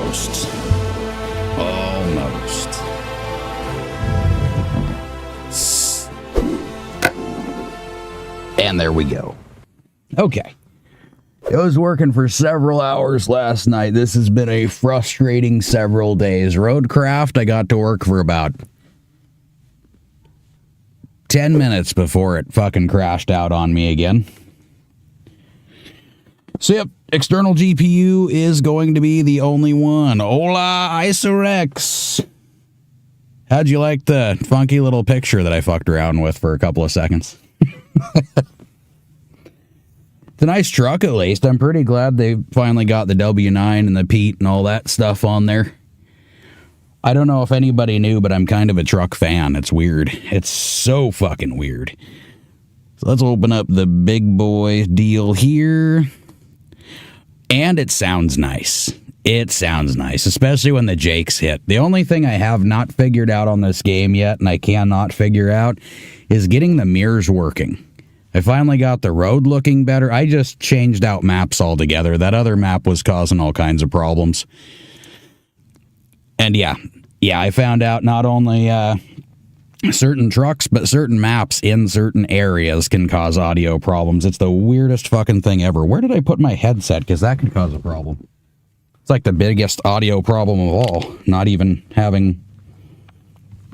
Almost. Almost. And there we go. Okay. It was working for several hours last night. This has been a frustrating several days. Roadcraft, I got to work for about 10 minutes before it fucking crashed out on me again. So yep, external GPU is going to be the only one. Hola, Isorex. How'd you like the funky little picture that I fucked around with for a couple of seconds? It's a nice truck, at least. I'm pretty glad they finally got the W9 and the Pete and all that stuff on there. I don't know if anybody knew, but I'm kind of a truck fan. It's weird. It's so fucking weird. So let's open up the big boy deal here. And it sounds nice. It sounds nice, especially when the Jakes hit. The only thing I have not figured out on this game yet, and I cannot figure out, is getting the mirrors working. I finally got the road looking better. I just changed out maps altogether. That other map was causing all kinds of problems. And yeah, I found out not only certain trucks, but certain maps in certain areas can cause audio problems. It's the weirdest fucking thing ever. Where did I put my headset? Because that could cause a problem. It's like the biggest audio problem of all. Not even having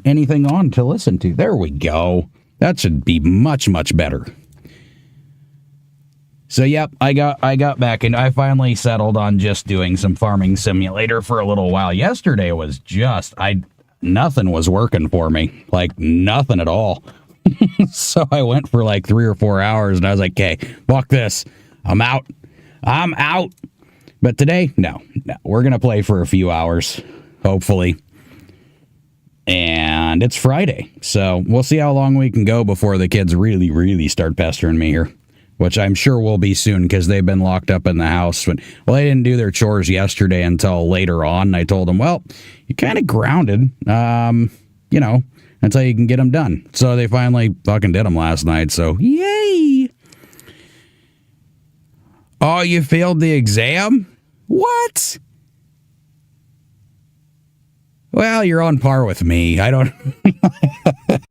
anything on to listen to. There we go. That should be much, much better. So yep, I got back and I finally settled on just doing some farming simulator for a little while. Yesterday was just nothing was working for me. Like nothing at all. So I went for like 3 or 4 hours and I was like, okay, fuck this. I'm out. But today, no. We're gonna play for a few hours, hopefully. And it's Friday, so we'll see how long we can go before the kids really, really start pestering me here. Which I'm sure will be soon, because they've been locked up in the house. Well, they didn't do their chores yesterday until later on. And I told them, well, you're kind of grounded, until you can get them done. So they finally fucking did them last night, so yay! Oh, you failed the exam? What? Well, you're on par with me. I don't...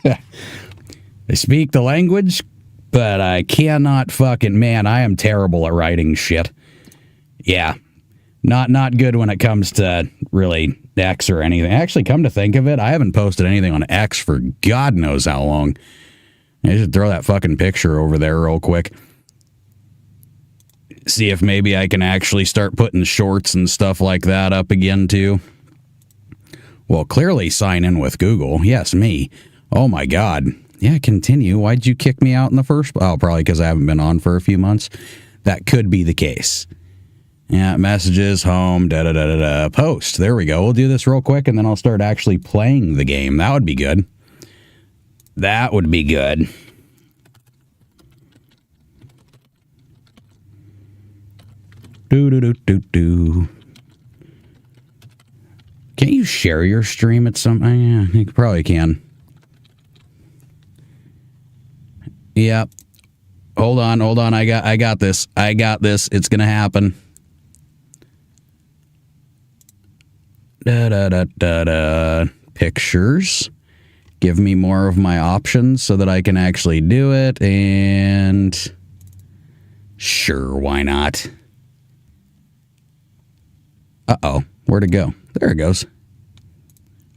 I speak the language, but I cannot fucking... Man, I am terrible at writing shit. Yeah. Not good when it comes to, really, X or anything. Actually, come to think of it, I haven't posted anything on X for God knows how long. I should throw that fucking picture over there real quick. See if maybe I can actually start putting shorts and stuff like that up again, too. Well, clearly sign in with Google. Yes, me. Oh, my God. Yeah, continue. Why'd you kick me out in the first... Oh, probably because I haven't been on for a few months. That could be the case. Yeah, messages, home, da-da-da-da-da, post. There we go. We'll do this real quick, and then I'll start actually playing the game. That would be good. That would be good. Do-do-do-do-do. Can't you share your stream at some... Yeah, you probably can. Yep. Hold on. I got this. It's gonna happen. Da-da-da-da-da. Pictures. Give me more of my options so that I can actually do it. And... Sure, why not? Uh-oh. Where'd it go? There it goes.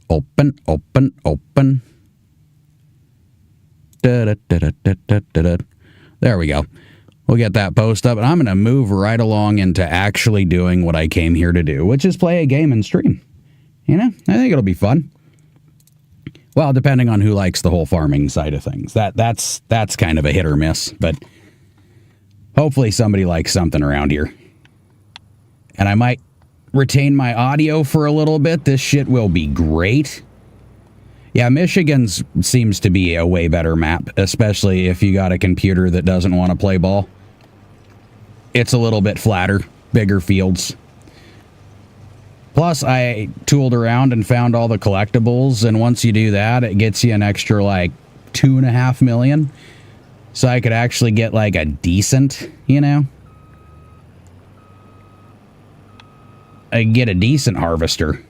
Open. Da-da-da-da-da-da-da. There we go. We'll get that post up, and I'm going to move right along into actually doing what I came here to do, which is play a game and stream. You know, I think it'll be fun. Well, depending on who likes the whole farming side of things. That's kind of a hit or miss, but hopefully somebody likes something around here. And I might retain my audio for a little bit. This shit will be great. Yeah, Michigan's seems to be a way better map, especially if you got a computer that doesn't want to play ball. It's a little bit flatter, bigger fields. Plus, I tooled around and found all the collectibles, and once you do that, it gets you an extra, like, 2.5 million. So I could actually get, like, a decent, I get a decent harvester.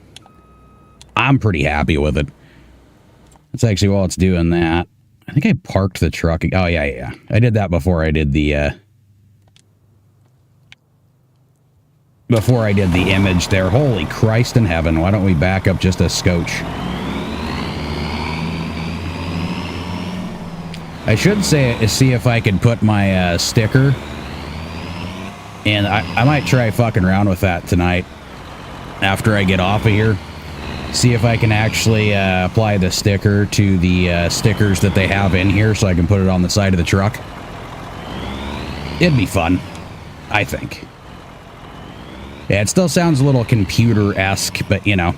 I'm pretty happy with it. That's actually while it's doing that. I think I parked the truck. Oh, yeah. I did that before I did the... before I did the image there. Holy Christ in heaven. Why don't we back up just a scotch? I should see if I could put my sticker... And I might try fucking around with that tonight after I get off of here. See if I can actually apply the sticker to the stickers that they have in here so I can put it on the side of the truck. It'd be fun, I think. Yeah, it still sounds a little computer-esque, but you know.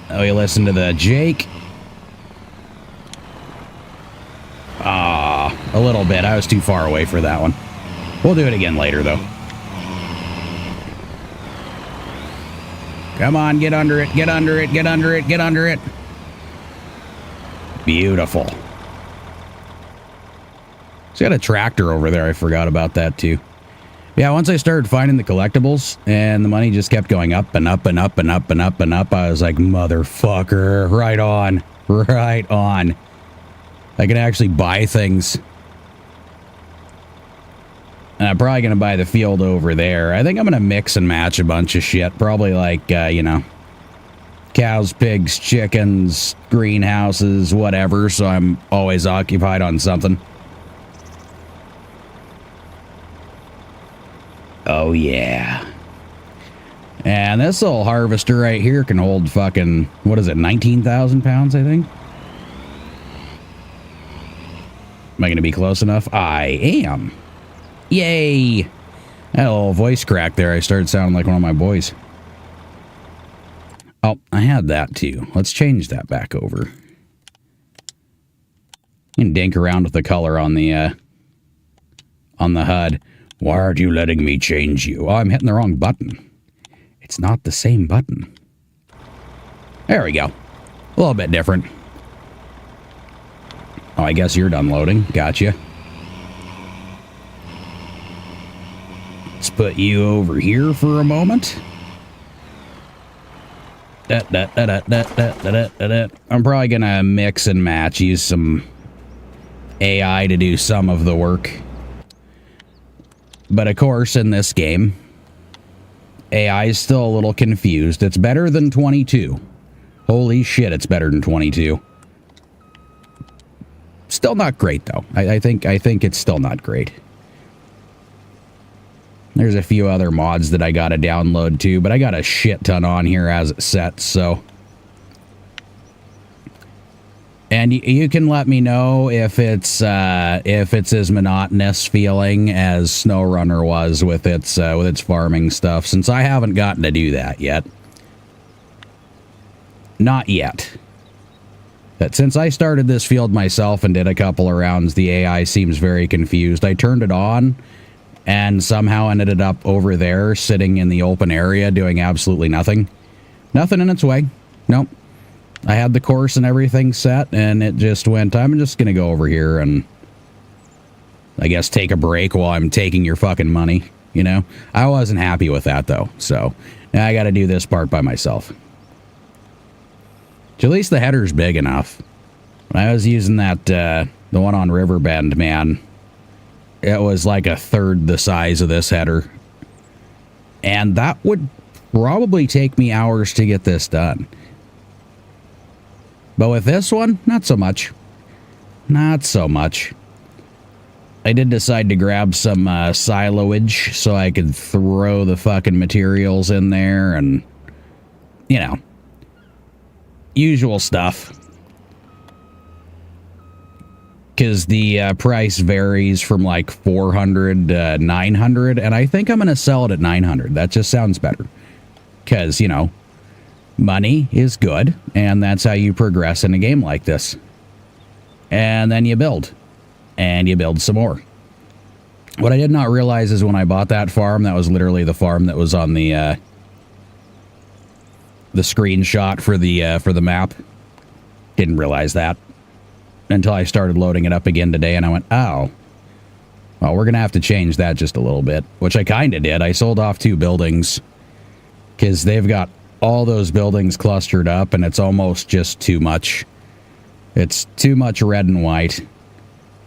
Oh, you listen to the Jake. Ah, a little bit. I was too far away for that one. We'll do it again later, though. Come on, get under it, get under it, get under it, get under it. Beautiful. It's got a tractor over there. I forgot about that, too. Yeah, once I started finding the collectibles, and the money just kept going up and up and up and up and up and up, I was like, motherfucker, right on, right on. I can actually buy things. And I'm probably going to buy the field over there. I think I'm going to mix and match a bunch of shit. Probably like, you know, cows, pigs, chickens, greenhouses, whatever. So I'm always occupied on something. Oh, yeah. And this little harvester right here can hold fucking, what is it, 19,000 pounds, I think? Am I going to be close enough? I am. Yay! That little voice crack there. I started sounding like one of my boys. Oh, I had that too. Let's change that back over. You can dink around with the color on the HUD. Why aren't you letting me change you? Oh, I'm hitting the wrong button. It's not the same button. There we go. A little bit different. Oh, I guess you're done loading. Gotcha. Let's put you over here for a moment. I'm probably going to mix and match, use some AI to do some of the work. But of course, in this game, AI is still a little confused. It's better than 22. Holy shit, it's better than 22. Still not great, though. I think it's still not great. There's a few other mods that I gotta download too, but I got a shit ton on here as it's set, so. And you can let me know if it's as monotonous feeling as SnowRunner was with its farming stuff, since I haven't gotten to do that yet. Not yet. But since I started this field myself and did a couple of rounds, the AI seems very confused. I turned it on and somehow ended up over there sitting in the open area doing absolutely nothing. Nothing in its way. Nope. I had the course and everything set, and it just went, I'm just going to go over here and I guess take a break while I'm taking your fucking money, you know? I wasn't happy with that, though, so now I got to do this part by myself. At least the header's big enough. When I was using that, the one on Riverbend, man, it was like a third the size of this header. And that would probably take me hours to get this done. But with this one, not so much. Not so much. I did decide to grab some siloage so I could throw the fucking materials in there and, you know, usual stuff. Because the price varies from like 400 to 900, and I think I'm going to sell it at 900. That just sounds better. Because, you know, money is good, and that's how you progress in a game like this. And then you build. And you build some more. What I did not realize is when I bought that farm, that was literally the farm that was on the screenshot for the map. Didn't realize that until I started loading it up again today, and I went, oh, Well, we're going to have to change that just a little bit, which I kind of did. I sold off 2 buildings because they've got all those buildings clustered up, and it's almost just too much. It's too much red and white,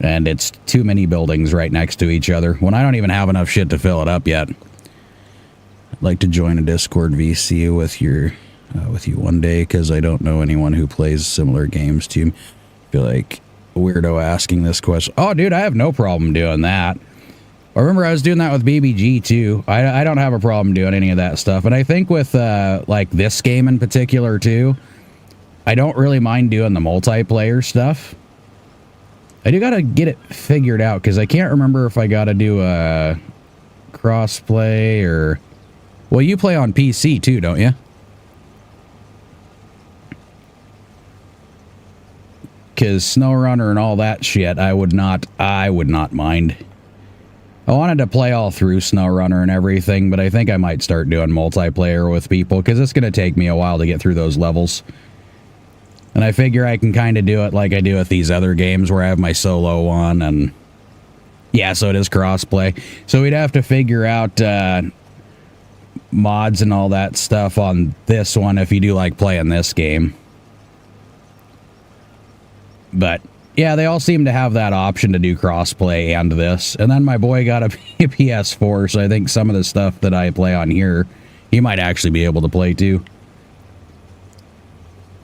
and it's too many buildings right next to each other when I don't even have enough shit to fill it up yet. I'd like to join a Discord VC with you one day because I don't know anyone who plays similar games to you. I feel like a weirdo asking this question. Oh, dude, I have no problem doing that. I remember I was doing that with BBG too. I don't have a problem doing any of that stuff. And I think with like this game in particular too, I don't really mind doing the multiplayer stuff. I do gotta get it figured out because I can't remember if I gotta do a crossplay or... Well, you play on PC too, don't you? Because SnowRunner and all that shit, I would not mind. I wanted to play all through SnowRunner and everything, but I think I might start doing multiplayer with people because it's going to take me a while to get through those levels. And I figure I can kind of do it like I do with these other games where I have my solo one, and yeah, so it is crossplay. So we'd have to figure out mods and all that stuff on this one if you do like playing this game. But yeah, they all seem to have that option to do crossplay and this. And then my boy got a PS4, so I think some of the stuff that I play on here, he might actually be able to play too.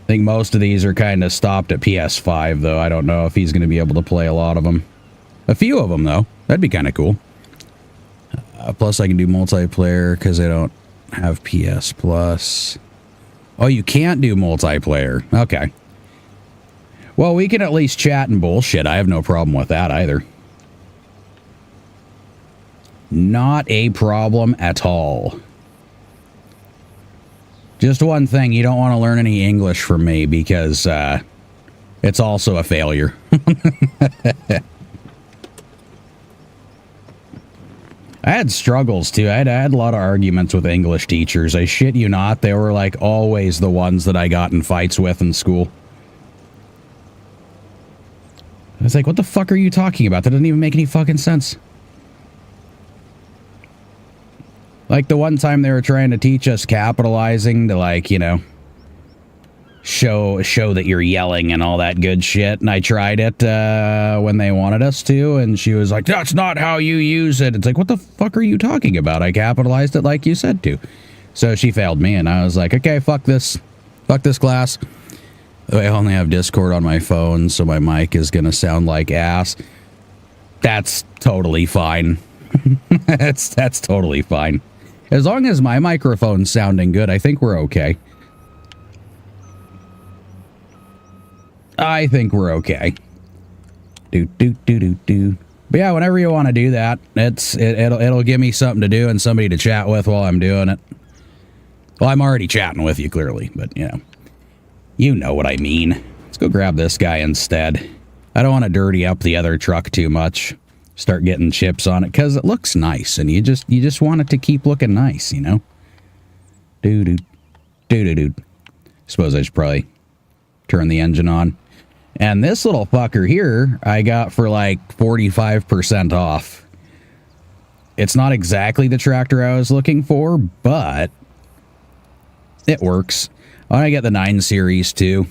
I think most of these are kind of stopped at PS5, though. I don't know if he's going to be able to play a lot of them. A few of them, though. That'd be kind of cool. Plus, I can do multiplayer because I don't have PS Plus. Oh, you can't do multiplayer. Okay. Well, we can at least chat and bullshit. I have no problem with that either. Not a problem at all. Just one thing, you don't want to learn any English from me because it's also a failure. I had struggles too. I had a lot of arguments with English teachers. I shit you not. They were like always the ones that I got in fights with in school. I was like, what the fuck are you talking about? That doesn't even make any fucking sense. Like the one time they were trying to teach us capitalizing to, like, you know, show that you're yelling and all that good shit. And I tried it when they wanted us to, and she was like, that's not how you use it. It's like, what the fuck are you talking about? I capitalized it like you said to. So she failed me, and I was like, okay, fuck this. Fuck this class. I only have Discord on my phone, so my mic is going to sound like ass. That's totally fine. That's totally fine. As long as my microphone's sounding good, I think we're okay. I think we're okay. But yeah, whenever you want to do that, it'll give me something to do and somebody to chat with while I'm doing it. Well, I'm already chatting with you, clearly, but you know. You know what I mean. Let's go grab this guy instead. I don't want to dirty up the other truck too much. Start getting chips on it because it looks nice, and you just want it to keep looking nice, you know. Suppose I should probably turn the engine on. And this little fucker here, I got for like 45% off. It's not exactly the tractor I was looking for, but it works. I want to get the 9 Series too.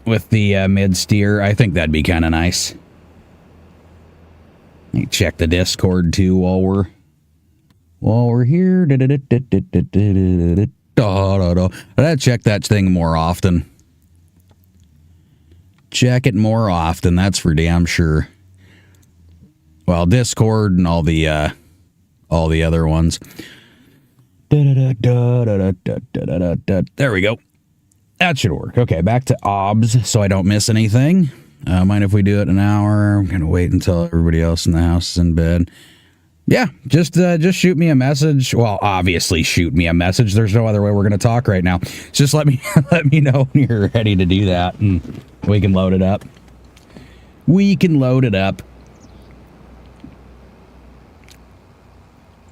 With the mid-steer, I think that'd be kind of nice. Let me check the Discord too while we're here. I gotta check that thing more often. Check it more often, that's for damn sure. Well, Discord and all the other ones. There we go. That should work. Okay, back to OBS so I don't miss anything. Mind if we do it an hour? I'm gonna wait until everybody else in the house is in bed. Yeah, just shoot me a message. Well, obviously shoot me a message. There's no other way we're gonna talk right now. Just let me know when you're ready to do that, and we can load it up. We can load it up.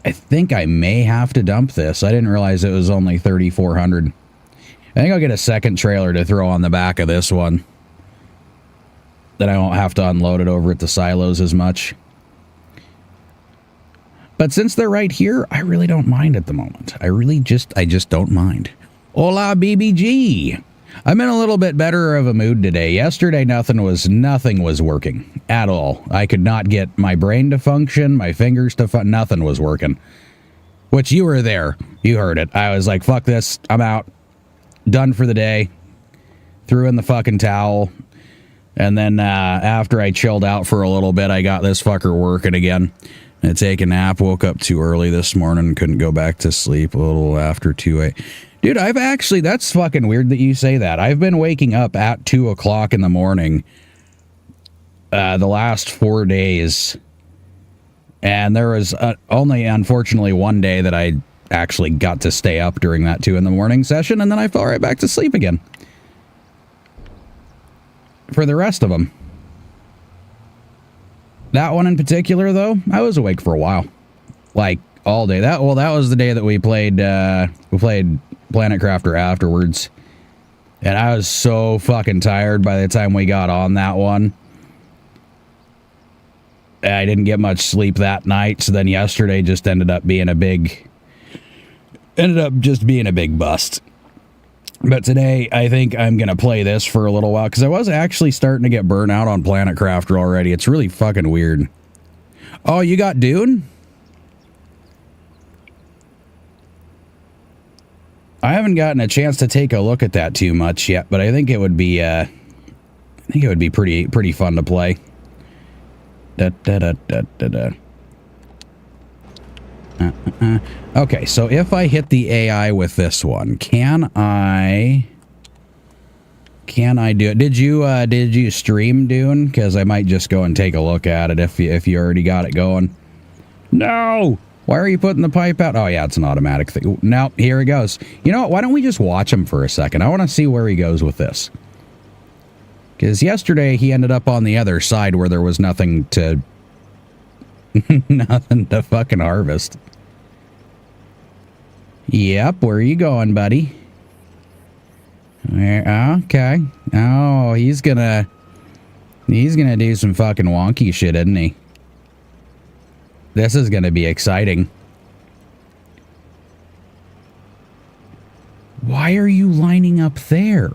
I think I may have to dump this. I didn't realize it was only 3,400. I think I'll get a second trailer to throw on the back of this one. Then I won't have to unload it over at the silos as much. But since they're right here, I really don't mind at the moment. I just don't mind. Hola, BBG. I'm in a little bit better of a mood today. Yesterday, nothing was working at all. I could not get my brain to function, my fingers to nothing was working. Which you were there. You heard it. I was like, fuck this. I'm out. Done for the day. Threw in the fucking towel. And then after I chilled out for a little bit, I got this fucker working again. I take a nap, woke up too early this morning, couldn't go back to sleep a little after 2 a.m. Dude, I've actually, that's fucking weird that you say that. I've been waking up at 2 o'clock in the morning the last 4 days. And there was only, unfortunately, one day that I actually got to stay up during that 2 in the morning session, and then I fell right back to sleep again. For the rest of them. That one in particular, though, I was awake for a while. Like, all day. That was the day that we played Planet Crafter afterwards. And I was so fucking tired by the time we got on that one. I didn't get much sleep that night, so then yesterday just ended up being a big bust. But today, I think I'm going to play this for a little while, because I was actually starting to get burnt out on Planet Crafter already. It's really fucking weird. Oh, you got Dune? I haven't gotten a chance to take a look at that too much yet, but I think it would be pretty fun to play. Okay, so if I hit the AI with this one, can I do it? Did you stream Dune? Because I might just go and take a look at it if you already got it going. No! Why are you putting the pipe out? Oh yeah, it's an automatic thing. No, here he goes. You know what? Why don't we just watch him for a second? I want to see where he goes with this. Because yesterday he ended up on the other side where there was nothing to nothing to fucking harvest. Yep, where are you going, buddy? Okay. Oh, he's gonna do some fucking wonky shit, isn't he? This is gonna be exciting. Why are you lining up there?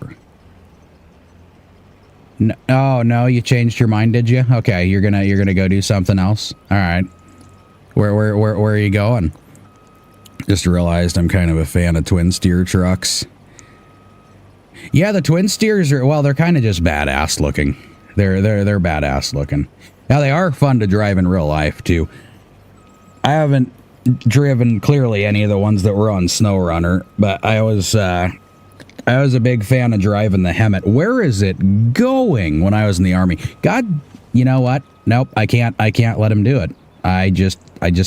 No, oh no, you changed your mind, did you? Okay, you're gonna go do something else. All right. Where are you going? Just realized I'm kind of a fan of twin steer trucks. Yeah, the twin steers are, well, they're kind of just badass looking. They're badass looking. Now they are fun to drive in real life too. I haven't driven clearly any of the ones that were on SnowRunner, but I was a big fan of driving the Hemet. Where is it going when I was in the Army? God, you know what? Nope, I can't let him do it. I just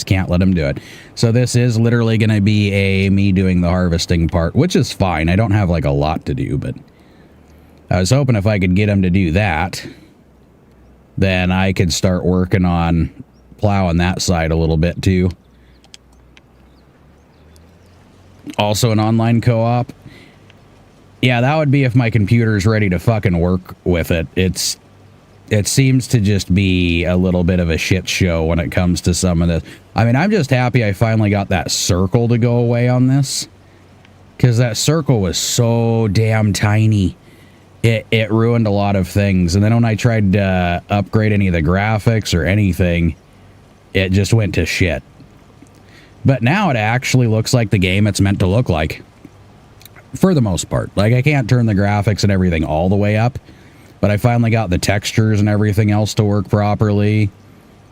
can't let him do it. So this is literally going to be me doing the harvesting part, which is fine. I don't have like a lot to do, but I was hoping if I could get him to do that, then I could start working on plowing that side a little bit too. Also an online co-op. Yeah, that would be if my computer's ready to fucking work with it. It seems to just be a little bit of a shit show when it comes to some of this. I mean, I'm just happy I finally got that circle to go away on this. Because that circle was so damn tiny. It ruined a lot of things. And then when I tried to upgrade any of the graphics or anything, it just went to shit. But now it actually looks like the game it's meant to look like. For the most part. Like, I can't turn the graphics and everything all the way up. But I finally got the textures and everything else to work properly.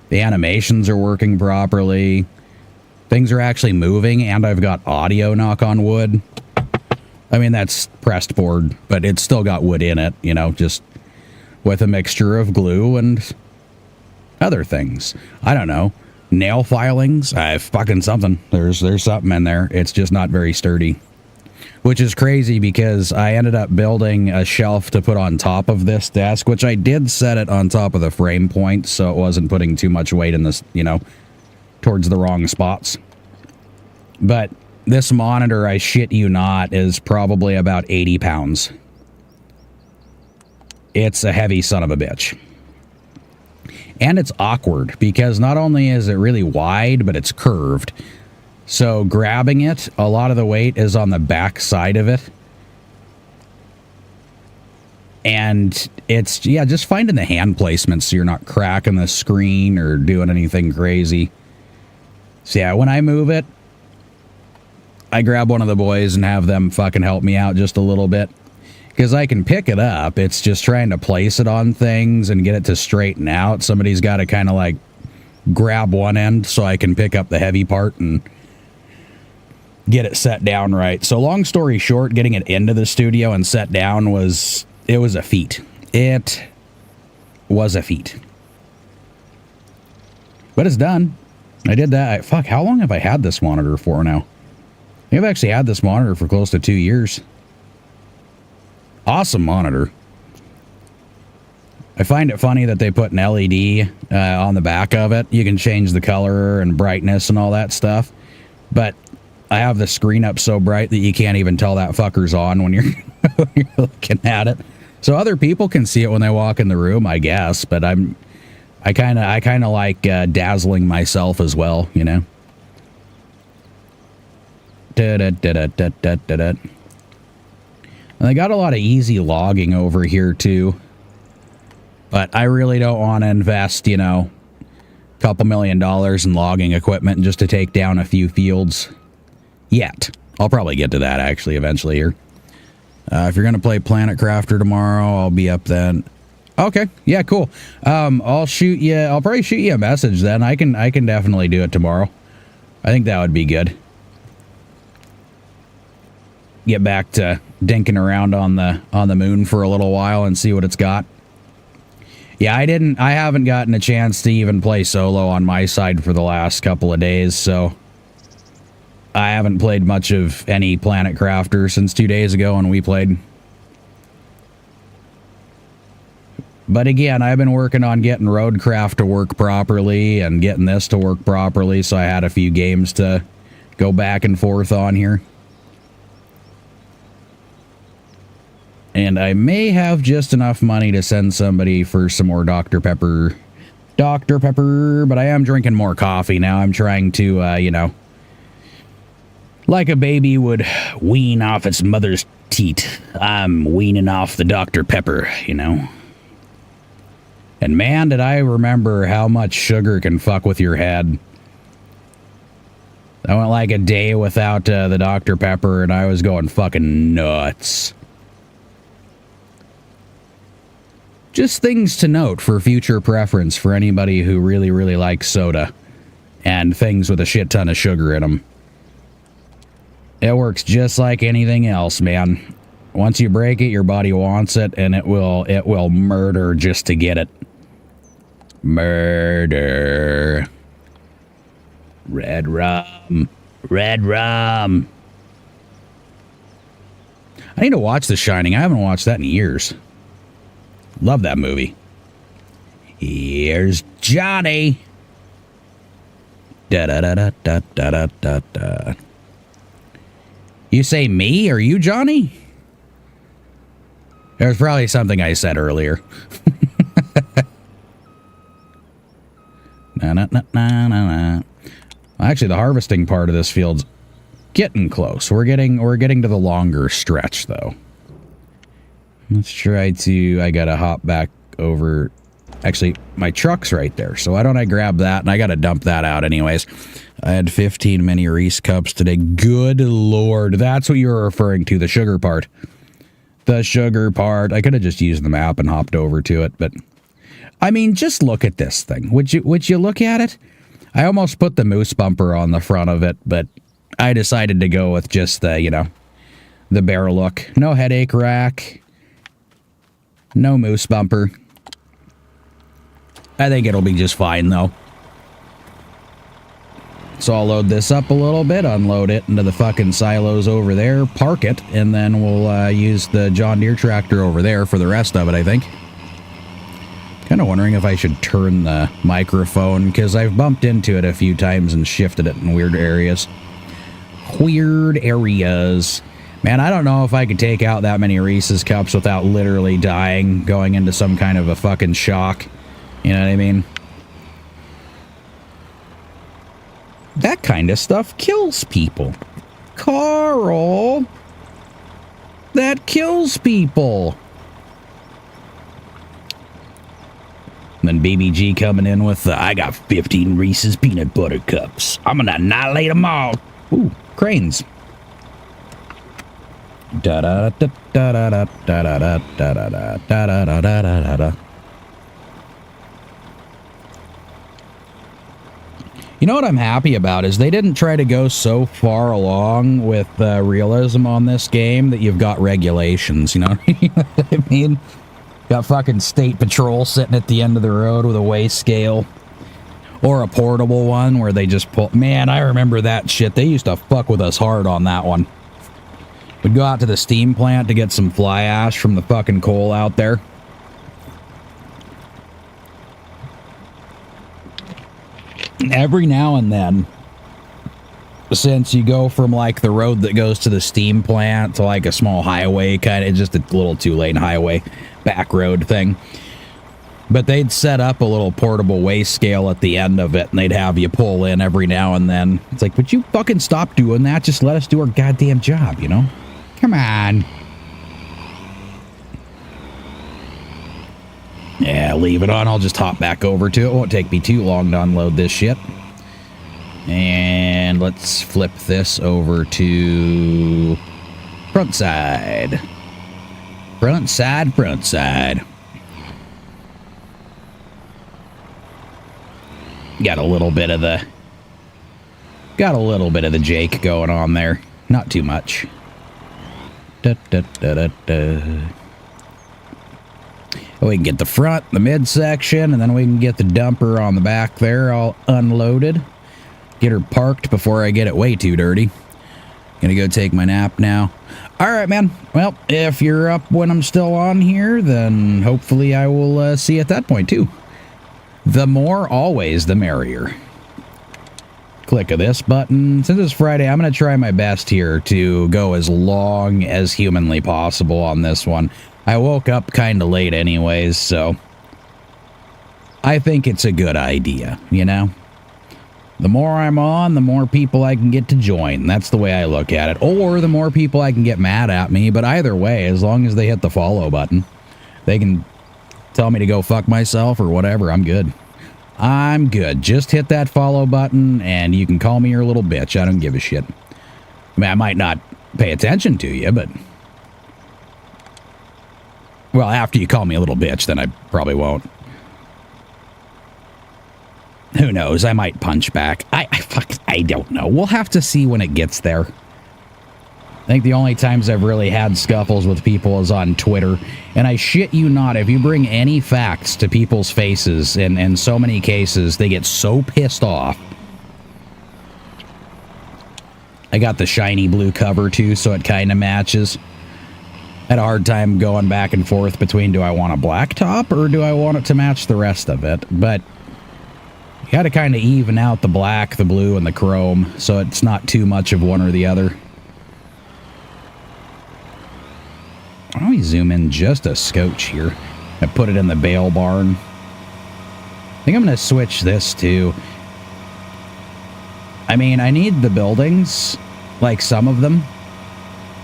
The animations are working properly. Things are actually moving, and I've got audio, knock on wood. I mean, that's pressed board, but it's still got wood in it, you know, just with a mixture of glue and other things. I don't know. Nail filings? Fucking something. There's something in there. It's just not very sturdy. Which is crazy because I ended up building a shelf to put on top of this desk, which I did set it on top of the frame point, so it wasn't putting too much weight in this, you know, towards the wrong spots. But this monitor, I shit you not, is probably about 80 pounds. It's a heavy son of a bitch. And it's awkward because not only is it really wide, but it's curved. So grabbing it, a lot of the weight is on the back side of it. And it's, yeah, just finding the hand placement so you're not cracking the screen or doing anything crazy. So yeah, when I move it, I grab one of the boys and have them fucking help me out just a little bit. Because I can pick it up. It's just trying to place it on things and get it to straighten out. Somebody's got to kind of like grab one end so I can pick up the heavy part and get it set down right. So long story short, getting it into the studio and set down was a feat. It was a feat. But it's done. I did that. Fuck, how long have I had this monitor for now? I think I've actually had this monitor for close to 2 years. Awesome monitor. I find it funny that they put an LED on the back of it. You can change the color and brightness and all that stuff. But I have the screen up so bright that you can't even tell that fucker's on when you're, when you're looking at it. So other people can see it when they walk in the room, I guess. But I kind of like dazzling myself as well, you know. And they got a lot of easy logging over here too. But I really don't want to invest, you know, a couple $1 million in logging equipment just to take down a few fields yet. I'll probably get to that actually eventually here. If you're going to play Planet Crafter tomorrow, I'll be up then. Okay. Yeah, cool. I'll probably shoot you a message then. I can definitely do it tomorrow. I think that would be good. Get back to dinking around on the moon for a little while and see what it's got. Yeah, I haven't gotten a chance to even play solo on my side for the last couple of days, so I haven't played much of any Planet Crafter since 2 days ago when we played. But again, I've been working on getting Roadcraft to work properly and getting this to work properly, so I had a few games to go back and forth on here. And I may have just enough money to send somebody for some more Dr. Pepper. Dr. Pepper, but I am drinking more coffee now. I'm trying to, you know, like a baby would wean off its mother's teat. I'm weaning off the Dr. Pepper, you know. And man, did I remember how much sugar can fuck with your head. I went like a day without the Dr. Pepper and I was going fucking nuts. Just things to note for future preference for anybody who really, really likes soda and things with a shit ton of sugar in them. It works just like anything else, man. Once you break it, your body wants it, and it will murder just to get it. Murder. Red rum. Red rum. I need to watch The Shining. I haven't watched that in years. Love that movie. Here's Johnny. Da da da da da da da da. You say me? Are you Johnny? There's probably something I said earlier. Na, na, na, na, na. Actually, the harvesting part of this field's getting close. We're getting to the longer stretch, though. Let's try to... I gotta hop back over... Actually, my truck's right there, so why don't I grab that? And I gotta dump that out anyways. I had 15 mini Reese cups today. Good lord. That's what you were referring to, the sugar part. The sugar part. I could have just used the map and hopped over to it, but... I mean, just look at this thing. Would you look at it? I almost put the moose bumper on the front of it, but I decided to go with just the, you know, the bare look. No headache rack. No moose bumper. I think it'll be just fine, though. So I'll load this up a little bit, unload it into the fucking silos over there, park it, and then we'll use the John Deere tractor over there for the rest of it, I think. Kind of wondering if I should turn the microphone, because I've bumped into it a few times and shifted it in weird areas. Weird areas. Man, I don't know if I could take out that many Reese's cups without literally dying, going into some kind of a fucking shock. You know what I mean? kind of stuff kills people. Carl! That kills people! And then BBG coming in with, I got 15 Reese's peanut butter cups. I'm gonna annihilate them all. Ooh, cranes. Da da da da da da da da da da da da da da da. You know what I'm happy about is they didn't try to go so far along with realism on this game that you've got regulations, you know what I mean? Got fucking state patrol sitting at the end of the road with a weigh scale. Or a portable one where they just pull... Man, I remember that shit. They used to fuck with us hard on that one. We'd go out to the steam plant to get some fly ash from the fucking coal out there. Every now and then, since you go from like the road that goes to the steam plant to like a small highway, kind of just a little two-lane highway back road thing, but they'd set up a little portable weigh scale at the end of it, and they'd have you pull in every now and then. It's like, would you fucking stop doing that? Just let us do our goddamn job, you know? Come on. Yeah, leave it on. I'll just hop back over to it. Won't take me too long to unload this shit. And let's flip this over to front side. Front side, front side. Got a little bit of the Jake going on there. Not too much. Da, da, da, da, da. We can get the front, the midsection, and then we can get the dumper on the back there all unloaded. Get her parked before I get it way too dirty. Gonna go take my nap now. All right, man. Well, if you're up when I'm still on here, then hopefully I will see you at that point, too. The more, always, the merrier. Click of this button. Since it's Friday, I'm going to try my best here to go as long as humanly possible on this one. I woke up kind of late anyways, so I think it's a good idea, you know? The more I'm on, the more people I can get to join. That's the way I look at it. Or the more people I can get mad at me, but either way, as long as they hit the follow button, they can tell me to go fuck myself or whatever, I'm good. I'm good. Just hit that follow button and you can call me your little bitch. I don't give a shit. I mean, I might not pay attention to you, but... Well, after you call me a little bitch, then I probably won't. Who knows? I might punch back. I don't know. We'll have to see when it gets there. I think the only times I've really had scuffles with people is on Twitter. And I shit you not, if you bring any facts to people's faces, in so many cases, they get so pissed off. I got the shiny blue cover too, so it kind of matches. I had a hard time going back and forth between, do I want a black top or do I want it to match the rest of it? But you got to kind of even out the black, the blue, and the chrome, so it's not too much of one or the other. Why don't we zoom in just a scotch here and put it in the bale barn? I think I'm going to switch this to... I mean, I need the buildings, like some of them,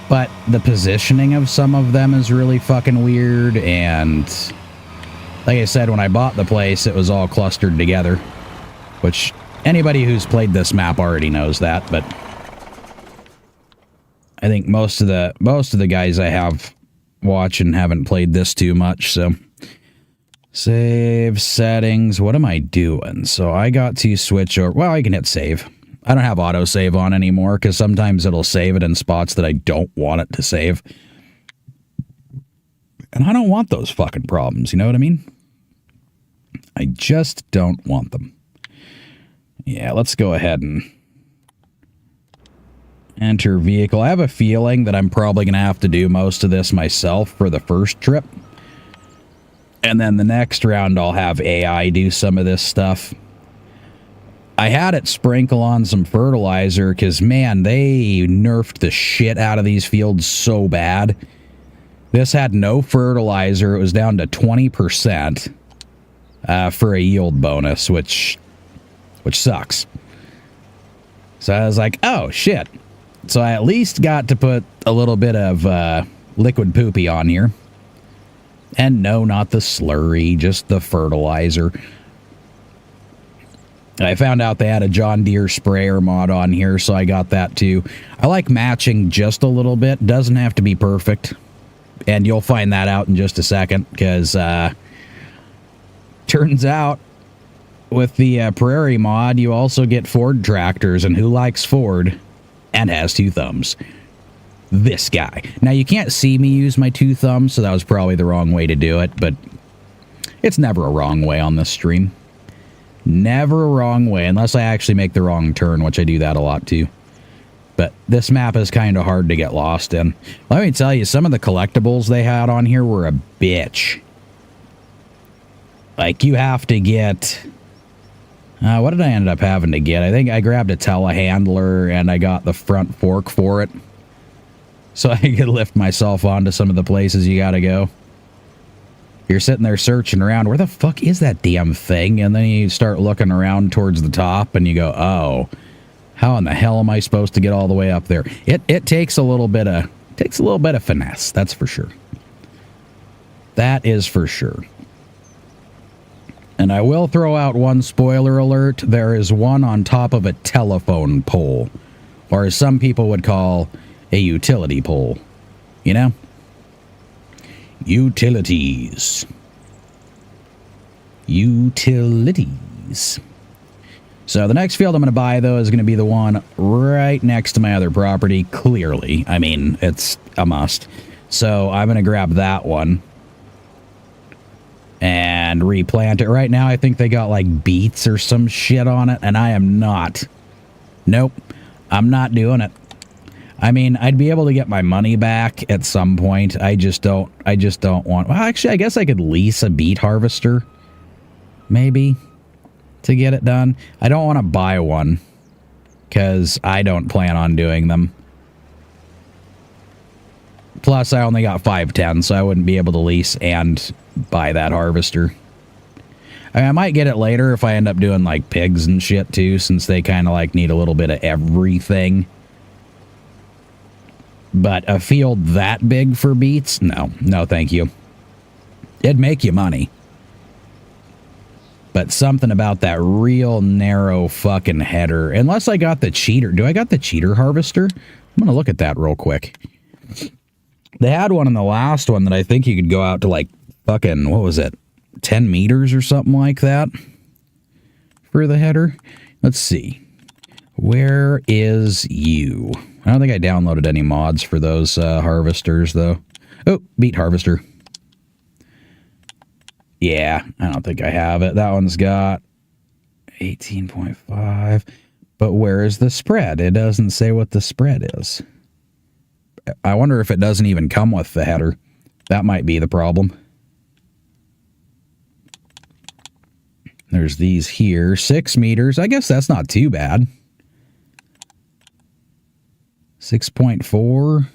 but the positioning of some of them is really fucking weird, and like I said, when I bought the place, it was all clustered together, which anybody who's played this map already knows that, but I think most of the guys I have watching haven't played this too much, so save settings. What am I doing? So I got to switch over. Well, I can hit save. I don't have autosave on anymore because sometimes it'll save it in spots that I don't want it to save. And I don't want those fucking problems, you know what I mean? I just don't want them. Yeah, let's go ahead and enter vehicle. I have a feeling that I'm probably going to have to do most of this myself for the first trip. And then the next round I'll have AI do some of this stuff. I had it sprinkle on some fertilizer because, man, they nerfed the shit out of these fields so bad. This had no fertilizer. It was down to 20% for a yield bonus, which sucks. So I was like, oh, shit. So I at least got to put a little bit of liquid poopy on here. And no, not the slurry, just the fertilizer. I found out they had a John Deere sprayer mod on here, so I got that too. I like matching just a little bit. Doesn't have to be perfect. And you'll find that out in just a second, because turns out with the Prairie mod, you also get Ford tractors, and who likes Ford and has two thumbs? This guy. Now, you can't see me use my two thumbs, so that was probably the wrong way to do it, but it's never a wrong way on this stream. Never a wrong way, unless I actually make the wrong turn, which I do that a lot too. But this map is kind of hard to get lost in. Let me tell you, some of the collectibles they had on here were a bitch. Like, you have to get... what did I end up having to get? I think I grabbed a telehandler, and I got the front fork for it. So I could lift myself onto some of the places you gotta go. You're sitting there searching around, where the fuck is that damn thing? And then you start looking around towards the top, and you go, oh, how in the hell am I supposed to get all the way up there? It takes a little bit of finesse, that's for sure. That is for sure. And I will throw out one spoiler alert. There is one on top of a telephone pole, or as some people would call a utility pole. You know? Utilities. So the next field I'm going to buy, though, is going to be the one right next to my other property, clearly. I mean, it's a must. So I'm going to grab that one and replant it. Right now, I think they got, like, beets or some shit on it, and I am not. Nope. I'm not doing it. I mean, I'd be able to get my money back at some point. I just don't want... Well, actually, I guess I could lease a beet harvester, maybe, to get it done. I don't want to buy one, because I don't plan on doing them. Plus, I only got 510, so I wouldn't be able to lease and buy that harvester. I might get it later if I end up doing, like, pigs and shit, too, since they kind of, like, need a little bit of everything. But a field that big for beets? No. No, thank you. It'd make you money. But something about that real narrow fucking header. Unless I got the cheater. Do I got the cheater harvester? I'm going to look at that real quick. They had one in the last one that I think you could go out to, like, fucking, what was it? 10 meters or something like that for the header. Let's see. Where is you? I don't think I downloaded any mods for those harvesters, though. Oh, beet harvester. Yeah, I don't think I have it. That one's got 18.5. But where is the spread? It doesn't say what the spread is. I wonder if it doesn't even come with the header. That might be the problem. There's these here. 6 meters. I guess that's not too bad. 6.4.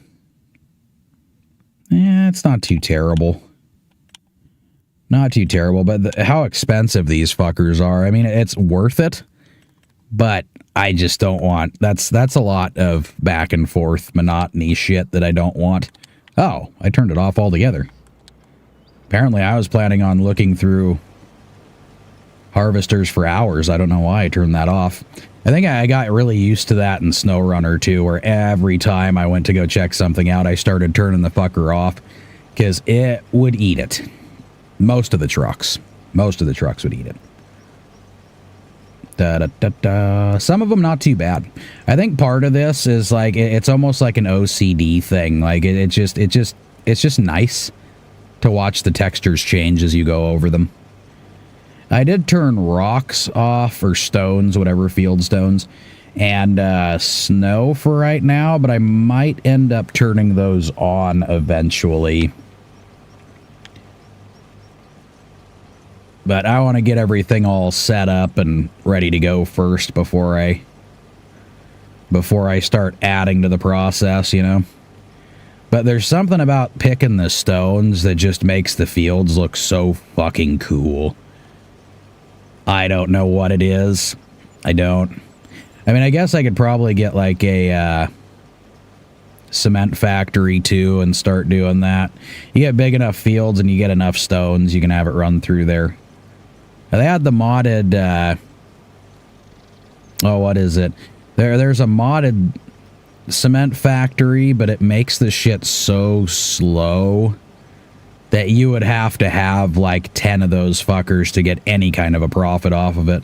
It's not too terrible. Not too terrible, but how expensive these fuckers are. I mean, it's worth it, but I just don't want... That's a lot of back and forth monotony shit that I don't want. Oh, I turned it off altogether. Apparently, I was planning on looking through harvesters for hours. I don't know why I turned that off. I think I got really used to that in SnowRunner, too, where every time I went to go check something out, I started turning the fucker off, because it would eat it. Most of the trucks would eat it. Some of them not too bad. I think part of this is like, it's almost like an OCD thing. Like, it's just nice to watch the textures change as you go over them. I did turn rocks off, or stones, whatever, field stones, and snow for right now, but I might end up turning those on eventually. But I want to get everything all set up and ready to go first before I start adding to the process, you know? But there's something about picking the stones that just makes the fields look so fucking cool. I don't know what it is. I don't. I mean, I guess I could probably get like a cement factory too and start doing that. You get big enough fields and you get enough stones, you can have it run through there. They had the modded, oh, what is it? There's a modded cement factory, but it makes the shit so slow that you would have to have like 10 of those fuckers to get any kind of a profit off of it.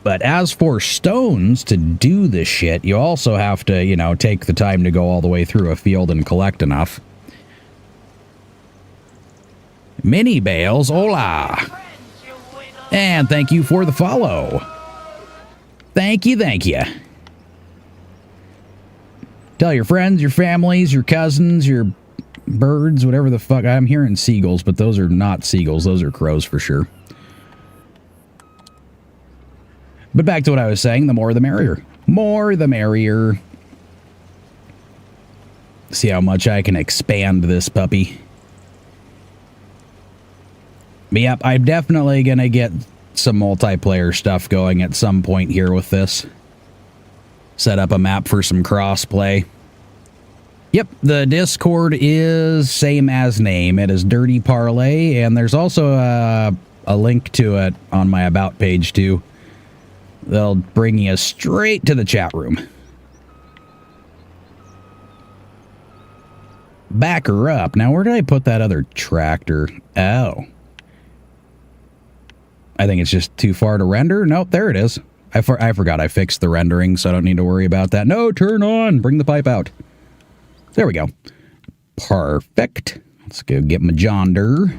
But as for stones to do this shit, you also have to, you know, take the time to go all the way through a field and collect enough. Mini bales, hola! And thank you for the follow. Thank you, thank you. Tell your friends, your families, your cousins, your birds, whatever the fuck. I'm hearing seagulls, but those are not seagulls. Those are crows for sure. But back to what I was saying, the more the merrier. More the merrier. See how much I can expand this puppy. But yep, I'm definitely going to get some multiplayer stuff going at some point here with this. Set up a map for some crossplay. Yep, the Discord is same as name. It is Dirty Parlay, and there's also a link to it on my About page too. They'll bring you straight to the chat room. Back her up. Now, where did I put that other tractor? Oh. I think it's just too far to render. Nope, there it is. I forgot I fixed the rendering, so I don't need to worry about that. No, turn on. Bring the pipe out. There we go. Perfect. Let's go get my Jonder.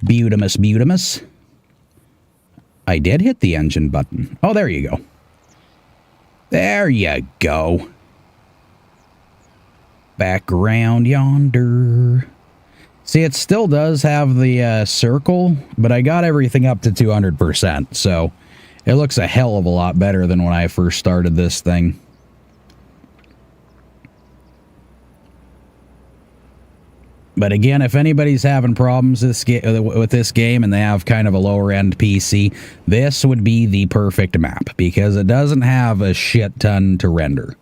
Beautimus. I did hit the engine button. Oh, there you go. There you go. Background yonder. See, it still does have the circle, but I got everything up to 200%, so it looks a hell of a lot better than when I first started this thing. But again, if anybody's having problems with this game and they have kind of a lower-end PC, this would be the perfect map because it doesn't have a shit ton to render.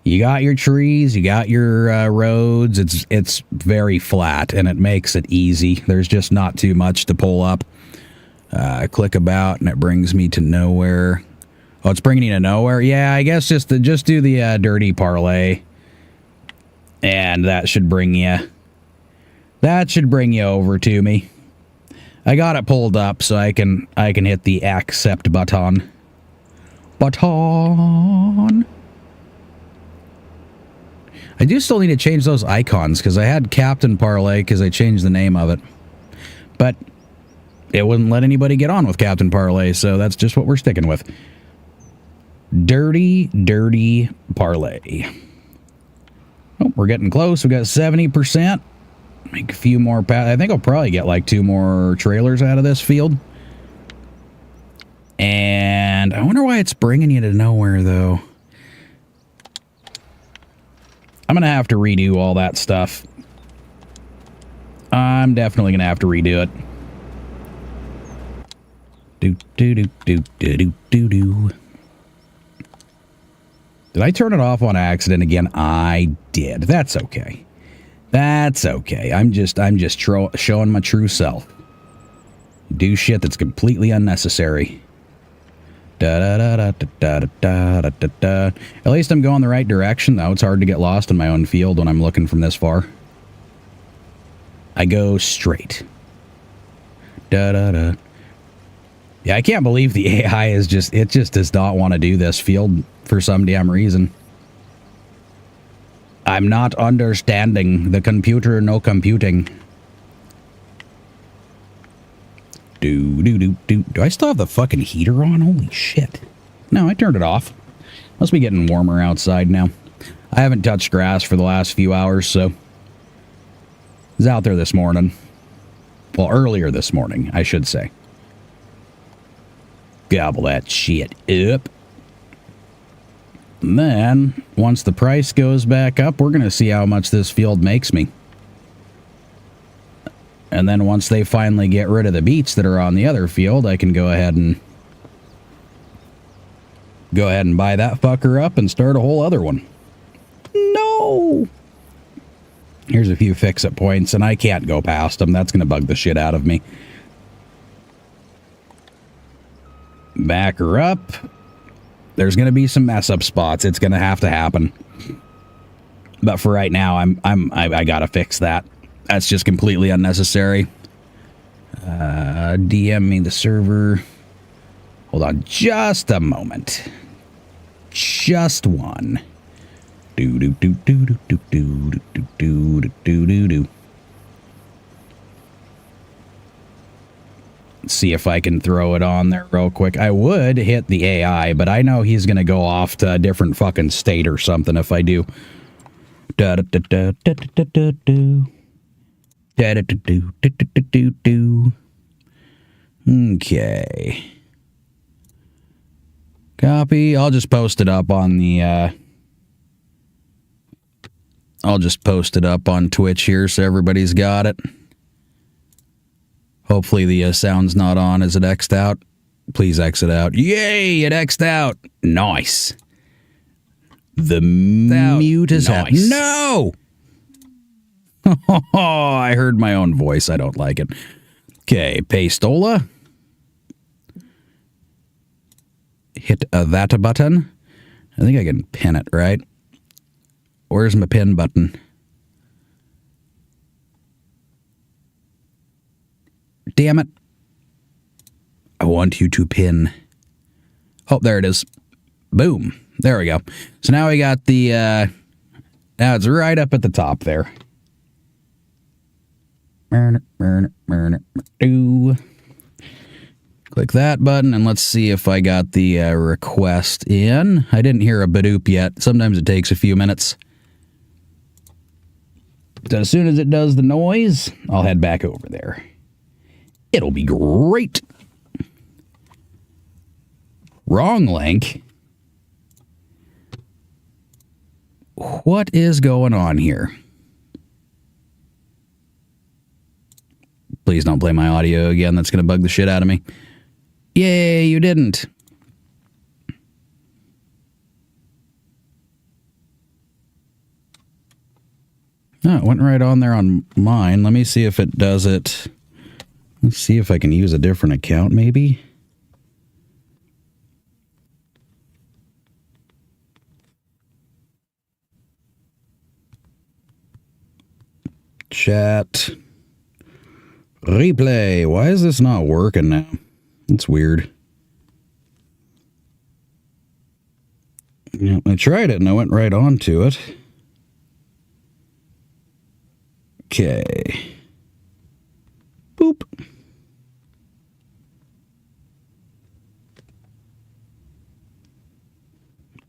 You got your trees, you got your roads, it's very flat and it makes it easy. There's just not too much to pull up. Click about and it brings me to nowhere. Oh, it's bringing you to nowhere? Yeah, I guess just do the Dirty Parlay. And that should bring you over to me. I got it pulled up so I can hit the accept button. I do still need to change those icons because I had Captain Parlay because I changed the name of it. But it wouldn't let anybody get on with Captain Parlay, so that's just what we're sticking with. Dirty Parlay. Oh, we're getting close. We got 70%. Make a few more. I think I'll probably get like 2 more trailers out of this field. And I wonder why it's bringing you to nowhere, though. I'm going to have to redo all that stuff. I'm definitely going to have to redo it. Do. Did I turn it off on accident again? I did. That's okay. That's okay. I'm just showing my true self. Do shit that's completely unnecessary. At least I'm going the right direction, though. It's hard to get lost in my own field when I'm looking from this far. I go straight. Yeah, I can't believe the AI is just does not want to do this field for some damn reason. I'm not understanding the computer, no computing. Do I still have the fucking heater on? Holy shit. No, I turned it off. Must be getting warmer outside now. I haven't touched grass for the last few hours, so I was out there this morning. Well, earlier this morning, I should say. Gobble that shit up. And then, once the price goes back up, we're going to see how much this field makes me. And then once they finally get rid of the beats that are on the other field, I can go ahead and buy that fucker up and start a whole other one. No! Here's a few fix-it points, and I can't go past them. That's going to bug the shit out of me. Back her up. There's going to be some mess-up spots. It's going to have to happen. But for right now, I got to fix that. That's just completely unnecessary. DM me the server. Hold on just a moment. Just one. Do do do do do do do do do do do do. See if I can throw it on there real quick. I would hit the AI, but I know he's gonna go off to a different fucking state or something if I do. Da da da da da da da do. Da da da do da da da do. Okay. Copy. I'll just post it up on the I'll just post it up on Twitch here so everybody's got it. Hopefully the sound's not on as it X'd out. Please exit out. Yay, it X'd out. Nice. The mute is out. No! Oh, I heard my own voice. I don't like it. Okay, Pastola. Hit that button. I think I can pin it, right? Where's my pin button? Damn it. I want you to pin. Oh, there it is. Boom. There we go. So now we got the, now it's right up at the top there. Click that button, and let's see if I got the request in. I didn't hear a badoop yet. Sometimes it takes a few minutes. So as soon as it does the noise, I'll head back over there. It'll be great. Wrong link. What is going on here? Please don't play my audio again. That's going to bug the shit out of me. Yay, you didn't. Oh, it went right on there on mine. Let me see if it does it. Let's see if I can use a different account, maybe. Chat. Replay. Why is this not working now? It's weird. Yeah, I tried it and I went right onto it. Okay. Boop.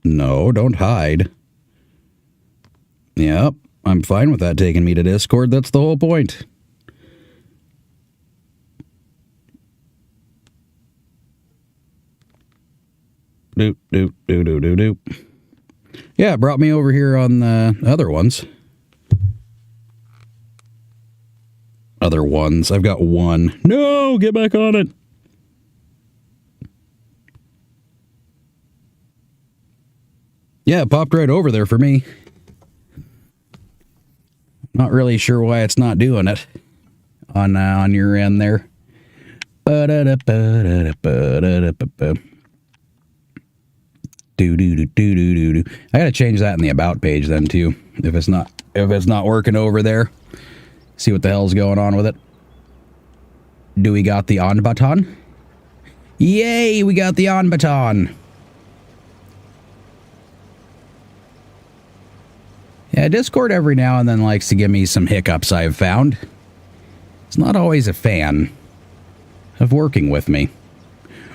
No, don't hide. Yep, I'm fine with that taking me to Discord. That's the whole point. Doop, doop, doop, doop, doop, doop. Yeah, it brought me over here on the other ones. Other ones. I've got one. No, get back on it. Yeah, it popped right over there for me. Not really sure why it's not doing it on your end there. I gotta change that in the about page then too. If it's not working over there. See what the hell's going on with it. Do we got the on button? Yay, we got the on button. Yeah, Discord every now and then likes to give me some hiccups I've found. It's not always a fan of working with me.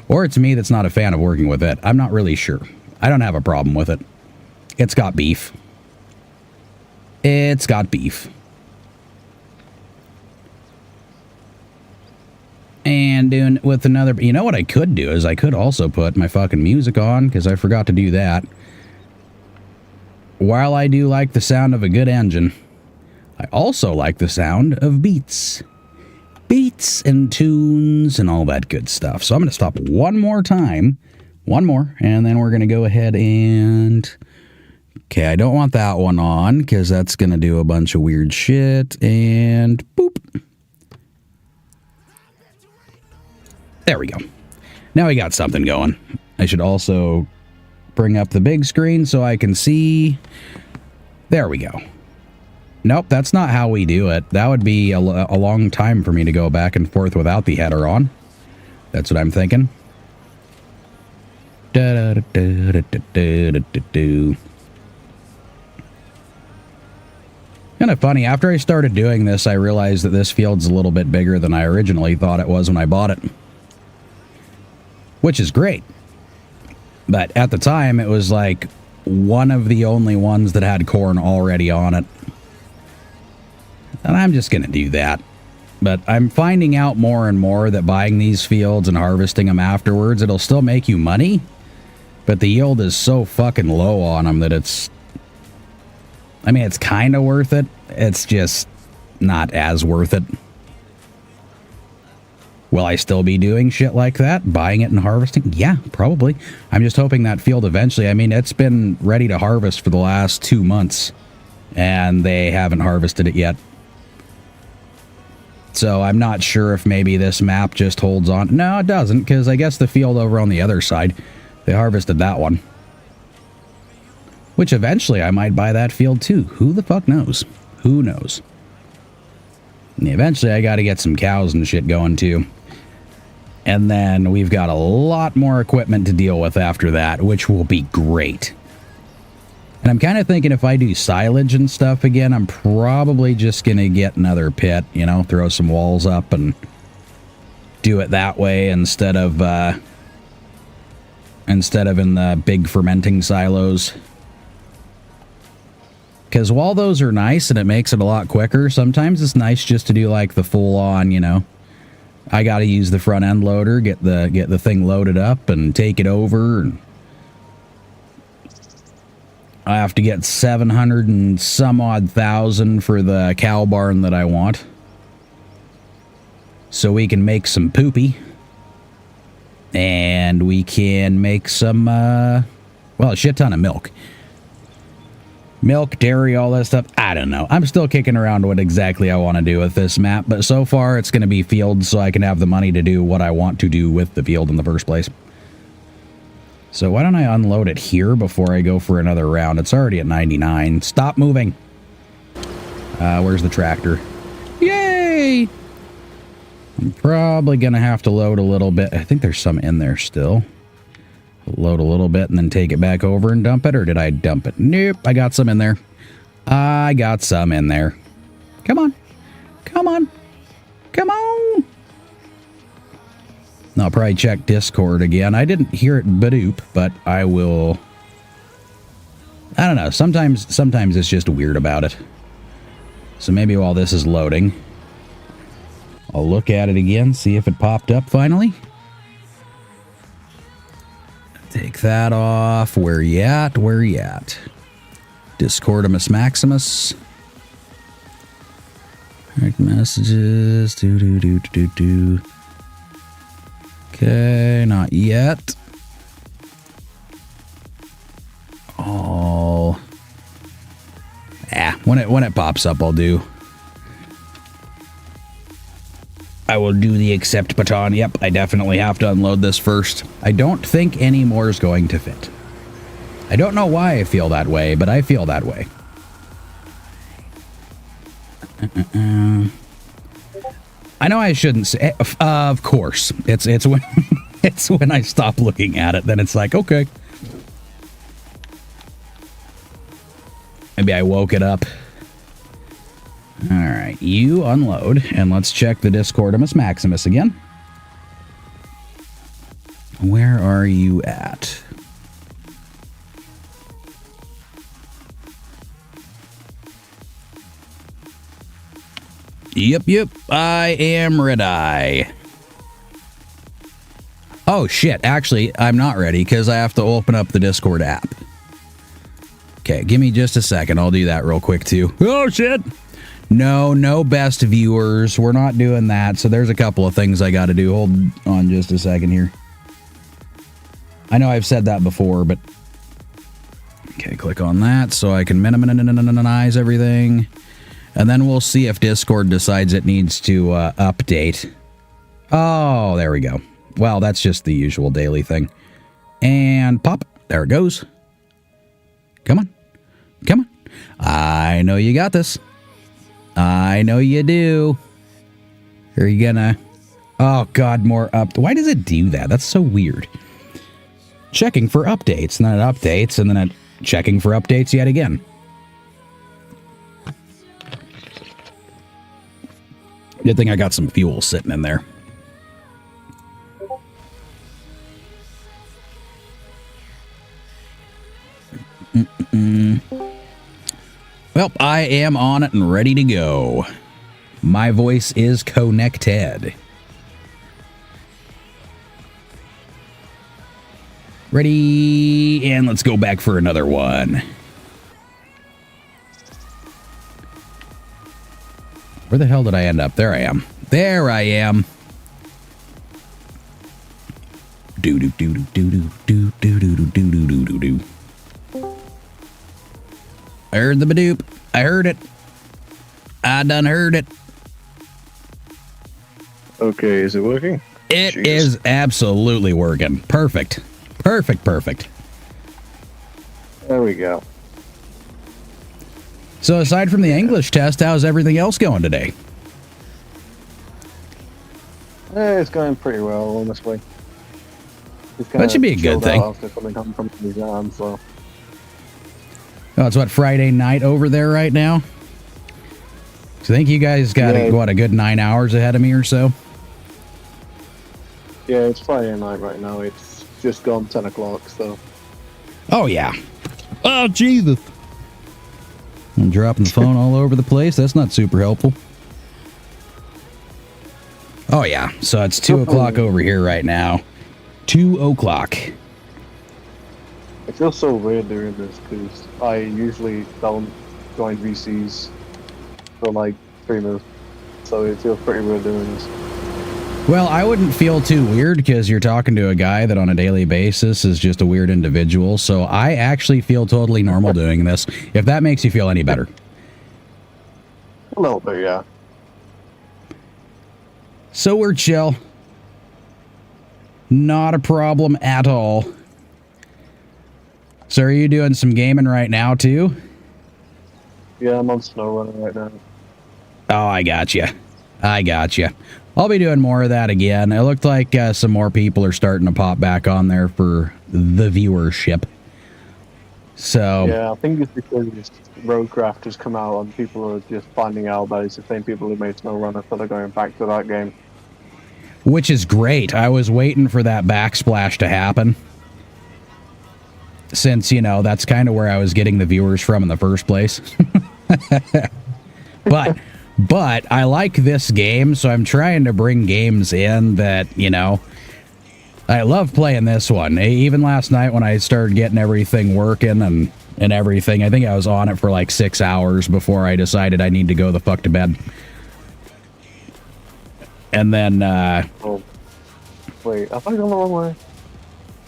Or it's me that's not a fan of working with it. I'm not really sure. I don't have a problem with it. It's got beef. It's got beef. And doing with another... You know what I could do is I could also put my fucking music on, because I forgot to do that. While I do like the sound of a good engine, I also like the sound of beats. beats and tunes and all that good stuff. So I'm going to stop one more time. One more. And then we're going to go ahead and... Okay, I don't want that one on because that's going to do a bunch of weird shit. And boop. There we go. Now we got something going. I should also bring up the big screen so I can see. There we go. Nope, that's not how we do it. That would be a long time for me to go back and forth without the header on. That's what I'm thinking. Kind of funny, after I started doing this, I realized that this field's a little bit bigger than I originally thought it was when I bought it. Which is great. But at the time, it was like one of the only ones that had corn already on it. And I'm just going to do that. But I'm finding out more and more that buying these fields and harvesting them afterwards, it'll still make you money. But the yield is so fucking low on them that it's... I mean, it's kind of worth it. It's just not as worth it. Will I still be doing shit like that? Buying it and harvesting? Yeah, probably. I'm just hoping that field eventually... I mean, it's been ready to harvest for the last 2 months. And they haven't harvested it yet. So I'm not sure if maybe this map just holds on. No, it doesn't, because I guess the field over on the other side, they harvested that one. Which eventually I might buy that field too. Who the fuck knows? Who knows? And eventually I got to get some cows and shit going too. And then we've got a lot more equipment to deal with after that, which will be great. And I'm kind of thinking if I do silage and stuff again, I'm probably just going to get another pit, you know, throw some walls up and do it that way instead of in the big fermenting silos. Because while those are nice and it makes it a lot quicker, sometimes it's nice just to do like the full on, you know, I got to use the front end loader, get the thing loaded up and take it over. And I have to get 700 and some odd thousand for the cow barn that I want. So we can make some poopy. And we can make some, well, a shit ton of milk. Milk, dairy, all that stuff. I don't know. I'm still kicking around what exactly I want to do with this map. But so far, it's going to be fields so I can have the money to do what I want to do with the field in the first place. So why don't I unload it here before I go for another round? It's already at 99. Stop moving. Where's the tractor? Yay! I'm probably going to have to load a little bit. I think there's some in there still. Load a little bit and then take it back over and dump it, or did I dump it? Nope, I got some in there. I got some in there. Come on. Come on. Come on. I'll probably check Discord again. I didn't hear it badoop, but I will... I don't know. Sometimes it's just weird about it. So maybe while this is loading, I'll look at it again, see if it popped up finally. Take that off. Where you at? Where you at? Discordimus Maximus. Direct messages. Do. Okay, not yet. Oh. When it pops up, I'll do. I will do the accept button. Yep, I definitely have to unload this first. I don't think any more is going to fit. I don't know why I feel that way, but I feel that way. I know I shouldn't say. Of course, it's when it's when I stop looking at it. Then it's like, okay, maybe I woke it up. All right, you unload, and let's check the Discordimus Maximus again. Where are you at? Yep, I am ready. Oh, shit, actually, I'm not ready, because I have to open up the Discord app. Okay, give me just a second. I'll do that real quick, too. Oh, shit. No best viewers. We're not doing that. So there's a couple of things I got to do. Hold on just a second here. I know I've said that before, but... Okay, click on that so I can minimize everything. And then we'll see if Discord decides it needs to update. Oh, there we go. Well, that's just the usual daily thing. And pop. There it goes. Come on. Come on. I know you got this. I know you do. Are you gonna... Oh, God, more up... Why does it do that? That's so weird. Checking for updates. And then it updates, and then it... Checking for updates yet again. Good thing I got some fuel sitting in there. Well, I am on it and ready to go. My voice is connected. Ready, and let's go back for another one. Where the hell did I end up? There I am. There I am. Do do do do do do do do do do do do do. I heard the badoop. I heard it. I done heard it. Okay, is it working? It is absolutely working. Perfect. Perfect. There we go. So aside from the English test, how's everything else going today? It's going pretty well, honestly. That should be a good thing. After coming home from the exam, so. Oh, it's what, Friday night over there right now? So I think you guys got, what, a good 9 hours ahead of me or so? Yeah, it's Friday night right now. It's just gone 10 o'clock, so. Oh, yeah. Oh, Jesus. I'm dropping the phone all over the place. That's not super helpful. Oh, yeah. So it's 2 o'clock over here right now. 2 o'clock. It feels so weird doing this because I usually don't join VCs for like 3 minutes. So it feels pretty weird doing this. Well, I wouldn't feel too weird because you're talking to a guy that on a daily basis is just a weird individual. So I actually feel totally normal doing this, if that makes you feel any better. A little bit, yeah. So we're chill. Not a problem at all. So are you doing some gaming right now too? Yeah, I'm on SnowRunner right now. Oh, I gotcha. I'll be doing more of that again. It looked like some more people are starting to pop back on there for the viewership. So yeah, I think it's because Roadcraft has come out and people are just finding out that it's the same people who made SnowRunner, so they're going back to that game. Which is great. I was waiting for that backsplash to happen. Since, you know, that's kind of where I was getting the viewers from in the first place. But I like this game, so I'm trying to bring games in that, you know, I love playing this one. Even last night when I started getting everything working and everything, I think I was on it for like 6 hours before I decided I need to go the fuck to bed. And then, Oh, wait, have I gone the wrong way?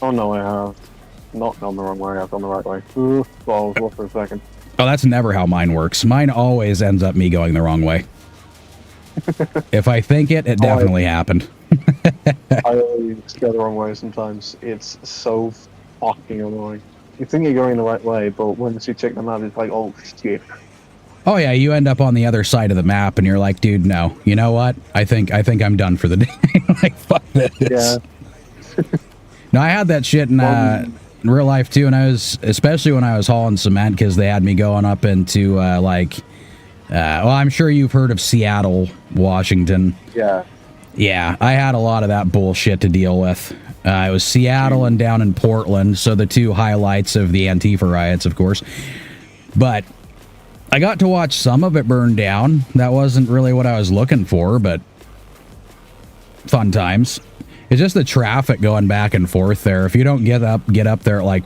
Oh no, I have not gone the wrong way, I've gone the right way. Well, I was lost for a second. Oh, that's never how mine works. Mine always ends up me going the wrong way. If I think it definitely happened. I always go the wrong way sometimes. It's so fucking annoying. You think you're going the right way, but once you check them out, it's like, oh shit. Oh yeah, you end up on the other side of the map, and you're like, dude, no. You know what? I think I'm done for the day. Like, fuck this. Yeah. No, I had that shit in real life too, and especially when I was hauling cement, because they had me going up into well, I'm sure you've heard of Seattle, Washington. Yeah. Yeah, I had a lot of that bullshit to deal with. It was Seattle and down in Portland, so the two highlights of the Antifa riots, of course. But I got to watch some of it burn down. That wasn't really what I was looking for, but fun times. It's just the traffic going back and forth there. If you don't get up there at like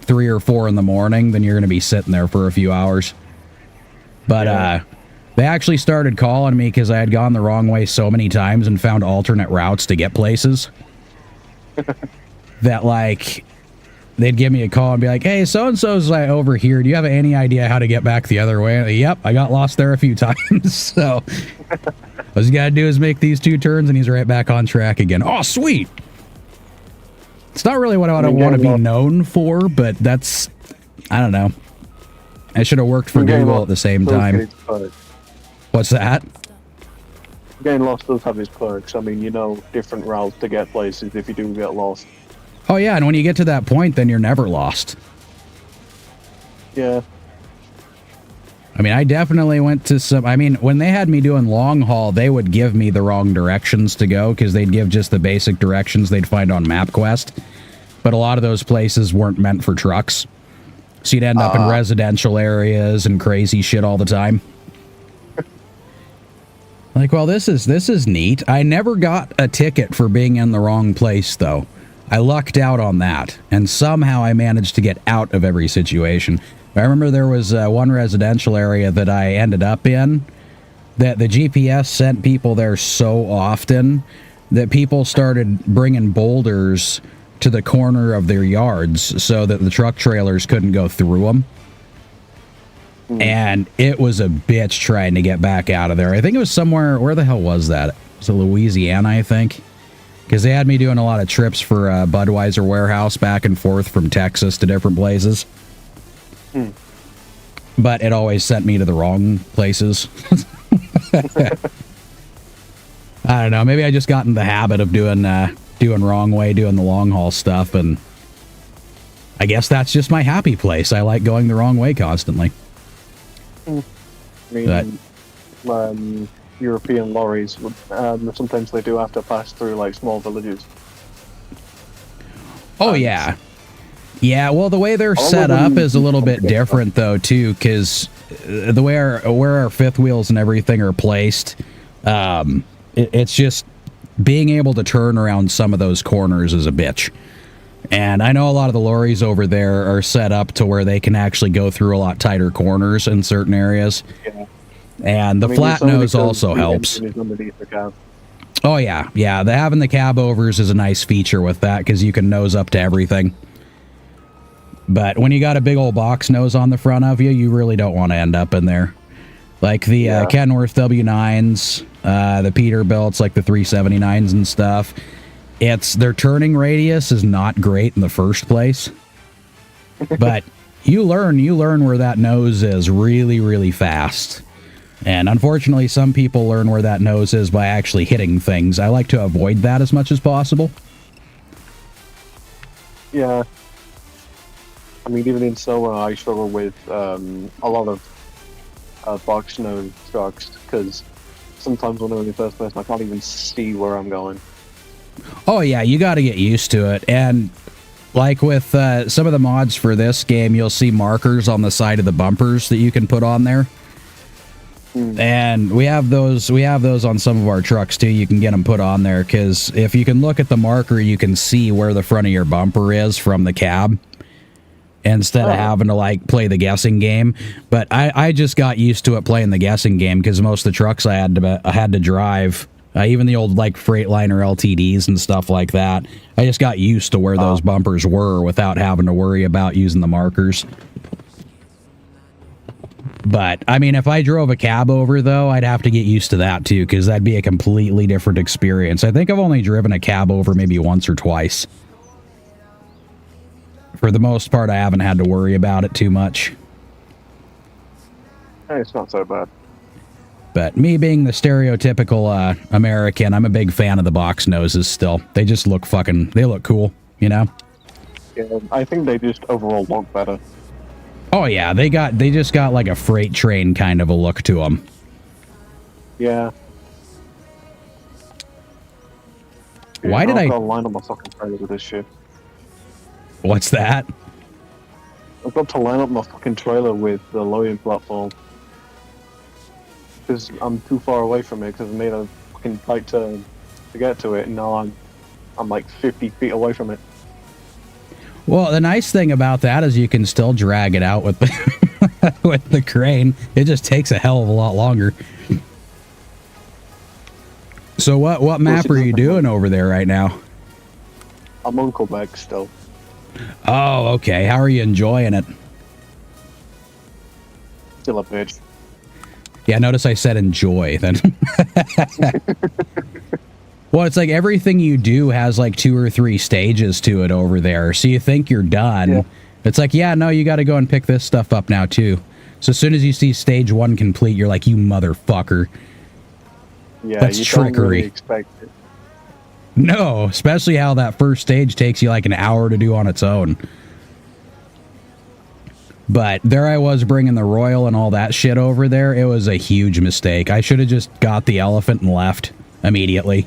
3 or 4 in the morning, then you're going to be sitting there for a few hours. But They actually started calling me because I had gone the wrong way so many times and found alternate routes to get places. That, like, they'd give me a call and be like, hey, so-and-so's over here. Do you have any idea how to get back the other way? Yep, I got lost there a few times. So all you gotta do is make these 2 turns and he's right back on track again. Oh, sweet. It's not really what I want to be known for, but that's, I don't know. I should have worked for Google at the same time. What's that? Getting lost does have its perks. I mean, you know, different routes to get places if you do get lost. Oh yeah, and when you get to that point, then you're never lost. Yeah. I mean, I definitely went to some... I mean, when they had me doing long haul, they would give me the wrong directions to go, because they'd give just the basic directions they'd find on MapQuest. But a lot of those places weren't meant for trucks. So you'd end up in residential areas and crazy shit all the time. Like, well, this is neat. I never got a ticket for being in the wrong place, though. I lucked out on that, and somehow I managed to get out of every situation. I remember there was one residential area that I ended up in that the GPS sent people there so often that people started bringing boulders to the corner of their yards so that the truck trailers couldn't go through them. And it was a bitch trying to get back out of there. I think it was somewhere... Where the hell was that? It was Louisiana, I think. Because they had me doing a lot of trips for Budweiser warehouse back and forth from Texas to different places. But it always sent me to the wrong places. I don't know. Maybe I just got in the habit of doing wrong way, doing the long haul stuff, and I guess that's just my happy place. I like going the wrong way constantly. I mean, European lorries, sometimes they do have to pass through like small villages. Oh yeah. Yeah, well, the way they're set up is a little bit different, though, too, because the way where our fifth wheels and everything are placed, it's just being able to turn around some of those corners is a bitch. And I know a lot of the lorries over there are set up to where they can actually go through a lot tighter corners in certain areas. Yeah. And the flat nose also helps. Oh, yeah. Yeah, having the cab overs is a nice feature with that, because you can nose up to everything. But when you got a big old box nose on the front of you, you really don't want to end up in there. Like the Kenworth W9s, the Peterbilts, like the 379s and stuff. Their turning radius is not great in the first place. But you learn where that nose is really, really fast. And unfortunately, some people learn where that nose is by actually hitting things. I like to avoid that as much as possible. Yeah. I mean, even in snow, I struggle with a lot of box nose trucks, because sometimes when I'm in the first person, I can't even see where I'm going. Oh yeah, you got to get used to it. And like with some of the mods for this game, you'll see markers on the side of the bumpers that you can put on there. And we have those on some of our trucks too. You can get them put on there, because if you can look at the marker, you can see where the front of your bumper is from the cab, instead of having to like play the guessing game. But I just got used to it playing the guessing game, because most of the trucks I had to drive, even the old like Freightliner LTDs and stuff like that, I just got used to where those bumpers were without having to worry about using the markers. But, I mean, if I drove a cab over, though, I'd have to get used to that, too, because that'd be a completely different experience. I think I've only driven a cab over maybe once or twice. For the most part, I haven't had to worry about it too much. Hey, it's not so bad. But me being the stereotypical American, I'm a big fan of the box noses still. They just look they look cool, you know? Yeah, I think they just overall look better. Oh yeah, they just got like a freight train kind of a look to them. Yeah. Why did I line up my fucking trailer with this shit? What's that? I've got to line up my fucking trailer with the loading platform, because I'm too far away from it, because I made a fucking tight turn to get to it, and now I'm like 50 feet away from it. Well, the nice thing about that is you can still drag it out with with the crane. It just takes a hell of a lot longer. So what map are you doing over there right now? I'm on Quebec still. Oh, okay. How are you enjoying it? Still a bitch. Yeah, notice I said enjoy then. Well, it's like everything you do has like 2 or 3 stages to it over there. So you think you're done. Yeah. It's like, yeah, no, you got to go and pick this stuff up now too. So as soon as you see stage 1 complete, you're like, you motherfucker. Yeah, that's you trickery. Don't really expect it. No, especially how that first stage takes you like an hour to do on its own. But there I was bringing the Royal and all that shit over there. It was a huge mistake. I should have just got the elephant and left immediately.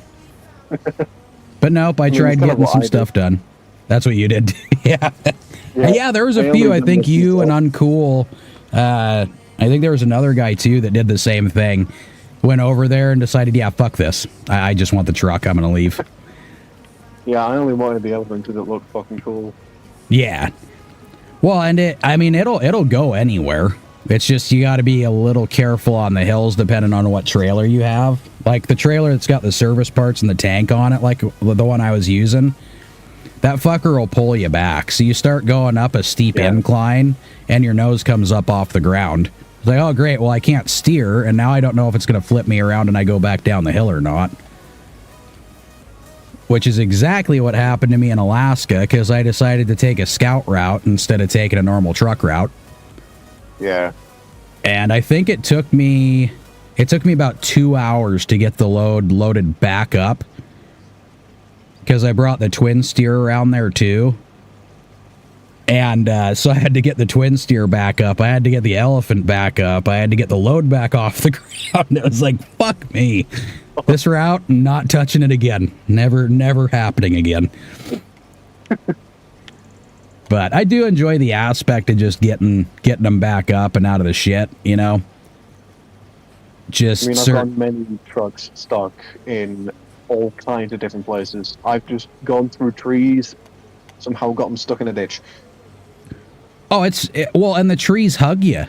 But nope, I tried getting some stuff done. That's what you did. Yeah. Yeah, there was a few. I think you and Uncool. I think there was another guy too that did the same thing. Went over there and decided, yeah, fuck this. I just want the truck. I'm going to leave. Yeah, I only wanted the elephant because it looked fucking cool. Yeah. Well, and it'll go anywhere. It's just you got to be a little careful on the hills depending on what trailer you have. Like the trailer that's got the service parts and the tank on it, like the one I was using, that fucker will pull you back. So you start going up a steep incline and your nose comes up off the ground. It's like, oh, great. Well, I can't steer, and now I don't know if it's going to flip me around and I go back down the hill or not. Which is exactly what happened to me in Alaska, because I decided to take a scout route instead of taking a normal truck route. Yeah. And I think it took me about 2 hours to get the load loaded back up, because I brought the twin steer around there too. And so I had to get the twin steer back up. I had to get the elephant back up. I had to get the load back off the ground. It was like, fuck me. This route, not touching it again. Never happening again. But I do enjoy the aspect of just getting them back up and out of the shit, you know? Just I've got many trucks stuck in all kinds of different places. I've just gone through trees, somehow got them stuck in a ditch. Oh, well, and the trees hug you.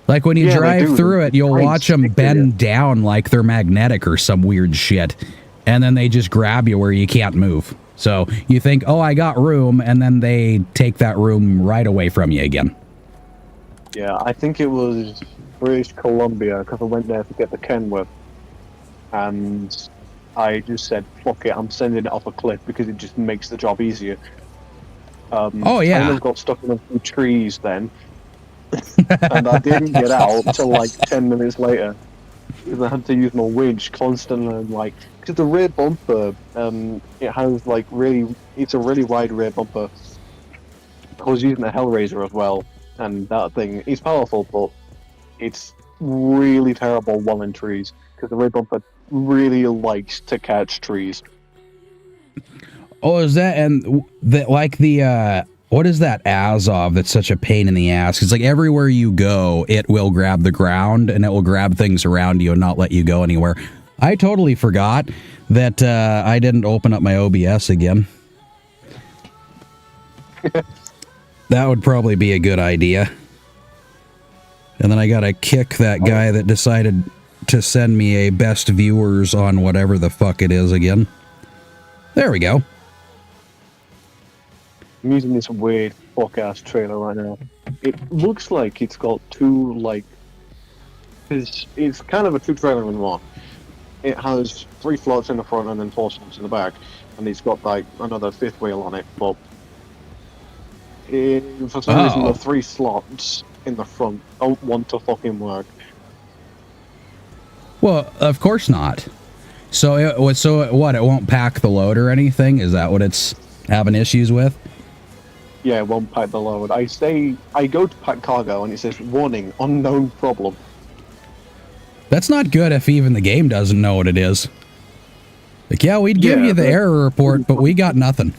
Like when you drive through it, you'll watch them bend down like they're magnetic or some weird shit. And then they just grab you where you can't move. So you think, oh, I got room, and then they take that room right away from you again. Yeah, I think it was British Columbia, because I went there to get the Kenworth. And I just said, fuck it, I'm sending it off a cliff because it just makes the job easier. Oh, yeah. I got stuck in a few trees then. And I didn't get out until like 10 minutes later. Because I had to use my winch constantly, like, because the rear bumper, it has like it's a really wide rear bumper. I was using a Hellraiser as well, and that thing, it's powerful, but it's really terrible while in trees, because the rear bumper really likes to catch trees. Oh, is that, and like the, what is that Azov that's such a pain in the ass? It's like everywhere you go, it will grab the ground, and it will grab things around you and not let you go anywhere. I totally forgot that I didn't open up my OBS again. That would probably be a good idea. And then I gotta kick that guy that decided to send me a best viewers on whatever the fuck it is again. There we go. I'm using this weird fuck-ass trailer right now. It looks like it's got two, like... It's kind of a two-trailer in one. It has 3 floats in the front and then 4 slots in the back. And it's got, like, another 5th wheel on it, but... for some reason, the 3 slots in the front don't want to fucking work. Well, of course not. So what, it won't pack the load or anything? Is that what it's having issues with? Yeah, it won't pack the load. I go to pack cargo and it says, warning, unknown problem. That's not good if even the game doesn't know what it is. Like, yeah, we'd give you the error report, but we got nothing.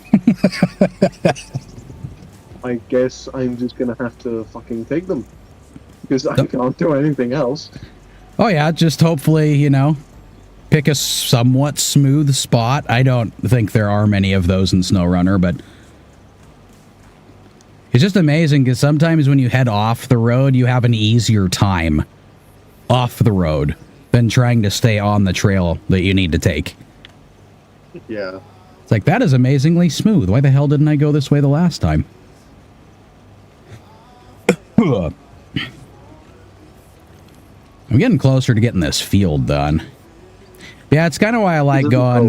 I guess I'm just gonna have to fucking take them. Because I can't do anything else. Oh yeah, just hopefully, you know, pick a somewhat smooth spot. I don't think there are many of those in SnowRunner, but... It's just amazing because sometimes when you head off the road, you have an easier time off the road than trying to stay on the trail that you need to take. Yeah. It's like, that is amazingly smooth. Why the hell didn't I go this way the last time? I'm getting closer to getting this field done. Yeah, it's kind of why I like going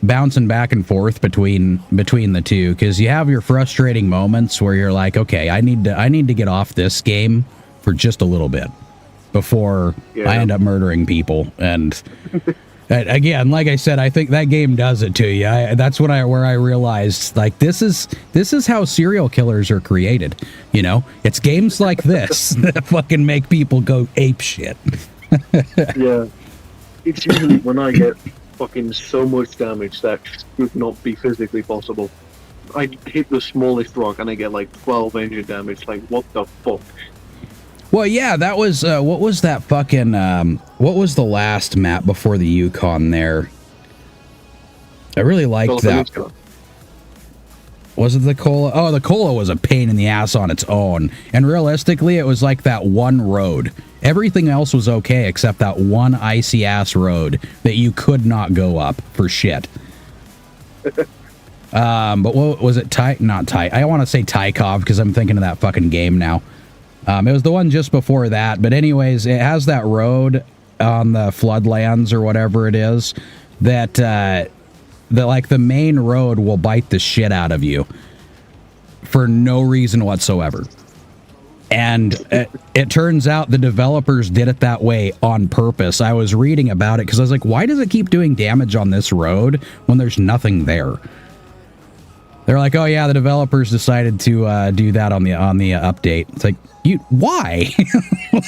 bouncing back and forth between the two, because you have your frustrating moments where you're like, okay, I need to get off this game for just a little bit before I end up murdering people. And again, like I said, I think that game does it to you. That's where I realized, like, this is how serial killers are created. You know, it's games like this that fucking make people go ape shit. Yeah. It's usually when I get fucking so much damage that should not be physically possible. I hit the smallest rock and I get like 12 engine damage. Like, what the fuck? Well, yeah, that was, what was that fucking, what was the last map before the Yukon there? I really liked that. Was it the Cola? Oh, the Cola was a pain in the ass on its own. And realistically, it was like that one road. Everything else was okay except that one icy ass road that you could not go up for shit. But what was it? Not Ty. I want to say Tykov because I'm thinking of that fucking game now. It was the one just before that. But anyways, it has that road on the floodlands or whatever it is that like the main road will bite the shit out of you for no reason whatsoever. And it turns out the developers did it that way on purpose. I was reading about it because I was like, why does it keep doing damage on this road when there's nothing there? They're like, oh yeah, the developers decided to do that on the update. It's like, why?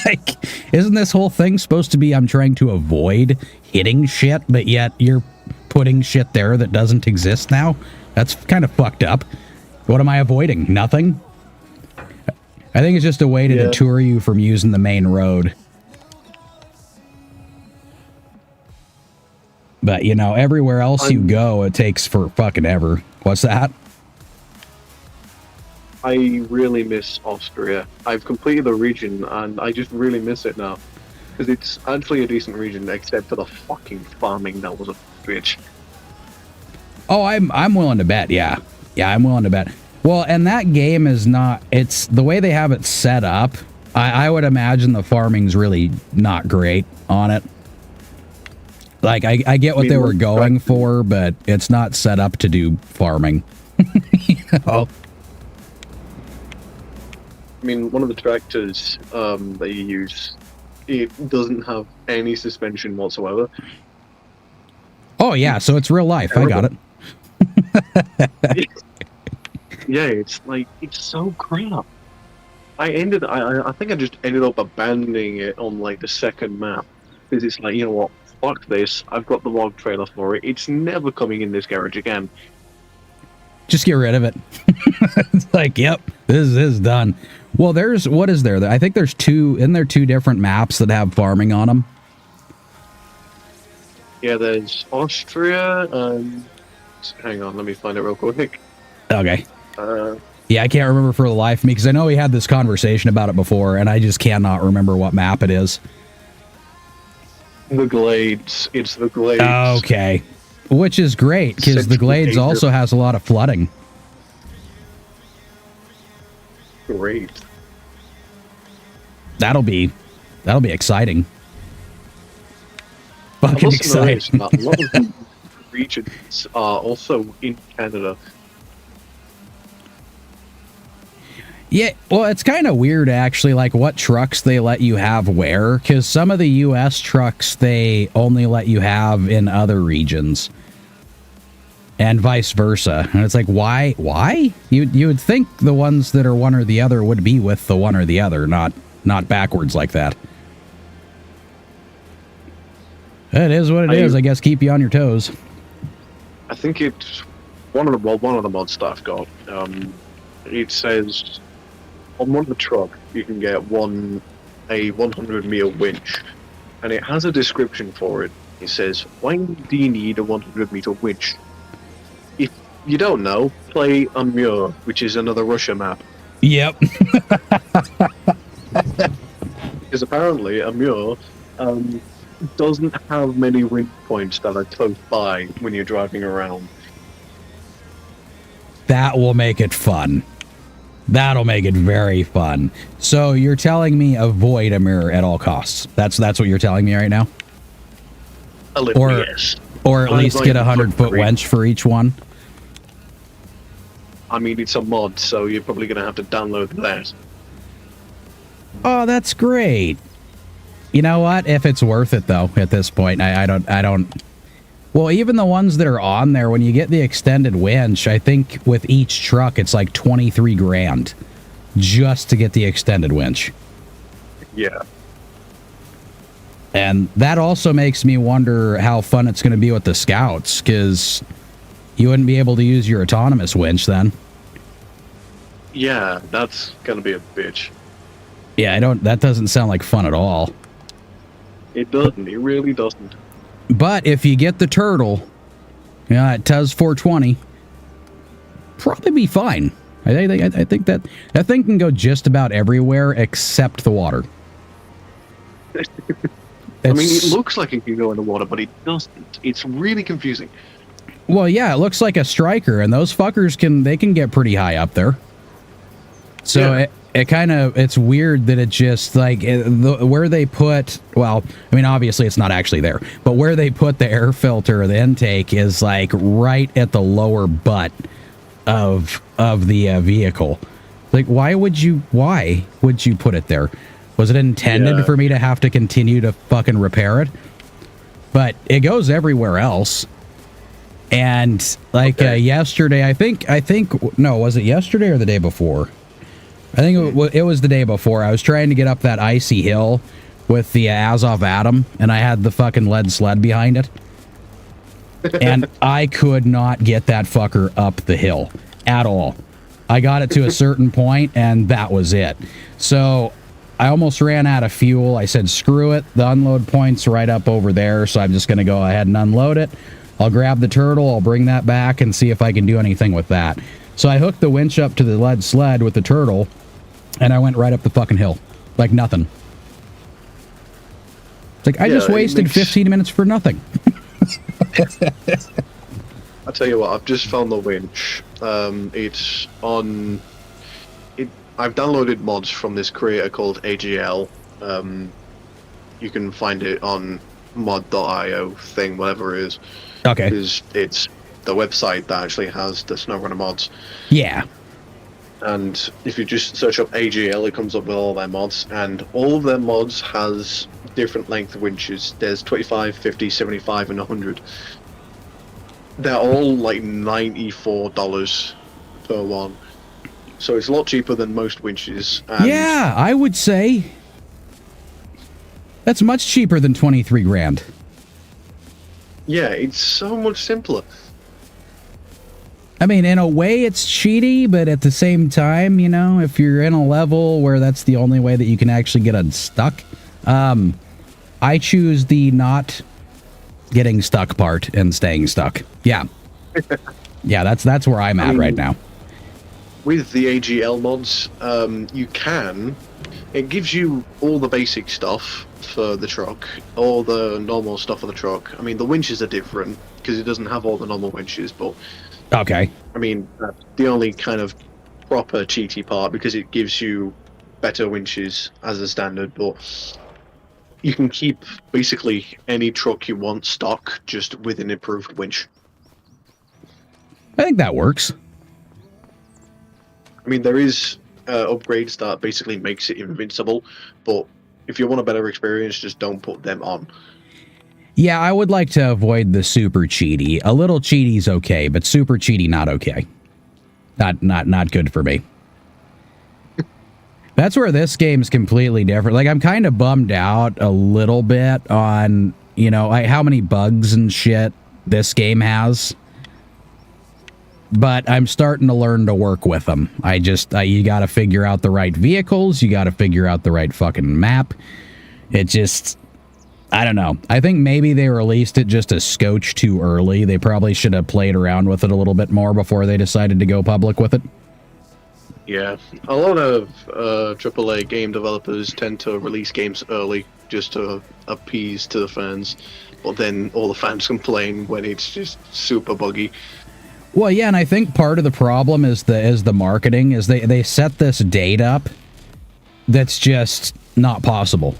Like, isn't this whole thing supposed to be I'm trying to avoid hitting shit, but yet you're putting shit there that doesn't exist now? That's kind of fucked up. What am I avoiding? Nothing? I think it's just a way to deter you from using the main road. But, you know, everywhere else you go, it takes for fucking ever. What's that? I really miss Austria. I've completed the region, and I just really miss it now. Because it's actually a decent region, except for the fucking farming that was a bitch. Oh, I'm willing to bet, yeah. Yeah, I'm willing to bet. Well, and that game is not, it's the way they have it set up, I would imagine the farming's really not great on it. Like, I get what they were going for, but it's not set up to do farming. You know? I mean, one of the tractors that you use, it doesn't have any suspension whatsoever. Oh, yeah, so it's real life. I got it. Yeah, it's like, it's so crap. I think I just ended up abandoning it on like the second map. Because it's like, you know what, fuck this, I've got the log trailer for it, it's never coming in this garage again. Just get rid of it. It's like, yep, this is done. Well, what is there? I think there's two different maps that have farming on them. Yeah, there's Austria, hang on, let me find it real quick. Okay. Yeah, I can't remember for the life of me, because I know we had this conversation about it before, and I just cannot remember what map it is. The Glades. It's the Glades. Okay. Which is great, because the Glades also has a lot of flooding. Great. That'll be exciting. Fucking exciting. A lot of the regions are also in Canada. Yeah, well, it's kind of weird, actually, like what trucks they let you have where, because some of the U.S. trucks they only let you have in other regions, and vice versa. And it's like, why? You would think the ones that are one or the other would be with the one or the other, not backwards like that. It is what it is. I guess keep you on your toes. I think it's one of the mods that I've got. It says on one of the truck you can get a 100-meter winch, and it has a description for it. It says, "Why do you need a 100-meter winch?" If you don't know, play Amur, which is another Russia map. Yep. Because apparently a Muir doesn't have many wind points that are close by when you're driving around. That will make it fun. That'll make it very fun. So you're telling me avoid a mirror at all costs. That's what you're telling me right now? A little, yes. Or at least get a 100-foot wench for each one? I mean, it's a mod, so you're probably going to have to download that. Oh, that's great. You know what? If it's worth it, though, at this point, I don't... Well, even the ones that are on there, when you get the extended winch, I think with each truck, it's like 23 grand just to get the extended winch. Yeah. And that also makes me wonder how fun it's going to be with the scouts, because you wouldn't be able to use your autonomous winch then. Yeah, that's going to be a bitch. Yeah, that doesn't sound like fun at all. It doesn't. It really doesn't. But if you get the turtle, at TUS 420, probably be fine. I think that thing can go just about everywhere except the water. I mean, it looks like it can go in the water, but it doesn't. It's really confusing. Well, yeah, it looks like a striker, and those fuckers can get pretty high up there. So yeah. It's weird that it just, like, where they put, well, I mean, obviously it's not actually there, but where they put the air filter, the intake, is, like, right at the lower butt of the vehicle. Like, why would you put it there? Was it intended for me to have to continue to fucking repair it? But it goes everywhere else. And, like, yesterday, I think, no, was it yesterday or the day before? I think it was the day before. I was trying to get up that icy hill with the Azov Atom, and I had the fucking lead sled behind it. And I could not get that fucker up the hill at all. I got it to a certain point, and that was it. So I almost ran out of fuel. I said, screw it. The unload point's right up over there, so I'm just going to go ahead and unload it. I'll grab the turtle, I'll bring that back, and see if I can do anything with that. So I hooked the winch up to the lead sled with the turtle, and I went right up the fucking hill. Like nothing. It's like, I just wasted 15 minutes for nothing. I'll tell you what, I've just found the winch. It's on... I've downloaded mods from this creator called AGL. You can find it on mod.io thing, whatever it is. Okay. Because it's the website that actually has the SnowRunner mods. Yeah. And if you just search up AGL, it comes up with all their mods, and all of their mods has different length winches. There's 25, 50, 75, and 100. They're all like $94 per one. So it's a lot cheaper than most winches. And yeah, I would say that's much cheaper than 23 grand. Yeah, it's so much simpler. I mean, in a way, it's cheaty, but at the same time, you know, if you're in a level where that's the only way that you can actually get unstuck, I choose the not getting stuck part and staying stuck. Yeah. Yeah, that's where I'm at right now. With the AGL mods, it gives you all the basic stuff for the truck, all the normal stuff for the truck. I mean, the winches are different, because it doesn't have all the normal winches, but... Okay. I mean, that's the only kind of proper cheaty part, because it gives you better winches as a standard, but you can keep basically any truck you want stock, just with an improved winch. I think that works. I mean, there is upgrades that basically makes it invincible, but if you want a better experience, just don't put them on. Yeah, I would like to avoid the super cheaty. A little cheaty's okay, but super cheaty not okay. Not good for me. That's where this game's completely different. Like, I'm kind of bummed out a little bit on, you know, how many bugs and shit this game has. But I'm starting to learn to work with them. You got to figure out the right vehicles. You got to figure out the right fucking map. It just... I don't know. I think maybe they released it just a scotch too early. They probably should have played around with it a little bit more before they decided to go public with it. Yeah, a lot of AAA game developers tend to release games early just to appease to the fans, but then all the fans complain when it's just super buggy. Well, yeah, and I think part of the problem is the marketing is they set this date up that's just not possible.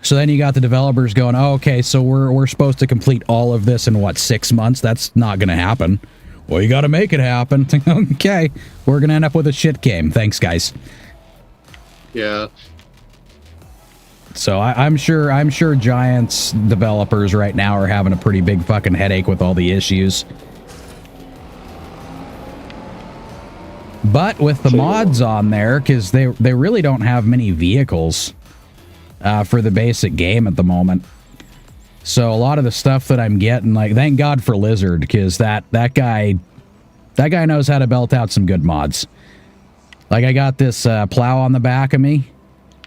So then you got the developers going, oh, okay, so we're supposed to complete all of this in what, 6 months? That's not going to happen. Well, you got to make it happen. Okay, we're going to end up with a shit game. Thanks, guys. Yeah. So I'm sure Giants developers right now are having a pretty big fucking headache with all the issues. But with the mods on there, because they really don't have many vehicles for the basic game at the moment. So a lot of the stuff that I'm getting, like, thank God for Lizard, because that guy knows how to belt out some good mods. Like, I got this plow on the back of me,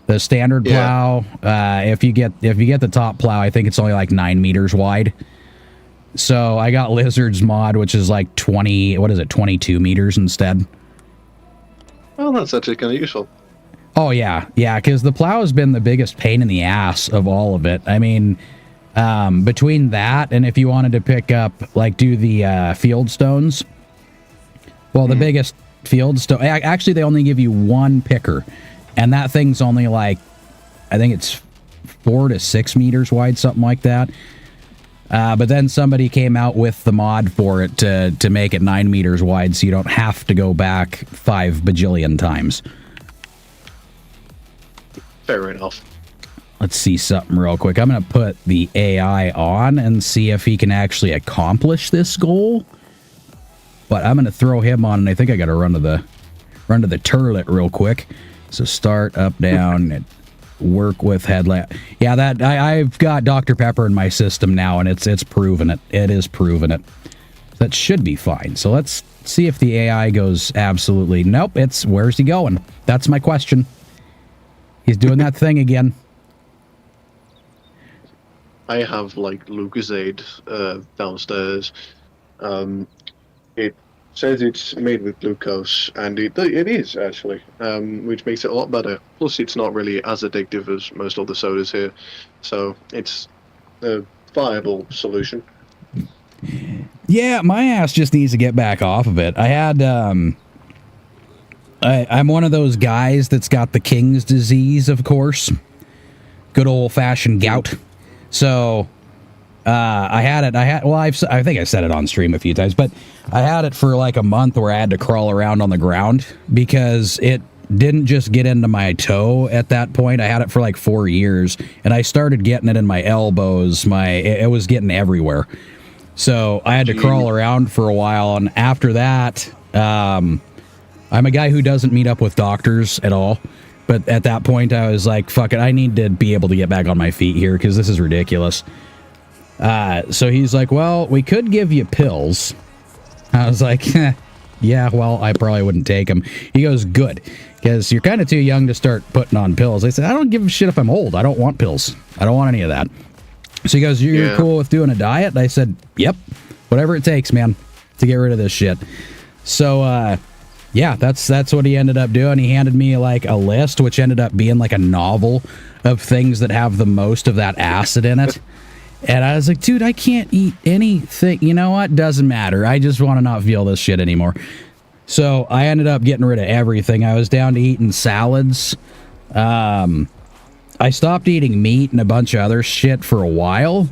the standard plow. If you get the top plow, I think it's only like 9 meters wide. So I got Lizard's mod, which is like 22 meters instead. Well, that's actually kind of useful. Oh yeah, because the plow has been the biggest pain in the ass of all of it. I mean. Between that and if you wanted to pick up, like, do the field stones, well, the biggest field stone, actually they only give you one picker, and that thing's only like, I think it's 4 to 6 meters wide, something like that. But then somebody came out with the mod for it to make it 9 meters wide, so you don't have to go back 5 bajillion times. Fair enough. Let's see something real quick. I'm going to put the AI on and see if he can actually accomplish this goal. But I'm going to throw him on, and I think I got to run to the turlet real quick. So start, up, down, and work with headlamp. Yeah, that I've got Dr. Pepper in my system now, and it's proven it. It is proven it. That should be fine. So let's see if the AI goes absolutely. Nope. Where's he going? That's my question. He's doing that thing again. I have like Lucozade downstairs. It says it's made with glucose, and it is actually, which makes it a lot better. Plus, it's not really as addictive as most other sodas here, so it's a viable solution. Yeah, my ass just needs to get back off of it. I had I'm one of those guys that's got the King's disease, of course. Good old-fashioned gout. So, I had it. I think I said it on stream a few times, but I had it for like a month where I had to crawl around on the ground because it didn't just get into my toe at that point. I had it for like 4 years, and I started getting it in my elbows. It was getting everywhere. So I had to crawl around for a while, and after that, I'm a guy who doesn't meet up with doctors at all. But at that point, I was like, fuck it, I need to be able to get back on my feet here because this is ridiculous. So he's like, well, we could give you pills. I was like, yeah, well, I probably wouldn't take them. He goes, good, because you're kind of too young to start putting on pills. I said, I don't give a shit if I'm old. I don't want pills. I don't want any of that. So he goes, you're cool with doing a diet? I said, yep, whatever it takes, man, to get rid of this shit. So, yeah, that's what he ended up doing. He handed me like a list, which ended up being like a novel of things that have the most of that acid in it. And I was like, dude, I can't eat anything. You know what? Doesn't matter. I just want to not feel this shit anymore. So I ended up getting rid of everything. I was down to eating salads. I stopped eating meat and a bunch of other shit for a while.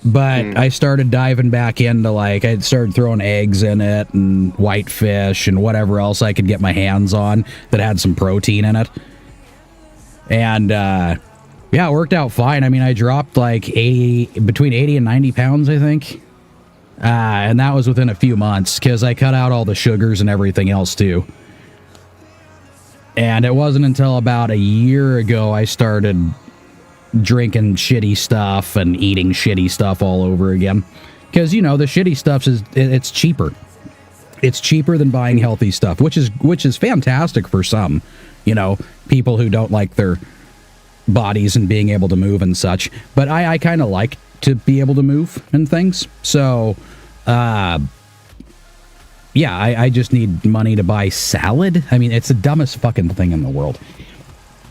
But I started diving back into, like, I started throwing eggs in it and white fish and whatever else I could get my hands on that had some protein in it. And, yeah, it worked out fine. I mean, I dropped like between 80 and 90 pounds, I think. And that was within a few months because I cut out all the sugars and everything else too. And it wasn't until about a year ago I started drinking shitty stuff and eating shitty stuff all over again. Because, you know, the shitty stuff it's cheaper. It's cheaper than buying healthy stuff, which is fantastic for some, you know, people who don't like their bodies and being able to move and such. But I kind of like to be able to move and things. So, yeah, yeah, I just need money to buy salad. I mean, it's the dumbest fucking thing in the world.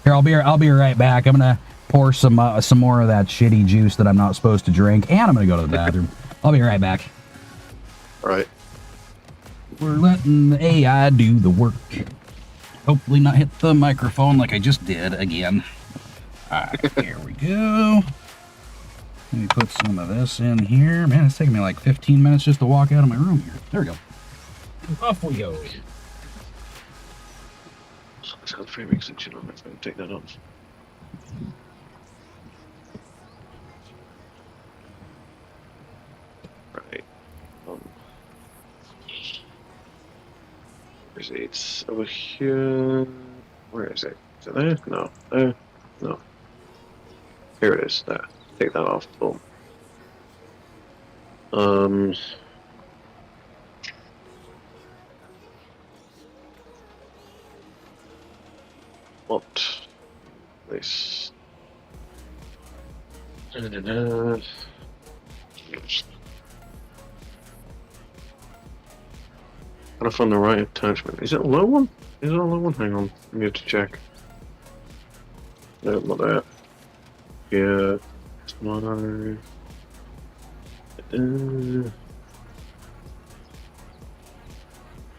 Here, I'll be right back. I'm gonna pour some more of that shitty juice that I'm not supposed to drink, and I'm gonna go to the bathroom. I'll be right back. All right. We're letting the AI do the work. Hopefully not hit the microphone like I just did again. Alright, here we go. Let me put some of this in here. Man, it's taking me like 15 minutes just to walk out of my room here. There we go. Off we go. It's got a frame extension on it, so I can take that off. Right. Where is it? It's over here. Where is it? Is it there? No. There? No. Here it is. There. Take that off. Boom. What? This. Gotta find the right attachment. Is it a low one? Is it a low one? Hang on. I need to check. No, not that. Yeah. Tomorrow. I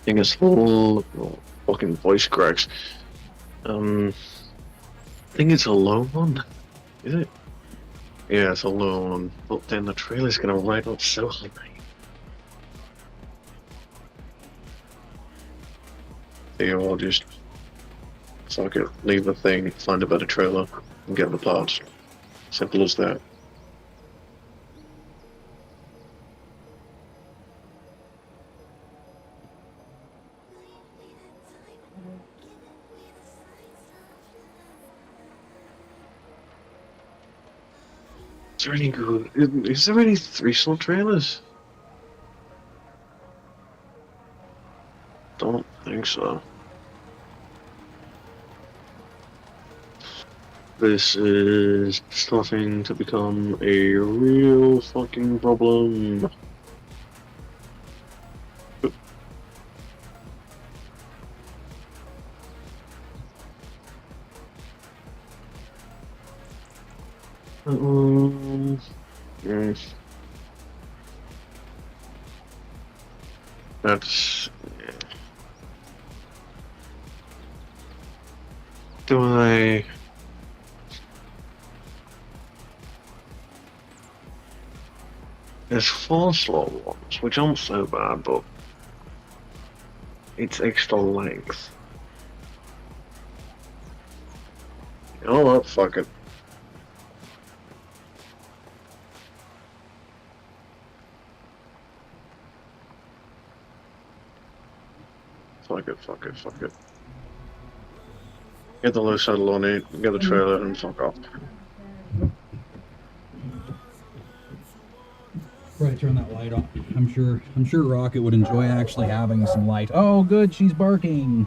think it's full. Oh, fucking voice cracks. I think it's a low one. Is it? Yeah, it's a low one. But then the trailer's gonna ride up so high. Yeah, I'll just suck it, leave the thing, find a better trailer, and get the parts. Simple as that. Is there any good? Is there any 3-slot trailers? Don't think so. This is starting to become a real fucking problem. Yes. That's... Yeah. Do I... There's 4-slot ones, which aren't so bad, but it's extra length. You know what? Fuck it. Fuck it. Get the low saddle on it, get the trailer, and fuck off. Probably turn that light on. I'm sure Rocket would enjoy actually having some light. Oh, good, she's barking.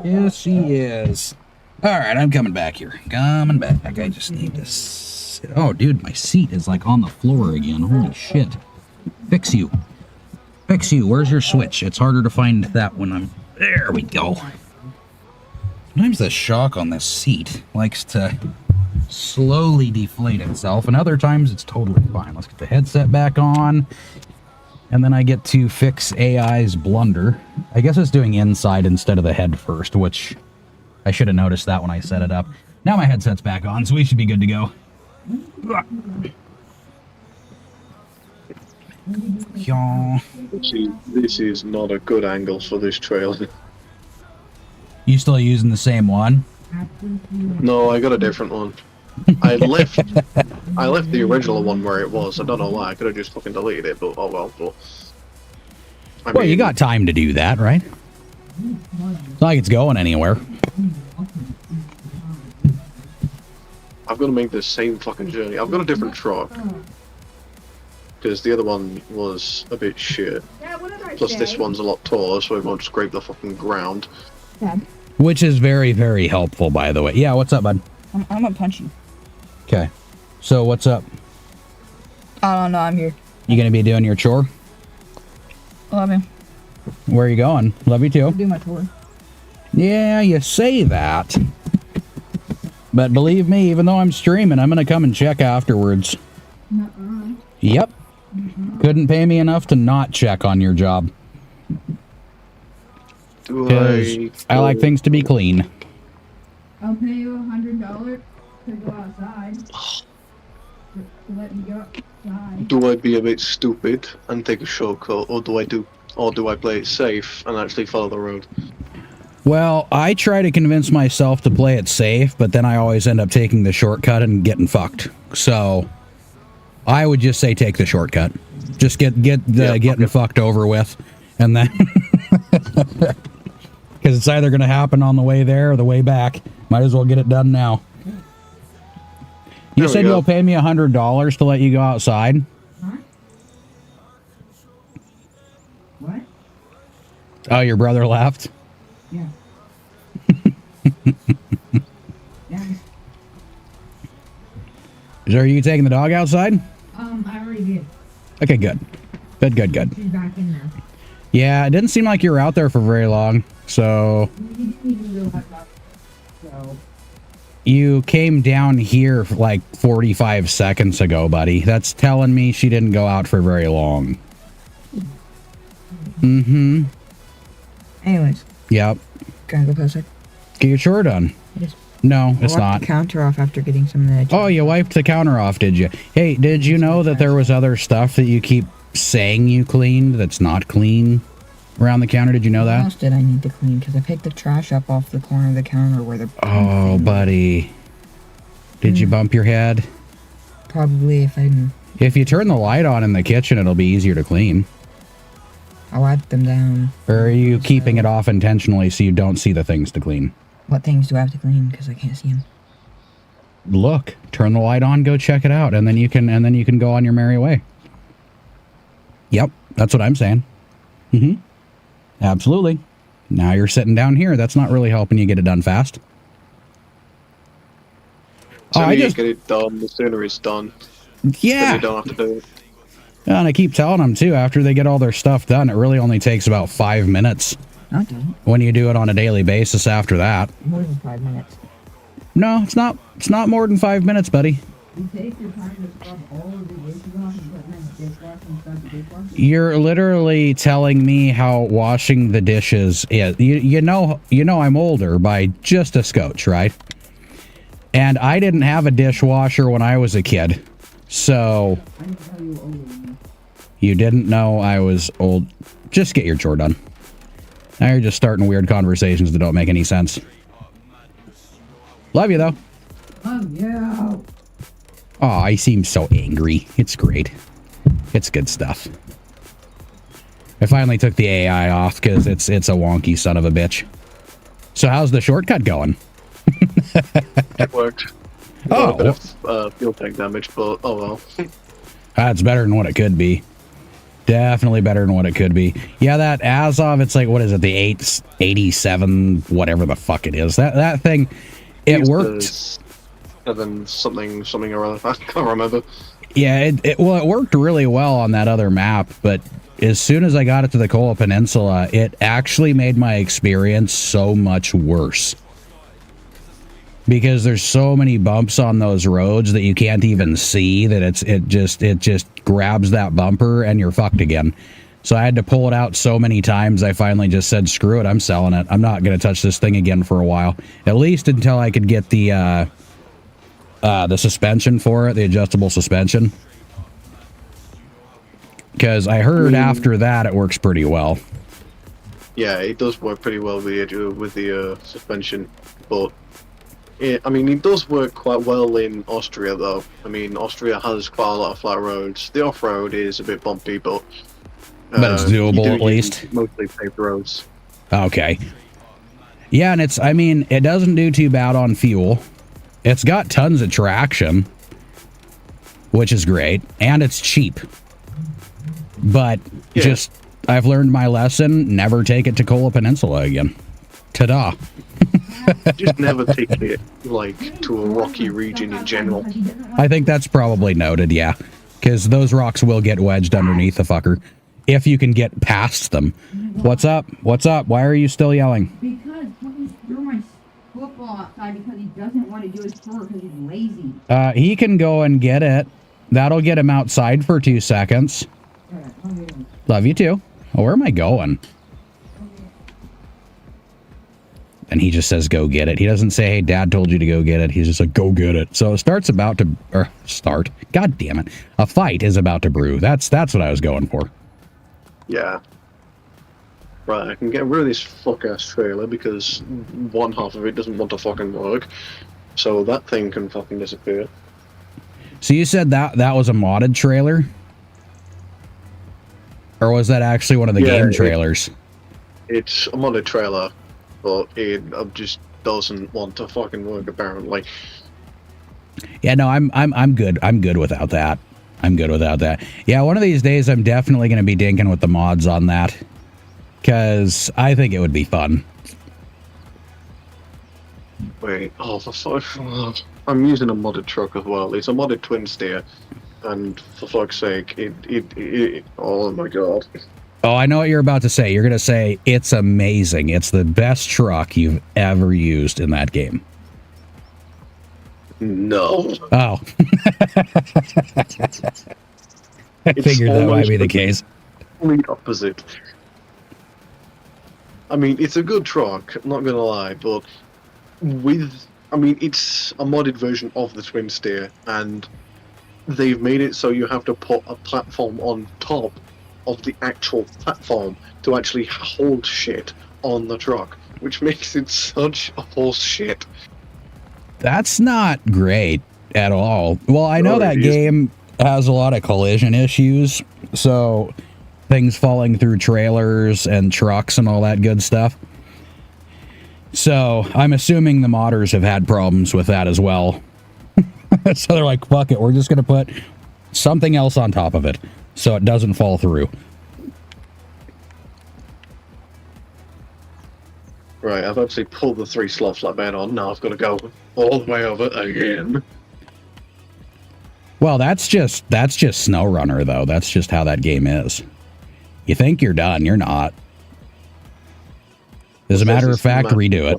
Yes, she is. All right, I'm coming back here. Coming back. I just need to sit. Oh, dude, my seat is like on the floor again. Holy shit. Fix you. Where's your switch? It's harder to find that when I'm... There we go. Sometimes the shock on this seat likes to slowly deflate itself, and other times it's totally fine. Let's get the headset back on, and then I get to fix AI's blunder. I guess it's doing inside instead of the head first, which I should have noticed that when I set it up. Now my headset's back on, so we should be good to go. Yeah. This is not a good angle for this trailer. You still using the same one? No, I got a different one. I left the original one where it was. I don't know why. I could have just fucking deleted it, but oh well. But I mean, you got time to do that, right? It's not like it's going anywhere. I've got to make the same fucking journey. I've got a different truck. Because the other one was a bit shit. Plus this one's a lot taller, so it won't scrape the fucking ground. Dad. Which is very, very helpful, by the way. Yeah, what's up, bud? I'm gonna punch you. Okay. So, what's up? I don't know, I'm here. You gonna be doing your chore? Love you. Where are you going? Love you too. Do my tour. Yeah, you say that. But believe me, even though I'm streaming, I'm going to come and check afterwards. Nuh-uh. Yep. Couldn't pay me enough to not check on your job. Because I like things to be clean. I'll pay you $100 to go outside. To let me go outside. Do I be a bit stupid and take a shortcut, or do I play it safe and actually follow the road? Well, I try to convince myself to play it safe, but then I always end up taking the shortcut and getting fucked. So I would just say take the shortcut. Just getting fucked over with, and then because it's either going to happen on the way there or the way back. Might as well get it done now. You said you'll pay me $100 to let you go outside. Huh? What? Oh, your brother left? Yeah. Yeah. Are you taking the dog outside? I already did. Okay, good. Good. She's back in there. Yeah, it didn't seem like you were out there for very long, so... You didn't even realize that. So... You came down here for like 45 seconds ago, buddy. That's telling me she didn't go out for very long. Mm-hmm. Anyways. Yep. Can I go post it? Get your chore done. Yes. No, it's not. The counter off after getting some of the... Oh, you wiped the counter off, did you? Hey, did you know that there was other stuff that you keep saying you cleaned that's not clean around the counter? Did you know that? What else did I need to clean? Because I picked the trash up off the corner of the counter where the... Oh, buddy. Did you bump your head? Probably if I... If you turn the light on in the kitchen, it'll be easier to clean. I wiped them down. Or are you keeping it off intentionally so you don't see the things to clean? What things do I have to clean? Because I can't see them. Look, turn the light on, go check it out, and then you can go on your merry way. Yep, that's what I'm saying. Mm-hmm. Absolutely. Now you're sitting down here. That's not really helping you get it done fast. So I just get it done. The sooner it's done. Yeah. You don't have to do it. Yeah, and I keep telling them too. After they get all their stuff done, it really only takes about 5 minutes. No, it doesn't. When you do it on a daily basis after that. More than 5 minutes. No, it's not. It's not more than 5 minutes, buddy. You take your time to scrub all of the dishes off and put them in the dishwasher and start the dishwasher? You're literally telling me how washing the dishes is. You know I'm older by just a scotch, right? And I didn't have a dishwasher when I was a kid. So I didn't tell you were older than me. You didn't know I was old. Just get your chore done. Now you're just starting weird conversations that don't make any sense. Love you, though. Love you. Oh, I seem so angry. It's great. It's good stuff. I finally took the AI off because it's a wonky son of a bitch. So how's the shortcut going? It worked. Oh. A bit of fuel tank damage, but oh well. That's better than what it could be. Definitely better than what it could be. Yeah, that Azov, it's like, what is it, the 887, whatever the fuck it is. That thing, it worked. 7 something or other. I can't remember. Yeah, it worked really well on that other map, but as soon as I got it to the Kola Peninsula, it actually made my experience so much worse. Because there's so many bumps on those roads that you can't even see that it just grabs that bumper and you're fucked again. So I had to pull it out so many times I finally just said, screw it, I'm selling it. I'm not going to touch this thing again for a while. At least until I could get the suspension for it, the adjustable suspension. Because I heard after that it works pretty well. Yeah, it does work pretty well with the suspension, but I mean, it does work quite well in Austria, though. I mean, Austria has quite a lot of flat roads. The off-road is a bit bumpy, but it's doable at least. Mostly paved roads. Okay. Yeah, and it doesn't do too bad on fuel. It's got tons of traction, which is great, and it's cheap. But I've learned my lesson, never take it to Kola Peninsula again. Ta-da. Just never take it, like, to a rocky region in general. I think that's probably noted, yeah. Because those rocks will get wedged underneath the fucker. If you can get past them. What's up? What's up? Why are you still yelling? Because he threw my football outside because he doesn't want to do his chore because he's lazy. He can go and get it. That'll get him outside for 2 seconds. Alright, I'll get him. Love you too. Oh, where am I going? And he just says, go get it. He doesn't say, hey, Dad told you to go get it. He's just like, go get it. So start. God damn it. A fight is about to brew. That's what I was going for. Yeah. Right, I can get rid of this fuck-ass trailer because one half of it doesn't want to fucking work. So that thing can fucking disappear. So you said that was a modded trailer? Or was that actually one of the game trailers? It's a modded trailer, but it just doesn't want to fucking work apparently. Yeah, no, I'm good. I'm good without that. I'm good without that. Yeah, one of these days I'm definitely going to be dinking with the mods on that. Because I think it would be fun. Wait, oh, for fuck. I'm using a modded truck as well. It's a modded twin steer. And for fuck's sake, oh my god. Oh, I know what you're about to say. You're going to say, it's amazing. It's the best truck you've ever used in that game. No. Oh. I figured that might be the case. Complete opposite. I mean, it's a good truck, I'm not gonna lie, but it's a modded version of the twin steer, and they've made it so you have to put a platform on top of the actual platform to actually hold shit on the truck, which makes it such a horse shit. That's not great at all. Well, I know that game has a lot of collision issues, so things falling through trailers and trucks and all that good stuff. So I'm assuming the modders have had problems with that as well. So they're like, fuck it, we're just going to put something else on top of it so it doesn't fall through. Right, I've actually pulled the 3 slot flat bed on, now I've got to go all the way over again. Well, that's just SnowRunner, though. That's just how that game is. You think you're done, you're not. As a matter of fact, redo it.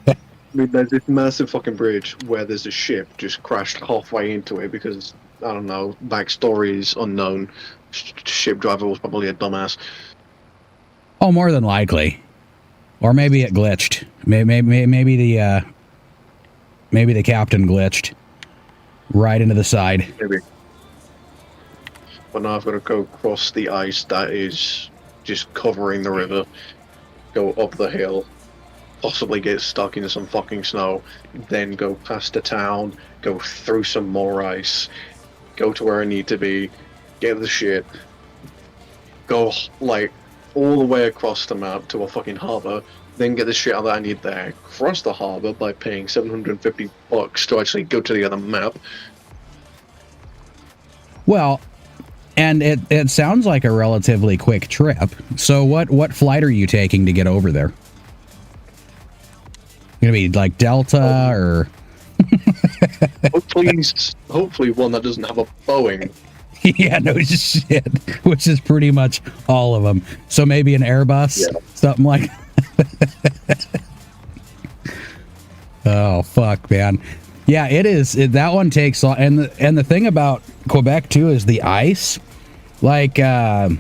I mean, there's this massive fucking bridge where there's a ship just crashed halfway into it because, I don't know, backstory is unknown. Ship driver was probably a dumbass. Oh, more than likely. Or maybe it glitched. Maybe the captain glitched right into the side. Maybe. But now I've got to go across the ice that is just covering the river, go up the hill, possibly get stuck into some fucking snow, then go past the town, go through some more ice, go to where I need to be, get the shit, go like all the way across the map to a fucking harbour, then get the shit out that I need there, cross the harbour by paying $750 to actually go to the other map. Well, and it sounds like a relatively quick trip. So what flight are you taking to get over there? Gonna be like Delta or hopefully one that doesn't have a Boeing. Yeah, no shit. Which is pretty much all of them. So maybe an Airbus, something like. Oh fuck, man. Yeah, it is. That one takes long, and the thing about Quebec too is the ice. Like the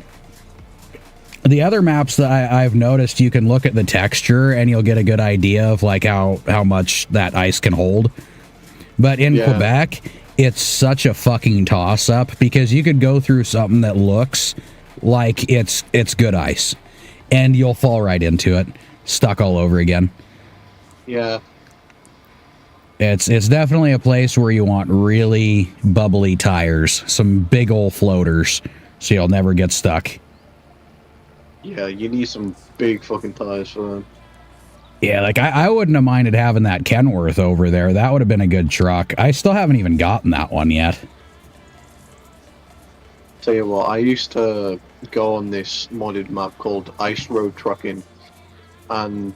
other maps that I've noticed, you can look at the texture and you'll get a good idea of like how much that ice can hold. But in Quebec, it's such a fucking toss up because you could go through something that looks like it's good ice, and you'll fall right into it, stuck all over again. Yeah. It's definitely a place where you want really bubbly tires, some big old floaters, so you'll never get stuck. Yeah, you need some big fucking tires for them. Yeah, like I wouldn't have minded having that Kenworth over there. That would have been a good truck. I still haven't even gotten that one yet. Tell you what, I used to go on this modded map called Ice Road Trucking, and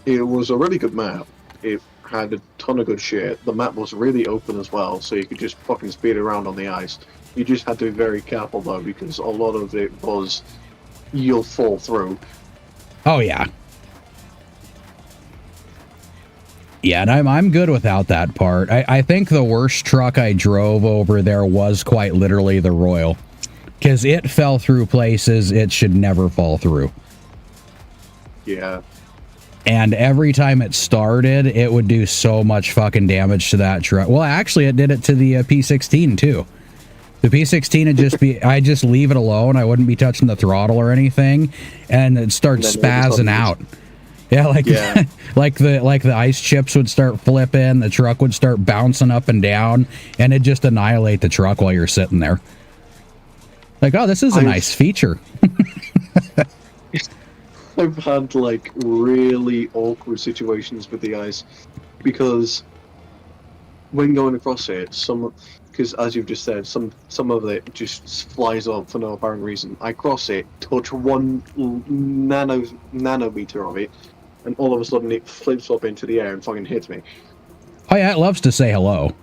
it was a really good map. It had a ton of good shit. The map was really open as well, so you could just fucking speed around on the ice. You just had to be very careful though, because a lot of it was you'll fall through. Oh yeah. Yeah, and I'm good without that part. I think the worst truck I drove over there was quite literally the Royal. Because it fell through places it should never fall through. Yeah. And every time it started, it would do so much fucking damage to that truck. Well, actually, it did it to the P16 too. The P16 would just be, I just leave it alone. I wouldn't be touching the throttle or anything. And it'd start spazzing out. Yeah, like like the ice chips would start flipping, the truck would start bouncing up and down, and it'd just annihilate the truck while you're sitting there. Like, oh, this is a nice feature. I've had like really awkward situations with the ice because when going across it, because as you've just said, some of it just flies up for no apparent reason. I cross it, touch 1 nanometer of it, and all of a sudden it flips up into the air and fucking hits me. Oh yeah, it loves to say hello.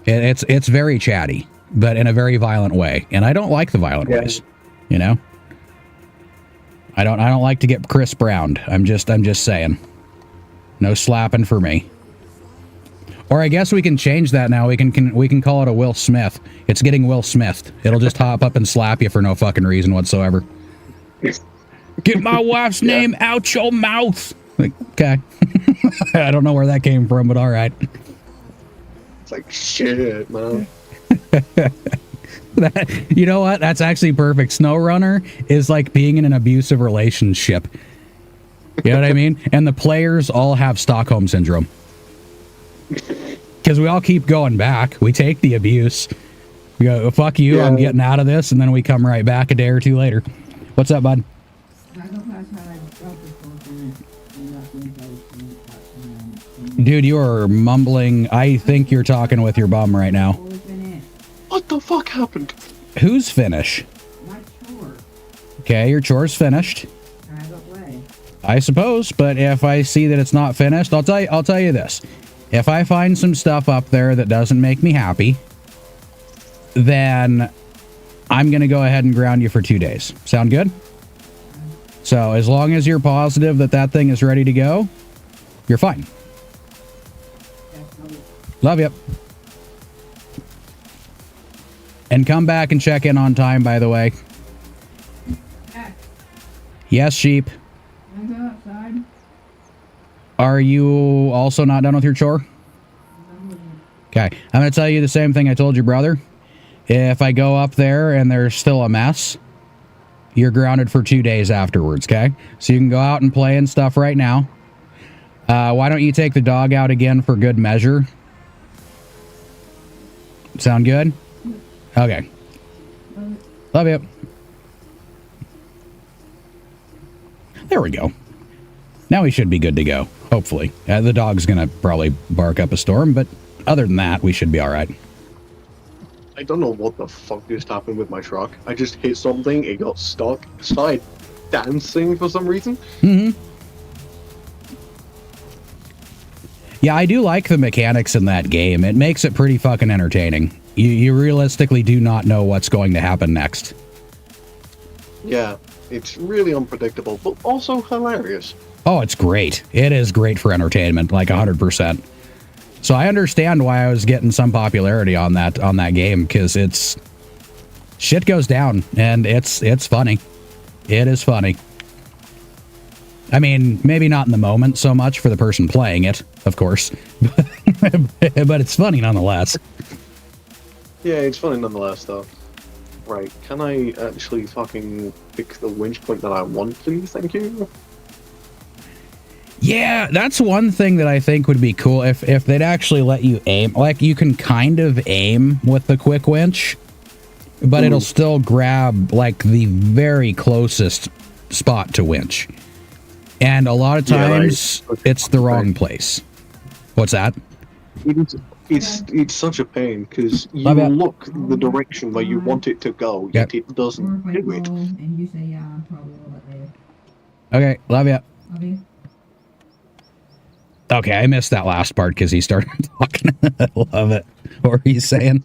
It's very chatty, but in a very violent way, and I don't like the violent ways. You know, I don't like to get Chris Browned. I'm just saying, no slapping for me. Or I guess we can change that now. We can call it a Will Smith. It's getting Will Smithed. It'll just hop up and slap you for no fucking reason whatsoever. Get my wife's name out your mouth. Like, okay. I don't know where that came from, but all right. It's like, shit, man. You know what? That's actually perfect. SnowRunner is like being in an abusive relationship. You know what I mean? And the players all have Stockholm Syndrome. Because we all keep going back. We take the abuse. We go, fuck you, I'm getting out of this, and then we come right back a day or two later. What's up, bud? Dude, you are mumbling. I think you're talking with your bum right now. What the fuck happened? Who's finish? My chore. Okay, your chore's finished. I suppose, but if I see that it's not finished, I'll tell you this. If I find some stuff up there that doesn't make me happy, then I'm going to go ahead and ground you for 2 days. Sound good? So as long as you're positive that that thing is ready to go, you're fine. Love you. And come back and check in on time, by the way. Yes, sheep. Can I go outside? Are you also not done with your chore? Okay. I'm going to tell you the same thing I told your brother. If I go up there and there's still a mess, you're grounded for 2 days afterwards, okay? So you can go out and play and stuff right now. Why don't you take the dog out again for good measure? Sound good? Okay. Love you. There we go. Now we should be good to go, hopefully. The dog's going to probably bark up a storm, but other than that, we should be all right. I don't know what the fuck just happened with my truck. I just hit something, it got stuck, started dancing for some reason. Mm-hmm. Yeah, I do like the mechanics in that game. It makes it pretty fucking entertaining. You realistically do not know what's going to happen next. Yeah, it's really unpredictable, but also hilarious. Oh, it's great. It is great for entertainment, like 100%. So I understand why I was getting some popularity on that game, because it's shit goes down and it's funny. It is funny. I mean, maybe not in the moment so much for the person playing it, of course, but it's funny nonetheless. Yeah, it's funny nonetheless, though. Right, can I actually fucking pick the winch point that I want, please? Thank you. Yeah, that's one thing that I think would be cool if they'd actually let you aim. Like, you can kind of aim with the quick winch, but it'll still grab, like, the very closest spot to winch. And a lot of times, it's the wrong place. What's that? It's such a pain, because you look the direction where you want it to go, yet it doesn't do it. And you say, yeah, I'm probably a little bit later. Okay, love ya. Love you. Okay, I missed that last part because he started talking. I love it. What were you saying?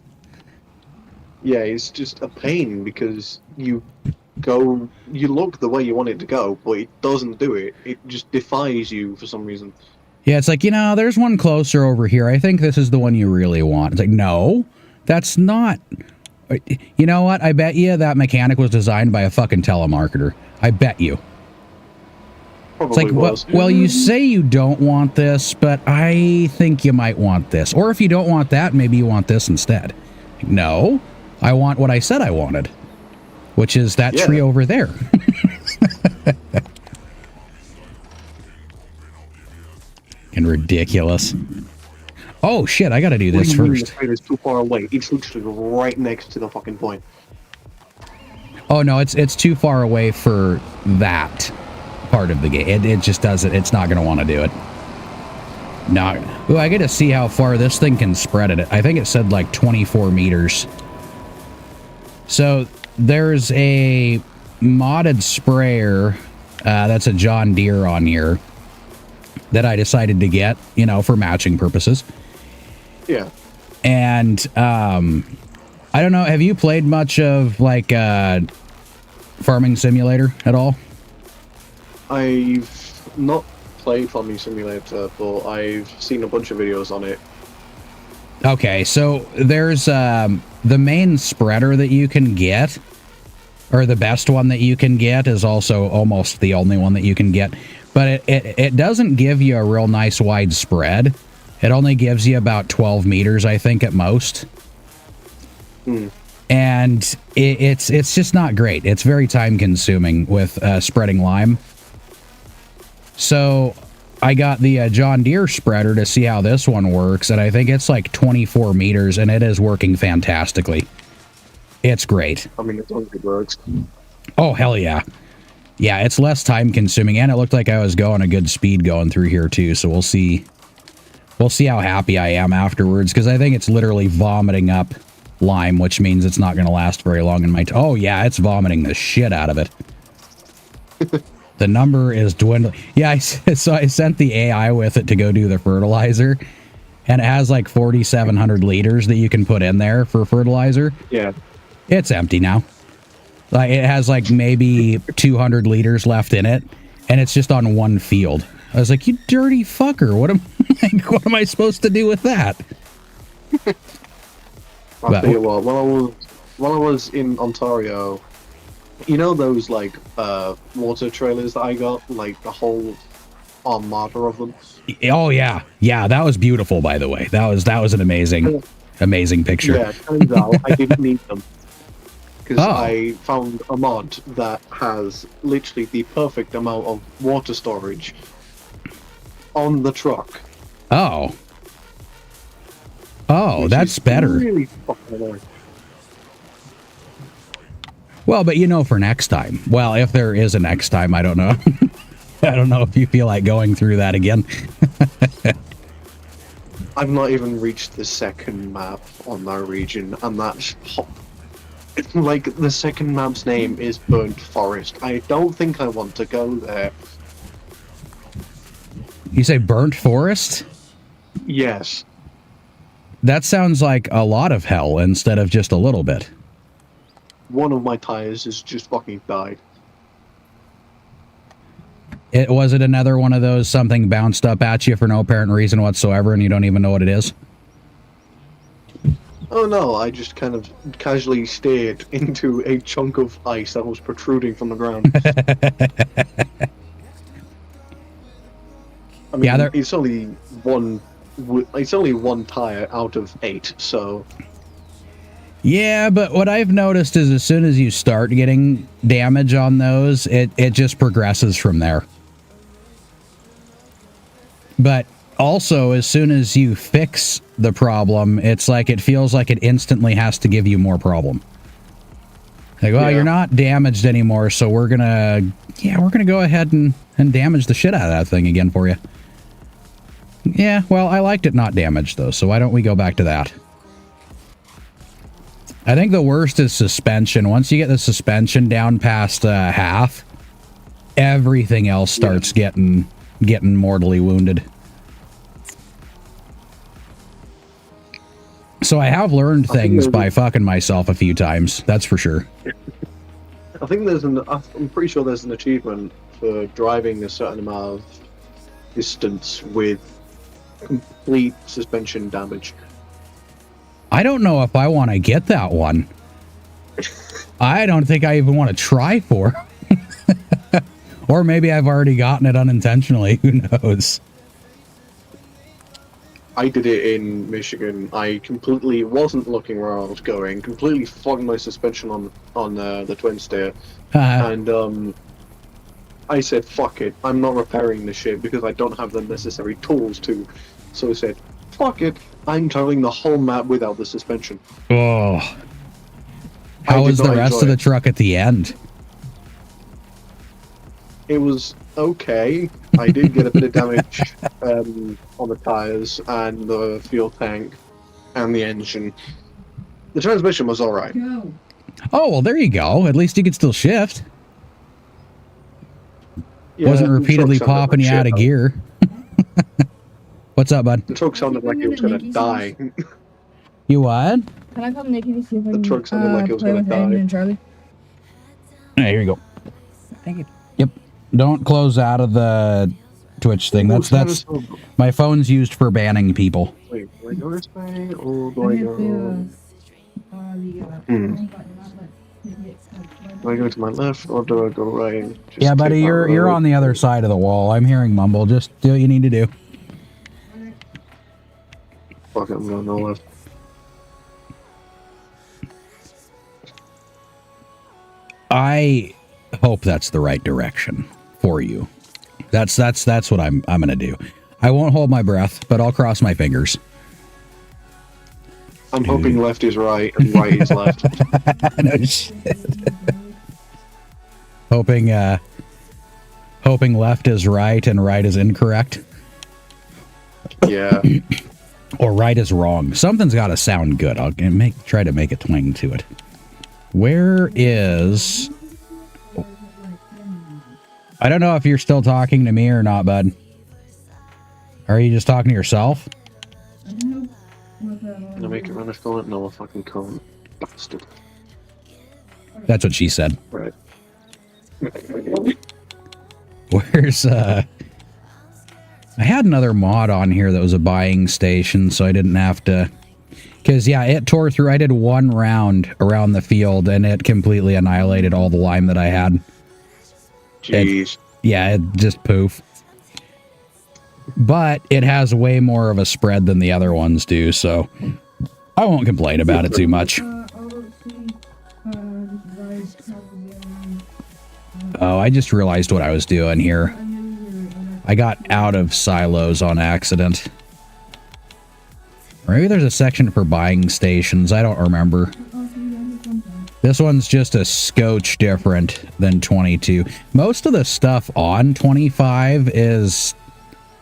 Yeah, it's just a pain because you you look the way you want it to go, but it doesn't do it. It just defies you for some reason. Yeah, it's like, there's one closer over here. I think this is the one you really want. It's like, no, that's not. You know what? I bet you that mechanic was designed by a fucking telemarketer. I bet you. Probably It's like, was. well, you say you don't want this, but I think you might want this. Or if you don't want that, maybe you want this instead. No, I want what I said I wanted, which is that tree over there. And ridiculous. Oh shit, I gotta do this first. The trailer's too far away. It's literally right next to the fucking point. Oh no, it's too far away for that part of the game. It just doesn't. It's not gonna want to do it. No. Ooh, I get to see how far this thing can spread it. I think it said like 24 meters. So there's a modded sprayer that's a John Deere on here that I decided to get, for matching purposes. Yeah. And I don't know, have you played much of like Farming Simulator at all? I've not played Farming Simulator, but I've seen a bunch of videos on it. Okay, so there's the main spreader that you can get, or the best one that you can get, is also almost the only one that you can get. But it doesn't give you a real nice wide spread. It only gives you about 12 meters, I think, at most. And it's just not great. It's very time consuming with spreading lime. So I got the John Deere spreader to see how this one works, and I think it's like 24 meters, and it is working fantastically. It's great. I mean, it's only works. Oh, hell yeah. Yeah, it's less time consuming, and it looked like I was going a good speed going through here too, so we'll see. We'll see how happy I am afterwards, because I think it's literally vomiting up lime, which means it's not going to last very long in my... Oh, yeah, it's vomiting the shit out of it. The number is dwindling. Yeah, so I sent the AI with it to go do the fertilizer, and it has like 4,700 liters that you can put in there for fertilizer. Yeah. It's empty now. Like, it has like maybe 200 liters left in it, and it's just on one field. I was like, you dirty fucker. What am I supposed to do with that? I'll tell you what, when I was in Ontario, you know those like water trailers that I got, like the whole armada of them? Oh yeah. Yeah, that was beautiful, by the way. That was an amazing picture. Yeah, turns out I didn't need them. Because I found a mod that has literally the perfect amount of water storage on the truck. Oh, that's better. Really fucking annoying. Well, but for next time. Well, if there is a next time, I don't know. I don't know if you feel like going through that again. I've not even reached the second map on that region, and that's like the second map's name is Burnt Forest. I don't think I want to go there. You say Burnt Forest? Yes. That sounds like a lot of hell instead of just a little bit. One of my tires has just fucking died. Was it another one of those something bounced up at you for no apparent reason whatsoever and you don't even know what it is? Oh no, I just kind of casually stared into a chunk of ice that was protruding from the ground. I mean, yeah, it's only one tire out of 8, so... Yeah, but what I've noticed is as soon as you start getting damage on those, it just progresses from there. But also, as soon as you fix the problem, it's like it feels like it instantly has to give you more problem. Like, well, you're not damaged anymore, so we're gonna go ahead and damage the shit out of that thing again for you. Yeah, well, I liked it not damaged, though, so why don't we go back to that? I think the worst is suspension. Once you get the suspension down past half, everything else starts getting mortally wounded. So I have learned things by fucking myself a few times, that's for sure. I think I'm pretty sure there's an achievement for driving a certain amount of distance with complete suspension damage. I don't know if I want to get that one. I don't think I even want to try for. Or maybe I've already gotten it unintentionally. Who knows? I did it in Michigan. I completely wasn't looking where I was going. Completely fogged my suspension on the twin steer, and I said, "Fuck it! I'm not repairing this shit because I don't have the necessary tools to." So I said, "Fuck it! I'm traveling the whole map without the suspension." Oh, how was the rest of the truck at the end? It was okay. I did get a bit of damage on the tires and the fuel tank and the engine. The transmission was alright. Go. Oh, well, there you go. At least you could still shift. Yeah, Wasn't the repeatedly truck sounded popping like you out of shit, gear. What's up, bud? The truck sounded like it was gonna die. You what? Can I come naked to see if I The can truck sounded like it was play gonna with die. Aiden and Charlie? Hey, here you go. Thank you. Yep. Don't close out of the Twitch thing. That's my phone's used for banning people. Wait, do I go this way or do I go? Do I go to my left or do I go right? Just Yeah, buddy, keep you're on the other side of the wall. I'm hearing mumble. Just do what you need to do. Fuck it, I'm going no left. I hope that's the right direction for you. That's what I'm gonna do. I won't hold my breath, but I'll cross my fingers. I'm hoping left is right and right is left. No shit. Hoping left is right and right is incorrect. Yeah. Or right is wrong. Something's got to sound good. I'll try to make a twang to it. Where is... I don't know if you're still talking to me or not, bud. Are you just talking to yourself? Can I make it run a phone? No, I fucking can't. Bastard. That's what she said. Right. Where's, I had another mod on here that was a buying station, so I didn't have to... Because, yeah, it tore through. I did one round around the field, and it completely annihilated all the lime that I had. Jeez. It just poof. But it has way more of a spread than the other ones do, so I won't complain about it too much. Oh, I just realized what I was doing here. I got out of silos on accident. Or maybe there's a section for buying stations. I don't remember. This one's just a scotch different than 22. Most of the stuff on 25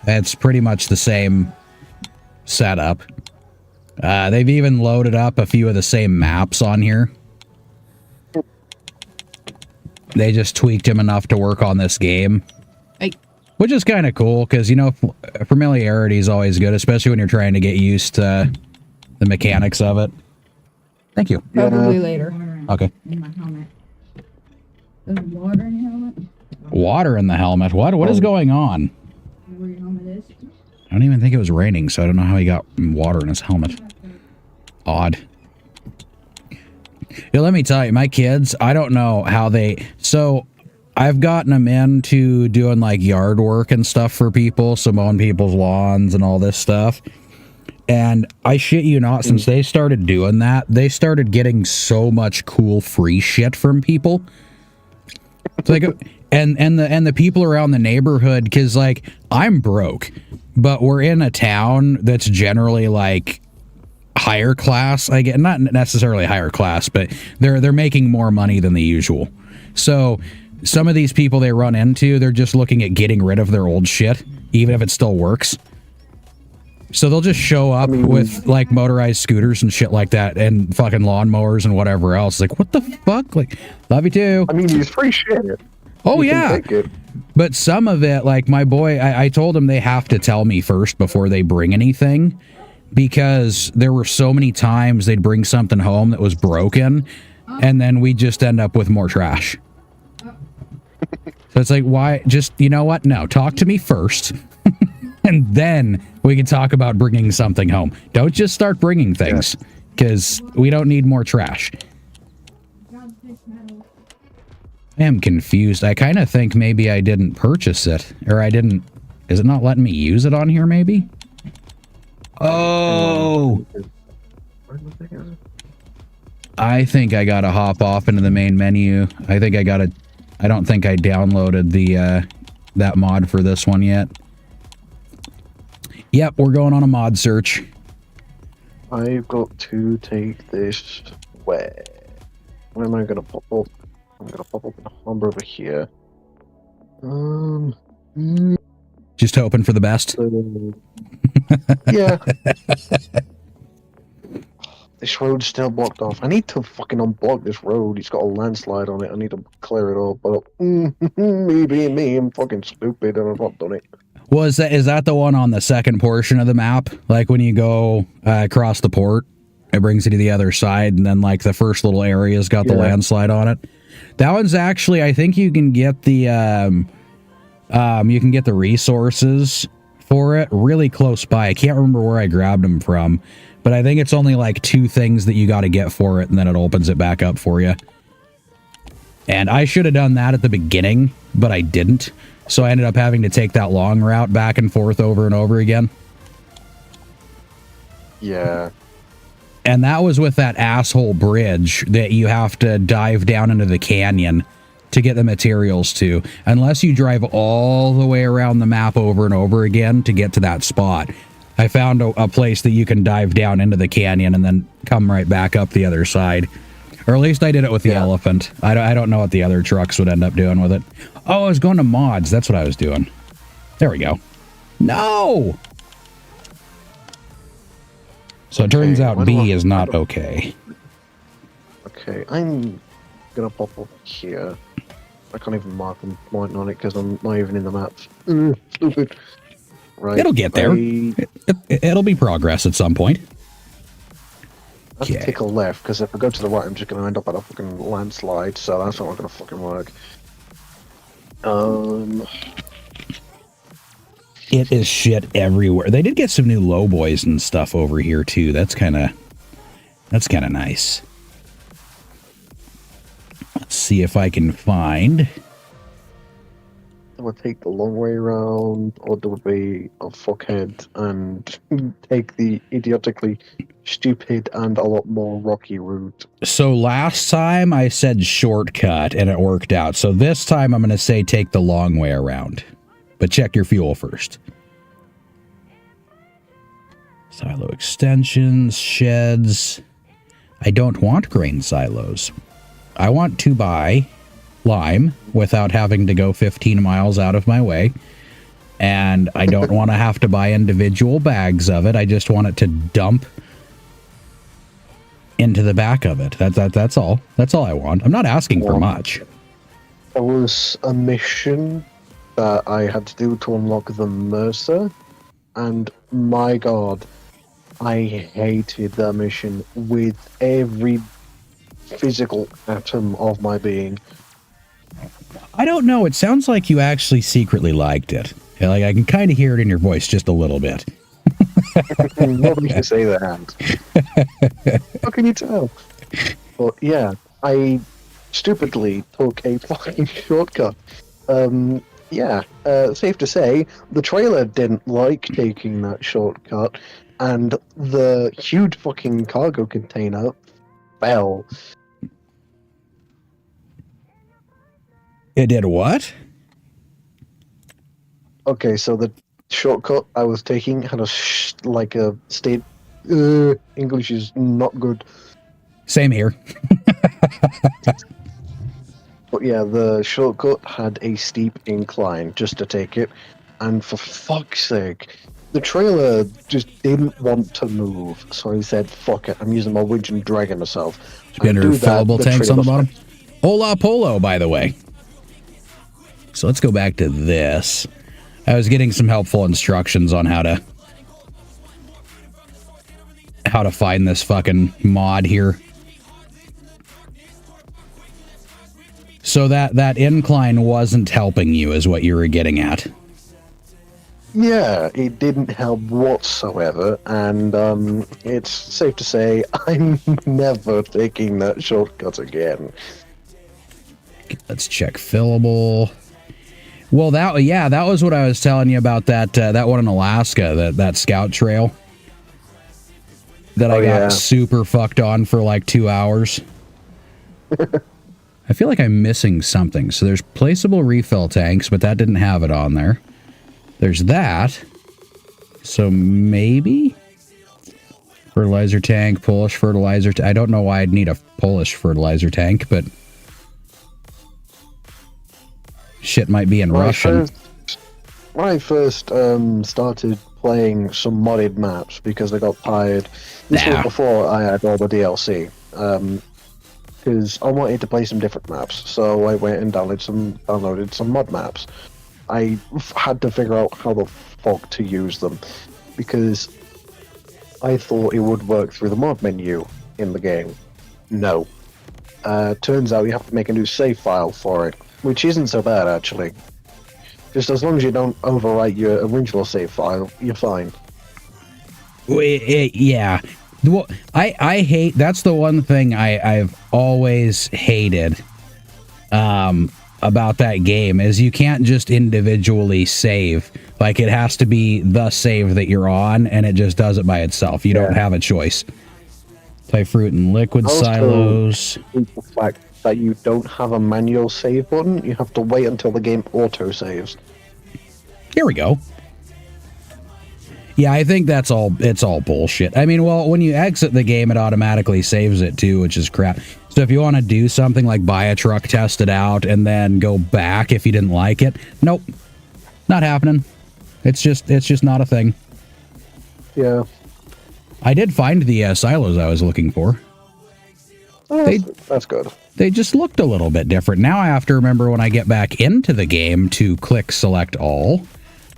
it's pretty much the same setup. They've even loaded up a few of the same maps on here. They just tweaked them enough to work on this game. Which is kind of cool, because, you know, familiarity is always good, especially when you're trying to get used to the mechanics of it. Thank you. Probably later. Okay. In my helmet. There's water in your helmet? Water in the helmet? What is going on? Where your helmet is? I don't even think it was raining, so I don't know how he got water in his helmet. Odd. Yeah, let me tell you, my kids, I don't know how they... So, I've gotten them into doing, like, yard work and stuff for people, so mowing people's lawns and all this stuff. And I shit you not, since they started doing that, they started getting so much cool free shit from people. It's like, and the people around the neighborhood, because, like, I'm broke, but we're in a town that's generally, like, higher class. I get, not necessarily higher class, but they're making more money than the usual. So some of these people they run into, they're just looking at getting rid of their old shit, even if it still works. So they'll just show up with, like, motorized scooters and shit like that, and fucking lawnmowers and whatever else. Like, what the fuck? Like, love you too. I mean, it's free shit. Oh, You yeah. can take it. But some of it, like, my boy, I told him they have to tell me first before they bring anything, because there were so many times they'd bring something home that was broken, and then we'd just end up with more trash. So it's like, why? Just, you know what? No, talk to me first. And then we can talk about bringing something home. Don't just start bringing things, because we don't need more trash. I am confused. I kind of think maybe I didn't purchase it, or I didn't. Is it not letting me use it on here, maybe? Oh! I think I gotta hop off into the main menu. I think I gotta. I don't think I downloaded the that mod for this one yet. Yep, we're going on a mod search. I've got to take this where? Where am I gonna pop up? I'm gonna pop up in a harbor over here. Just hoping for the best. Yeah. This road's still blocked off. I need to fucking unblock this road. It's got a landslide on it. I need to clear it up. But me being me, I'm fucking stupid and I've not done it. Well, is that the one on the second portion of the map? Like when you go across the port, it brings you to the other side, and then like the first little area's got the landslide on it. That one's actually, I think you can get the resources for it really close by. I can't remember where I grabbed them from, but I think it's only like 2 things that you got to get for it, and then it opens it back up for you. And I should have done that at the beginning, but I didn't. So I ended up having to take that long route back and forth over and over again. Yeah. And that was with that asshole bridge that you have to dive down into the canyon to get the materials to. Unless you drive all the way around the map over and over again to get to that spot. I found a place that you can dive down into the canyon and then come right back up the other side. Or at least I did it with the elephant. I don't know what the other trucks would end up doing with it. Oh, I was going to mods. That's what I was doing. There we go. No! So it turns out B is not okay. Okay, I'm gonna pop up here. I can't even mark them pointing on it because I'm not even in the map. Stupid. Right. It'll get there. It'll be progress at some point. I have to take a left because if I go to the right, I'm just gonna end up at a fucking landslide. So that's not gonna fucking work. It is shit everywhere. They did get some new low boys and stuff over here too. That's kind of nice. Let's see if I can find. Do I take the long way around, or do I be a fuckhead and take the idiotically stupid and a lot more rocky route? So last time I said shortcut and it worked out. So this time I'm going to say take the long way around. But check your fuel first. Silo extensions, sheds. I don't want grain silos. I want to buy lime without having to go 15 miles out of my way. And I don't want to have to buy individual bags of it. I just want it to dump into the back of it. That's all. That's all I want. I'm not asking for much. There was a mission that I had to do to unlock the Mercer, and my god, I hated that mission with every physical atom of my being. I don't know. It sounds like you actually secretly liked it. Like I can kind of hear it in your voice just a little bit. Nobody can say that. How can you tell? But yeah, I stupidly took a fucking shortcut. Safe to say, the trailer didn't like taking that shortcut, and the huge fucking cargo container fell. It did what? Okay, so the shortcut I was taking had a state. English is not good. Same here. But yeah, the shortcut had a steep incline just to take it, and for fuck's sake, the trailer just didn't want to move, so he said, fuck it, I'm using my winch and dragging myself. Did you get her fillable tanks on the bottom? Hola Polo, by the way. So let's go back to this. I was getting some helpful instructions on how to find this fucking mod here. So that incline wasn't helping you, is what you were getting at. Yeah, it didn't help whatsoever, and it's safe to say I'm never taking that shortcut again. Let's check fillable. Well, that was what I was telling you about that one in Alaska, that scout trail that I got super fucked on for like 2 hours. I feel like I'm missing something. So there's placeable refill tanks, but that didn't have it on there. There's that. So maybe fertilizer tank, Polish fertilizer. I don't know why I'd need a Polish fertilizer tank, but shit might be in Russian. When I first started playing some modded maps because I got tired. This was before I had all the DLC. Because I wanted to play some different maps, so I went and downloaded some mod maps. I had to figure out how the fuck to use them, because I thought it would work through the mod menu in the game. No. Turns out you have to make a new save file for it, which isn't so bad actually. Just as long as you don't overwrite your original save file, you're fine. Yeah. Well, I hate, that's the one thing I've always hated about that game, is you can't just individually save. Like, it has to be the save that you're on, and it just does it by itself. You don't have a choice. Play fruit and liquid silos. The fact that you don't have a manual save button, you have to wait until the game auto saves. Here we go. Yeah, I think it's all bullshit. I mean, well, when you exit the game, it automatically saves it too, which is crap. So if you want to do something like buy a truck, test it out, and then go back if you didn't like it, nope, not happening. It's just not a thing. Yeah. I did find the silos I was looking for. Oh, that's good. They just looked a little bit different. Now I have to remember when I get back into the game to click select all.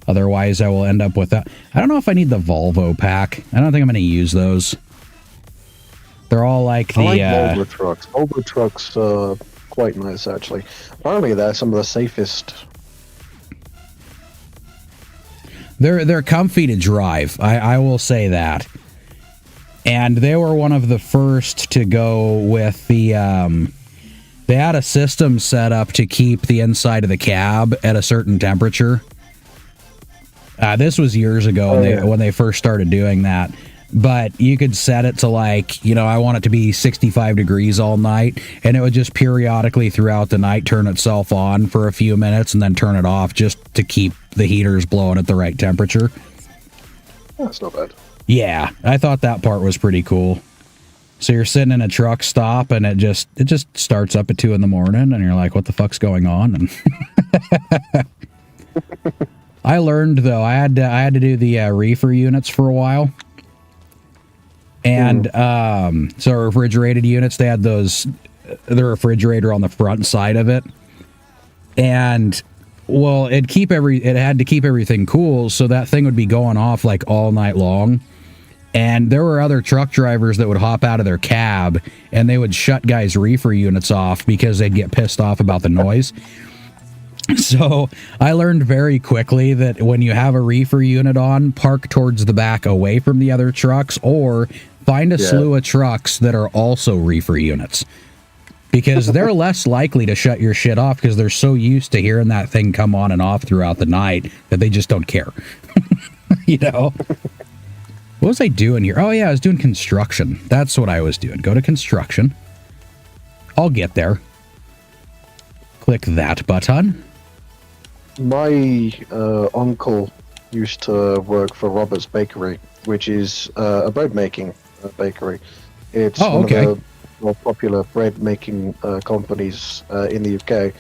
Otherwise, I will end up with that. I don't know if I need the Volvo pack. I don't think I'm going to use those. They're all like the... I like Volvo trucks. Volvo trucks are quite nice, actually. Apparently, they're some of the safest. They're comfy to drive. I will say that. And they were one of the first to go with the... they had a system set up to keep the inside of the cab at a certain temperature. This was years ago when they first started doing that. But you could set it to like, I want it to be 65 degrees all night. And it would just periodically throughout the night turn itself on for a few minutes and then turn it off just to keep the heaters blowing at the right temperature. That's not bad. Yeah, I thought that part was pretty cool. So you're sitting in a truck stop and it just starts up at 2 a.m. and you're like, what the fuck's going on? And I learned though, I had to do the reefer units for a while. And so refrigerated units, they had the refrigerator on the front side of it. And well, it had to keep everything cool, so that thing would be going off like all night long. And there were other truck drivers that would hop out of their cab and they would shut guys' reefer units off because they'd get pissed off about the noise. So I learned very quickly that when you have a reefer unit on, park towards the back away from the other trucks, or find a slew of trucks that are also reefer units. Because they're less likely to shut your shit off because they're so used to hearing that thing come on and off throughout the night that they just don't care. What was I doing here? Oh, yeah, I was doing construction. That's what I was doing. Go to construction. I'll get there. Click that button. My uncle used to work for Robert's Bakery, which is a bread-making bakery. It's one of the more popular bread-making companies in the UK.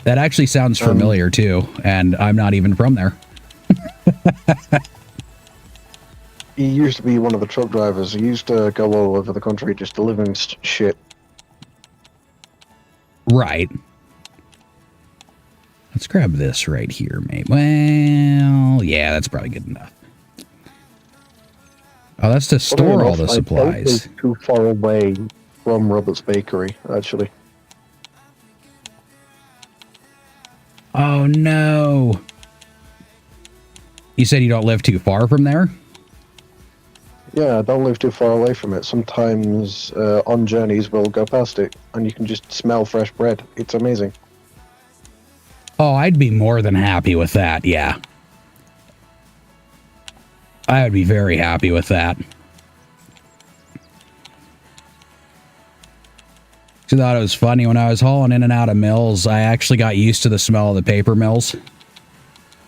That actually sounds familiar, too, and I'm not even from there. He used to be one of the truck drivers. He used to go all over the country just delivering shit. Right. Let's grab this right here, mate. Well, yeah, that's probably good enough. Oh, that's to store all the supplies. Too far away from Robert's Bakery, actually. Oh, no. You said you don't live too far from there? Yeah, don't live too far away from it. Sometimes on journeys we'll go past it, and you can just smell fresh bread. It's amazing. Oh, I'd be more than happy with that, yeah. I would be very happy with that. I thought it was funny when I was hauling in and out of mills. I actually got used to the smell of the paper mills.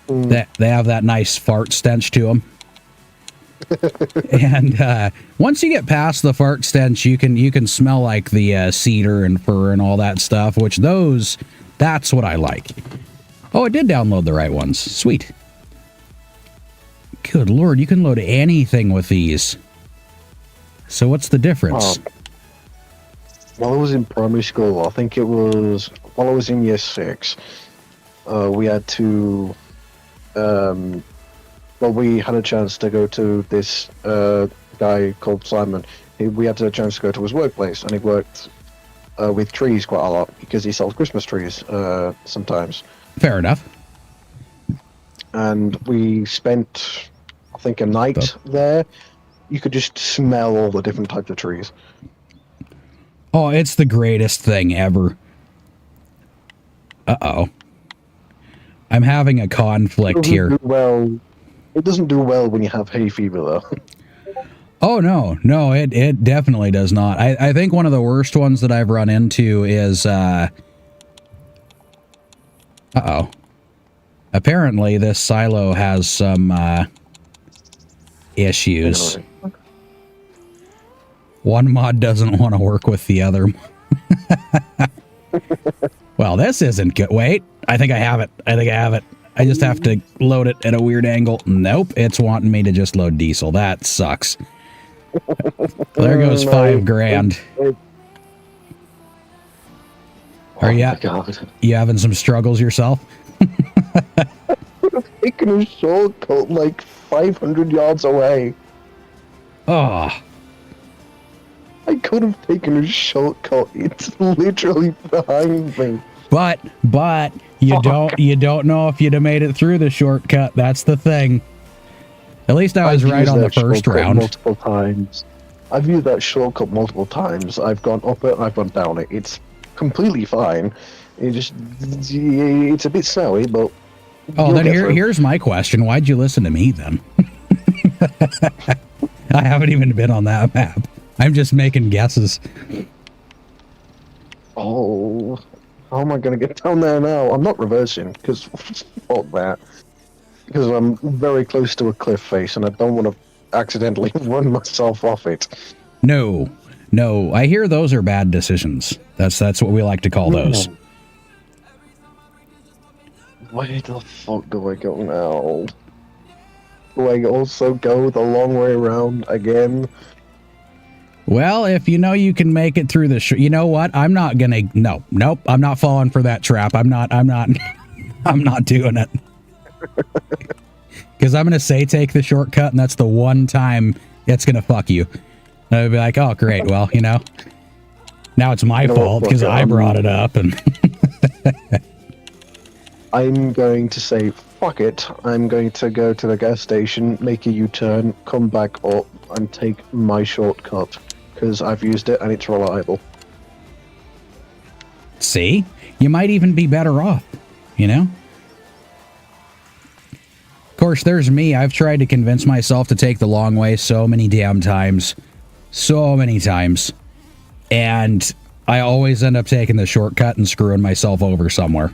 They have that nice fart stench to them. And once you get past the fart stench, you can smell like the cedar and fir and all that stuff. Which that's what I like. Oh, it did download the right ones. Sweet. Good Lord, you can load anything with these. So what's the difference? While I was in primary school, I think it was while I was in year 6, we had to, we had a chance to go to this guy called Simon. We had a chance to go to his workplace, and he worked with trees quite a lot because he sells Christmas trees sometimes. Fair enough. And we spent, I think, a night there. You could just smell all the different types of trees. Oh, it's the greatest thing ever. Uh-oh. I'm having a conflict here. It doesn't do well when you have hay fever, though. Oh, no. No, it definitely does not. I think one of the worst ones that I've run into is, uh-oh. Apparently, this silo has some, issues. One mod doesn't want to work with the other. Well, this isn't good. Wait, I think I have it. I just have to load it at a weird angle. Nope, it's wanting me to just load diesel. That sucks. There goes $5,000. Are you having some struggles yourself? Taking a shortcut like 500 yards away. Oh. I could have taken a shortcut. It's literally behind me. But you don't know if you'd have made it through the shortcut. That's the thing. At least I was right on the first round. Multiple times. I've used that shortcut multiple times. I've gone up it, I've gone down it. It's completely fine. It's a bit silly, but. Oh, then here's my question. Why'd you listen to me then? I haven't even been on that map. I'm just making guesses. Oh, how am I going to get down there now? I'm not reversing, because fuck that. Because I'm very close to a cliff face, and I don't want to accidentally run myself off it. No. I hear those are bad decisions. That's what we like to call those. Where the fuck do I go now? Do I also go the long way around again? Well, if you know you can make it through the you know what? I'm not gonna. Nope. I'm not falling for that trap. I'm not. I'm not doing it. Because I'm gonna say take the shortcut, and that's the one time it's gonna fuck you. And I'll be like, oh great. Well, now it's my fault because I brought it up, and I'm going to say fuck it. I'm going to go to the gas station, make a U-turn, come back up, and take my shortcut. Because I've used it and it's reliable. See? You might even be better off, Of course, there's me. I've tried to convince myself to take the long way so many damn times. So many times. And I always end up taking the shortcut and screwing myself over somewhere.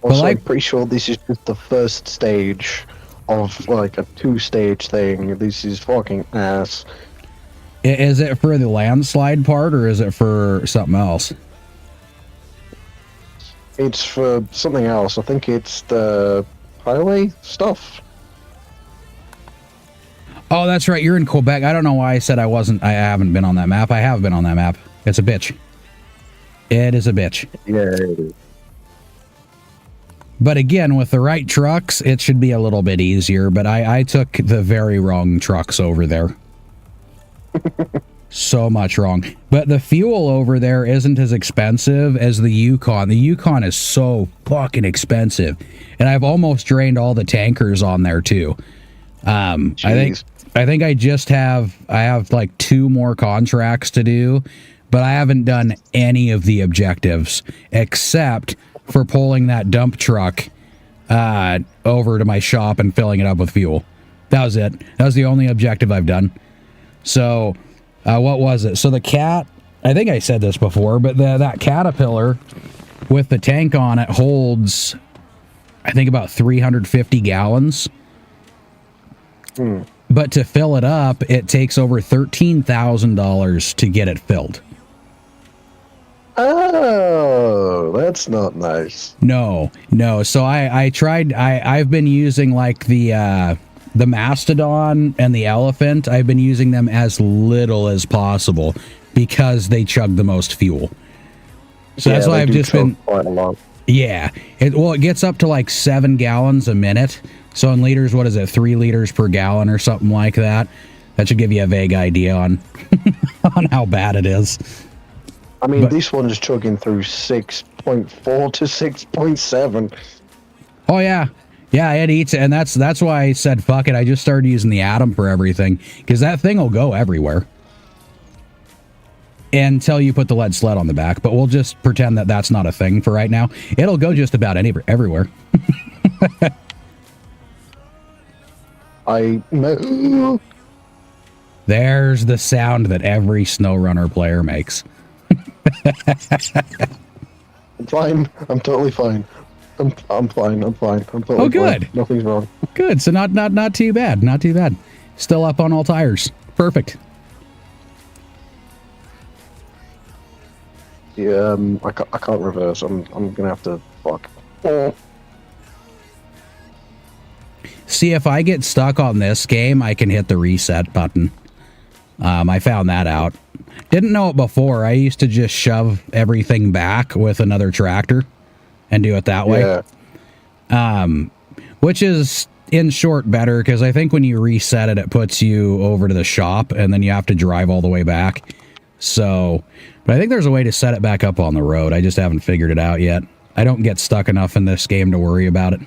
Also, I'm pretty sure this is just the first stage of like a 2-stage thing. This is fucking ass. Is it for the landslide part or is it for something else? It's for something else. I think it's the highway stuff. Oh, that's right. You're in Quebec. I don't know why I said I haven't been on that map. I have been on that map. It's a bitch. It is a bitch. Yeah, it is. But again, with the right trucks, it should be a little bit easier. But I took the very wrong trucks over there. so much wrong. But the fuel over there isn't as expensive as the Yukon. The Yukon is so fucking expensive. And I've almost drained all the tankers on there too. I think I have like 2 more contracts to do, but I haven't done any of the objectives except for pulling that dump truck over to my shop and filling it up with fuel. That was it. That was the only objective I've done. So, what was it? So the cat, I think I said this before, but that caterpillar with the tank on it holds, I think, about 350 gallons. But to fill it up, it takes over $13,000 to get it filled. Oh, that's not nice. No. So I tried. I've been using like the mastodon and the elephant. I've been using them as little as possible because they chug the most fuel. So that's why I've just been quite a lot. Yeah. It gets up to like 7 gallons a minute. So in liters, what is it? 3 liters per gallon or something like that. That should give you a vague idea on on how bad it is. I mean, this one's chugging through 6.4 to 6.7. Oh yeah. Yeah, it eats it, and that's why I said fuck it. I just started using the Atom for everything, because that thing will go everywhere until you put the lead sled on the back. But we'll just pretend that that's not a thing for right now. It'll go just about everywhere. There's the sound that every SnowRunner player makes. I'm fine. I'm totally fine. I'm fine. I'm totally Oh, good. fine. Nothing's wrong. Good. So not too bad. Not too bad. Still up on all tires. Perfect. Yeah, I can't reverse. I'm gonna have to fuck. See, if I get stuck on this game, I can hit the reset button. I found that out. Didn't know it before. I used to just shove everything back with another tractor and do it that way. Yeah. Which is, in short, better, because I think when you reset it, it puts you over to the shop, and then you have to drive all the way back. So, but I think there's a way to set it back up on the road. I just haven't figured it out yet. I don't get stuck enough in this game to worry about it.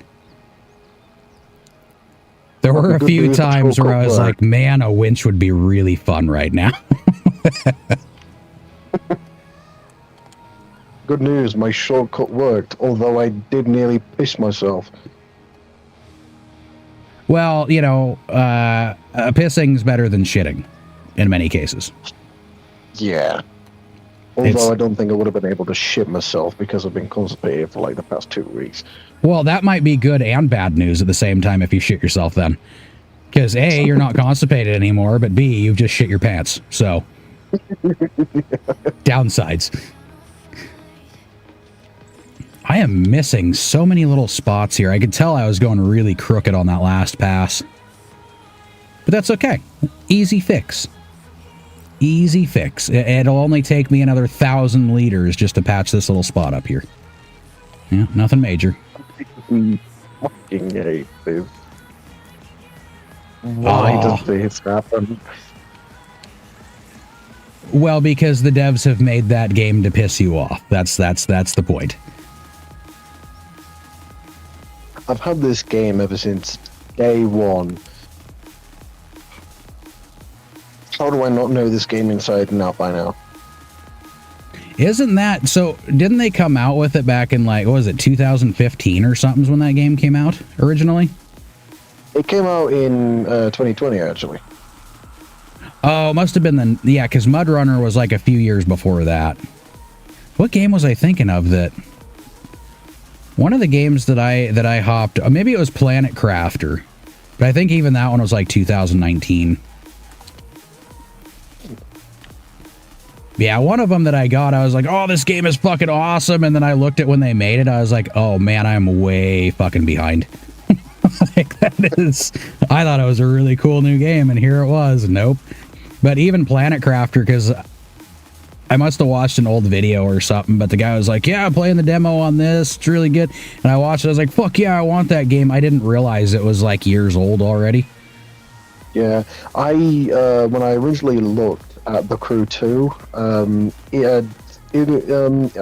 There were a few times where I was like, man, a winch would be really fun right now. Good news, my shortcut worked, although I did nearly piss myself. Well, you know, pissing's better than shitting in many cases. Yeah. Although I don't think I would have been able to shit myself because I've been constipated for like the past 2 weeks. Well, that might be good and bad news at the same time if you shit yourself then. Because A, you're not constipated anymore, but B, you've just shit your pants. So, downsides. I am missing so many little spots here. I could tell I was going really crooked on that last pass. But that's okay. Easy fix. Easy fix. It'll only take me another 1,000 liters just to patch this little spot up here. Yeah, nothing major. Fucking hate this. Why does this happen? Well, because the devs have made that game to piss you off. That's the point. I've had this game ever since day one. How do I not know this game inside and out by now? Isn't that so? Didn't they come out with it back in like, what was it, 2015 or something when that game came out originally? It came out in 2020 actually. Oh, it must have been the, yeah, because Mud Runner was like a few years before that. What game was I thinking of that? One of the games that I hopped, maybe it was Planet Crafter, but I think even that one was like 2019. Yeah, one of them that I got, I was like, oh, this game is fucking awesome. And then I looked at when they made it, I was like, oh man, I'm way fucking behind. Like, that is, I thought it was a really cool new game, and here it was. Nope. But even Planet Crafter, because I must have watched an old video or something, but the guy was like, yeah, I'm playing the demo on this, it's really good. And I watched it, I was like, fuck yeah, I want that game. I didn't realize it was like years old already. Yeah, when I originally looked, at The Crew 2. I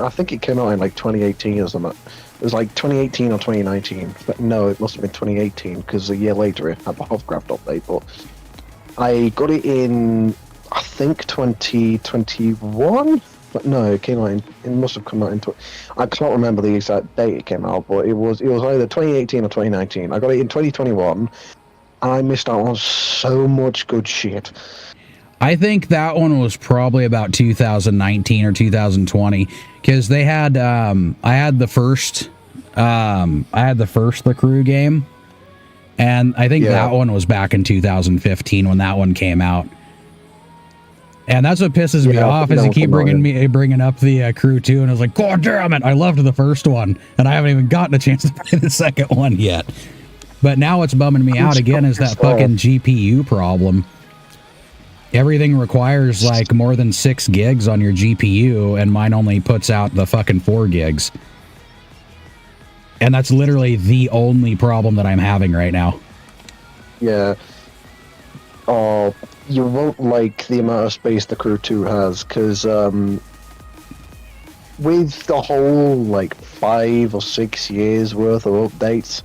think it came out in like 2018 or something. It was like 2018 or 2019. But no, it must have been 2018 because a year later it had the hovercraft update. But I got it in, I think, 2021. But no, it came out in. It must have come out in. I can't remember the exact date it came out, but it was either 2018 or 2019. I got it in 2021, and I missed out on so much good shit. I think that one was probably about 2019 or 2020 because they had I had the first The Crew game, and I think that one was back in 2015 when that one came out. And that's what pisses me off is you keep bringing up the Crew 2, and I was like, God damn it, I loved the first one, and I haven't even gotten a chance to play the second one yet. But now what's bumming me out again is that fucking GPU problem. Everything requires like more than 6 gigs on your GPU, and mine only puts out the fucking 4 gigs. And that's literally the only problem that I'm having right now. Yeah. Oh, you won't like the amount of space the Crew 2 has, because with the whole like 5 or 6 years worth of updates,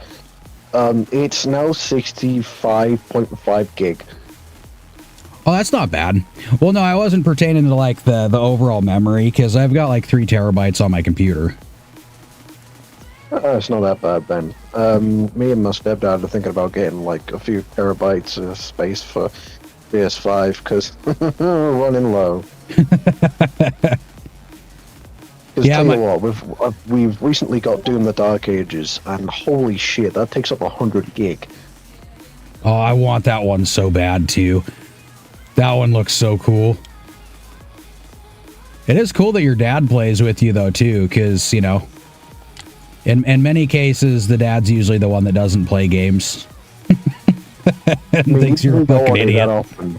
it's now 65.5 gig. Oh, that's not bad. Well, no, I wasn't pertaining to like the overall memory, because I've got like 3 terabytes on my computer. It's not that bad then. Me and my stepdad are thinking about getting like a few terabytes of space for PS5 because we're running low. Yeah, tell you what, we've recently got Doom: The Dark Ages, and holy shit, that takes up 100 gig. Oh, I want that one so bad too. That one looks so cool. It is cool that your dad plays with you though too, because you know, in many cases, the dad's usually the one that doesn't play games. And thinks you're a fucking idiot. Often,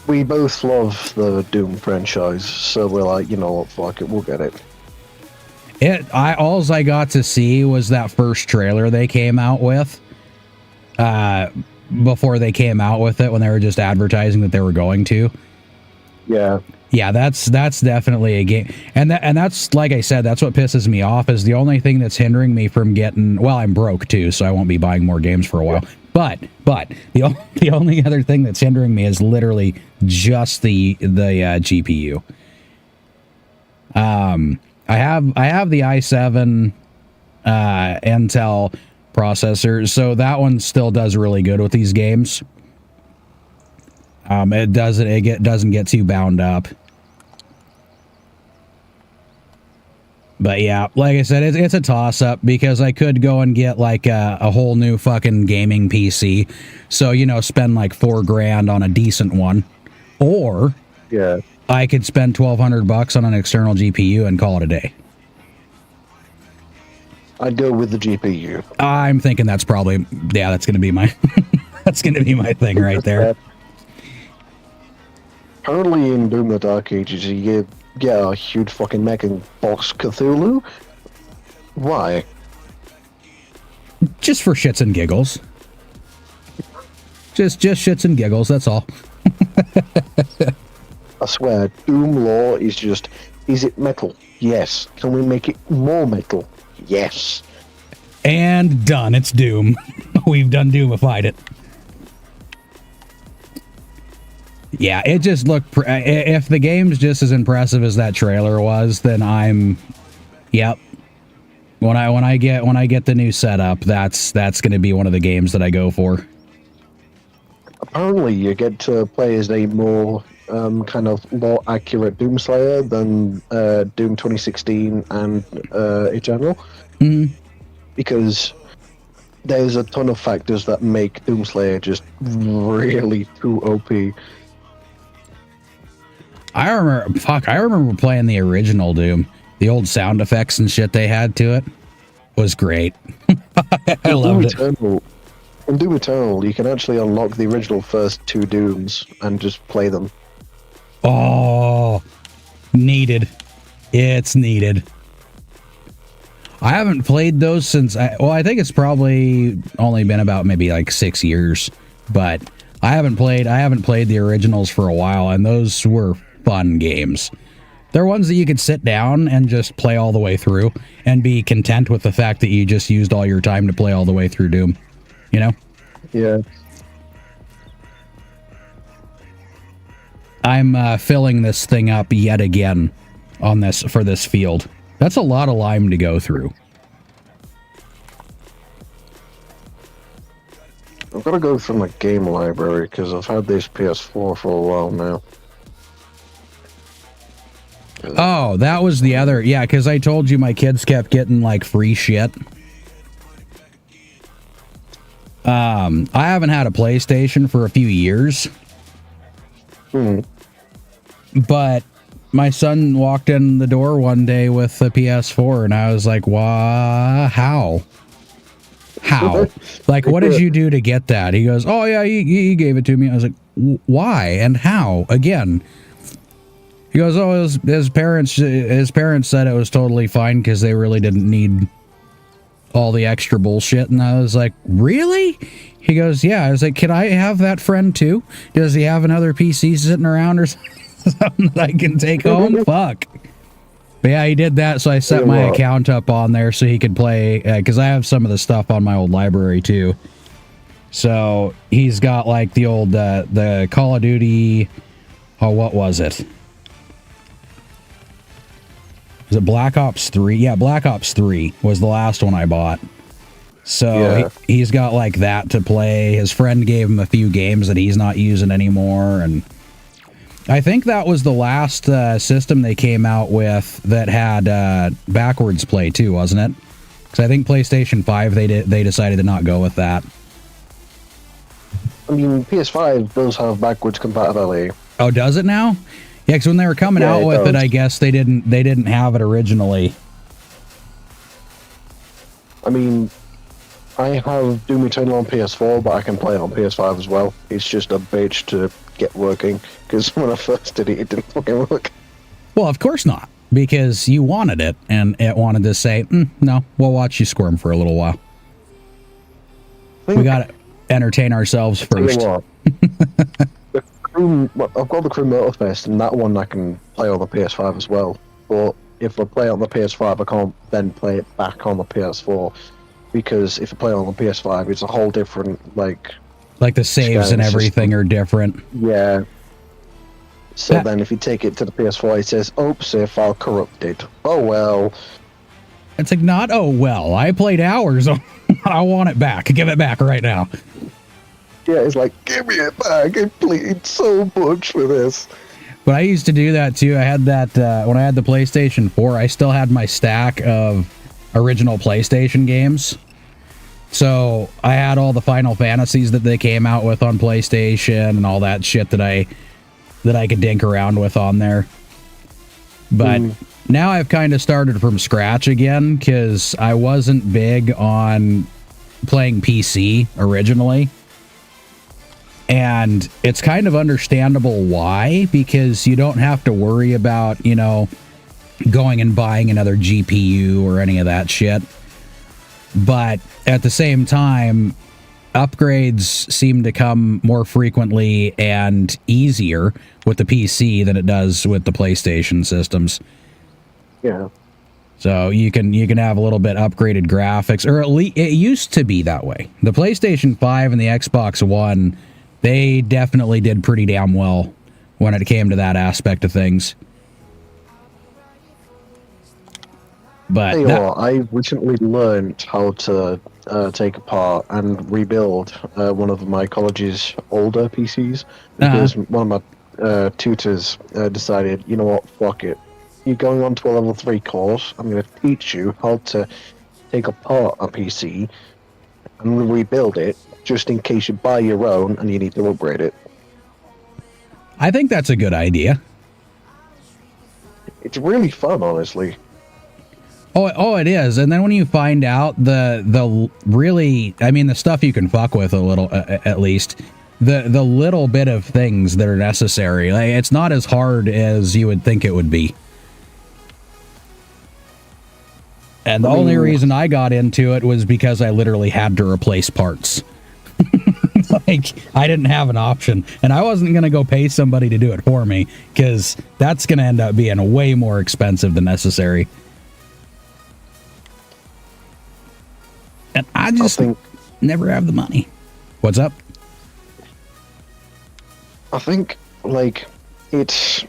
we both love the Doom franchise, so we're like, you know what, fuck it, we'll get it. Alls I got to see was that first trailer they came out with. Before they came out with it, when they were just advertising that they were going to. Yeah, that's definitely a game, and that's like I said, that's what pisses me off. Is the only thing that's hindering me from getting. Well, I'm broke too, so I won't be buying more games for a while. But the only other thing that's hindering me is literally just the GPU. I have the i7 Intel processor, so that one still does really good with these games. It doesn't get too bound up. But yeah, like I said, it's a toss-up because I could go and get like a whole new fucking gaming PC. So, you know, spend like $4,000 on a decent one. Or I could spend $1,200 on an external GPU and call it a day. I'd go with the GPU. I'm thinking that's probably, that's going to be my that's going to be my thing right there. Apparently in Doom: The Dark Ages, you get a huge fucking mech and box Cthulhu. Why? Just for shits and giggles. Just shits and giggles, that's all. I swear, Doom lore is just, is it metal? Yes. Can we make it more metal? Yes. And done, it's Doom. We've done Doomified it. Yeah, it just looked... if the game's just as impressive as that trailer was, then I'm... Yep. When I get the new setup, that's going to be one of the games that I go for. Apparently, you get to play as a more kind of more accurate Doomslayer than Doom 2016 and Eternal. Mm-hmm. Because there's a ton of factors that make Doomslayer just really too OP. I remember playing the original Doom. The old sound effects and shit they had to it was great. I loved it. In Doom Eternal, you can actually unlock the original first 2 Dooms and just play them. Oh, needed. It's needed. I haven't played those since, I think it's probably only been about maybe like 6 years, but I haven't played the originals for a while, and those were fun games. They're ones that you could sit down and just play all the way through and be content with the fact that you just used all your time to play all the way through Doom. You know? Yeah. I'm filling this thing up yet again for this field. That's a lot of lime to go through. I've got to go through my game library because I've had this PS4 for a while now. Oh, that was the other. Yeah, because I told you my kids kept getting like free shit. I haven't had a PlayStation for a few years. But my son walked in the door one day with a PS4, and I was like, "Why? How? Like, what did you do to get that?" He goes, "Oh yeah, he gave it to me." I was like, "Why and how?" Again. He goes, "Oh, his parents said it was totally fine because they really didn't need all the extra bullshit." And I was like, "Really?" He goes, "Yeah." I was like, "Can I have that friend too? Does he have another PC sitting around or something that I can take home?" Fuck. But yeah, he did that, so I set my account up on there so he could play, because I have some of the stuff on my old library too. So he's got like the old, the Call of Duty, oh, what was it? Was it Black Ops 3? Yeah, Black Ops 3 was the last one I bought. So yeah. He's got like that to play. His friend gave him a few games that he's not using anymore. And I think that was the last system they came out with that had backwards play too, wasn't it? Because I think PlayStation 5, they decided to not go with that. I mean, PS5 does have backwards compatibility. Oh, does it now? Yeah, because when they were coming out with it, I guess they didn't have it originally. I mean, I have Doom Eternal on PS4, but I can play it on PS5 as well. It's just a bitch to get working, because when I first did it, it didn't fucking work. Well, of course not, because you wanted it, and it wanted to say, no, we'll watch you squirm for a little while. We got to entertain ourselves first. I've got the Crew Motorfest, and that one I can play on the PS5 as well. But if I play on the PS5, I can't then play it back on the PS4, because if I play on the PS5, it's a whole different, like the saves and everything are different. Yeah. So then if you take it to the PS4, it says, "Oops, save file corrupted." Oh well. It's like, not oh well. I played hours. I want it back. Give it back right now. Yeah, it's like, give me it back. I played so much for this. But I used to do that too. I had that when I had the PlayStation 4. I still had my stack of original PlayStation games. So I had all the Final Fantasies that they came out with on PlayStation and all that shit that I could dink around with on there. But now I've kind of started from scratch again, because I wasn't big on playing PC originally. And it's kind of understandable why, because you don't have to worry about, going and buying another GPU or any of that shit. But at the same time, upgrades seem to come more frequently and easier with the PC than it does with the PlayStation systems. Yeah. So you can have a little bit upgraded graphics, or at least it used to be that way. The PlayStation 5 and the Xbox One, they definitely did pretty damn well when it came to that aspect of things. But I recently learned how to take apart and rebuild one of my college's older PCs, because one of my tutors decided, you know what, fuck it. You're going on to a level 3 course. I'm going to teach you how to take apart a PC and rebuild it, just in case you buy your own and you need to upgrade it. I think that's a good idea. It's really fun, honestly. Oh, it is. And then when you find out the really, I mean, the stuff you can fuck with a little, at least, the little bit of things that are necessary, like, it's not as hard as you would think it would be. And the only reason I got into it was because I literally had to replace parts. Like, I didn't have an option, and I wasn't going to go pay somebody to do it for me, because that's going to end up being way more expensive than necessary. And I just never have the money. What's up? I think, like, it's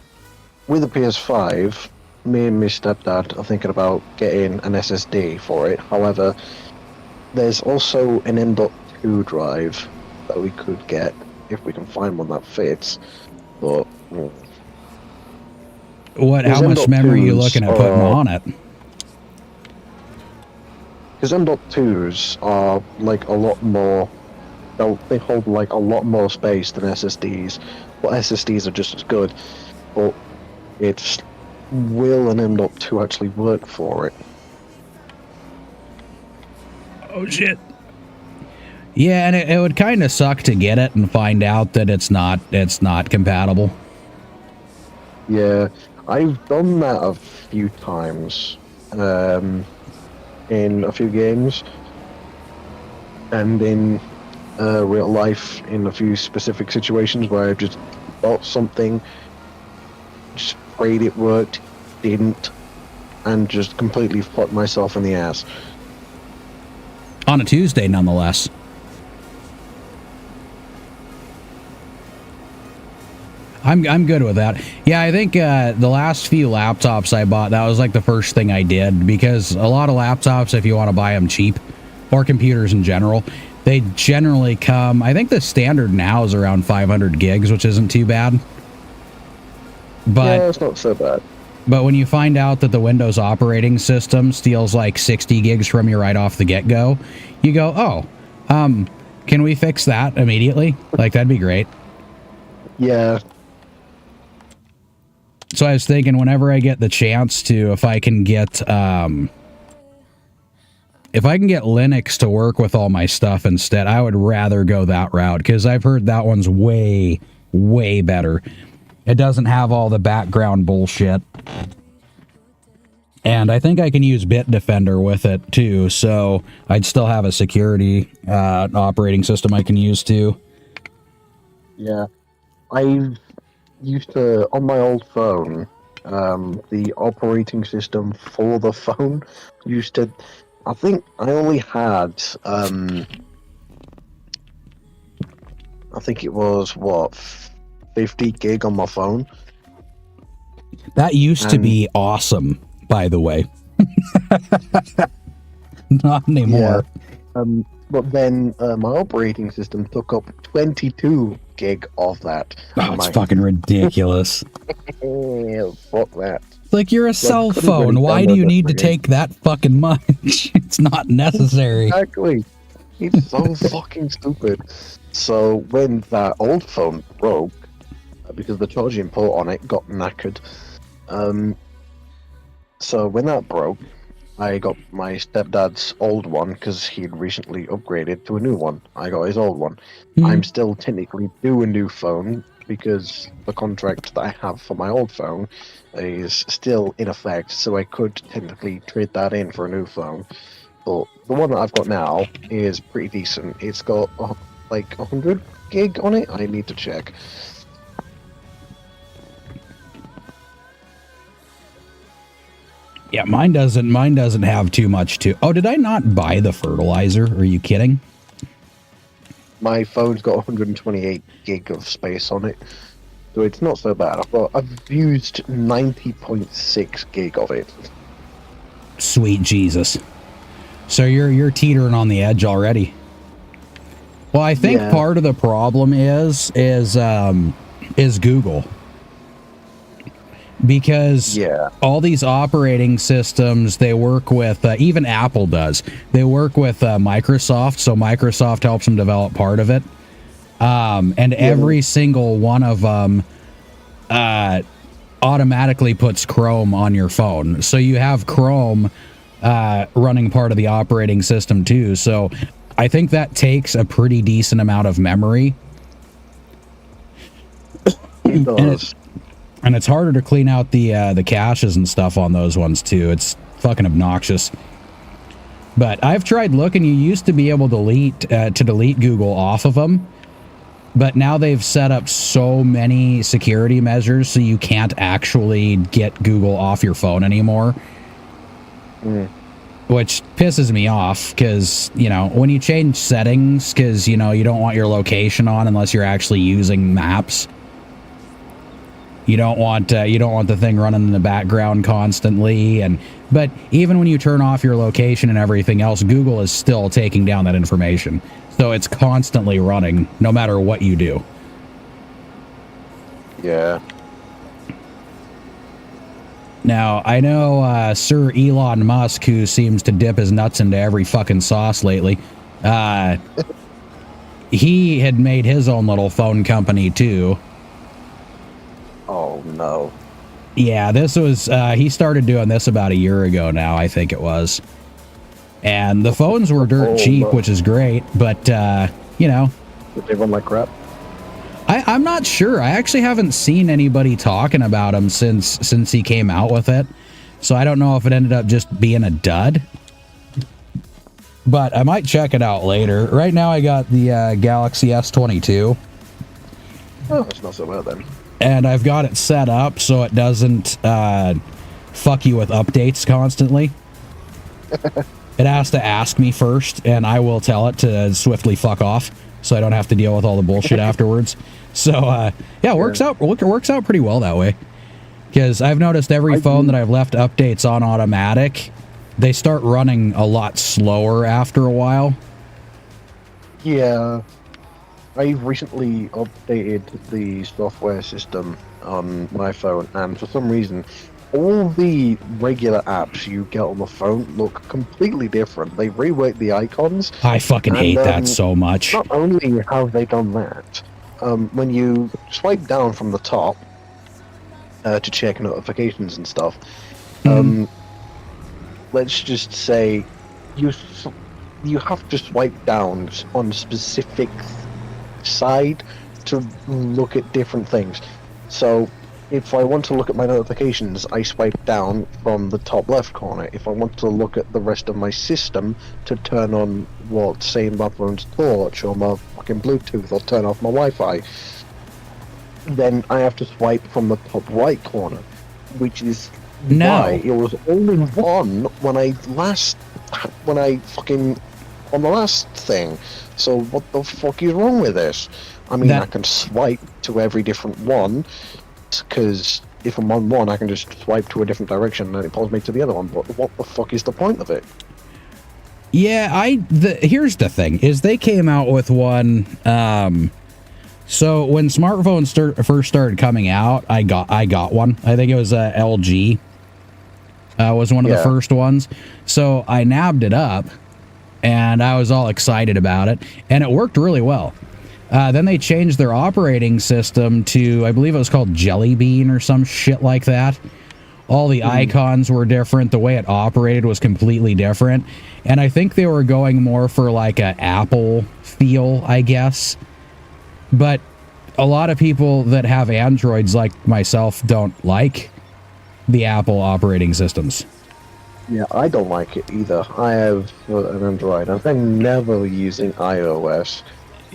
with the PS5, me and my stepdad are thinking about getting an SSD for it. However, there's also an M.2 drive that we could get if we can find one that fits. But how much memory are you looking at putting on it? Because M.2s are like a lot more. They hold like a lot more space than SSDs. But SSDs are just as good. But will an M.2 actually work for it? Oh shit. Yeah, and it would kind of suck to get it and find out that it's not compatible. Yeah, I've done that a few times in a few games, and in real life in a few specific situations where I've just bought something, just prayed it worked, didn't, and just completely fucked myself in the ass. On a Tuesday, nonetheless. I'm good with that. Yeah, I think the last few laptops I bought, that was like the first thing I did, because a lot of laptops, if you want to buy them cheap, or computers in general, they generally come, I think the standard now is around 500 gigs, which isn't too bad. But yeah, it's not so bad. But when you find out that the Windows operating system steals like 60 gigs from you right off the get-go, you go, oh, can we fix that immediately? Like, that'd be great. Yeah. So I was thinking, whenever I get the chance to, if I can get Linux to work with all my stuff instead, I would rather go that route, because I've heard that one's way, way better. It doesn't have all the background bullshit. And I think I can use Bitdefender with it too, so I'd still have a security operating system I can use too. Yeah. I used to, on my old phone, the operating system for the phone used to, I think I only had, I think it was, 50 gig on my phone. That used to be awesome, by the way. Not anymore. Yeah. But then my operating system took up 22 gig of that. Oh, it's fucking ridiculous. Fuck that. Like, you're a cell phone. Why do you need to take that fucking much? It's not necessary. Exactly. It's so fucking stupid. So when that old phone broke, because the charging port on it got knackered, so when that broke, I got my stepdad's old one, because he'd recently upgraded to a new one. I got his old one. I'm still technically due a new phone, because the contract that I have for my old phone is still in effect, so I could technically trade that in for a new phone. But the one that I've got now is pretty decent. It's got like 100 gig on it. I need to check. Yeah, mine doesn't have too much to. Oh, did I not buy the fertilizer? Are you kidding? My phone's got 128 gig of space on it, so it's not so bad. I've used 90.6 gig of it. Sweet Jesus. So you're teetering on the edge already. Well, I think part of the problem is Google. Because all these operating systems, they work with, even Apple does, they work with Microsoft, so Microsoft helps them develop part of it. And every single one of them automatically puts Chrome on your phone. So you have Chrome running part of the operating system too. So I think that takes a pretty decent amount of memory. It does. And it's harder to clean out the caches and stuff on those ones too. It's fucking obnoxious. But I've tried looking. You used to be able to delete Google off of them, But now they've set up so many security measures so you can't actually get Google off your phone anymore. Which pisses me off because, you know, when you change settings, because, you know, you don't want your location on unless you're actually using maps. You don't want the thing running in the background constantly. But even when you turn off your location and everything else, Google is still taking down that information. So it's constantly running no matter what you do. Yeah. Now, I know Sir Elon Musk, who seems to dip his nuts into every fucking sauce lately, he had made his own little phone company too. Oh, no. Yeah, this was, he started doing this about a year ago now, I think it was. And the phones were dirt cheap, which is great, but, you know. Did they run like crap? I'm not sure. I actually haven't seen anybody talking about him since he came out with it. So I don't know if it ended up just being a dud. But I might check it out later. Right now I got the Galaxy S22. Oh, that's not so bad then. And I've got it set up so it doesn't fuck you with updates constantly. It has to ask me first, and I will tell it to swiftly fuck off, so I don't have to deal with all the bullshit afterwards. So, yeah, it works out pretty well that way. Because I've noticed every phone that I've left updates on automatic, they start running a lot slower after a while. Yeah. I've recently updated the software system on my phone, and for some reason, all the regular apps you get on the phone look completely different. They rework the icons. I fucking hate that so much. Not only have they done that, when you swipe down from the top to check notifications and stuff, let's just say you have to swipe down on a specific side to look at different things. So if I want to look at my notifications, I swipe down from the top left corner. If I want to look at the rest of my system to turn on, say my phone's torch or my fucking Bluetooth or turn off my Wi-Fi, then I have to swipe from the top right corner, which is why it was only one when I fucking on the last thing. So what the fuck is wrong with this? I mean, I can swipe to every different one, because if I'm on one, I can just swipe to a different direction and it pulls me to the other one. But what the fuck is the point of it? Yeah, here's the thing, is they came out with one, so when smartphones first started coming out, I got one. I think it was LG, was one of the first ones. So I nabbed it up, and I was all excited about it, and it worked really well. Then they changed their operating system to, I believe it was called Jelly Bean or some shit like that. All the icons were different. The way it operated was completely different. And I think they were going more for like a Apple feel, I guess. But a lot of people that have Androids like myself don't like the Apple operating systems. Yeah, I don't like it either. I have an Android, and I'm never using iOS.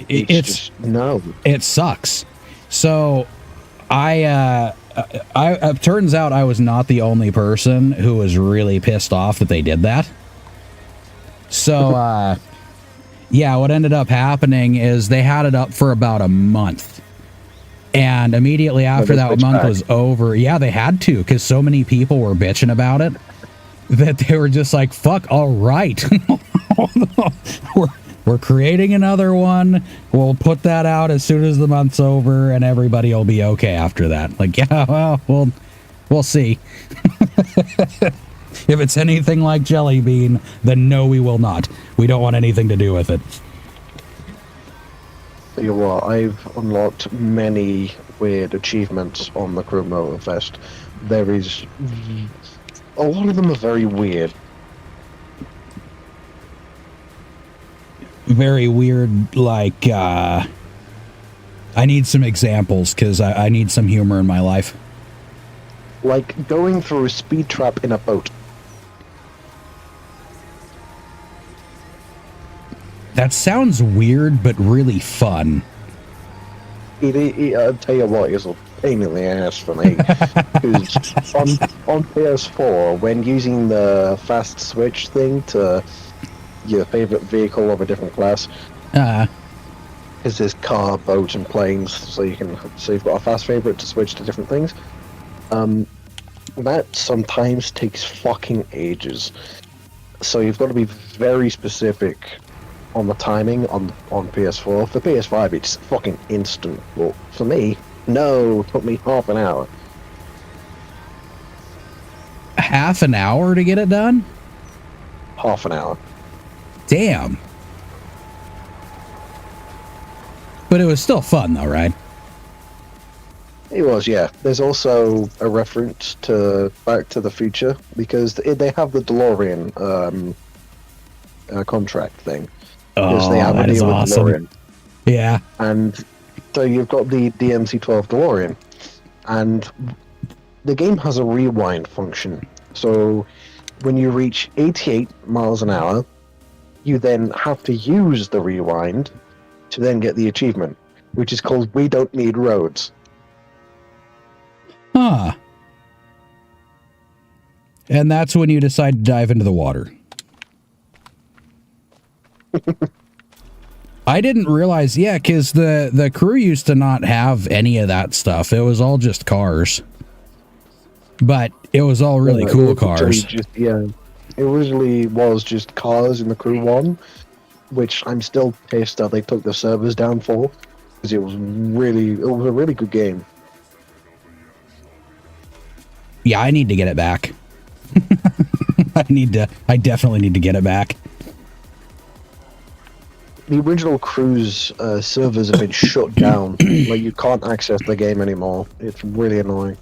It sucks. So I turns out I was not the only person who was really pissed off that they did that. So yeah, what ended up happening is they had it up for about a month, and immediately after that month was over, yeah, they had to, because so many people were bitching about it that they were just like, fuck, all right. We're creating another one. We'll put that out as soon as the month's over, and everybody will be okay after that. Like, yeah, well, we'll see. If it's anything like Jelly Bean, then no, we will not. We don't want anything to do with it. You know what? I've unlocked many weird achievements on the Crew Motorfest. There is a lot of them are very weird. Very weird, like, I need some examples, because I need some humor in my life. Like going through a speed trap in a boat. That sounds weird, but really fun. I'll tell you what, it's a pain in the ass for me. Because on PS4, when using the fast switch thing to your favorite vehicle of a different class, because there's car, boat, and planes, so you've got a fast favorite to switch to different things. That sometimes takes fucking ages. So you've got to be very specific on the timing on PS4. For PS5, it's fucking instant. But for me, no, it took me half an hour. Half an hour to get it done? Half an hour. Damn. But it was still fun, though, right? It was, yeah. There's also a reference to Back to the Future, because they have the DeLorean contract thing. Because they have that is awesome. DeLorean. Yeah. And so you've got the DMC-12 DeLorean, and the game has a rewind function. So when you reach 88 miles an hour, you then have to use the rewind to then get the achievement, which is called We Don't Need Roads. Huh. And that's when you decide to dive into the water. I didn't realize, yeah, because the crew used to not have any of that stuff. It was all just cars. But it was all really cool cars. It originally was just cars in the crew one, which I'm still pissed that they took the servers down for, because it was a really good game. Yeah, I need to get it back. I definitely need to get it back. The original crew's servers have been shut down. Like, you can't access the game anymore. It's really annoying.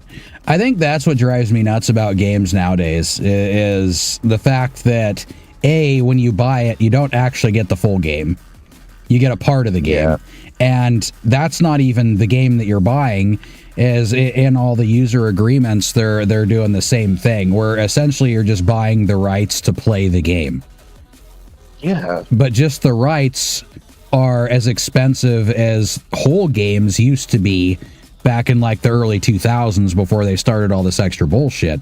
I think that's what drives me nuts about games nowadays, is the fact that, A, when you buy it, you don't actually get the full game. You get a part of the game. Yeah. And that's not even the game that you're buying. Is in all the user agreements, they're doing the same thing, where essentially you're just buying the rights to play the game. Yeah. But just the rights are as expensive as whole games used to be back in like the early 2000s before they started all this extra bullshit.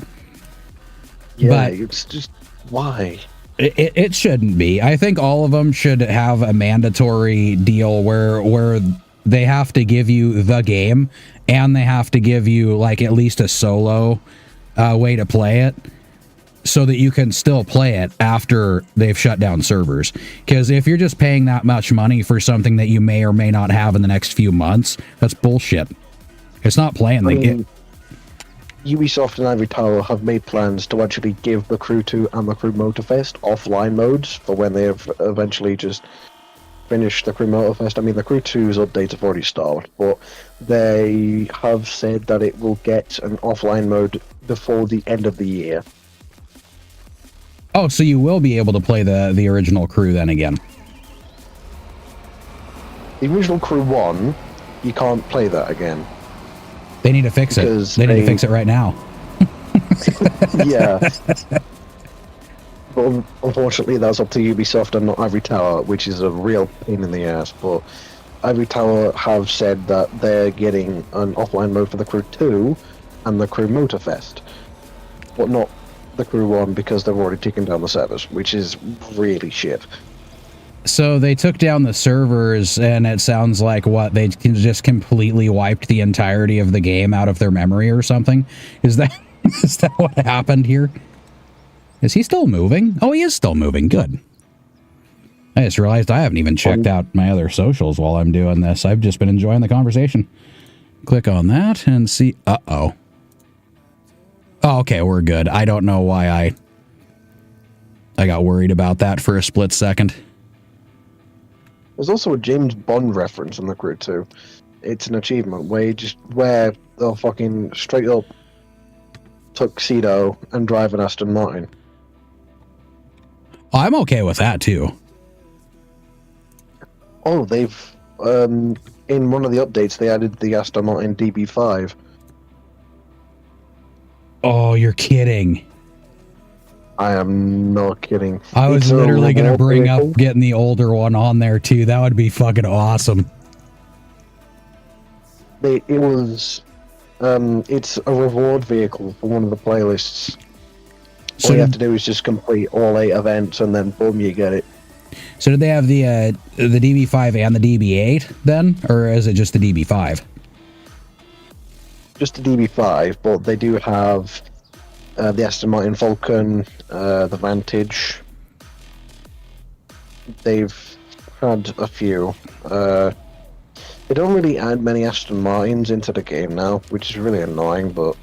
Yeah, but it's just, why? It shouldn't be. I think all of them should have a mandatory deal where they have to give you the game, and they have to give you like at least a solo way to play it, so that you can still play it after they've shut down servers. Because if you're just paying that much money for something that you may or may not have in the next few months, that's bullshit. It's not playing the game. Ubisoft and Ivory Tower have made plans to actually give the Crew 2 and the Crew Motorfest offline modes for when they have eventually just finished the Crew Motorfest. I mean, the Crew 2's updates have already started, but they have said that it will get an offline mode before the end of the year. Oh, so you will be able to play the original Crew then again? The original Crew 1, you can't play that again. They need to fix it. They need to fix it right now. Yeah. But unfortunately, that's up to Ubisoft and not Ivory Tower, which is a real pain in the ass. But Ivory Tower have said that they're getting an offline mode for the Crew 2 and the Crew Motorfest, but not the Crew 1 because they've already taken down the servers, which is really shit. So they took down the servers, and it sounds like they just completely wiped the entirety of the game out of their memory or something. Is that what happened here? Is he still moving? Oh, he is still moving. Good. I just realized I haven't even checked out my other socials while I'm doing this. I've just been enjoying the conversation. Click on that and see. Uh-oh. Oh, okay, we're good. I don't know why I got worried about that for a split second. There's also a James Bond reference in the Crew 2. It's an achievement where they'll fucking straight up tuxedo and drive an Aston Martin. I'm okay with that too. Oh, they've in one of the updates they added the Aston Martin DB5. Oh, you're kidding. I am not kidding. I was literally going to bring up getting the older one on there too. That would be fucking awesome. It's a reward vehicle for one of the playlists. So All you have to do is just complete all 8 events, and then boom, you get it. So did they have the DB5 and the DB8 then, or is it just the DB5? Just the DB5, but they do have the Aston Martin Vulcan, the Vantage. They've had a few. They don't really add many Aston Martins into the game now, which is really annoying, but...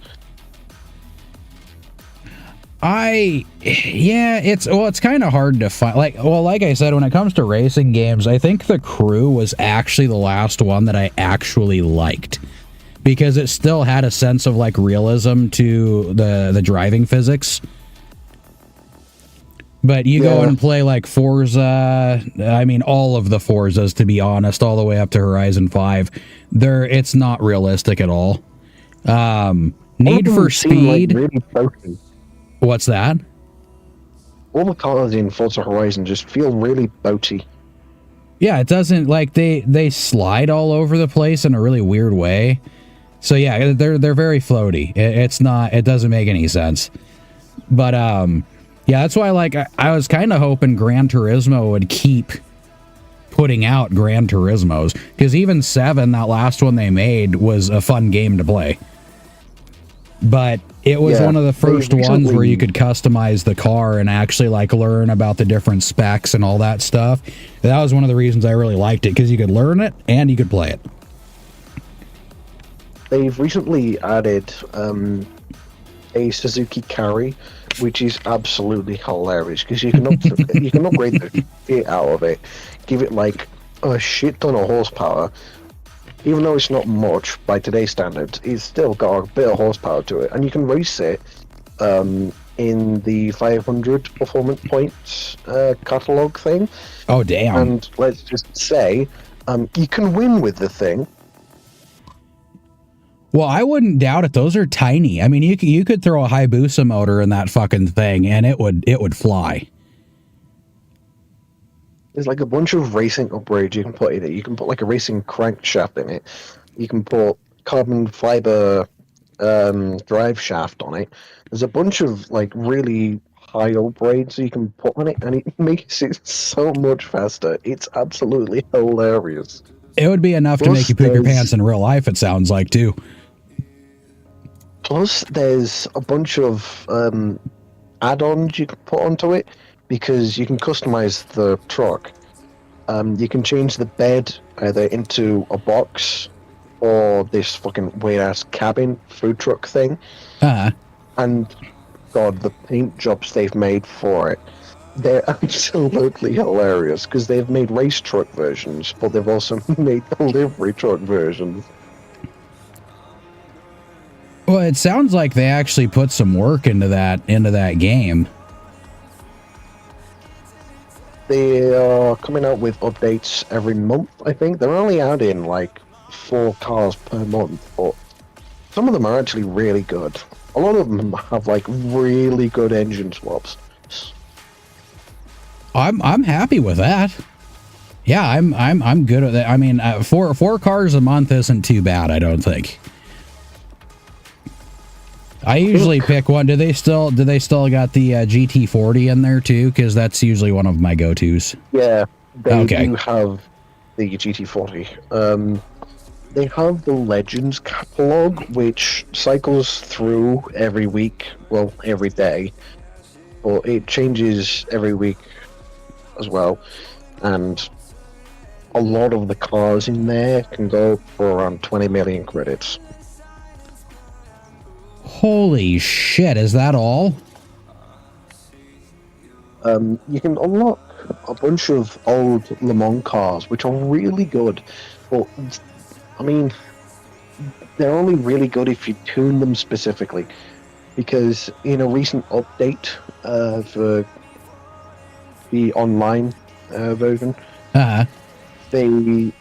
it's kind of hard to find. Like I said, when it comes to racing games, I think the Crew was actually the last one that I actually liked, because it still had a sense of like realism to the driving physics. But you go and play like Forza, I mean all of the Forzas, to be honest, all the way up to Horizon 5, it's not realistic at all. Need for Speed. Like really boaty. What's that? All the cars in Forza Horizon just feel really boaty. Yeah, it doesn't, like, they slide all over the place in a really weird way. So yeah, they're very floaty. It doesn't make any sense. But yeah, that's why I was kind of hoping Gran Turismo would keep putting out Gran Turismos, because even 7, that last one they made, was a fun game to play. But it was one of the first ones where you could customize the car and actually like learn about the different specs and all that stuff. That was one of the reasons I really liked it, because you could learn it and you could play it. They've recently added a Suzuki Carry, which is absolutely hilarious, because you can you can upgrade the shit out of it, give it like a shit ton of horsepower. Even though it's not much by today's standards, it's still got a bit of horsepower to it, and you can race it in the 500 performance points catalog thing. Oh damn! And let's just say, you can win with the thing. Well, I wouldn't doubt it. Those are tiny. I mean, you could throw a Hayabusa motor in that fucking thing, and it would fly. There's like a bunch of racing upgrades you can put in it. You can put like a racing crankshaft in it. You can put carbon fiber drive shaft on it. There's a bunch of like really high upgrades you can put on it, and it makes it so much faster. It's absolutely hilarious. It would be enough to make you poop your pants in real life, it sounds like, too. Plus, there's a bunch of add-ons you can put onto it, because you can customize the truck. You can change the bed either into a box or this fucking weird-ass cabin food truck thing. And, God, the paint jobs they've made for it, they're absolutely hilarious, because they've made race truck versions, but they've also made delivery truck versions. Well, it sounds like they actually put some work into that game. They are coming out with updates every month, I think. They're only adding like 4 cars per month, but some of them are actually really good. A lot of them have like really good engine swaps. I'm happy with that. Yeah, I'm good at that. I mean, 4 cars a month isn't too bad, I don't think. I usually pick one. Do they still got the GT40 in there too? Because that's usually one of my go-tos. Yeah, they do have the GT40. They have the Legends catalog, which cycles through every week, well, every day, but it changes every week as well. And a lot of the cars in there can go for around 20 million credits. Holy shit, is that all? You can unlock a bunch of old Le Mans cars, which are really good, but, I mean, they're only really good if you tune them specifically, because in a recent update for the online version, they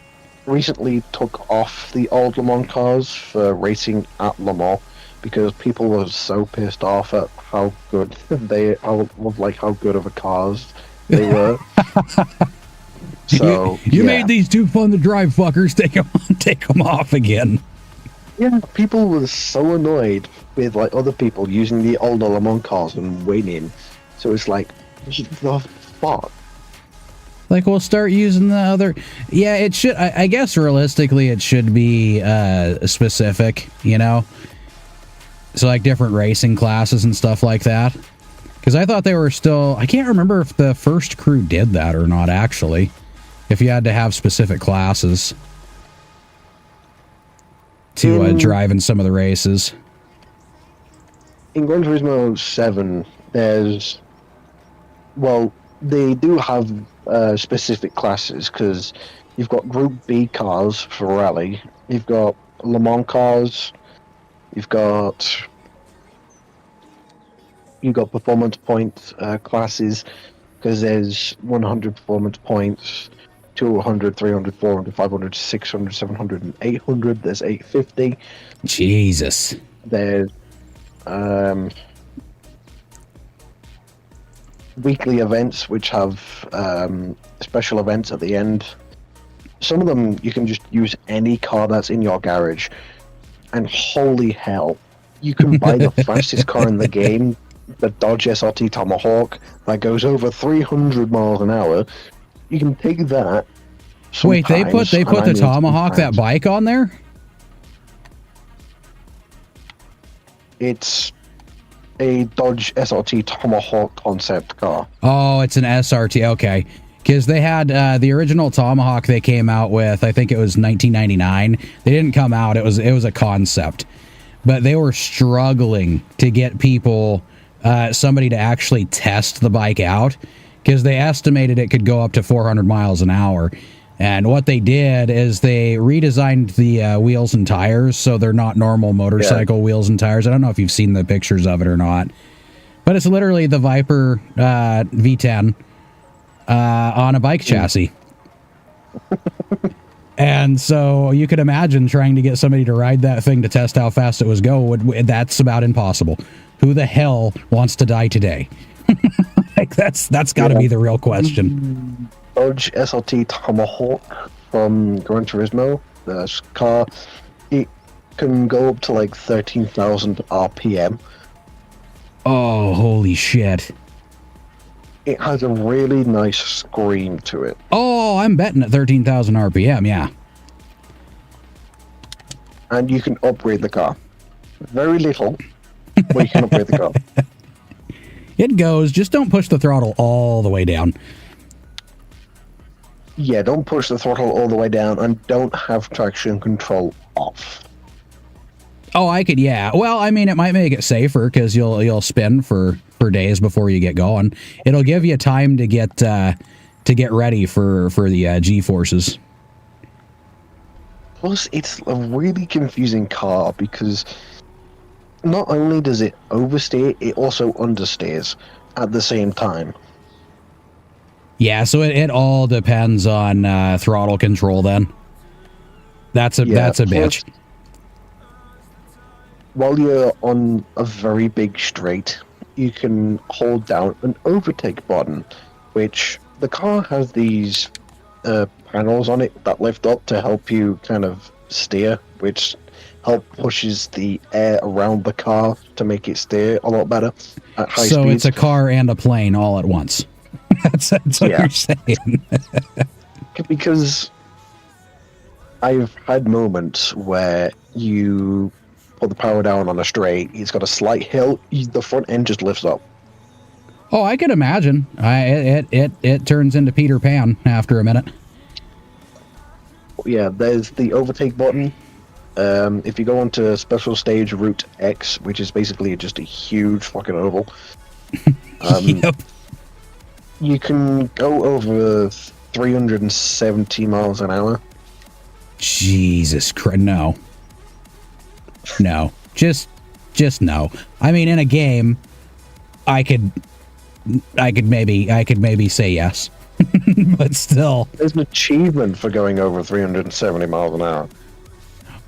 recently took off the old Le Mans cars for racing at Le Mans, because people were so pissed off at how good how good of a cars they were. So you made these too fun to drive, fuckers. Take them off again. Yeah, people were so annoyed with like other people using the older Le Mans cars and winning. So it's like, what the fuck? Like, we'll start using the other. Yeah, it should. I guess realistically, it should be specific, you know? So, like, different racing classes and stuff like that. Because I thought they were still. I can't remember if the first crew did that or not, actually. If you had to have specific classes to drive in some of the races. In Gran Turismo 7, there's. Well, they do have specific classes because you've got Group B cars for rally, you've got Le Mans cars, you've got performance point classes because there's 100 performance points, 200, 300, 400, 500, 600, 700, and 800. There's 850. Jesus. There's weekly events which have special events at the end. Some of them you can just use any car that's in your garage, and holy hell, you can buy the fastest car in the game, the Dodge SRT Tomahawk that goes over 300 miles an hour. You can take that. Wait, they put the Tomahawk, that bike, on there? It's a Dodge SRT Tomahawk concept car. Oh, it's an SRT. Okay. Because they had the original Tomahawk they came out with, I think it was 1999. They didn't come out. It was a concept. But they were struggling to get people, somebody to actually test the bike out, because they estimated it could go up to 400 miles an hour. And what they did is they redesigned the wheels and tires so they're not normal motorcycle wheels and tires. I don't know if you've seen the pictures of it or not, but it's literally the Viper V10 on a bike chassis. And so you could imagine trying to get somebody to ride that thing to test how fast it was that's about impossible. Who the hell wants to die today? Like that's got to be the real question. Dodge SRT Tomahawk from Gran Turismo, the car, it can go up to like 13,000 RPM. Oh, holy shit. It has a really nice scream to it. Oh, I'm betting at 13,000 RPM, yeah. And you can upgrade the car. Very little, but you can upgrade the car. It goes, just don't push the throttle all the way down. Yeah, don't push the throttle all the way down and don't have traction control off. Oh, I could, yeah. Well, I mean, it might make it safer because you'll spin for days before you get going. It'll give you time to get ready for the G-forces. Plus, it's a really confusing car because not only does it oversteer, it also understeers at the same time. Yeah, so it all depends on throttle control then. That's a bitch. While you're on a very big straight, you can hold down an overtake button, which the car has these panels on it that lift up to help you kind of steer, which pushes the air around the car to make it steer a lot better at high speeds. So it's a car and a plane all at once. That's what you're saying. Because I've had moments where you put the power down on a straight, it's got a slight hill, the front end just lifts up. Oh, I could imagine. It turns into Peter Pan after a minute. Yeah, there's the overtake button. If you go onto Special Stage Route X, which is basically just a huge fucking oval, Yep. You can go over 370 miles an hour. Jesus Christ, no. No. Just no. I mean, in a game, I could maybe say yes. But still. There's an achievement for going over 370 miles an hour.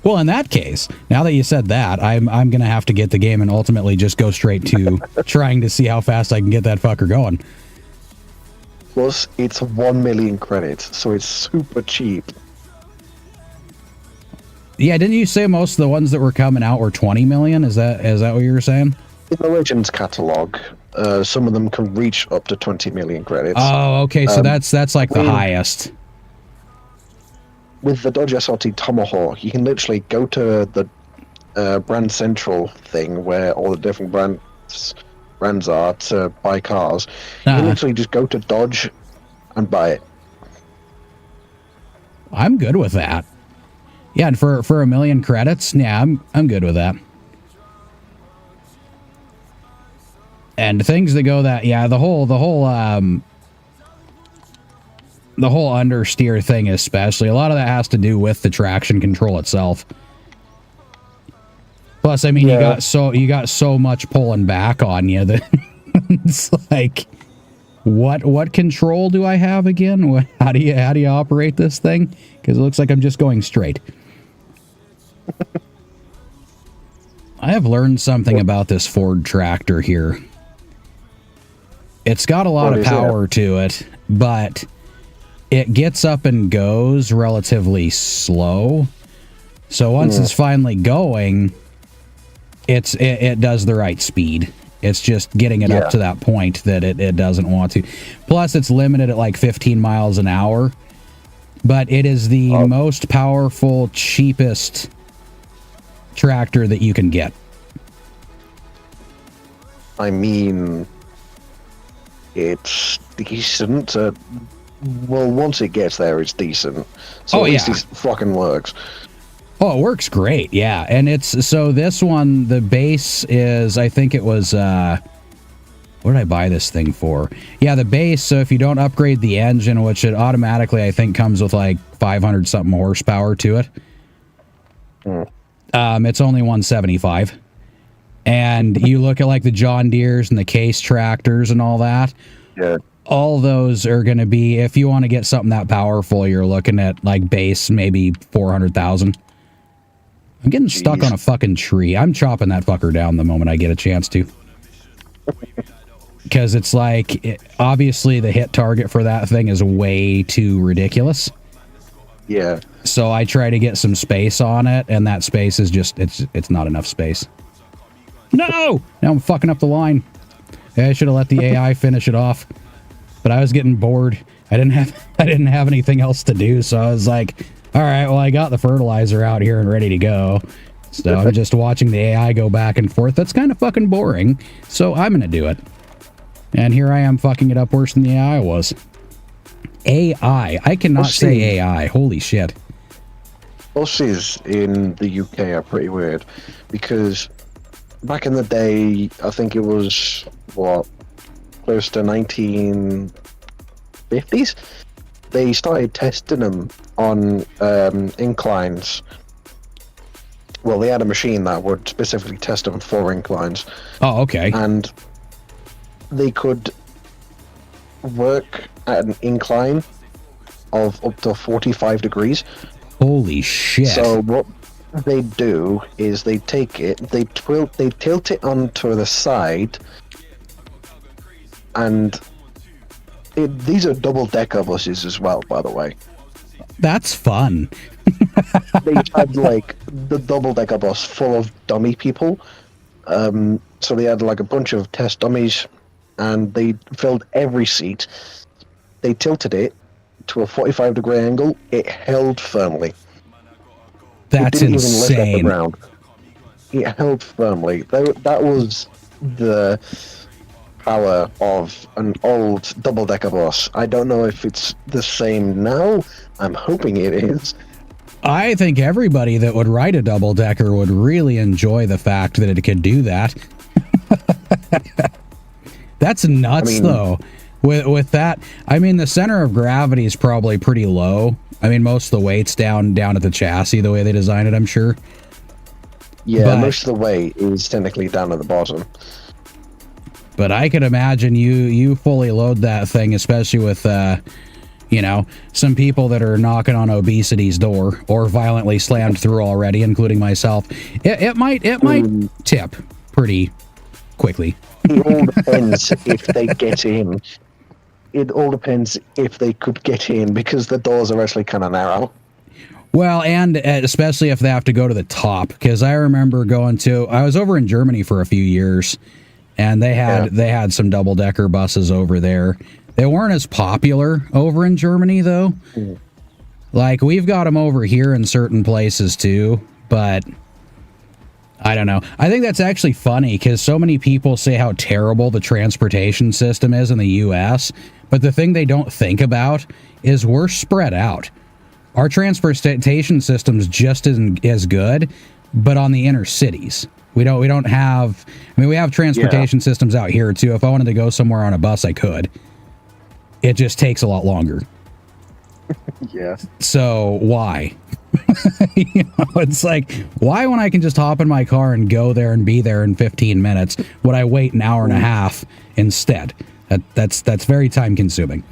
Well, in that case, now that you said that, I'm going to have to get the game and ultimately just go straight to trying to see how fast I can get that fucker going. Plus, it's 1 million credits, so it's super cheap. Yeah, didn't you say most of the ones that were coming out were 20 million? Is that what you were saying? In the Legends catalog, some of them can reach up to 20 million credits. Oh, okay, so that's like the highest. With the Dodge SRT Tomahawk, you can literally go to the brand central thing where all the different brands are to buy cars. You can literally just go to Dodge and buy it. I'm good with that. Yeah, and for 1 million credits, yeah, I'm good with that. And things that go that, yeah, the whole understeer thing especially, a lot of that has to do with the traction control itself. Plus, I mean, Yeah. you got so much pulling back on you that it's like, what control do I have again? How do you operate this thing? Because it looks like I'm just going straight. I have learned something about this Ford tractor here. It's got a lot of power to it, but it gets up and goes relatively slow. So once it's finally going, it does the right speed. It's just getting it up to that point that it doesn't want to. Plus, it's limited at like 15 miles an hour. But it is the most powerful, cheapest tractor that you can get. I mean, it's decent. Well, once it gets there, it's decent. So at least it fucking works. Oh, it works great, yeah. And it's, so this one, the base is, I think it was, what did I buy this thing for? Yeah, the base, so if you don't upgrade the engine, which it automatically, I think, comes with like 500 something horsepower to it. It's only 175. And you look at like the John Deeres and the Case tractors and all that. Yeah. All those are going to be, if you want to get something that powerful, you're looking at like base, maybe 400,000. I'm getting stuck on a fucking tree. I'm chopping that fucker down the moment I get a chance to. Because it's like, obviously the hit target for that thing is way too ridiculous. Yeah. So I try to get some space on it, and that space is just, it's not enough space. No! Now I'm fucking up the line. I should have let the AI finish it off. But I was getting bored. I didn't have anything else to do, so I was like, all right, well, I got the fertilizer out here and ready to go. So I'm just watching the AI go back and forth. That's kind of fucking boring, so I'm going to do it. And here I am fucking it up worse than the AI was. AI. I cannot say AI. Holy shit. Buses in the UK are pretty weird because back in the day, I think it was, close to 1950s, they started testing them on inclines. Well, they had a machine that would specifically test them for inclines. Oh, okay. And they could work at an incline of up to 45 degrees. Holy shit. So what they do is they take it, they tilt it onto the side, and these are double-decker buses as well, by the way. That's fun. They had like the double-decker bus full of dummy people. So they had like a bunch of test dummies, and they filled every seat. They tilted it to a 45-degree angle. It held firmly. That's it didn't insane. Even lift off the ground. It held firmly. That was the power of an old double-decker bus. I don't know if it's the same now. I'm hoping it is. I think everybody that would ride a double-decker would really enjoy the fact that it could do that. That's nuts, though. With that, I mean, the center of gravity is probably pretty low. I mean, most of the weight's down at the chassis, the way they designed it, I'm sure. Yeah, but most of the weight is technically down at the bottom. But I could imagine you fully load that thing, especially with, some people that are knocking on obesity's door or violently slammed through already, including myself. It might tip pretty quickly. It all depends if they get in. It all depends if they could get in, because the doors are actually kind of narrow. Well, and especially if they have to go to the top, because I remember I was over in Germany for a few years, and they had some double-decker buses over there. They weren't as popular over in Germany, though. Mm. Like, we've got them over here in certain places, too, but I don't know. I think that's actually funny, because so many people say how terrible the transportation system is in the U.S., but the thing they don't think about is we're spread out. Our transportation system's just as good, but on the inner cities. We don't have... I mean, we have transportation systems out here, too. If I wanted to go somewhere on a bus, I could. It just takes a lot longer. Yeah. So, why? It's like, why when I can just hop in my car and go there and be there in 15 minutes, would I wait an hour and a half instead? That's very time-consuming.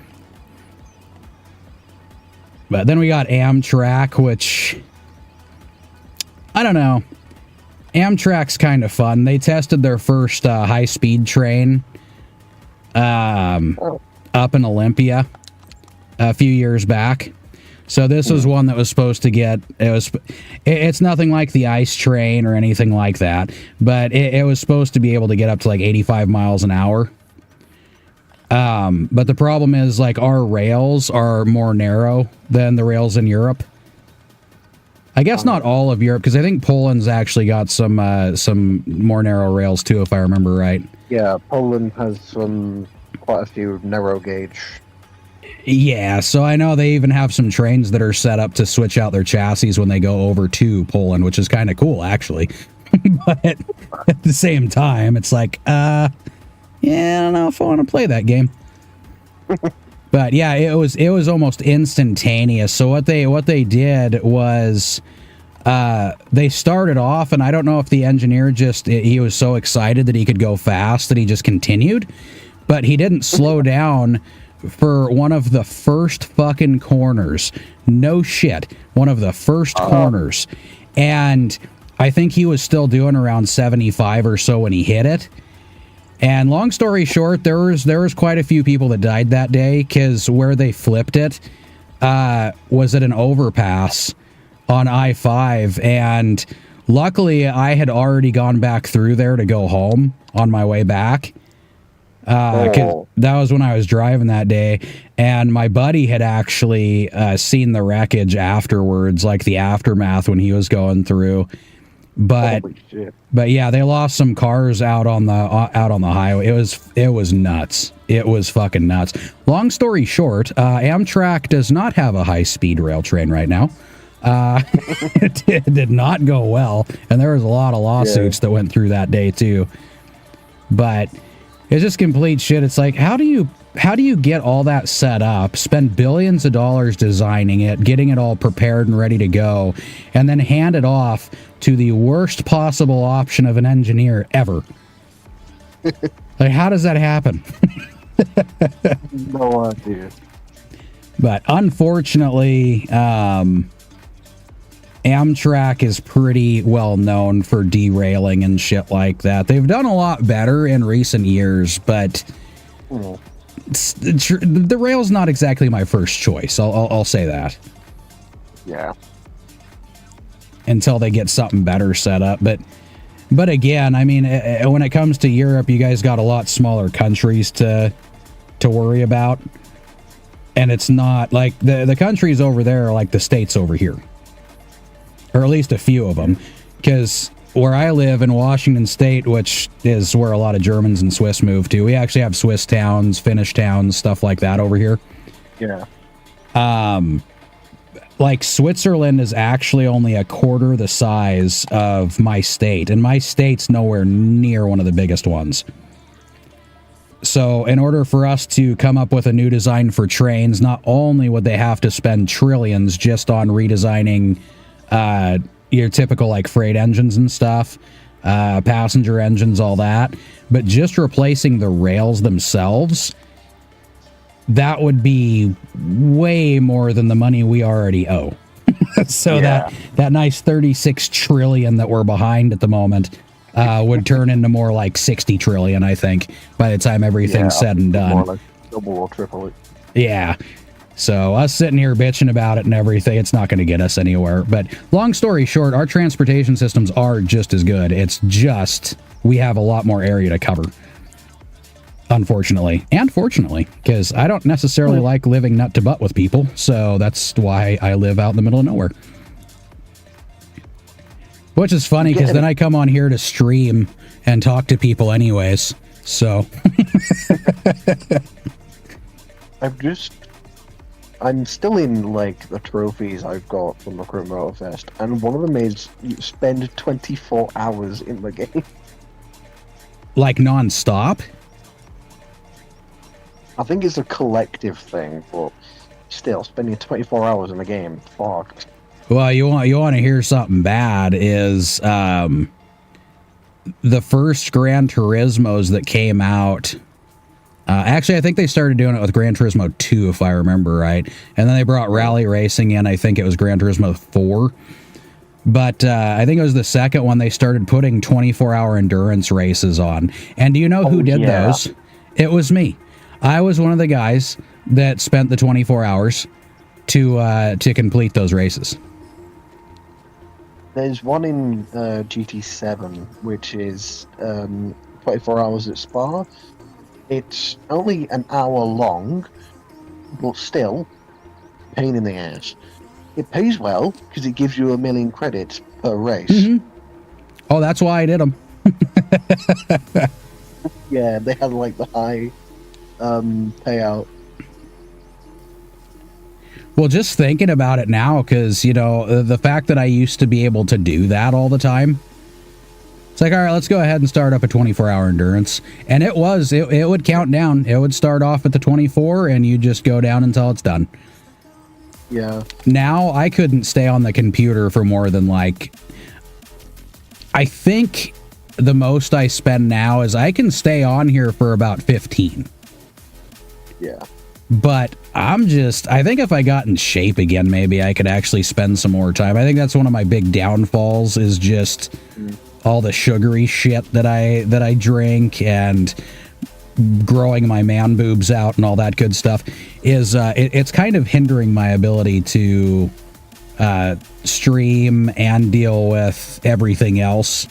But then we got Amtrak, which, I don't know. Amtrak's kind of fun. They tested their first high-speed train up in Olympia a few years back. So this was one that was supposed to get, it's nothing like the ICE train or anything like that, but it was supposed to be able to get up to like 85 miles an hour. But the problem is, like, our rails are more narrow than the rails in Europe. I guess not all of Europe, because I think Poland's actually got some more narrow rails too, if I remember right. Yeah, Poland has quite a few narrow gauge. Yeah, so I know they even have some trains that are set up to switch out their chassis when they go over to Poland, which is kind of cool, actually. But at the same time, it's like, yeah, I don't know if I want to play that game. But yeah, it was almost instantaneous. So what they did was they started off, and I don't know if the engineer he was so excited that he could go fast that he just continued, but he didn't slow down for one of the first fucking corners. No shit. One of the first corners. And I think he was still doing around 75 or so when he hit it. And long story short, there was quite a few people that died that day, because where they flipped it was at an overpass on I-5. And luckily, I had already gone back through there to go home on my way back. 'Cause that was when I was driving that day, and my buddy had actually seen the wreckage afterwards, like the aftermath when he was going through. But yeah, they lost some cars out on the highway. It was nuts. It was fucking nuts. Long story short, Amtrak does not have a high-speed rail train right now. It did not go well, and there was a lot of lawsuits that went through that day too. But it's just complete shit. It's like, how do you get all that set up, spend billions of dollars designing it, getting it all prepared and ready to go, and then hand it off to the worst possible option of an engineer ever? Like, how does that happen? No idea. But unfortunately, Amtrak is pretty well known for derailing and shit like that. They've done a lot better in recent years, but the rail's not exactly my first choice. I'll say that. Yeah. Until they get something better set up. But again, I mean, when it comes to Europe, you guys got a lot smaller countries to worry about. And it's not like the countries over there are like the states over here. Or at least a few of them. Because where I live in Washington State, which is where a lot of Germans and Swiss move to, we actually have Swiss towns, Finnish towns, stuff like that over here. Yeah. Like Switzerland is actually only a quarter the size of my state, and my state's nowhere near one of the biggest ones. So in order for us to come up with a new design for trains, not only would they have to spend trillions just on redesigning your typical like freight engines and stuff, passenger engines, all that, but just replacing the rails themselves, that would be way more than the money we already owe. So that nice 36 trillion that we're behind at the moment would turn into more like 60 trillion, I think, by the time everything's said and done. More like double or triple it. Yeah. So us sitting here bitching about it and everything, it's not going to get us anywhere. But long story short, our transportation systems are just as good. It's just we have a lot more area to cover. Unfortunately, and fortunately, because I don't necessarily like living nut to butt with people. So that's why I live out in the middle of nowhere. Which is funny because then I come on here to stream and talk to people anyways. So I'm still in like the trophies I've got from the Crew Motorfest, and one of them is you spend 24 hours in the game. Like non-stop? I think it's a collective thing, but still, spending 24 hours in the game, fuck. Well, you want to hear something bad is the first Gran Turismos that came out. Actually, I think they started doing it with Gran Turismo 2, if I remember right. And then they brought rally racing in. I think it was Gran Turismo 4. But I think it was the second one they started putting 24-hour endurance races on. And do you know who did those? It was me. I was one of the guys that spent the 24 hours to complete those races. There's one in GT7, which is 24 hours at Spa. It's only an hour long, but still, pain in the ass. It pays well, because it gives you 1 million credits per race. Mm-hmm. Oh, that's why I did them. Yeah, they had like the high payout. Well, just thinking about it now, because, you know, the fact that I used to be able to do that all the time, it's like, all right, let's go ahead and start up a 24-hour endurance. And it would count down. It would start off at the 24, and you just go down until it's done. Yeah. Now, I couldn't stay on the computer for more than, like, I think the most I spend now is I can stay on here for about 15. Yeah. But I think if I got in shape again, maybe I could actually spend some more time. I think that's one of my big downfalls is just all the sugary shit that I drink and growing my man boobs out and all that good stuff is it's kind of hindering my ability to stream and deal with everything else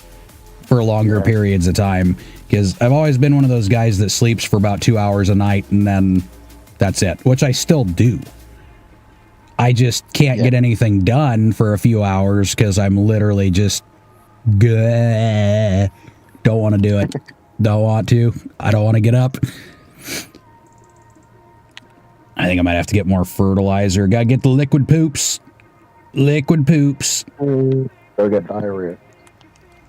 for longer periods of time, because I've always been one of those guys that sleeps for about 2 hours a night and then that's it, which I still do. I just can't get anything done for a few hours because I'm literally just don't want to do it. Don't want to. I don't want to get up. I think I might have to get more fertilizer. Gotta get the liquid poops. Liquid poops. Go get diarrhea.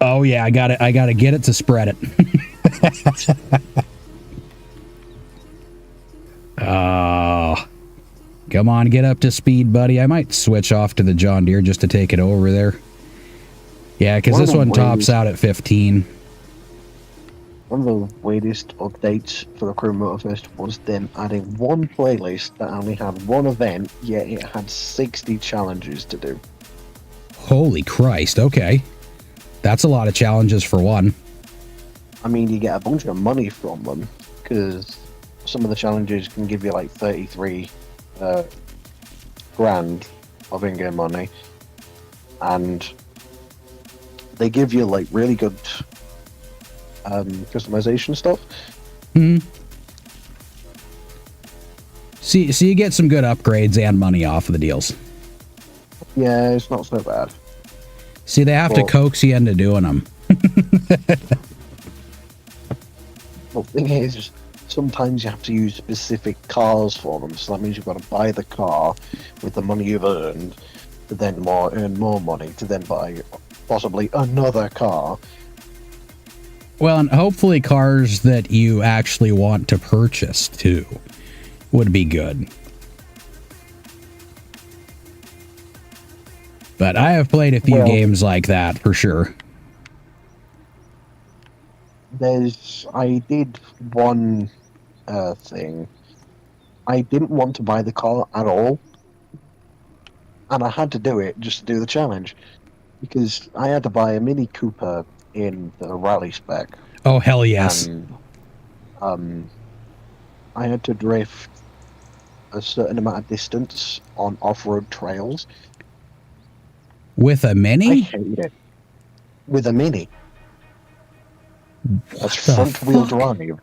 Oh yeah, I gotta get it to spread it. Oh, come on, get up to speed, buddy. I might switch off to the John Deere just to take it over there. Yeah, because this one tops out at 15. One of the weirdest updates for the Crew Motorfest was them adding one playlist that only had one event, yet it had 60 challenges to do. Holy Christ, okay. That's a lot of challenges for one. I mean, you get a bunch of money from them, because some of the challenges can give you like 33 grand of in-game money, and they give you like really good customization stuff. So you get some good upgrades and money off of the deals. Yeah, it's not so bad. See, they have to coax you into doing them. The thing is, sometimes you have to use specific cars for them, so that means you've got to buy the car with the money you've earned, to then earn more money, to then buy possibly another car. Well, and hopefully cars that you actually want to purchase, too, would be good. But I have played a few games like that, for sure. I did one thing. I didn't want to buy the car at all, and I had to do it just to do the challenge, because I had to buy a Mini Cooper in the rally spec. Oh, hell yes. And, I had to drift a certain amount of distance on off-road trails. With a I Mini? hate it. With a Mini. That's the front-wheel fuck? drive.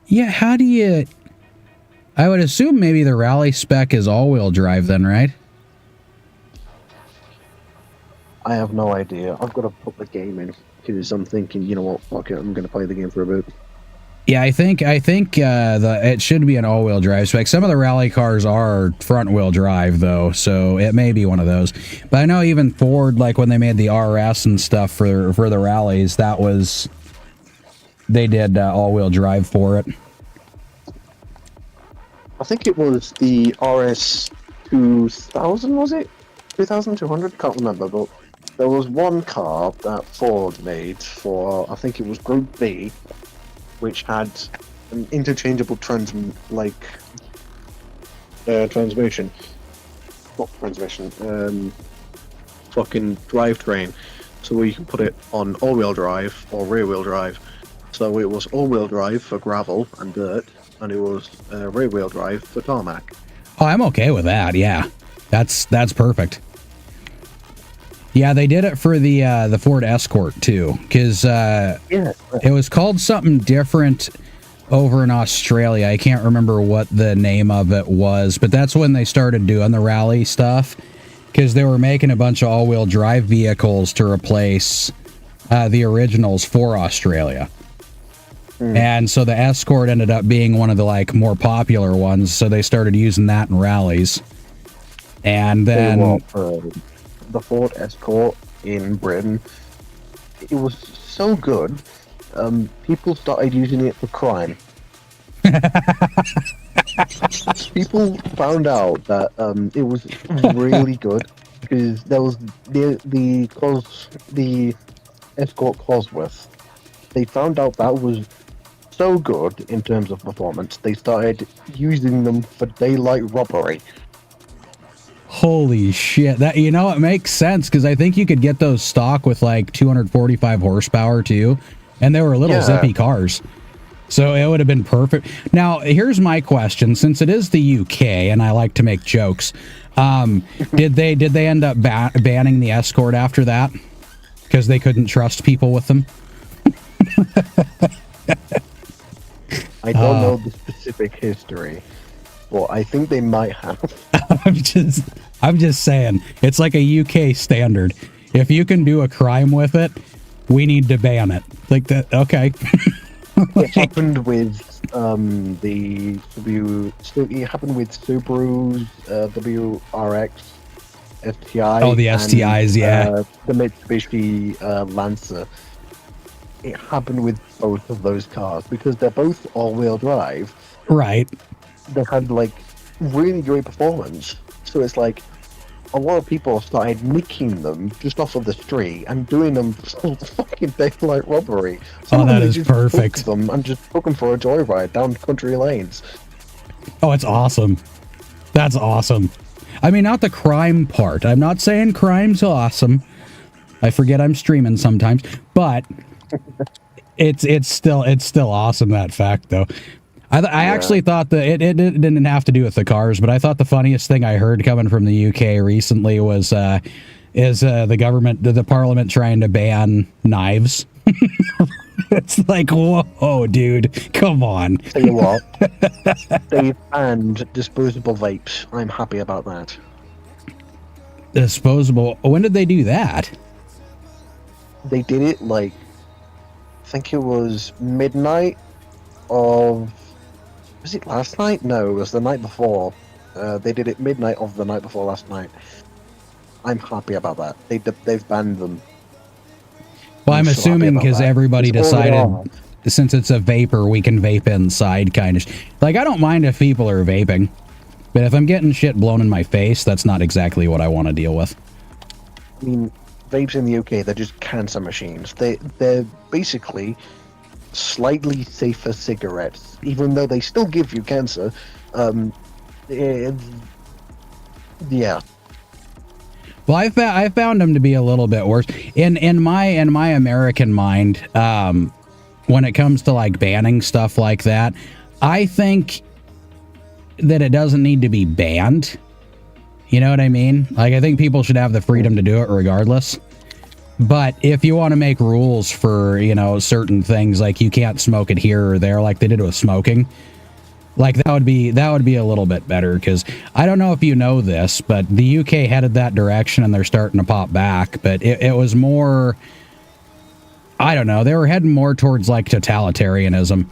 Yeah, how do you... I would assume maybe the rally spec is all-wheel drive then, right? I have no idea. I've got to put the game in because I'm thinking, you know what, fuck it, I'm going to play the game for a bit. Yeah, I think it should be an all-wheel drive spec. Some of the rally cars are front-wheel drive though, so it may be one of those. But I know even Ford, like when they made the RS and stuff for the rallies, they did all-wheel drive for it. I think it was the RS 2000, was it? 2200? Can't remember, but there was one car that Ford made for, I think it was Group B, which had an interchangeable transmission. Not transmission, fucking drivetrain. So you can put it on all-wheel drive or rear-wheel drive. So it was all-wheel drive for gravel and dirt, and it was rear-wheel drive for tarmac. Oh, I'm okay with that. Yeah, that's perfect. Yeah, they did it for the Ford Escort too, because it was called something different over in Australia. I can't remember what the name of it was, but that's when they started doing the rally stuff, because they were making a bunch of all-wheel drive vehicles to replace the originals for Australia. And so the Escort ended up being one of the more popular ones, so they started using that in rallies. And then the Ford Escort in Britain, it was so good, people started using it for crime. People found out that it was really good because there was the Escort Cosworth. They found out that was so good in terms of performance, they started using them for daylight robbery. Holy shit. That, it makes sense, because I think you could get those stock with 245 horsepower too, and they were little zippy cars. So it would have been perfect. Now, here's my question. Since it is the UK and I like to make jokes, did they end up banning the Escort after that? Because they couldn't trust people with them? I don't know the specific history. Well, I think they might have. I'm just saying, it's like a UK standard. If you can do a crime with it, we need to ban it. Like that, okay. It happened with it happened with Subaru's WRX STI. Oh, the STIs, yeah. The Mitsubishi Lancer. It happened with both of those cars because they're both all-wheel drive. Right. They had really great performance. So it's a lot of people started nicking them just off of the street and doing them for fucking daylight robbery. Oh, that is perfect. Them and just took them for a joyride down country lanes. Oh, it's awesome. That's awesome. I mean, not the crime part. I'm not saying crime's awesome. I forget I'm streaming sometimes, but it's still awesome, that fact though. I actually thought that it didn't have to do with the cars, but I thought the funniest thing I heard coming from the UK recently was the government, the parliament trying to ban knives. It's like, whoa, dude, come on. Tell you what, they've banned disposable vapes. I'm happy about that. Disposable? When did they do that? They did it I think it was midnight of... Was it last night? No, it was the night before. They did it midnight of the night before last night. I'm happy about that. They've banned them. Well, I'm assuming because everybody decided, since it's a vapor, we can vape inside, kind of. I don't mind if people are vaping, but if I'm getting shit blown in my face, that's not exactly what I want to deal with. I mean, vapes in the UK, they're just cancer machines. They're basically slightly safer cigarettes, even though they still give you cancer. Yeah. Well, I found them to be a little bit worse. In my American mind, when it comes to banning stuff like that, I think that it doesn't need to be banned. You know what I mean? Like, I think people should have the freedom to do it regardless. But if you want to make rules for, you know, certain things, like you can't smoke it here or there, like they did with smoking, like that would be a little bit better. Because I don't know if you know this, but the UK headed that direction and they're starting to pop back. But it was more, I don't know, they were heading more towards like totalitarianism.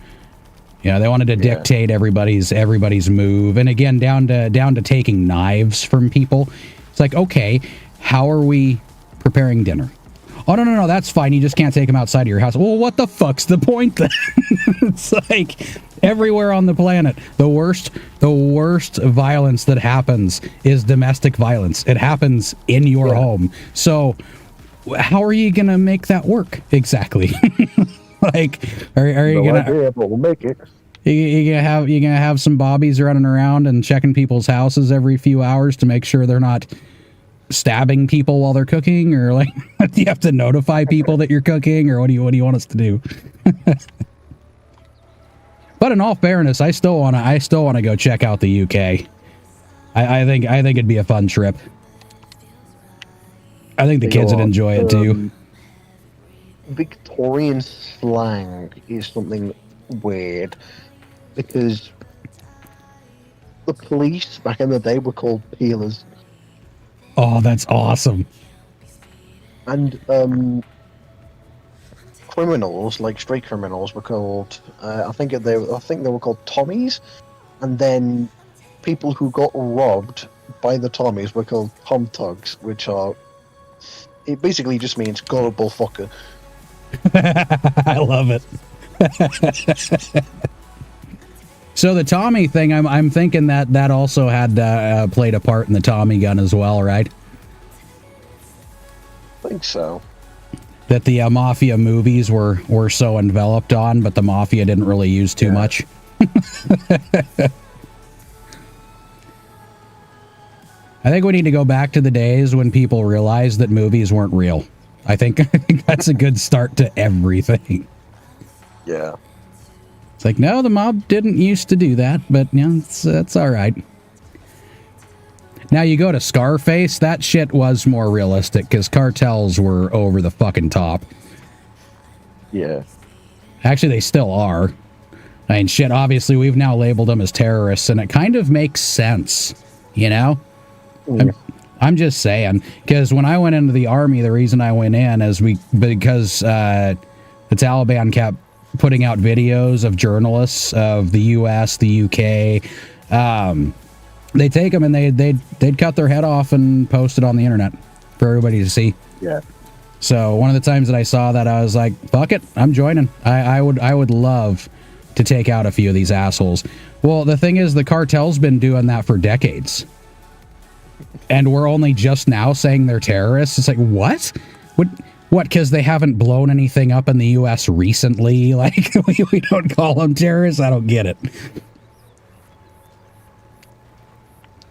You know, they wanted to dictate everybody's move, and again, down to taking knives from people. It's like, okay, how are we preparing dinner? Oh, no, that's fine. You just can't take them outside of your house. Well, what the fuck's the point then? It's like everywhere on the planet, the worst violence that happens is domestic violence. It happens in your home. So how are you going to make that work exactly? Like, are you gonna? Idea, but we'll make it. You gonna have some bobbies running around and checking people's houses every few hours to make sure they're not stabbing people while they're cooking, or like, do you have to notify people that you're cooking, or what do you want us to do? But in all fairness, I still wanna go check out the UK. I think it'd be a fun trip. I think the kids would enjoy it too. Victorian slang is something weird because the police back in the day were called peelers. Oh, that's awesome. And criminals, like street criminals, were called I think they were called Tommies, and then people who got robbed by the Tommies were called Tom Tugs, which are, it basically just means gullible fucker. I love it. So the Tommy thing, I'm thinking that also had played a part in the Tommy gun as well, right? I think so. That the Mafia movies were so enveloped on, but the Mafia didn't really use too much. I think we need to go back to the days when people realized that movies weren't real. I think that's a good start to everything. Yeah. It's like, no, the mob didn't used to do that, but you know, that's all right. Now you go to Scarface, that shit was more realistic because cartels were over the fucking top. Yeah. Actually, they still are. I mean, shit, obviously we've now labeled them as terrorists, and it kind of makes sense, you know? I'm just saying, because when I went into the army, the reason I went in is because the Taliban kept putting out videos of journalists of the U.S., the U.K. They take them and they'd cut their head off and post it on the internet for everybody to see. Yeah. So one of the times that I saw that, I was like, fuck it, I'm joining. I would love to take out a few of these assholes. Well, the thing is, the cartel's been doing that for decades. And we're only just now saying they're terrorists. It's like, what? What? Because they haven't blown anything up in the U.S. recently? Like, we don't call them terrorists? I don't get it.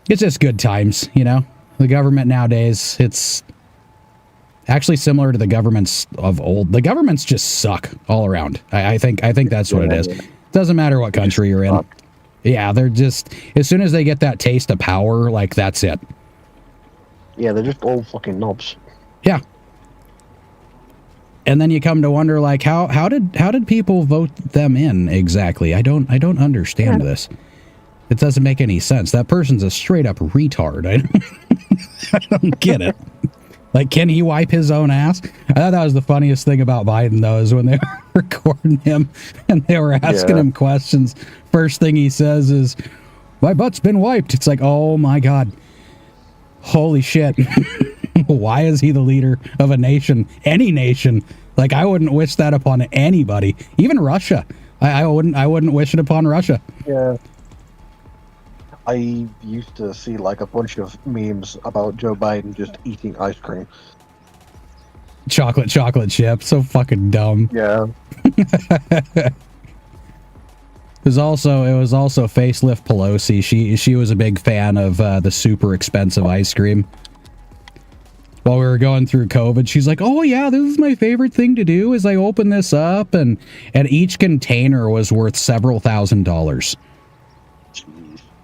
It's just good times, you know? The government nowadays, it's actually similar to the governments of old. The governments just suck all around. I think that's what it is. Doesn't matter what country you're in. Yeah, they're just, as soon as they get that taste of power, like, that's it. Yeah, they're just old fucking knobs. Yeah. And then you come to wonder, like, how did people vote them in exactly? I don't understand this. It doesn't make any sense. That person's a straight up retard. I don't get it. Like, can he wipe his own ass? I thought that was the funniest thing about Biden, though, is when they were recording him and they were asking him questions. First thing he says is, "My butt's been wiped." It's like, oh my God. Holy shit. Why is he the leader of a nation? Any nation. Like, I wouldn't wish that upon anybody. Even Russia. I wouldn't wish it upon Russia. Yeah. I used to see like a bunch of memes about Joe Biden just eating ice cream. Chocolate chip. So fucking dumb. Yeah. It was also Facelift Pelosi. She was a big fan of the super expensive ice cream. While we were going through COVID, she's like, "Oh yeah, this is my favorite thing to do is I open this up and each container was worth several $1,000s."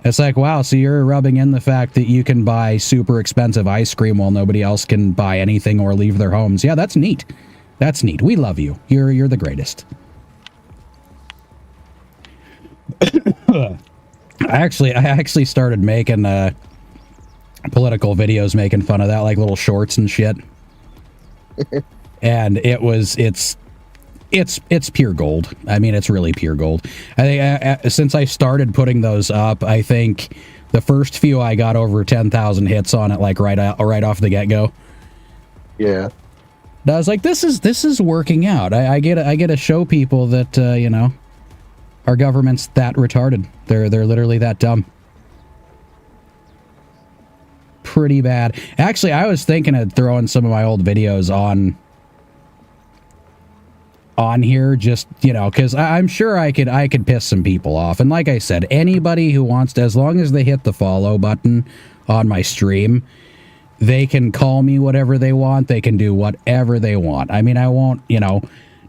It's like, wow, so you're rubbing in the fact that you can buy super expensive ice cream while nobody else can buy anything or leave their homes. Yeah, that's neat. That's neat. We love you. You're the greatest. I actually started making political videos making fun of that, like little shorts and shit. And it's pure gold. I mean, it's really pure gold. I think since I started putting those up, I think the first few I got over 10,000 hits on it, like right off the get-go. Yeah. And I was like, this is working out. I get to show people that you know, our government's that retarded. They're literally that dumb. Pretty bad. Actually, I was thinking of throwing some of my old videos on here, just, you know, because I'm sure I could piss some people off. And like I said, anybody who wants to, as long as they hit the follow button on my stream, they can call me whatever they want. They can do whatever they want. I mean, I won't, you know,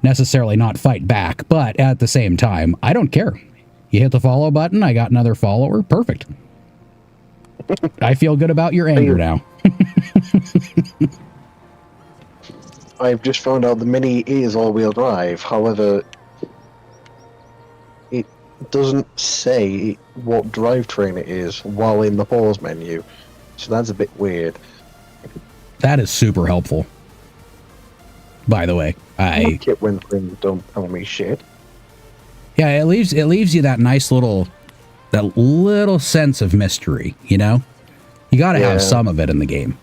necessarily not fight back, but at the same time, I don't care. You hit the follow button, I got another follower, perfect. I feel good about your anger now. I've just found out the Mini is all-wheel drive. However, it doesn't say what drivetrain it is while in the pause menu. So that's a bit weird. That is super helpful. By the way, I like it when things don't tell me shit. Yeah, it leaves you that nice little sense of mystery, you know? You got to have some of it in the game.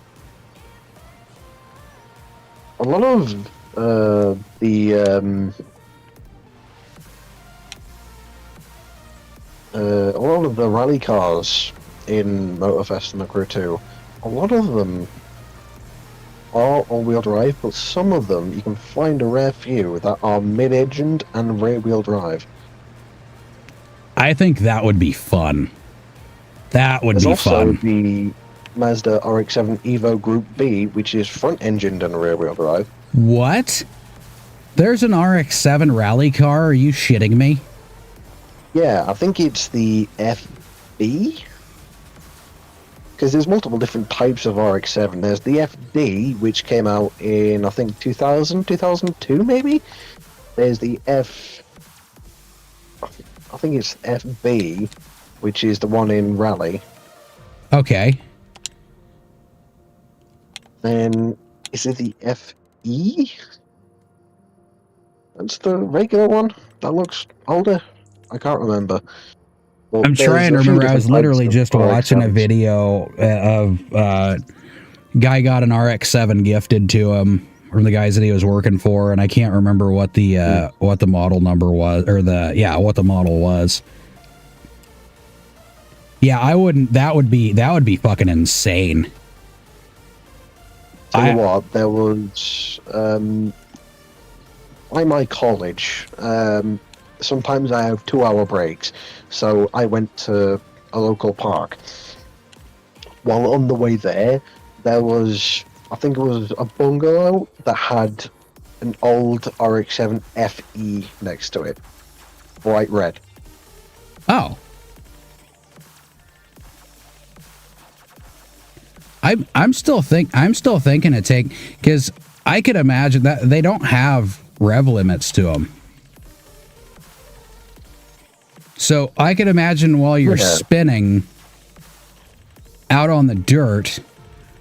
A lot of a lot of the rally cars in Motorfest and the Crew 2, a lot of them are all-wheel drive, but some of them you can find a rare few that are mid-engined and rear-wheel drive. I think that would be fun. That would be fun. There's also the Mazda RX-7 Evo Group B, which is front-engined and rear-wheel drive. What? There's an RX-7 rally car? Are you shitting me? Yeah, I think it's the FB? Because there's multiple different types of RX-7. There's the FD, which came out in, I think, 2000, 2002, maybe? There's the I think it's FB, which is the one in Rally. Okay. Then, is it the FE? That's the regular one? That looks older? I can't remember. Well, I'm trying to remember. I was literally just watching a video of guy got an RX-7 gifted to him from the guys that he was working for, and I can't remember what the model number was, or what the model was. Yeah, I wouldn't. That would be fucking insane. Tell you what, there was by my college. Sometimes I have 2-hour breaks, so I went to a local park. While on the way there was, I think it was a bungalow that had an old RX-7 FE next to it, bright red. Oh. I'm still thinking to take, because I could imagine that they don't have rev limits to them. So I could imagine while you're spinning out on the dirt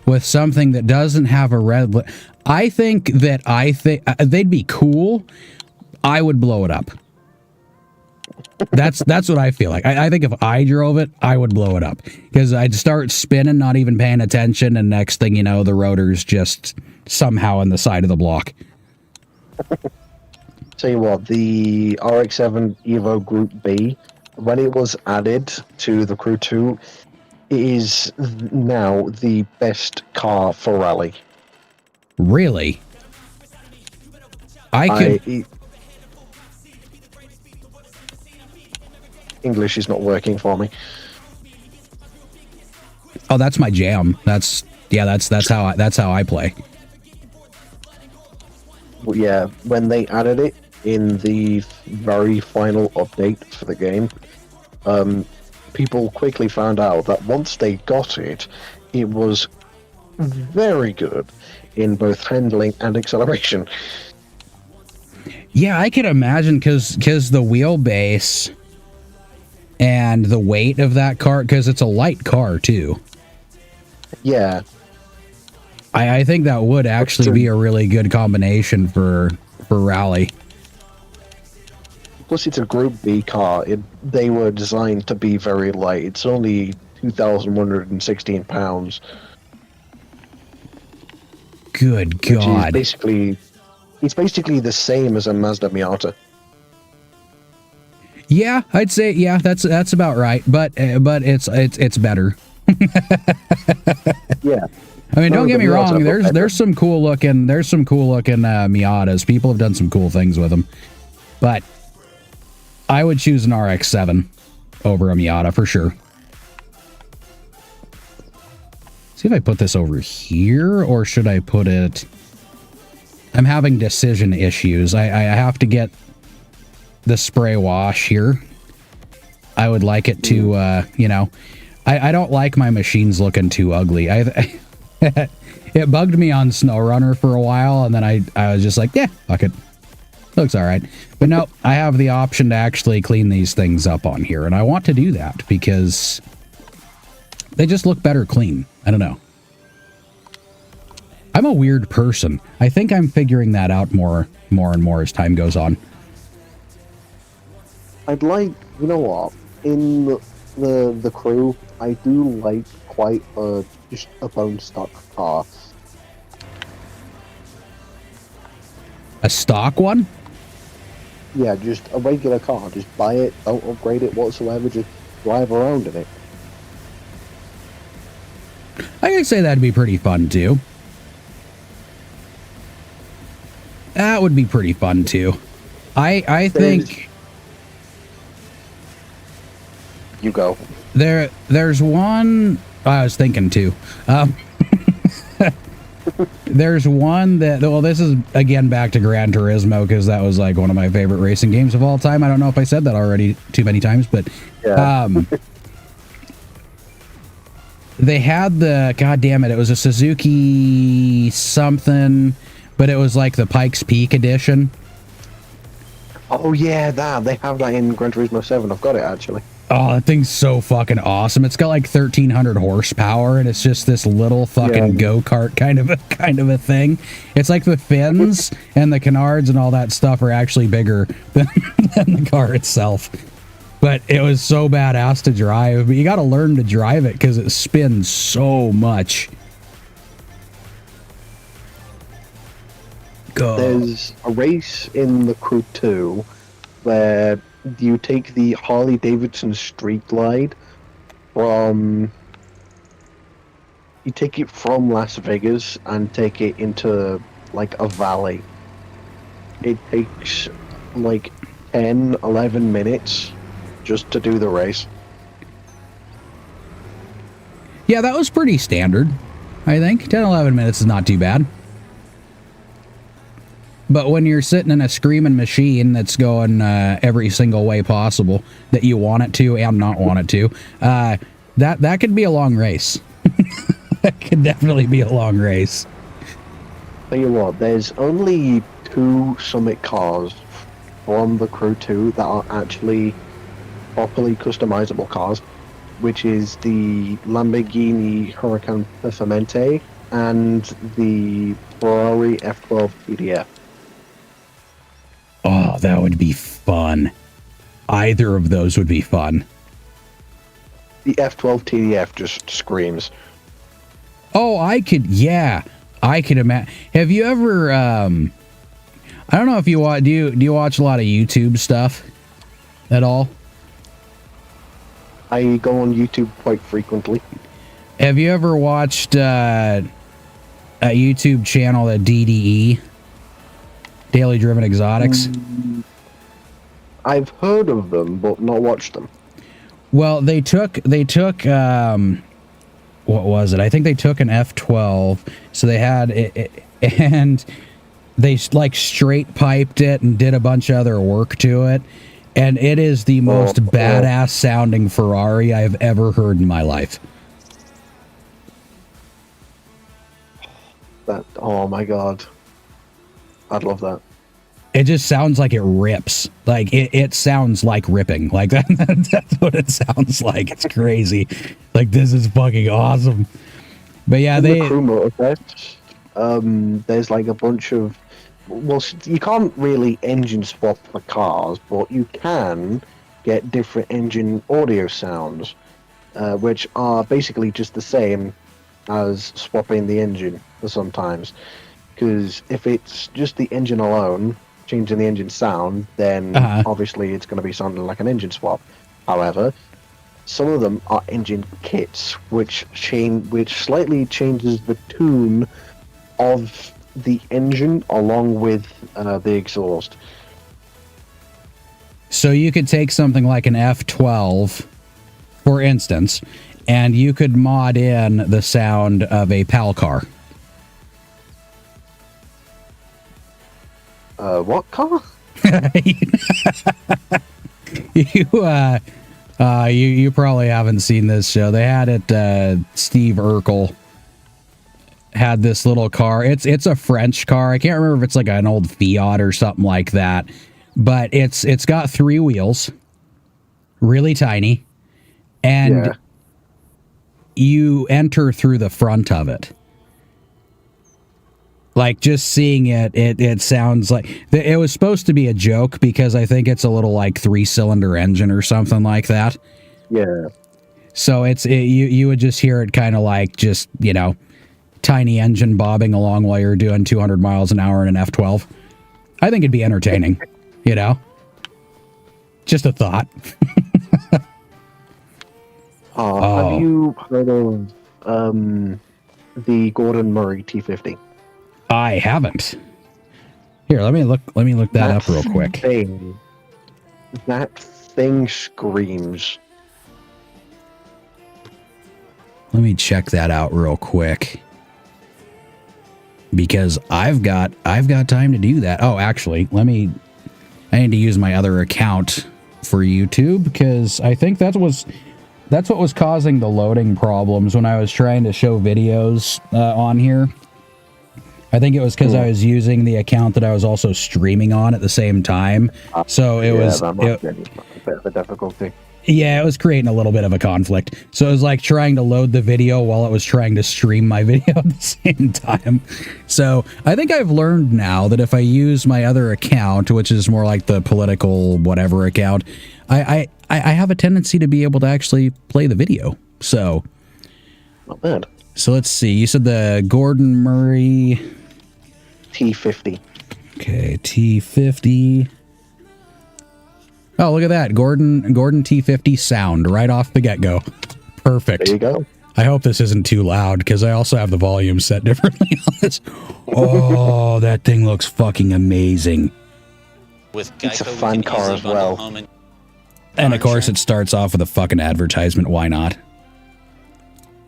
with something that doesn't have a red limit, I think they'd be cool. I would blow it up. That's what I feel like. I think if I drove it, I would blow it up, because I'd start spinning, not even paying attention, and next thing you know, the rotor's just somehow in the side of the block. Tell you what, the RX-7 Evo Group B, when it was added to the Crew 2, it is now the best car for rally. Really? English is not working for me. Oh, that's my jam. That's how I play. But yeah, when they added it in the very final update for the game, people quickly found out that once they got it, it was very good in both handling and acceleration. Yeah, I can imagine because the wheelbase and the weight of that car, because it's a light car too. Yeah. I think that would actually be a really good combination for rally. Plus, it's a Group B car. They were designed to be very light. It's only 2,116 pounds. Good God! It's basically the same as a Mazda Miata. Yeah, I'd say that's about right. But it's better. Yeah. I mean, don't get me wrong. There's some cool looking Miatas. People have done some cool things with them, but I would choose an RX-7 over a Miata for sure. See if I put this over here, or should I put it? I'm having decision issues. I have to get the spray wash here. I would like it to, I don't like my machines looking too ugly. It bugged me on SnowRunner for a while, and then I was just like, yeah, fuck it. Looks all right. But no, I have the option to actually clean these things up on here, and I want to do that because they just look better clean. I don't know. I'm a weird person. I think I'm figuring that out more and more as time goes on. I'd like, you know what, in the crew, I do like quite just a bone stock car. A stock one? Yeah, just a regular car. Just buy it, don't upgrade it whatsoever, just drive around in it. I could say that'd be pretty fun too. That would be pretty fun too. I think you go. There's one I was thinking too. There's one that, well, this is again back to Gran Turismo because that was like one of my favorite racing games of all time. I don't know if I said that already too many times, but yeah. They had the, god damn it, it was a Suzuki something, but it was like the Pikes Peak edition. Oh yeah, they have that in Gran Turismo 7. I've got it actually. Oh, that thing's so fucking awesome. It's got like 1,300 horsepower, and it's just this little fucking go-kart kind of a thing. It's like the fins and the canards and all that stuff are actually bigger than the car itself. But it was so badass to drive. But you got to learn to drive it because it spins so much. Go. There's a race in the Crew 2 where you take the Harley Davidson Street Glide from Las Vegas and take it into like a valley. It takes like 10-11 minutes just to do the race. Yeah, that was pretty standard, I think. 10-11 minutes is not too bad. But when you're sitting in a screaming machine that's going every single way possible that you want it to and not want it to, that could be a long race. That could definitely be a long race. Tell you what, there's only 2 Summit cars from the Crew 2 that are actually properly customizable cars, which is the Lamborghini Huracan Performante and the Ferrari F12 TDF. Oh, that would be fun. Either of those would be fun. The F12 TDF just screams. Oh, I could imagine. Have you ever, I don't know if you watch, do you watch a lot of YouTube stuff at all? I go on YouTube quite frequently. Have you ever watched a YouTube channel, that DDE? Daily Driven Exotics? I've heard of them, but not watched them. Well, they took what was it? I think they took an F12, so they had it, and they like straight piped it and did a bunch of other work to it, And it is the most badass sounding Ferrari I've ever heard in my life. That, oh my god. I'd love that. It just sounds like it rips. Like it sounds like ripping. Like that's what it sounds like. It's crazy. Like this is fucking awesome. But yeah, the crew motor effect, there's like a bunch of, well, you can't really engine swap for cars, but you can get different engine audio sounds, which are basically just the same as swapping the engine sometimes. Because if it's just the engine alone, changing the engine sound, then obviously it's going to be sounding like an engine swap. However, some of them are engine kits, which slightly changes the tune of the engine along with the exhaust. So you could take something like an F12, for instance, and you could mod in the sound of a PAL car. What car? You probably haven't seen this show. They had it. Steve Urkel had this little car. It's a French car. I can't remember if it's like an old Fiat or something like that. But it's got 3 wheels, really tiny, and you enter through the front of it. Like, just seeing it sounds like... It was supposed to be a joke because I think it's a little, like, 3-cylinder engine or something like that. Yeah. So you would just hear it kind of like just, you know, tiny engine bobbing along while you're doing 200 miles an hour in an F12. I think it'd be entertaining, you know? Just a thought. Have you heard of the Gordon Murray T50? I haven't. Here, let me look that up real quick. That thing screams. Let me check that out real quick. Because I've got time to do that. Oh, actually, I need to use my other account for YouTube because I think that's what was causing the loading problems when I was trying to show videos on here. I think it was because I was using the account that I was also streaming on at the same time. So it was a bit of a difficulty. Yeah, it was creating a little bit of a conflict. So it was like trying to load the video while it was trying to stream my video at the same time. So I think I've learned now that if I use my other account, which is more like the political whatever account, I have a tendency to be able to actually play the video. So not bad. So let's see. You said the Gordon Murray T50. Okay, T50. Oh, look at that. Gordon T50 sound right off the get-go. Perfect. There you go. I hope this isn't too loud because I also have the volume set differently on this. Oh, that thing looks fucking amazing. It's a fun car as well. And of course it starts off with a fucking advertisement. Why not?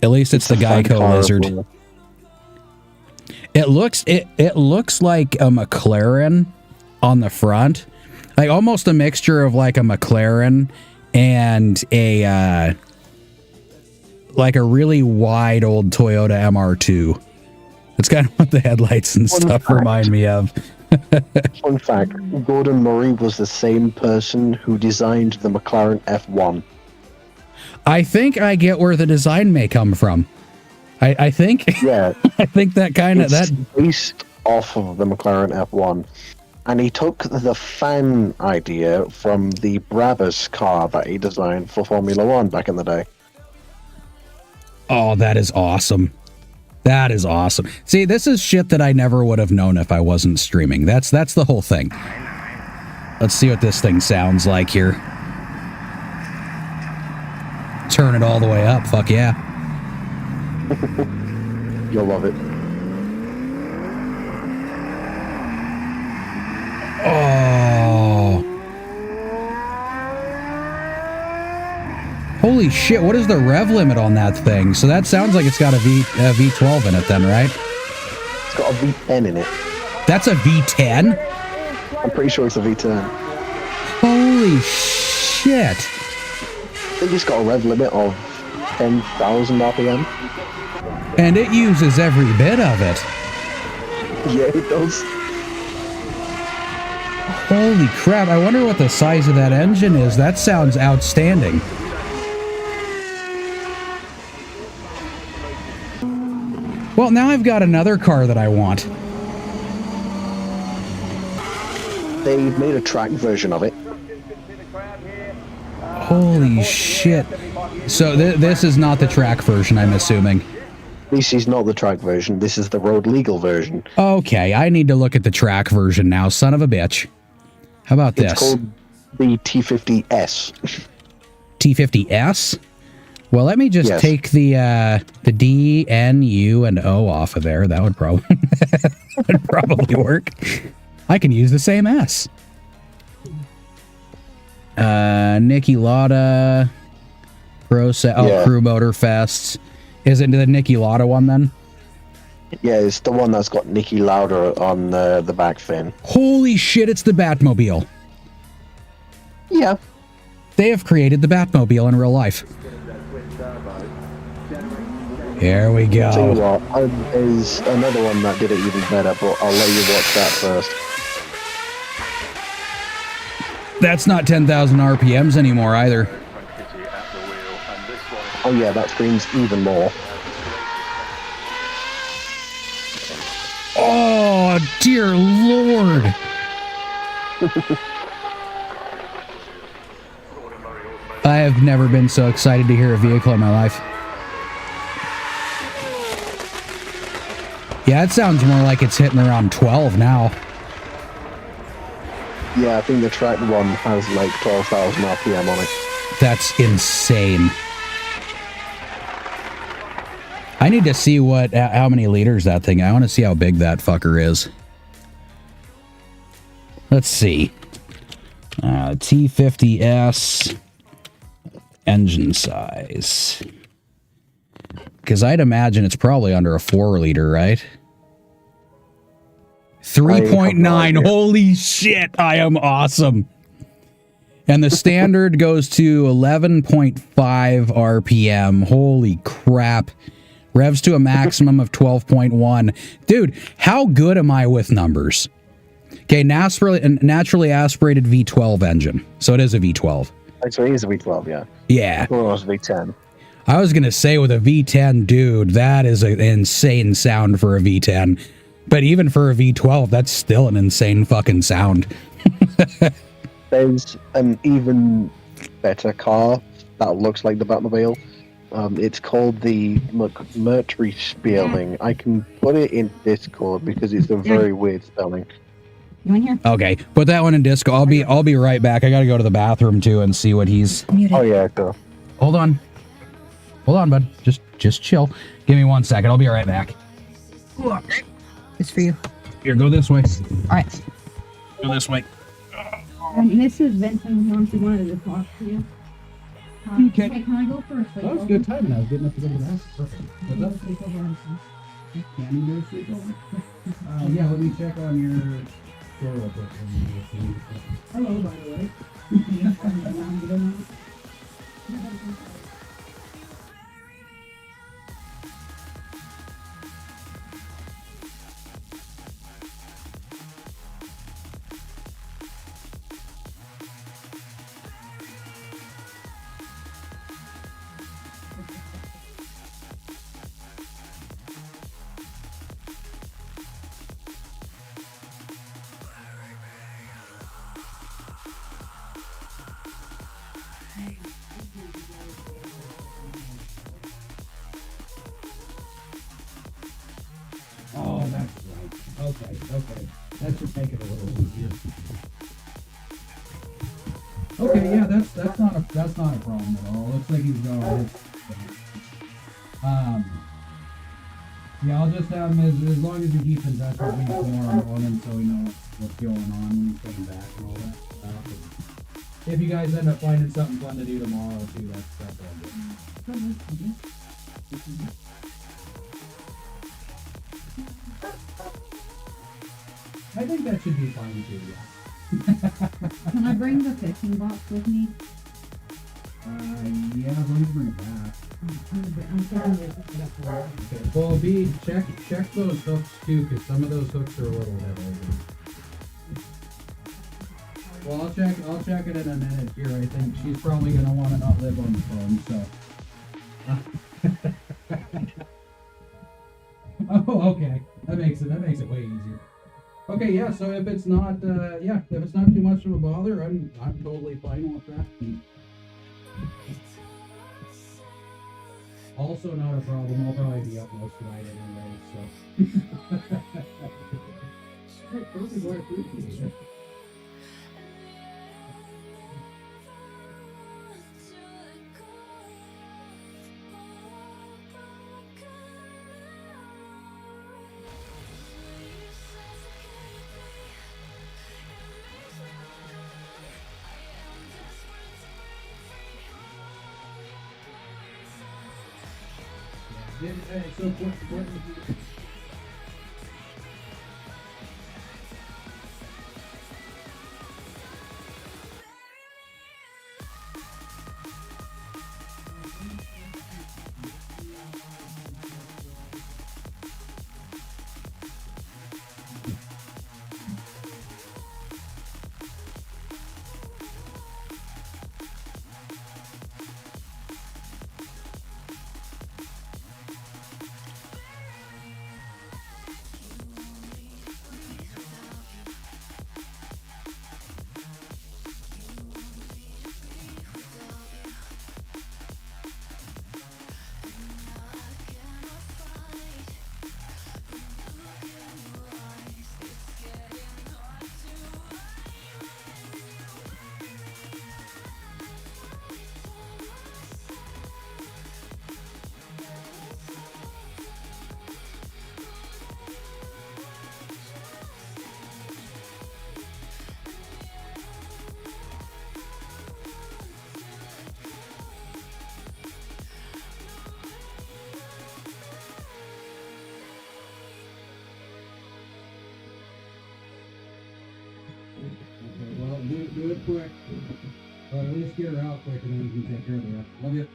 At least it's the Geico lizard. Well. It looks like a McLaren on the front. Like almost a mixture of like a McLaren and a like a really wide old Toyota MR2. That's kind of what the headlights and stuff remind me of. Fun fact, Gordon Murray was the same person who designed the McLaren F1. I think I get where the design may come from. I think. Yeah. I think that kind of that based off of the McLaren F1. And he took the fan idea from the Brabus car that he designed for Formula One back in the day. Oh, that is awesome. That is awesome. See, this is shit that I never would have known if I wasn't streaming. That's the whole thing. Let's see what this thing sounds like here. Turn it all the way up. Fuck yeah. You'll love it. Oh. Holy shit, what is the rev limit on that thing? So that sounds like it's got a V12 in it then, right? It's got a V10 in it. That's a V10? I'm pretty sure it's a V10. Holy Holy shit. They just got a rev limit of 10,000 RPM. And it uses every bit of it. Yeah, it does. Holy crap, I wonder what the size of that engine is. That sounds outstanding. Well, now I've got another car that I want. They made a track version of it. Holy shit. So this is not the track version, I'm assuming. This is not the track version. This is the road legal version. Okay, I need to look at the track version now, son of a bitch. How about this? It's called the T50S. T50S? Well, let me just take the D, N, U, and O off of there. That would probably work. I can use the same S. Niki Lauda, Crew Motor Fest. Is it the Niki Lauda one then? Yeah, it's the one that's got Niki Lauda on the back fin. Holy shit, it's the Batmobile. Yeah. They have created the Batmobile in real life. Here we go. Tell you what, there's another one that did it even better, but I'll let you watch that first. That's not 10,000 RPMs anymore either. Oh yeah, that screams even more. Oh, dear Lord. I have never been so excited to hear a vehicle in my life. Yeah, it sounds more like it's hitting around 12 now. Yeah, I think the track one has like 12,000 RPM on it. That's insane. I need to see how many liters that thing. I want to see how big that fucker is. Let's see. T50S engine size. Because I'd imagine it's probably under a 4-liter, right? 3.9. Holy shit, I am awesome. And the standard goes to 11.5 RPM. Holy crap. Revs to a maximum of 12.1. Dude, how good am I with numbers? Okay, naturally aspirated V12 engine. So it is a V12. So it is a V12, yeah. Yeah. Well, it was a V10. I was going to say with a V10, dude, that is an insane sound for a V10. But even for a V12, that's still an insane fucking sound. There's an even better car that looks like the Batmobile. It's called the Biometrix spelling. I can put it in Discord because it's a very weird spelling. You in here? Okay, put that one in Discord. I'll be right back. I got to go to the bathroom too and see what he's. Oh yeah, go. Hold on, bud. Just chill. Give me 1 second. I'll be right back. It's for you. Here, go this way. All right. Go this way. Mrs. Vincent wants to wanted to talk to you. Okay. Hey, can I go first? That was a good timing. I was good enough to go to the bathroom. Perfect. What's up? Can you go sleep over? Yeah, let me check on your door real quick. Hello, by the way. Oh, that's right. Okay. That should make it a little easier. Okay, yeah, that's not a problem at all. Looks like he's going his yeah, I'll just have him as long as he keeps in touch with me tomorrow morning so we know what's going on when he's coming back and all that stuff. And if you guys end up finding something fun to do tomorrow too, that's all good. I think that should be fine too, yeah. Can I bring the fishing box with me? Yeah, let me bring it back. I'm sorry. Okay. Well, B, check those hooks too, because some of those hooks are a little heavy. Well, I'll check it in a minute here. I think she's probably gonna want to not live on the phone, so. Oh, okay. That makes it way easier. Okay, yeah. So if it's not, if it's not too much of a bother, I'm totally fine with that. Also not a problem. I'll probably be up most tonight anyway, so. Hey, perfect. I appreciate it. So what do it quick. Or at least get her out quick and then we can take care of the rest. Love you.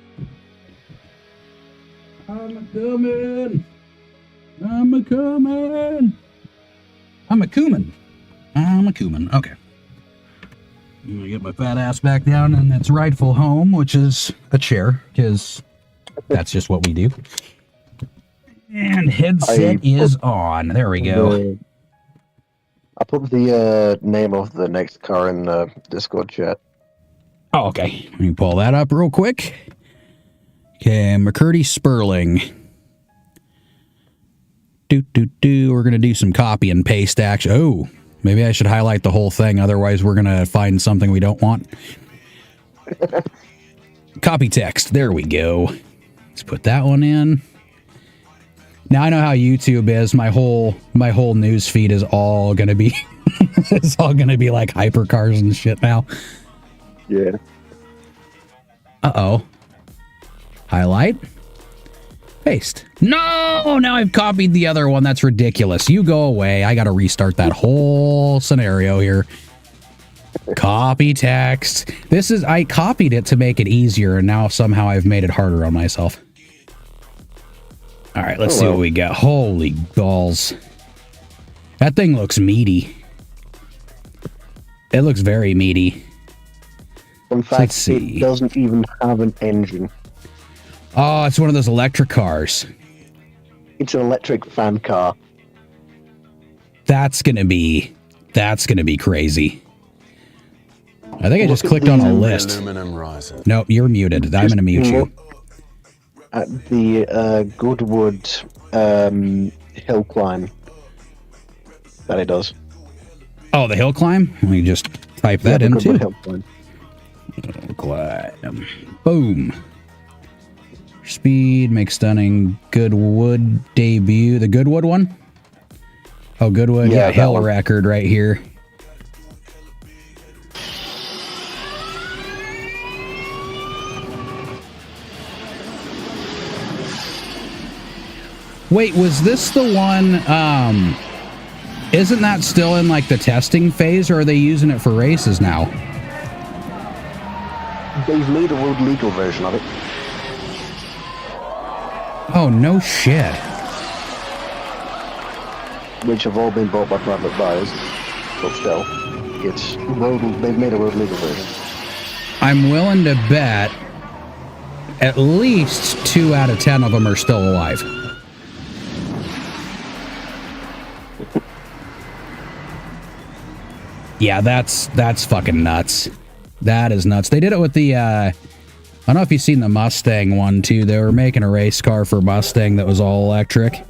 I'm a-coming. I'm a-coming. I'm a-cumin. I'm a-cumin. Okay. I'm gonna get my fat ass back down in its rightful home, which is a chair, because that's just what we do. And headset is on. There we go. I put the name of the next car in the Discord chat. Oh, okay. Let me pull that up real quick. Okay, McCurdy Sperling. We're going to do some copy and paste action. Oh, maybe I should highlight the whole thing. Otherwise, we're going to find something we don't want. Copy text. There we go. Let's put that one in. Now I know how YouTube is. My whole news feed is all going to be it's all going to be like hypercars and shit now. Yeah. Uh-oh. Highlight. Paste. No! Now I've copied the other one. That's ridiculous. You go away. I got to restart that whole scenario here. Copy text. I copied it to make it easier, and now somehow I've made it harder on myself. All right, let's see what we got. Holy balls. That thing looks meaty. It looks very meaty. In fact, it doesn't even have an engine. Oh, it's one of those electric cars. It's an electric fan car. That's gonna be crazy. I think I just clicked on a list. Nope, you're muted. I'm gonna mute you. At the Goodwood hill climb that it does. Oh, the hill climb? Let me just type that in too. Hill climb. Boom. Speed, make stunning. Goodwood debut. The Goodwood one? Oh, Goodwood. Yeah, hill record right here. Wait, was this the one, Isn't that still in like the testing phase, or are they using it for races now? They've made a road legal version of it. Oh, no shit. Which have all been bought by private buyers. But still, they've made a road legal version. I'm willing to bet at least 2 out of 10 of them are still alive. Yeah, that's fucking nuts. That is nuts. They did it with the, I don't know if you've seen the Mustang one too. They were making a race car for Mustang that was all electric.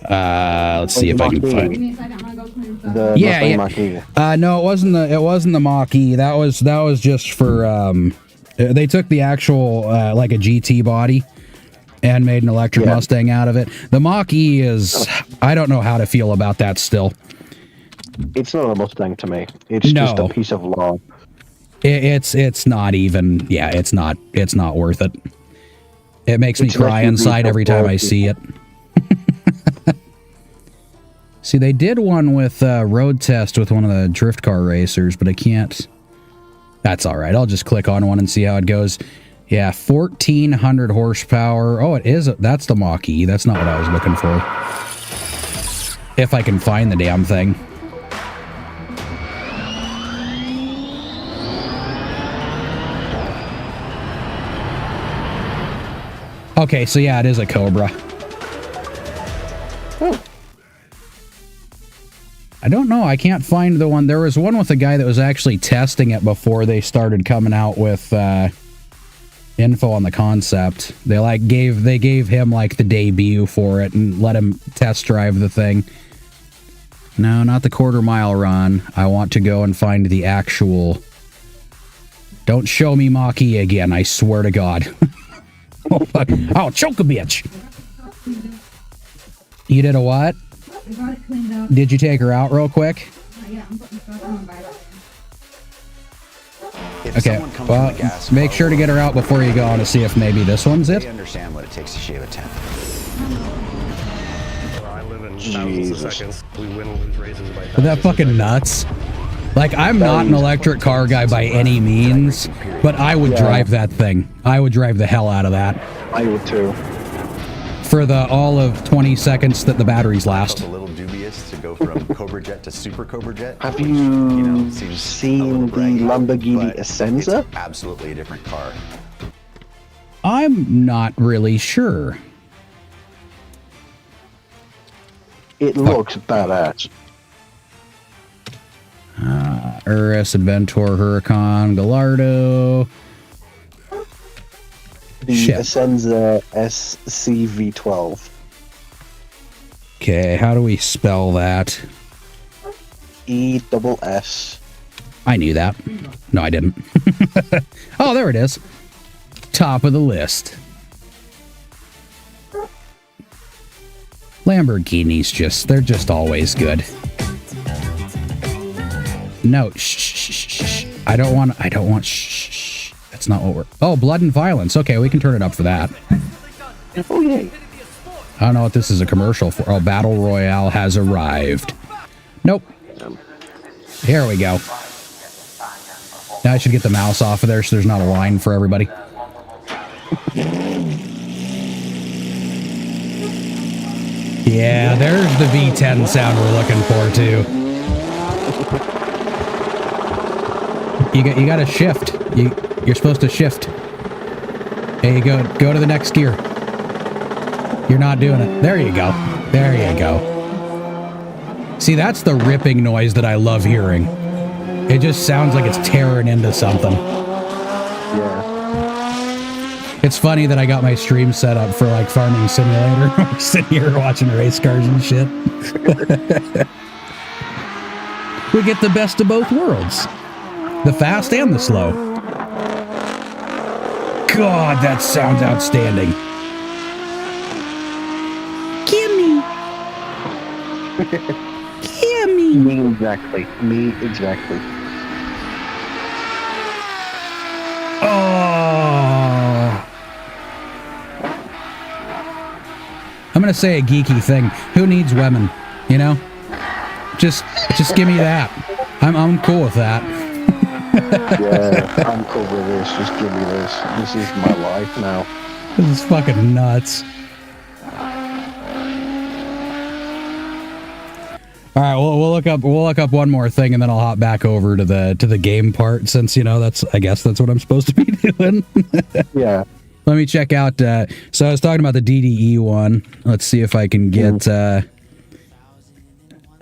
Let's see if I can find. Give me a second, I'm gonna go clean stuff. The Yeah, Mustang yeah. Mach-E. No, it wasn't the Mach-E. That was just for. They took the actual like a GT body and made an electric Mustang out of it. The Mach-E is. I don't know how to feel about that still. It's not a Mustang to me. It's just a piece of law. It's not even. Yeah, it's not worth it. It makes me cry inside every time I see it. See, they did one with road test with one of the drift car racers, but I can't. That's all right. I'll just click on one and see how it goes. Yeah, 1,400 horsepower. Oh, it is. That's the Mach-E. That's not what I was looking for. If I can find the damn thing. Okay, so yeah, it is a Cobra. Oh. I don't know. I can't find the one. There was one with a guy that was actually testing it before they started coming out with info on the concept. They gave him like the debut for it and let him test drive the thing. No, not the quarter mile run. I want to go and find the actual. Don't show me Mach-E again. I swear to God. Oh, fuck. Oh, choke a bitch. You did a what? I got it cleaned up. Did you take her out real quick? Yeah, I'm putting stuff on my bike. Okay, well, make sure to get her out before you go on to see if maybe this one's it. They understand what it takes to shave a 10. I live in thousands of seconds. We win and lose races by Is that fucking nuts? Like, I'm not an electric car guy by any means, but I would drive that thing. I would drive the hell out of that. I would too. For the all of 20 seconds that the batteries last. A little dubious to go from Cobra Jet to Super Cobra Jet. Have you seems seen the Lamborghini Essenza? It's absolutely a different car. I'm not really sure. It looks badass. Urus, Adventor, Huracan, Gallardo. The Essenza SCV12. Okay, how do we spell that? ESS. I knew that. No, I didn't. Oh, there it is. Top of the list. Lamborghinis they're just always good. No, shh. I don't want shh. That's not what we're... Oh, Blood and Violence. Okay, we can turn it up for that. Oh, yay. I don't know what this is a commercial for. Oh, Battle Royale has arrived. Nope. Here we go. Now I should get the mouse off of there so there's not a line for everybody. Yeah, there's the V10 sound we're looking for, too. You got to shift. You're supposed to shift. There you go. Go to the next gear. You're not doing it. There you go. There you go. See, that's the ripping noise that I love hearing. It just sounds like it's tearing into something. Yeah. It's funny that I got my stream set up for like Farming Simulator. We're sitting here watching race cars and shit. We get the best of both worlds. The fast and the slow. God, that sounds outstanding. Gimme. Gimme. Me exactly. Oh. I'm going to say a geeky thing. Who needs women? You know? Just give me that. I'm cool with that. Yeah, I'm cool with this. Just give me this. This is my life now. This is fucking nuts. All right, we'll look up one more thing, and then I'll hop back over to the game part, since I guess that's what I'm supposed to be doing. Yeah. Let me check out. So I was talking about the DDE one. Let's see if I can get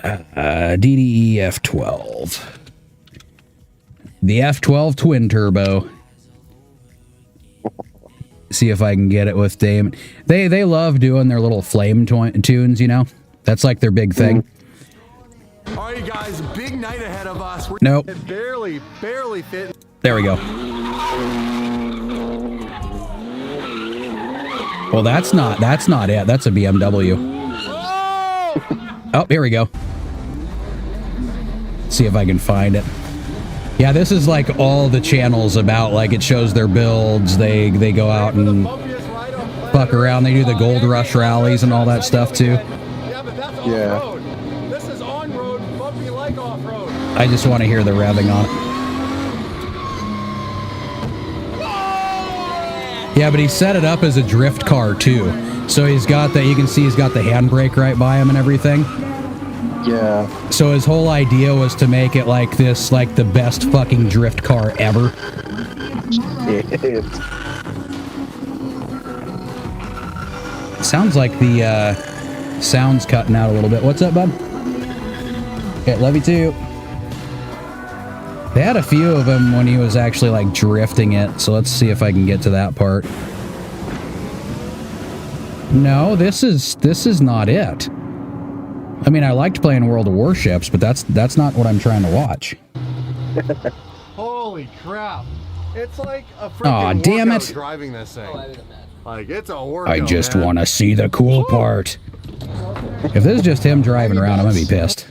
DDE F12. The F12 twin turbo. See if I can get it with Damon. They love doing their little flame tunes, That's like their big thing. All right, guys, big night ahead of us. Nope. Barely fit. There we go. Well, that's not it. That's a BMW. Oh, here we go. See if I can find it. Yeah, this is like all the channels about, like, it shows their builds. They go out and fuck around. They do the Gold Rush rallies and all that stuff too. Yeah. This is on road, bumpy like off road. I just want to hear the revving on it. Yeah, but he set it up as a drift car too. So he's got that, you can see he's got the handbrake right by him and everything. Yeah. So his whole idea was to make it like this, like the best fucking drift car ever. Sounds like the sound's cutting out a little bit. What's up, bud? Okay, love you too. They had a few of them when he was actually like drifting it, so let's see if I can get to that part. No, this is not it. I mean, I liked playing World of Warships, but that's not what I'm trying to watch. Holy crap. It's like a freaking damn workout it. driving this thing. Like, it's a workout, I just want to see the cool part. If this is just him driving around, I'm gonna be pissed.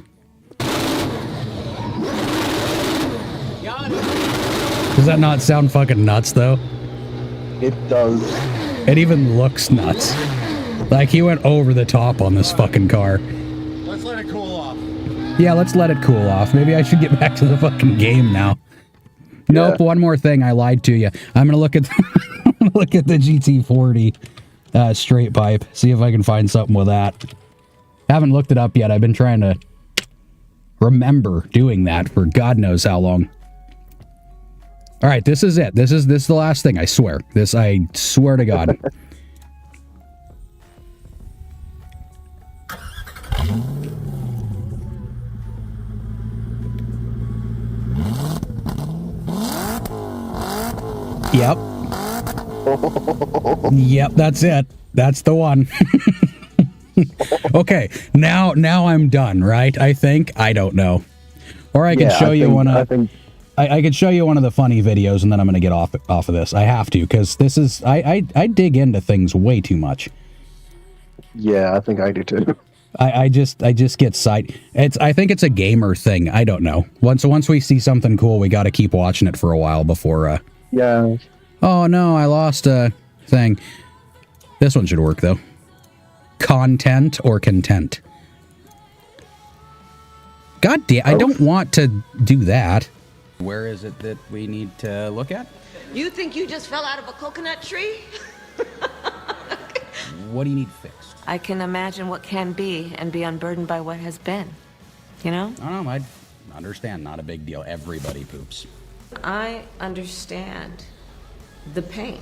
Does that not sound fucking nuts, though? It does. It even looks nuts. Like, he went over the top on this fucking car. Let's let it cool off. Yeah, let's let it cool off. Maybe I should get back to the fucking game now. Nope, one more thing. I lied to you. I'm gonna look at the GT40 straight pipe. See if I can find something with that. Haven't looked it up yet. I've been trying to remember doing that for God knows how long. All right, this is it. This is the last thing. I swear. I swear to God. Yep. Yep, that's it. That's the one. Okay, now I'm done, right? I think. I don't know. Or I could show you one of I could show you one of the funny videos, and then I'm going to get off of this. I have to, because this is I dig into things way too much. Yeah, I think I do too. I just get I think it's a gamer thing. I don't know. Once we see something cool, we got to keep watching it for a while before. Yeah. Oh no, I lost a thing. This one should work though. Content or content. God damn! I don't want to do that. Where is it that we need to look at? You think you just fell out of a coconut tree? What do you need fixed? I can imagine what can be and be unburdened by what has been. You know? I don't know. I understand. Not a big deal. Everybody poops. I understand the pain.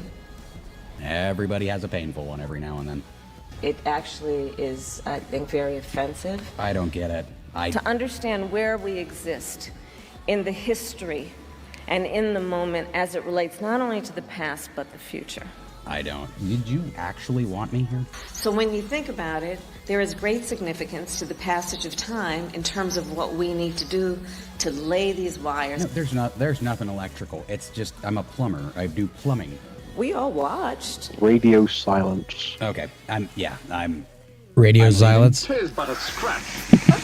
Everybody has a painful one every now and then. It actually is, I think, very offensive. I don't get it. To understand where we exist in the history and in the moment as it relates not only to the past but the future. I don't. Did you actually want me here? So when you think about it, there is great significance to the passage of time in terms of what we need to do to lay these wires. No, there's nothing electrical. It's just, I'm a plumber. I do plumbing. We all watched. Radio silence. Okay. Radio silence? Tis but a scratch.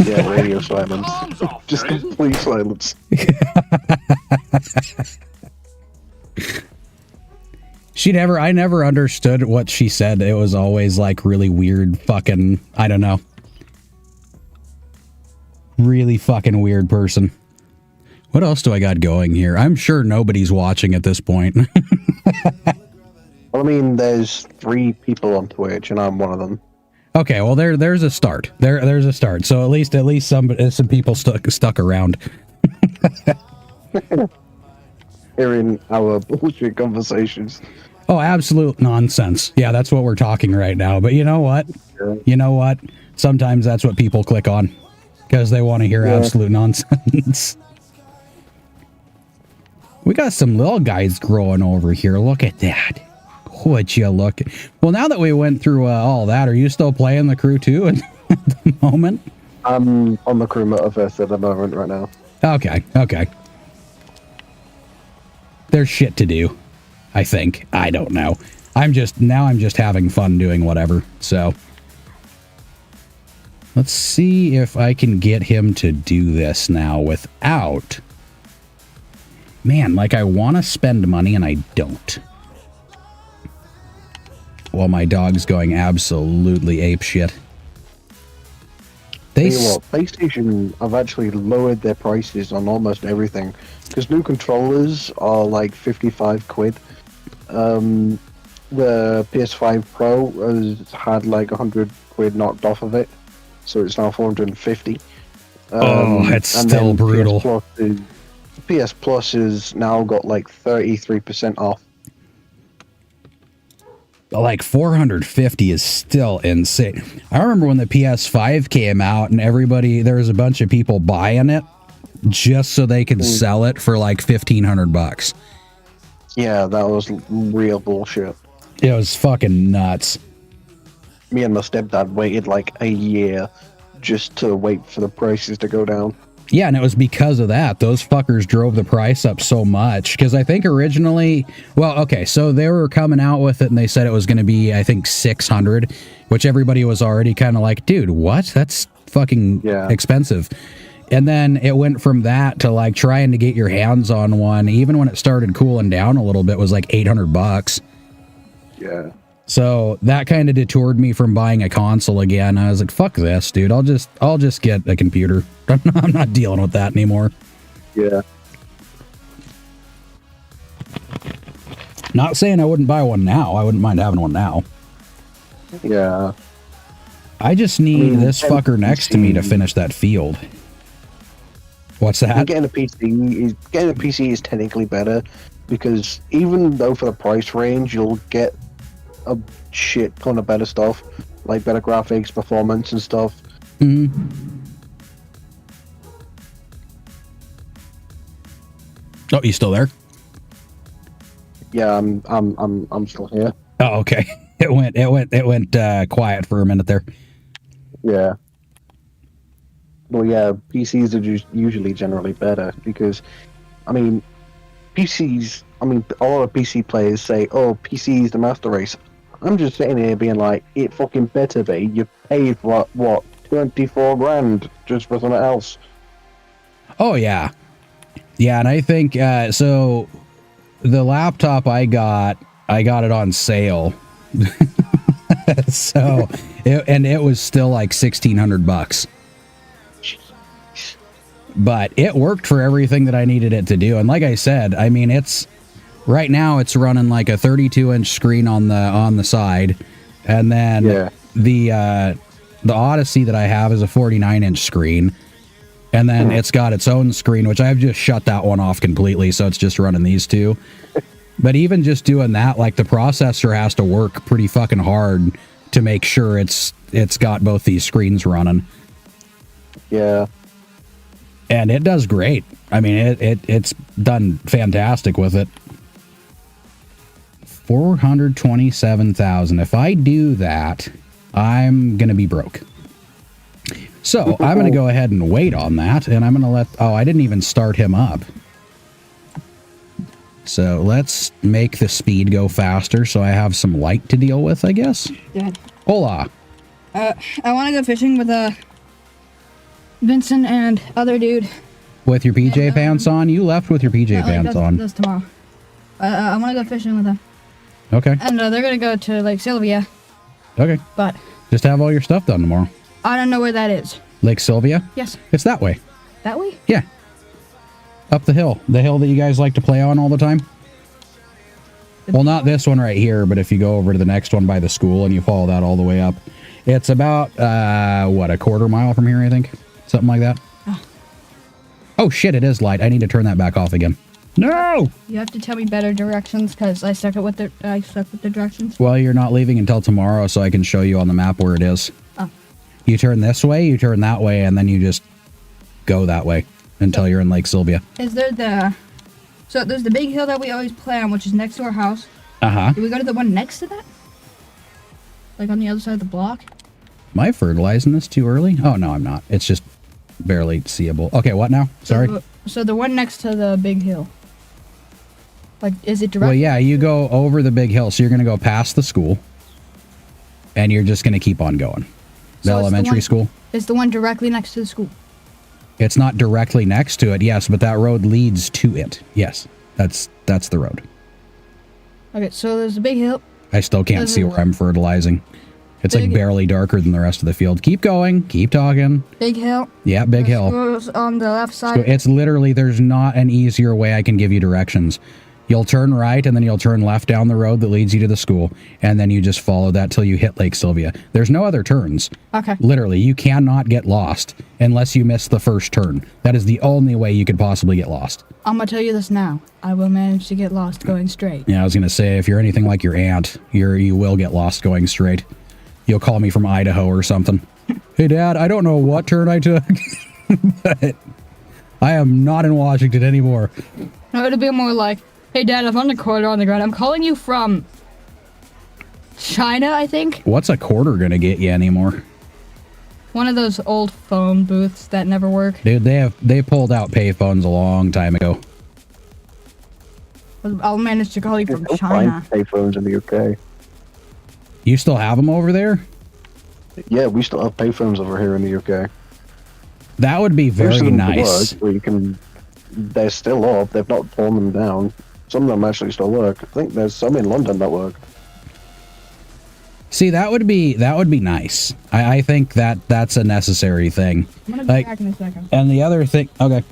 Yeah, radio silence. Just complete silence. I never understood what she said. It was always like really weird fucking, I don't know. really fucking weird person. What else do I got going here? I'm sure nobody's watching at this point. Well, I mean, there's 3 people on Twitch, and I'm one of them. Okay, well there's a start. There's a start. So at least some people stuck around. Hearing our bullshit conversations. Oh, absolute nonsense. Yeah, that's what we're talking right now. But you know what? Yeah. You know what? Sometimes that's what people click on because they want to hear absolute nonsense. We got some little guys growing over here. Look at that. Would you look? Well, now that we went through all that, are you still playing the crew too at the moment? I'm on the crew motorfest at the moment right now. Okay, okay. There's shit to do, I think. I don't know. I'm just having fun doing whatever. So let's see if I can get him to do this now without. Man, like I want to spend money and I don't. While my dog's going absolutely apeshit. PlayStation have actually lowered their prices on almost everything because new controllers are like 55 quid. The PS5 Pro has had like 100 quid knocked off of it, so it's now 450. It's still brutal. PS Plus has now got like 33% off. Like 450 is still insane. I remember when the PS5 came out and there was a bunch of people buying it just so they could sell it for like $1,500. Yeah, that was real bullshit. It was fucking nuts. Me and my stepdad waited like a year just to wait for the prices to go down. Yeah, and it was because of that. Those fuckers drove the price up so much. Because I think originally, well, okay, so they were coming out with it and they said it was going to be, I think, $600, which everybody was already kind of like, dude, what? That's fucking expensive. And then it went from that to like trying to get your hands on one, even when it started cooling down a little bit, was like $800. Yeah. So that kind of detoured me from buying a console again. I was like, fuck this, dude. I'll just get a computer. I'm not dealing with that anymore. Yeah. Not saying I wouldn't buy one now. I wouldn't mind having one now. Yeah. I just need this fucker next to me to finish that field. What's that? Getting a PC is technically better because even though for the price range, you'll get a shit ton of better stuff, like better graphics, performance, and stuff. Oh, you still there? Yeah, I'm still here. Oh, okay. It went quiet for a minute there. Yeah. Well, yeah, PCs are just usually generally better because, I mean, a lot of PC players say, "Oh, PC is the master race." I'm just sitting here being like, "It fucking better be." You paid what 24 grand just for something else. Oh yeah, and I think so. The laptop I got it on sale, so it was still like $1,600. But it worked for everything that I needed it to do. And like I said, I mean, right now it's running like a 32-inch screen on the side. And then the Odyssey that I have is a 49-inch screen. And then it's got its own screen, which I've just shut that one off completely. So it's just running these two. But even just doing that, like the processor has to work pretty fucking hard to make sure it's got both these screens running. Yeah. And it does great. I mean, it's done fantastic with it. 427,000. If I do that, I'm going to be broke. So I'm going to go ahead and wait on that. And I'm going to I didn't even start him up. So let's make the speed go faster so I have some light to deal with, I guess. Dad. Hola. I want to go fishing with Vincent and other dude. With your PJ pants on? You left with your PJ pants on. That's tomorrow. I want to go fishing with them. Okay. And they're going to go to Lake Sylvia. Okay. But just have all your stuff done tomorrow. I don't know where that is. Lake Sylvia? Yes. It's that way. That way? Yeah. Up the hill. The hill that you guys like to play on all the time. Well, not this one right here, but if you go over to the next one by the school and you follow that all the way up, it's about, what, a quarter mile from here, I think? Something like that. Oh, shit, it is light. I need to turn that back off again. No! You have to tell me better directions because I suck with the directions. Well, you're not leaving until tomorrow, so I can show you on the map where it is. Oh. You turn this way, you turn that way, and then you just go that way until you're in Lake Sylvia. Is there so there's the big hill that we always play on, which is next to our house. Uh-huh. Do we go to the one next to that? Like on the other side of the block? Am I fertilizing this too early? Oh, no, I'm not. It's just barely seeable. Okay, what now? Sorry. So the one next to the big hill. Like, is it direct? Well, yeah, you go over the big hill, so you're going to go past the school, and you're just going to keep on going. The elementary school. It's the one directly next to the school. It's not directly next to it, yes, but that road leads to it. Yes, that's the road. Okay, so there's a big hill. I still can't see where I'm fertilizing. It's like barely darker than the rest of the field. Keep going. Keep talking. Big hill. Yeah, big hill. School's on the left side. So it's literally, there's not an easier way I can give you directions. You'll turn right, and then you'll turn left down the road that leads you to the school, and then you just follow that till you hit Lake Sylvia. There's no other turns. Okay. Literally, you cannot get lost unless you miss the first turn. That is the only way you could possibly get lost. I'm gonna tell you this now. I will manage to get lost going straight. Yeah, I was gonna say, if you're anything like your aunt, you will get lost going straight. You'll call me from Idaho or something. Hey, Dad, I don't know what turn I took, but I am not in Washington anymore. No, it'll be more like, hey, Dad, I'm on a quarter on the ground. I'm calling you from China, I think. What's a quarter gonna get you anymore? One of those old phone booths that never work. Dude, they pulled out payphones a long time ago. I'll manage to call you from Don't China. find payphones in the UK. You still have them over there? Yeah, we still have payphones over here in the UK. That would be very Most of them nice. work, where you can, they're still up. They've not torn them down. Some of them actually still work. I think there's some in London that work. See, that would be nice. I think that's a necessary thing. I'm gonna be back in a second. And the other thing, okay.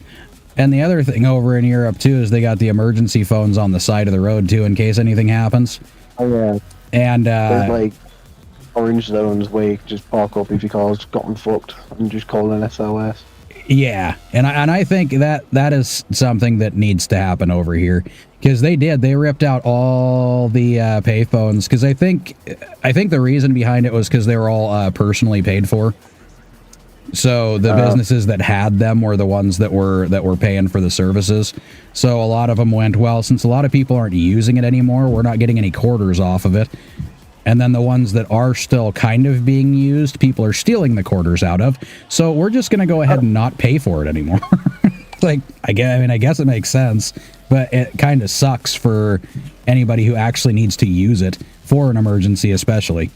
And the other thing over in Europe too is they got the emergency phones on the side of the road too in case anything happens. Oh yeah. And there's like orange zones where you can just park up if your car's gotten fucked and just call an SOS. yeah, and I think that is something that needs to happen over here because they ripped out all the payphones because I think the reason behind it was because they were all personally paid for. So the businesses that had them were the ones that were paying for the services. So a lot of them went, well, since a lot of people aren't using it anymore, we're not getting any quarters off of it. And then the ones that are still kind of being used, people are stealing the quarters out of. So we're just going to go ahead and not pay for it anymore. Like, I guess it makes sense, but it kind of sucks for anybody who actually needs to use it for an emergency, especially.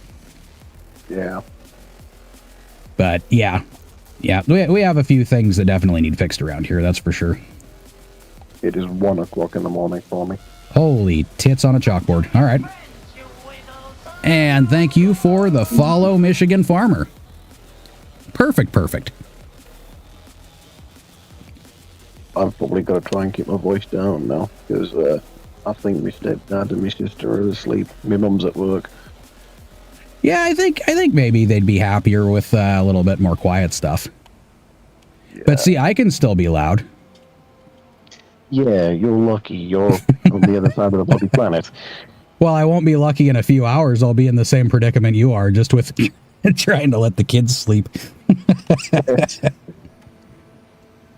Yeah. But yeah, we have a few things that definitely need fixed around here. That's for sure. It is 1 o'clock in the morning for me. Holy tits on a chalkboard. All right. And thank you for the follow, Michigan Farmer. Perfect. I've probably got to try and keep my voice down now because I think my stepdad and my sister are asleep. My mum's at work. Yeah, I think maybe they'd be happier with a little bit more quiet stuff. Yeah. But see, I can still be loud. Yeah, you're lucky. You're on the other side of the bloody planet. Well, I won't be lucky in a few hours. I'll be in the same predicament you are, just with trying to let the kids sleep.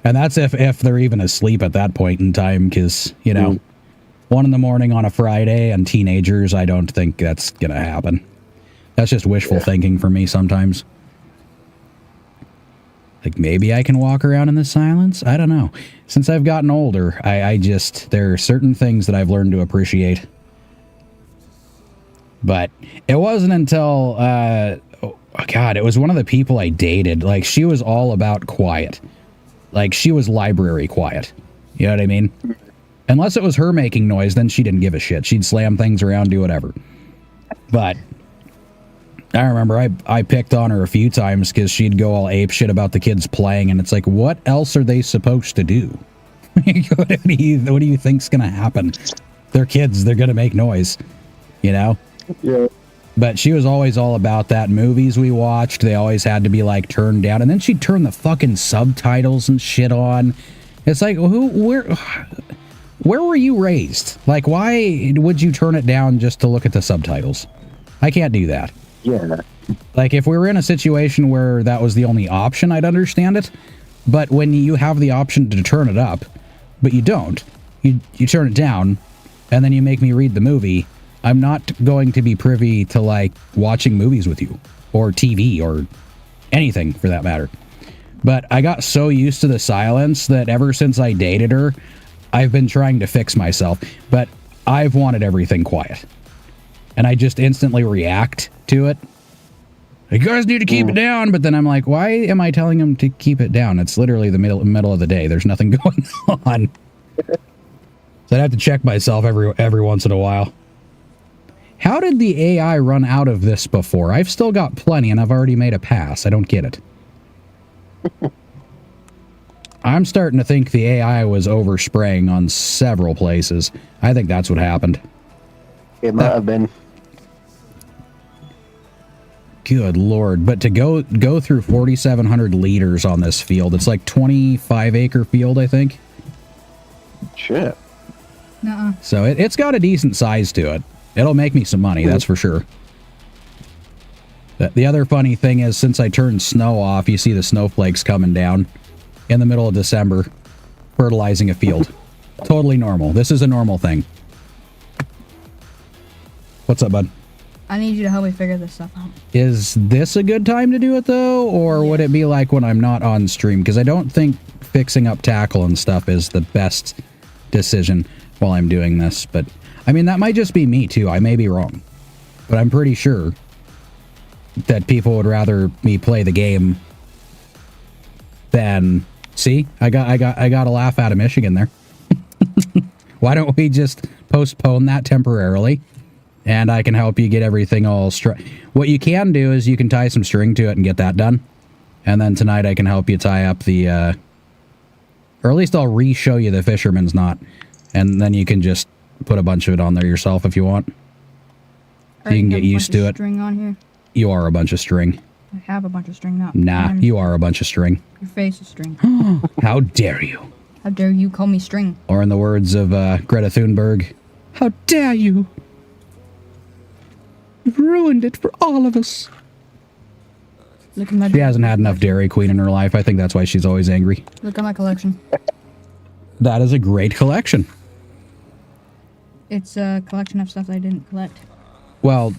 And that's if they're even asleep at that point in time, because, 1 in the morning on a Friday and teenagers, I don't think that's going to happen. That's just wishful thinking for me sometimes. Like, maybe I can walk around in the silence? I don't know. Since I've gotten older, there are certain things that I've learned to appreciate. But it wasn't until, it was one of the people I dated. Like, she was all about quiet. Like, she was library quiet. You know what I mean? Unless it was her making noise, then she didn't give a shit. She'd slam things around, do whatever. But I remember I picked on her a few times because she'd go all ape shit about the kids playing, and it's like, what else are they supposed to do? What do you think's gonna happen? They're kids, they're gonna make noise, you know? Yeah. But she was always all about that. Movies we watched, they always had to be like turned down, and then she'd turn the fucking subtitles and shit on. It's like, where were you raised? Like, why would you turn it down just to look at the subtitles? I can't do that. Yeah. Like, if we were in a situation where that was the only option, I'd understand it. But when you have the option to turn it up, but you don't, you turn it down, and then you make me read the movie, I'm not going to be privy to, like, watching movies with you, or TV, or anything, for that matter. But I got so used to the silence that ever since I dated her, I've been trying to fix myself, but I've wanted everything quiet. And I just instantly react to it. You guys need to keep it down, but then I'm like, why am I telling them to keep it down? It's literally the middle of the day. There's nothing going on. So I'd have to check myself every once in a while. How did the AI run out of this before? I've still got plenty, and I've already made a pass. I don't get it. I'm starting to think the AI was overspraying on several places. I think that's what happened. It might have been. Good Lord. But to go through 4,700 liters on this field, it's like 25-acre field, I think. Shit. Nuh-uh. So it's got a decent size to it. It'll make me some money, that's for sure. The other funny thing is, since I turned snow off, you see the snowflakes coming down in the middle of December, fertilizing a field. Totally normal. This is a normal thing. What's up, bud? I need you to help me figure this stuff out. Is this a good time to do it, though? Or would it be like when I'm not on stream? Because I don't think fixing up tackle and stuff is the best decision while I'm doing this. But, I mean, that might just be me, too. I may be wrong. But I'm pretty sure that people would rather me play the game than... See? I got a laugh out of Michigan there. Why don't we just postpone that temporarily? And I can help you get everything all straight. What you can do is you can tie some string to it and get that done. And then tonight I can help you tie up the... or at least I'll re-show you the fisherman's knot. And then you can just put a bunch of it on there yourself if you want. So you can get used to it. String on here. You are a bunch of string. I have a bunch of string now. Nah, you are a bunch of string. Your face is string. How dare you? How dare you call me string? Or in the words of Greta Thunberg, how dare you? You've ruined it for all of us. Look at my... She hasn't had enough Dairy Queen in her life. I think that's why she's always angry. Look at my collection. That is a great collection. It's a collection of stuff I didn't collect. Well,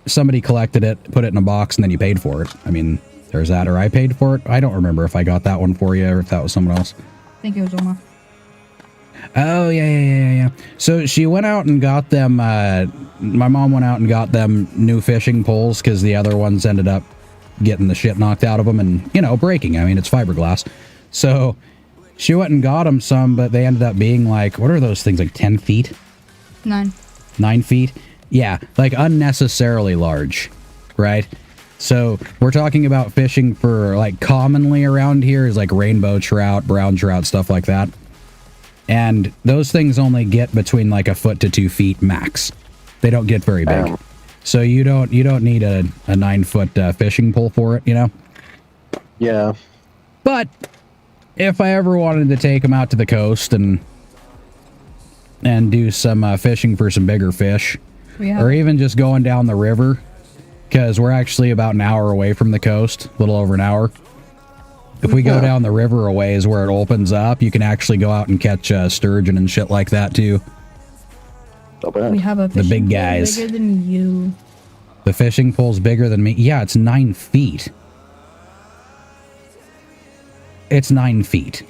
somebody collected it, put it in a box, and then you paid for it. I mean, there's that, or I paid for it. I don't remember if I got that one for you or if that was someone else. I think it was Omar. Oh, yeah. So she went out and got them, my mom went out and got them new fishing poles because the other ones ended up getting the shit knocked out of them and, you know, breaking. I mean, it's fiberglass. So she went and got them some, but they ended up being like, what are those things, like 10 feet? 9. 9 feet? Yeah, like unnecessarily large, right? So we're talking about fishing for, like, commonly around here is like rainbow trout, brown trout, stuff like that. And those things only get between like a foot to 2 feet max. They don't get very big. So you don't need a 9-foot fishing pole for it, you know? Yeah. But if I ever wanted to take them out to the coast and do some fishing for some bigger fish, or even just going down the river, because we're actually about an hour away from the coast, a little over an hour. If we go down the river a ways where it opens up, you can actually go out and catch sturgeon and shit like that too. We have a the big guys. Bigger than you. The fishing pole's bigger than me. Yeah, it's 9 feet. It's 9 feet.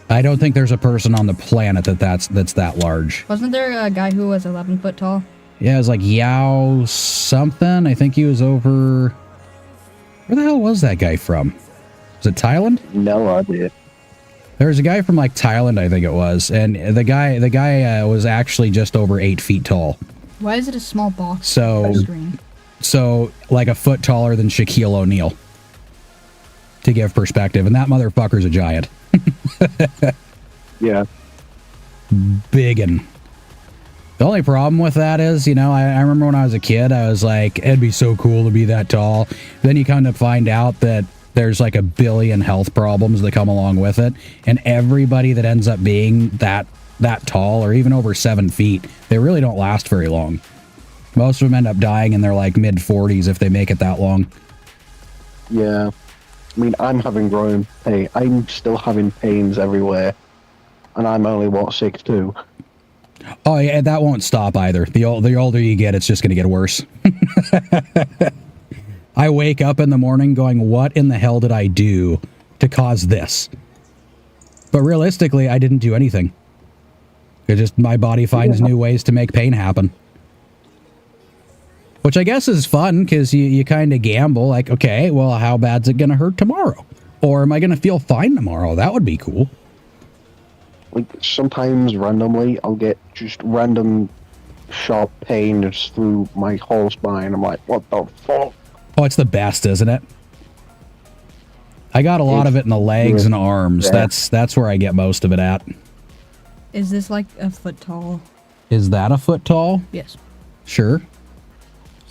I don't think there's a person on the planet that's that large. Wasn't there a guy who was 11 foot tall? Yeah, it was like Yao something. I think he was over... Where the hell was that guy from? Was it Thailand? No idea. There was a guy from like Thailand, I think it was, and the guy was actually just over 8 feet tall. Why is it a small box? So, So, like a foot taller than Shaquille O'Neal. To give perspective. And that motherfucker's a giant. Yeah. Biggin'. The only problem with that is, you know, I remember when I was a kid, I was like, it'd be so cool to be that tall. Then you kind of find out that there's like a billion health problems that come along with it. And everybody that ends up being that tall or even over 7 feet, they really don't last very long. Most of them end up dying in their like mid 40s if they make it that long. Yeah. I mean, I'm having growing pain. I'm still having pains everywhere. And I'm only, what, 6'2"? Oh, yeah, that won't stop either. The older you get, it's just going to get worse. I wake up in the morning going, what in the hell did I do to cause this? But realistically, I didn't do anything. It just, my body finds new ways to make pain happen. Which I guess is fun, because you kind of gamble, like, okay, well, how bad's it going to hurt tomorrow? Or am I going to feel fine tomorrow? That would be cool. Like, sometimes randomly, I'll get just random sharp pain just through my whole spine. I'm like, what the fuck? Oh, it's the best, isn't it? I got a lot of it in the legs and arms. Yeah. That's where I get most of it at. Is this like a foot tall? Is that a foot tall? Yes. Sure.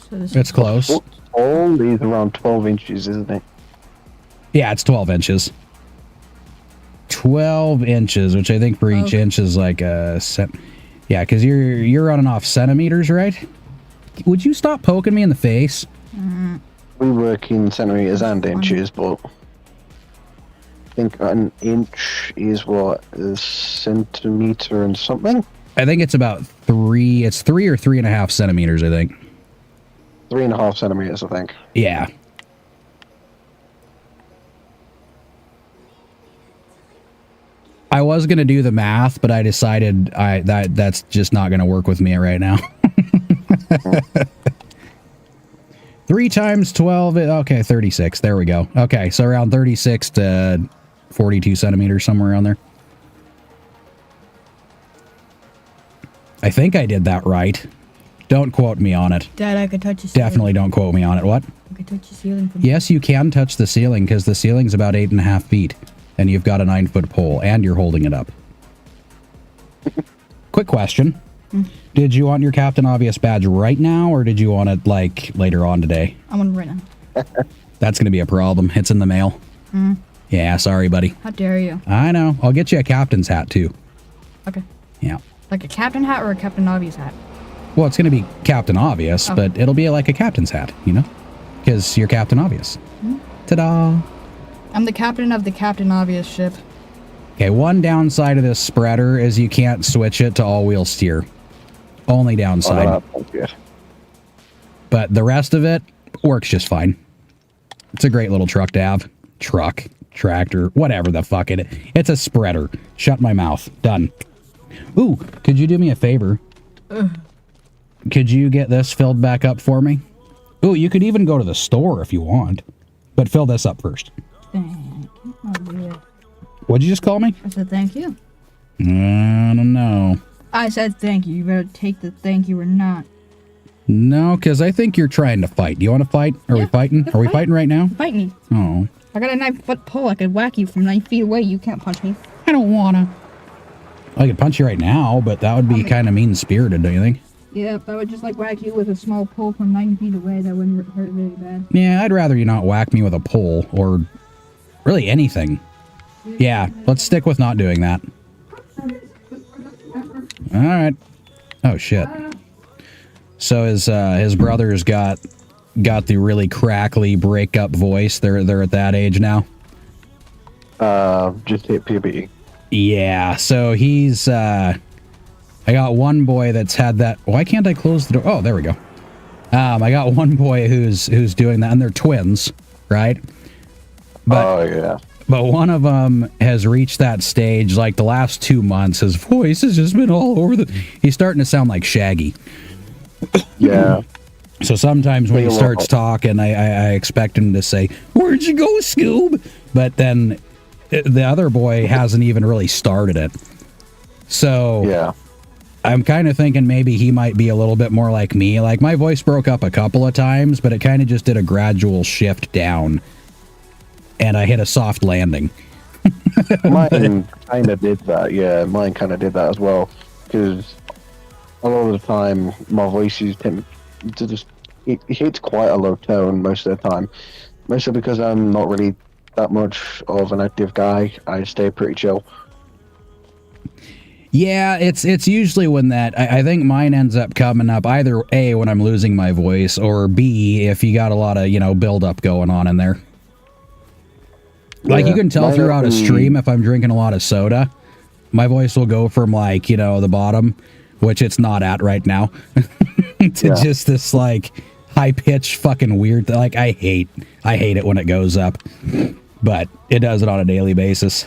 So this It's close. Foot tall is around 12 inches, isn't it? Yeah, it's 12 inches. 12 inches, which I think for each inch is like a cent. Yeah, because you're running off centimeters, right? Would you stop poking me in the face? We work in centimeters and inches, but I think an inch is what, a centimeter and something? I think it's about 3. It's 3 or 3.5 centimeters, I think. 3.5 centimeters, I think. Yeah. I was going to do the math, but I decided that's just not going to work with me right now. 3 times 12, okay, 36. There we go. Okay, so around 36 to 42 centimeters, somewhere around there. I think I did that right. Don't quote me on it. Dad, I could touch the ceiling. Definitely don't quote me on it. What? I could touch the ceiling. Yes, you can touch the ceiling, because the ceiling's about 8.5 feet. And you've got a 9-foot pole, and you're holding it up. Quick question. Did you want your Captain Obvious badge right now, or did you want it, like, later on today? I want it right now. That's going to be a problem. It's in the mail. Yeah, sorry, buddy. How dare you? I know. I'll get you a captain's hat, too. Okay. Yeah. Like a captain hat or a Captain Obvious hat? Well, it's going to be Captain Obvious, but it'll be like a captain's hat, you know? Because you're Captain Obvious. Ta-da! I'm the captain of the Captain Obvious ship. Okay, one downside of this spreader is you can't switch it to all-wheel steer. Only downside. But the rest of it works just fine. It's a great little truck to have. Truck, tractor, whatever the fuck it is. It's a spreader. Shut my mouth. Done. Ooh, could you do me a favor? Could you get this filled back up for me? Ooh, you could even go to the store if you want. But fill this up first. Thank you. Oh, dear. What'd you just call me? I said thank you. I don't know. I said thank you. You better take the thank you or not. No, because I think you're trying to fight. Do you want to fight? Are we fighting? Are we fighting right now? Fight me. Oh. I got a 9-foot pole. I could whack you from 9 feet away. You can't punch me. I don't wanna. I could punch you right now, but that would be kind of mean-spirited, don't you think? Yeah, if I would just like whack you with a small pole from 9 feet away, that wouldn't hurt really bad. Yeah, I'd rather you not whack me with a pole or really anything. Yeah, let's stick with not doing that. All right. Oh shit. So his brother's got the really crackly breakup voice. They're at that age now. Just hit puberty. Yeah. So he's I got one boy that's had that. Why can't I close the door? Oh, there we go. I got one boy who's doing that, and they're twins, right? But, oh yeah. But one of them has reached that stage. Like the last 2 months, his voice has just been all over the. He's starting to sound like Shaggy. Yeah. So sometimes when he starts talking, I expect him to say, "Where'd you go, Scoob?" But then the other boy hasn't even really started it. So yeah. I'm kind of thinking maybe he might be a little bit more like me. Like, my voice broke up a couple of times, but it kind of just did a gradual shift down. And I hit a soft landing. Mine kind of did that, yeah. Mine kind of did that as well. Because a lot of the time, my voice is tend to just... It hits quite a low tone most of the time. Mostly because I'm not really that much of an active guy. I stay pretty chill. Yeah, it's usually when that... I think mine ends up coming up either A, when I'm losing my voice, or B, if you got a lot of, you know, build-up going on in there. Like, you can tell throughout a stream if I'm drinking a lot of soda, my voice will go from, like, you know, the bottom, which it's not at right now, to just this, like, high-pitched fucking weird... Like, I hate it when it goes up, but it does it on a daily basis.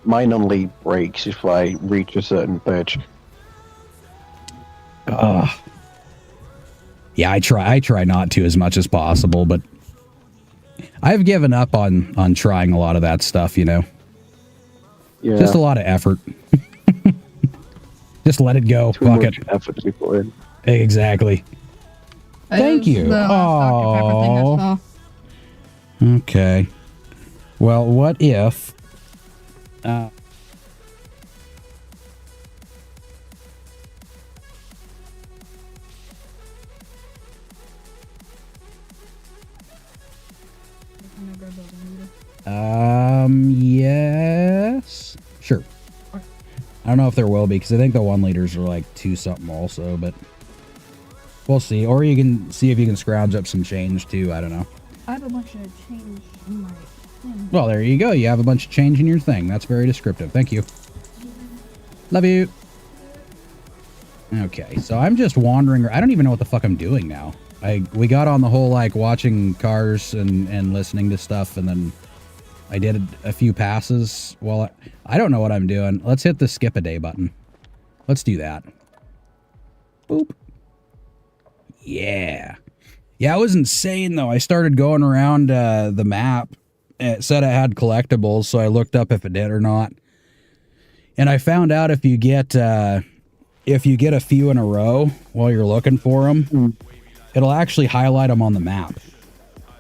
Mine only breaks if I reach a certain pitch. Yeah, I try not to as much as possible, but I've given up on trying a lot of that stuff, you know. Yeah. Just a lot of effort. Just let it go. Too Fuck much it. effort to be put in. Exactly. Thank you. Oh. Okay. Well, what if... yes. Sure. I don't know if there will be, because I think the 1 liters are like 2 something also, but we'll see. Or you can see if you can scrounge up some change too. I don't know. I have a bunch of change in my thing. Well, there you go. You have a bunch of change in your thing. That's very descriptive. Thank you. Love you. Okay, so I'm just wandering. I don't even know what the fuck I'm doing now. We got on the whole, like, watching cars and listening to stuff, and then I did a few passes. Well, I don't know what I'm doing. Let's hit the skip a day button. Let's do that. Boop. Yeah. Yeah, it was insane, though. I started going around the map. It said it had collectibles, so I looked up if it did or not. And I found out if you get a few in a row while you're looking for them, it'll actually highlight them on the map.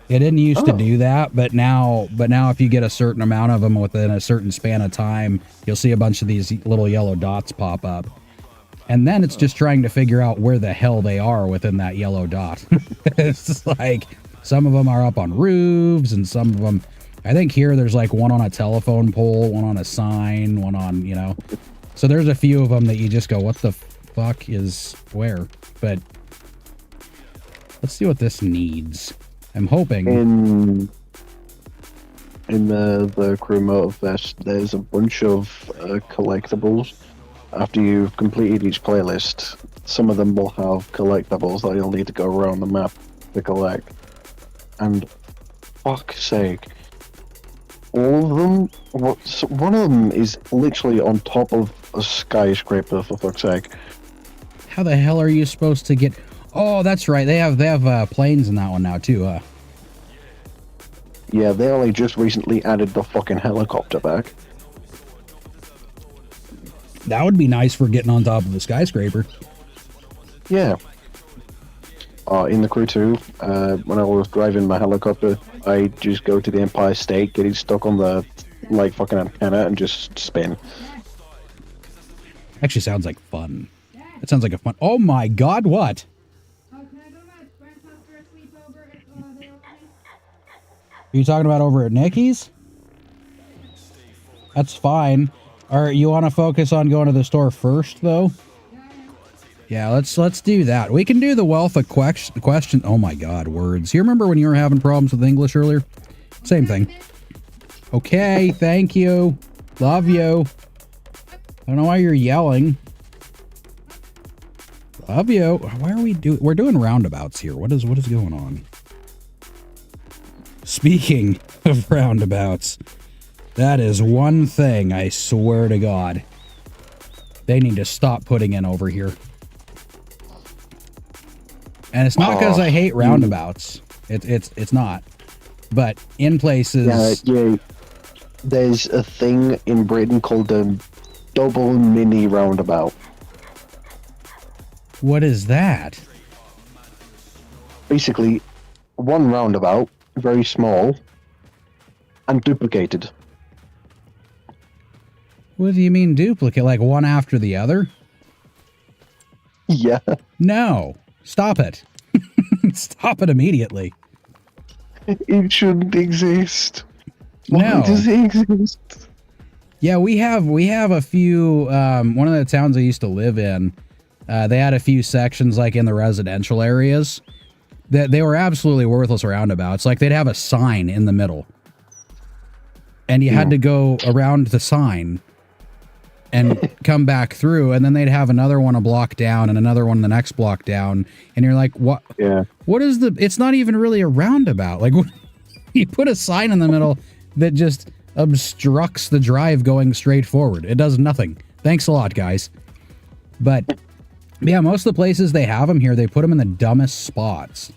It didn't used to do that, but now if you get a certain amount of them within a certain span of time, you'll see a bunch of these little yellow dots pop up. And then it's just trying to figure out where the hell they are within that yellow dot. It's like some of them are up on roofs, and some of them, I think here there's like one on a telephone pole, one on a sign, one on, you know. So there's a few of them that you just go, what the fuck is where? But let's see what this needs. I'm hoping. In the crew motive vest, there's a bunch of collectibles. After you've completed each playlist, some of them will have collectibles that you'll need to go around the map to collect. And fuck's sake, all of them. One of them is literally on top of a skyscraper. For fuck's sake. How the hell are you supposed to get? Oh, that's right. They have planes in that one now too. Yeah, they only just recently added the fucking helicopter back. That would be nice for getting on top of the skyscraper. Yeah. In the crew too, when I was driving my helicopter, I just go to the Empire State, get it stuck on the like fucking antenna, and just spin. Actually, sounds like fun. It sounds like a fun. Oh my god, what? Can I go to my friend's house for a sleepover if they're open? Are you talking about over at Nikki's? That's fine. Or you want to focus on going to the store first, though? Yeah, let's do that. We can do the wealth of question. Oh my god, words. You remember when you were having problems with English earlier? Same thing. Okay, thank you. Love you. I don't know why you're yelling. Love you. Why are we doing? We're doing roundabouts here. What is going on? Speaking of roundabouts, that is one thing, I swear to God, they need to stop putting in over here. And it's not because I hate roundabouts. It's not. But in places... Yeah. There's a thing in Britain called a double mini roundabout. What is that? Basically, one roundabout, very small, and duplicated. What do you mean duplicate? Like one after the other? Yeah. No. Stop it. Stop it immediately. It shouldn't exist. No. Why does it exist? Yeah, we have a few, one of the towns I used to live in, they had a few sections like in the residential areas that they were absolutely worthless roundabouts. Like they'd have a sign in the middle and you had to go around the sign and come back through, and then they'd have another one a block down and another one the next block down, and you're like, what? Yeah. What is it's not even really a roundabout. Like, you put a sign in the middle that just obstructs the drive going straight forward. It does nothing. Thanks a lot, guys. But yeah, most of the places they have them here, they put them in the dumbest spots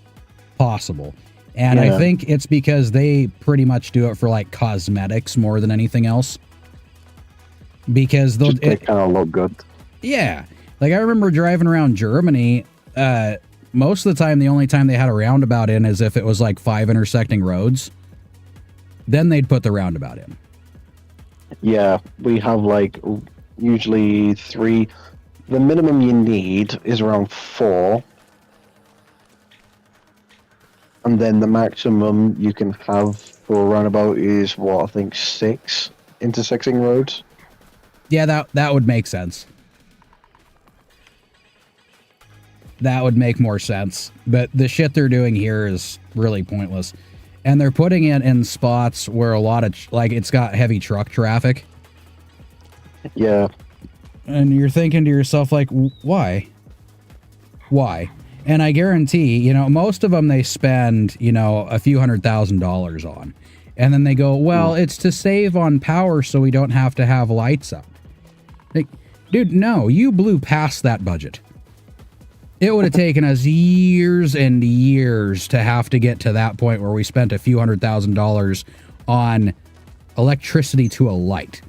possible. And I think it's because they pretty much do it for like cosmetics more than anything else. Because they kind of look good. Yeah. Like I remember driving around Germany, most of the time, the only time they had a roundabout in is if it was like 5 intersecting roads. Then they'd put the roundabout in. Yeah, we have like usually 3. The minimum you need is around 4. And then the maximum you can have for a roundabout is what, I think 6 intersecting roads. Yeah, that would make sense. That would make more sense. But the shit they're doing here is really pointless. And they're putting it in spots where a lot of, like, it's got heavy truck traffic. Yeah. And you're thinking to yourself, like, why? Why? And I guarantee, you know, most of them they spend, you know, a few $100,000 on. And then they go, well, it's to save on power so we don't have to have lights up. Like, dude, no, you blew past that budget. It would have taken us years and years to have to get to that point where we spent a few $100,000 on electricity to a light.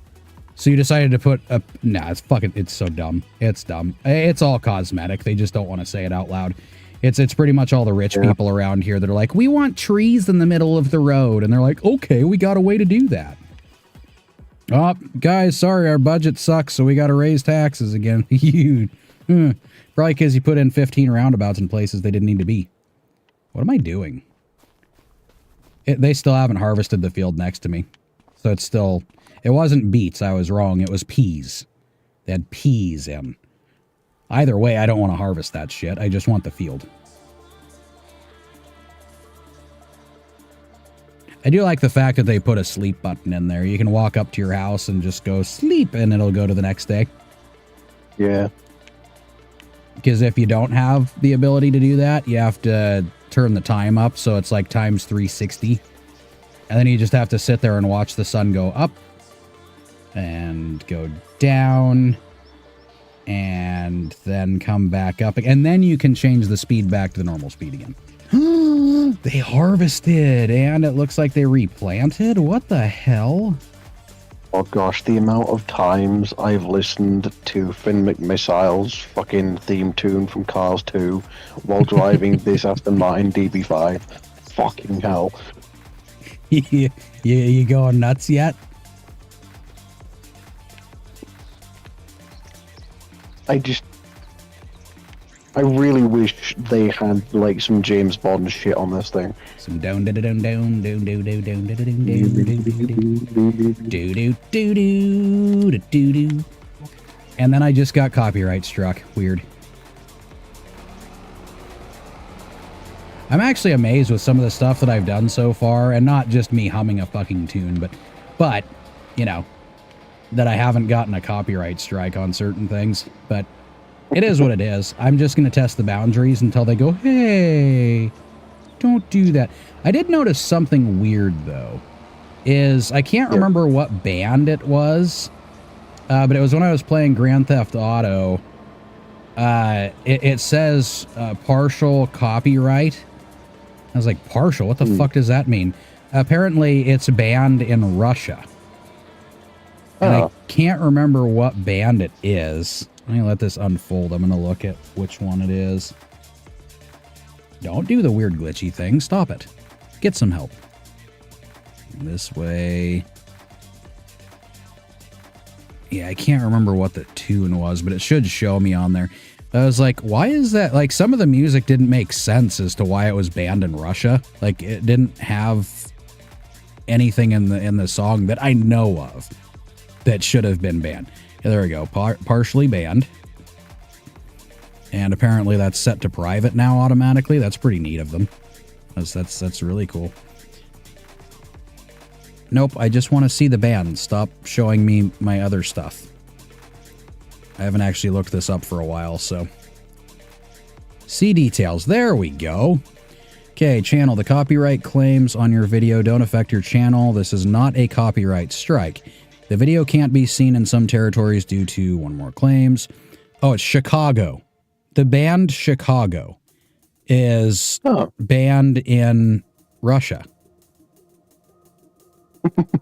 So you decided to put a... Nah, it's so dumb. It's dumb. It's all cosmetic. They just don't want to say it out loud. It's pretty much all the rich people around here that are like, we want trees in the middle of the road. And they're like, okay, we got a way to do that. Oh, guys, sorry, our budget sucks, so we got to raise taxes again. Probably because you put in 15 roundabouts in places they didn't need to be. What am I doing? They still haven't harvested the field next to me. So it's still... It wasn't beets, I was wrong. It was peas. They had peas in. Either way, I don't want to harvest that shit. I just want the field. I do like the fact that they put a sleep button in there. You can walk up to your house and just go sleep, and it'll go to the next day. Yeah. Because if you don't have the ability to do that, you have to turn the time up, so it's like times 360. And then you just have to sit there and watch the sun go up and go down and then come back up. And then you can change the speed back to the normal speed again. They harvested, and it looks like they replanted? What the hell? Oh gosh, the amount of times I've listened to Finn McMissile's fucking theme tune from Cars 2 while driving this Aston Martin DB5. Fucking hell. You going nuts yet? I really wish they had like some James Bond shit on this thing. Some down down down down down down down down down down. And then I just got copyright struck. Weird. I'm actually amazed with some of the stuff that I've done so far, and not just me humming a fucking tune, but you know, that I haven't gotten a copyright strike on certain things. But it is what it is. I'm just going to test the boundaries until they go, hey, don't do that. I did notice something weird, though, is I can't remember what band it was, but it was when I was playing Grand Theft Auto. It says partial copyright. I was like, partial? What the fuck does that mean? Apparently, it's banned in Russia. And I Oh. can't remember what band it is. Let me let this unfold. I'm going to look at which one it is. Don't do the weird glitchy thing. Stop it. Get some help. This way. Yeah, I can't remember what the tune was, but it should show me on there. I was like, why is that? Like, some of the music didn't make sense as to why it was banned in Russia. Like, it didn't have anything in the song that I know of that should have been banned. Yeah, there we go. Partially banned. And apparently that's set to private now automatically. That's pretty neat of them. That's really cool. Nope, I just want to see the band. Stop showing me my other stuff. I haven't actually looked this up for a while, so. See details. There we go. Okay, channel. The copyright claims on your video don't affect your channel. This is not a copyright strike. The video can't be seen in some territories due to one more claims. Oh, it's Chicago. The band Chicago is banned in Russia.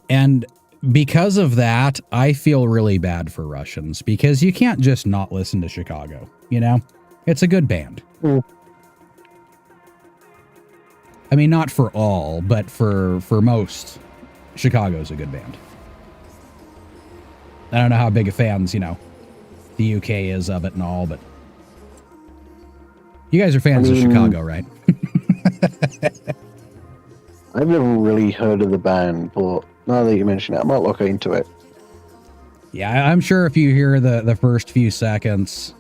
And because of that, I feel really bad for Russians because you can't just not listen to Chicago, you know? It's a good band. I mean, not for all, but for most, Chicago's a good band. I don't know how big of fans, you know, the UK is of it and all, but you guys are fans of Chicago, right? I've never really heard of the band, but now that you mention it, I might look into it. Yeah, I'm sure if you hear the first few seconds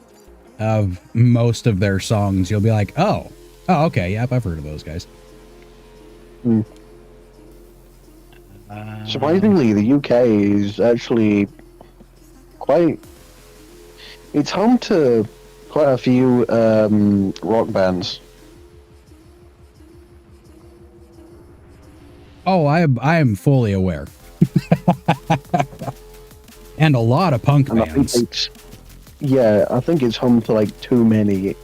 of most of their songs, you'll be like, oh, okay, yep, I've heard of those guys. Surprisingly, the UK is actually it's home to quite a few rock bands. Oh, I am fully aware. And a lot of punk bands. I think it's home to like too many.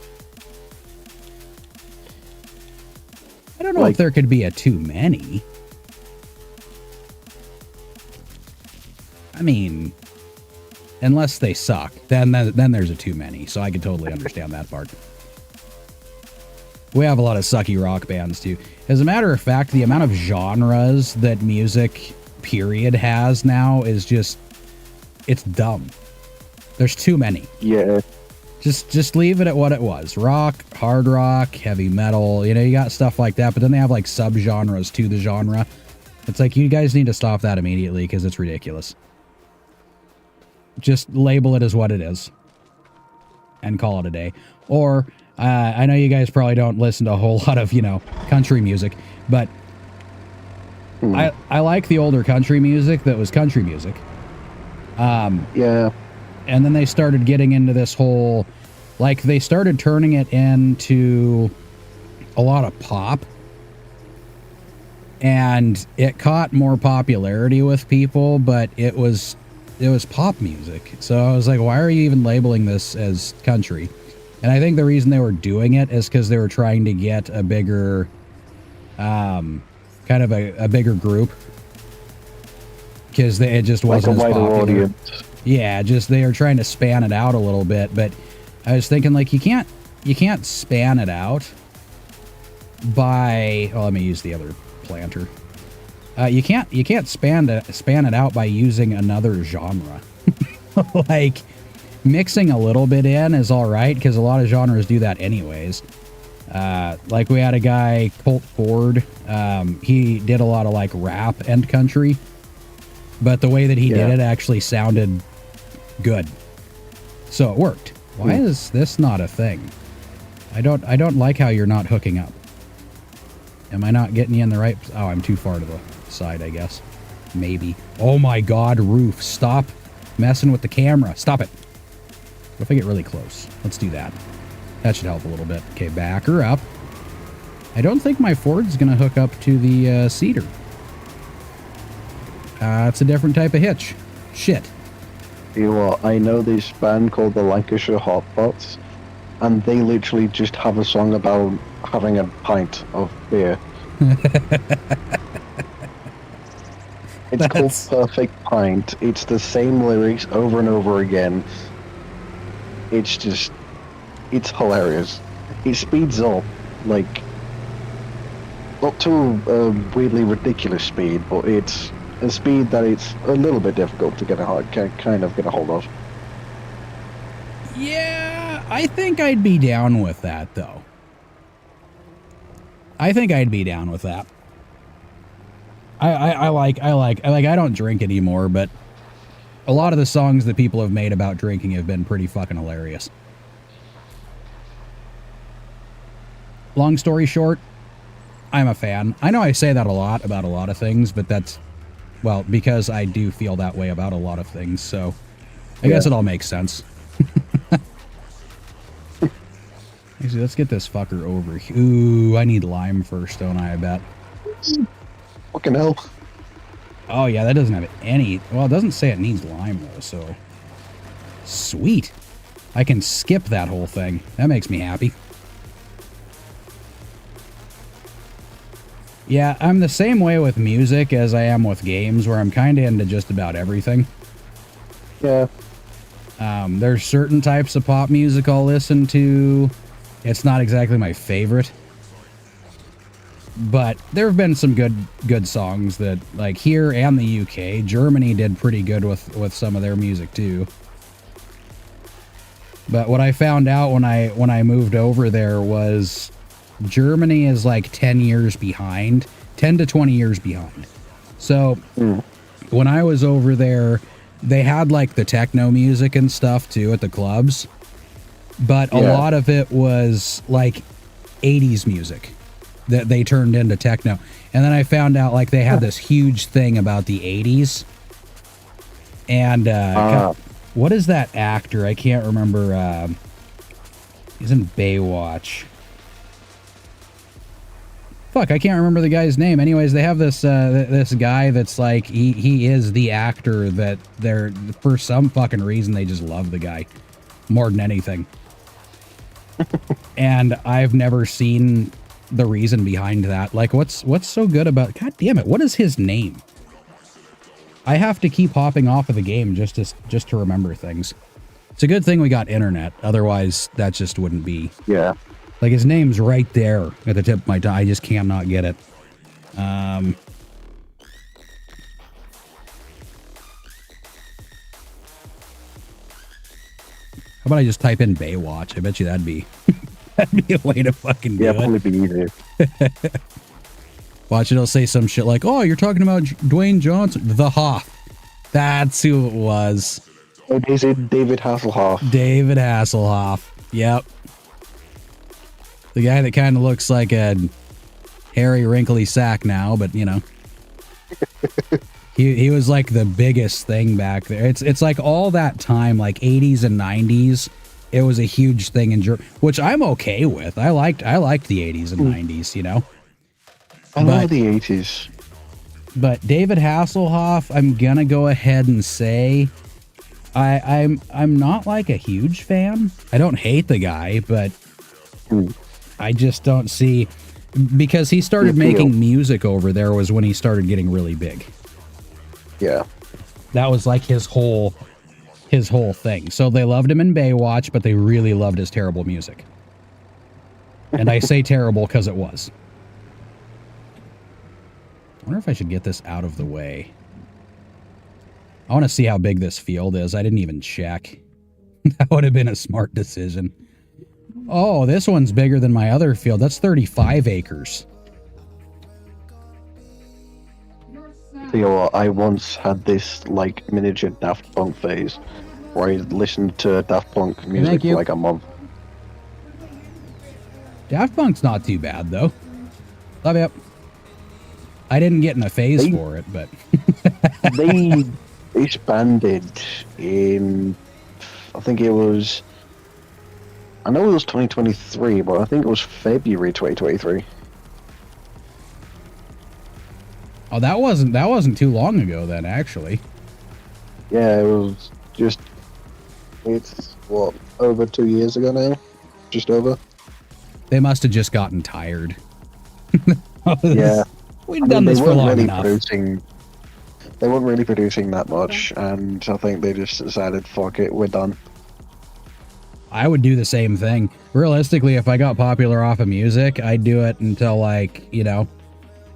I don't know if there could be a too many. I mean, unless they suck, then there's a too many. So I can totally understand that part. We have a lot of sucky rock bands too. As a matter of fact, the amount of genres that music period has now is just, it's dumb. There's too many. Yeah. Just leave it at what it was. Rock, hard rock, heavy metal, you know, you got stuff like that, but then they have like subgenres to the genre. It's like, you guys need to stop that immediately because it's ridiculous. Just label it as what it is and call it a day. Or, I know you guys probably don't listen to a whole lot of, you know, country music, but I like the older country music that was country music. Yeah. And then they started getting into this whole, like, they started turning it into a lot of pop. And it caught more popularity with people, but it was pop music. So I was like, why are you even labeling this as country? And I think the reason they were doing it is because they were trying to get a bigger, kind of a bigger group. Because it just wasn't like a as wider popular. Audience. Yeah, just they are trying to span it out a little bit. But I was thinking, like, you can't span it out by, well, let me use the other planter. You can't span it out by using another genre. Like, mixing a little bit in is all right because a lot of genres do that anyways. Like we had a guy, Colt Ford. He did a lot of like rap and country, but the way that he did it actually sounded good, so it worked. Why is this not a thing? I don't like how you're not hooking up. Am I not getting you in the right? Oh, I'm too far to the side, I guess. Maybe. Oh my God, Roof! Stop messing with the camera. Stop it. What if I get really close? Let's do that. That should help a little bit. Okay, back her up. I don't think my Ford's going to hook up to the Cedar. It's a different type of hitch. Shit. You know what? I know this band called the Lancashire Hotbots, and they literally just have a song about having a pint of beer. It's called Perfect Pint. It's the same lyrics over and over again. It's hilarious. It speeds up, like, not to a weirdly ridiculous speed, but it's a speed that it's a little bit difficult to kind of get a hold of. Yeah, I think I'd be down with that, though. I think I'd be down with that. I don't drink anymore, but a lot of the songs that people have made about drinking have been pretty fucking hilarious. Long story short, I'm a fan. I know I say that a lot about a lot of things, but that's, well, because I do feel that way about a lot of things, so I guess it all makes sense. Actually, let's get this fucker over here. Ooh, I need lime first, don't I bet. Fucking hell. Oh, yeah, that doesn't have any... Well, it doesn't say it needs lime, though, so... Sweet. I can skip that whole thing. That makes me happy. Yeah, I'm the same way with music as I am with games, where I'm kind of into just about everything. Yeah. There's certain types of pop music I'll listen to. It's not exactly my favorite. But there have been some good songs that, like, here and the UK, Germany did pretty good with some of their music too. But what I found out when I moved over there was Germany is like 10 years behind, 10 to 20 years behind. So when I was over there, they had like the techno music and stuff too at the clubs, but a lot of it was like 80s music that they turned into techno. And then I found out like they had this huge thing about the 80s. And what is that actor? I can't remember. He's in Baywatch. Fuck, I can't remember the guy's name. Anyways, they have this this guy that's like he is the actor that they're, for some fucking reason, they just love the guy more than anything. And I've never seen the reason behind that. Like, what's so good about... God damn it, what is his name? I have to keep hopping off of the game just to remember things. It's a good thing we got internet. Otherwise, that just wouldn't be... Yeah. Like, his name's right there at the tip of my tongue. I just cannot get it. How about I just type in Baywatch? I bet you that'd be a way to fucking do it. Yeah, probably be easier. Watch, it'll say some shit like, "Oh, you're talking about Dwayne Johnson, the Hoff." That's who it was. Oh, David Hasselhoff. David Hasselhoff. Yep. The guy that kind of looks like a hairy, wrinkly sack now, but you know, he was like the biggest thing back there. It's like all that time, like 80s and 90s. It was a huge thing in Germany, which I'm okay with. I liked the 80s and 90s, you know. I love the 80s. But David Hasselhoff, I'm gonna go ahead and say I'm not like a huge fan. I don't hate the guy, but I just don't see, because he started making music over there was when he started getting really big. Yeah. That was like his whole thing. So they loved him in Baywatch, but they really loved his terrible music. And I say terrible because it was. I wonder if I should get this out of the way. I want to see how big this field is. I didn't even check. That would have been a smart decision. Oh, this one's bigger than my other field. That's 35 acres. You know what? I once had this like miniature Daft Punk phase where I listened to Daft Punk music for like a month. Daft Punk's not too bad though. Love it. I didn't get in a phase for it, but they expanded in, I think it was, I know it was 2023, but I think it was February 2023. Oh, that wasn't too long ago then, actually. Yeah, it was just, it's what, over 2 years ago now? Just over? They must have just gotten tired. Yeah. We've done this for long enough. They weren't really producing that much, and I think they just decided, fuck it, we're done. I would do the same thing. Realistically, if I got popular off of music, I'd do it until, like, you know,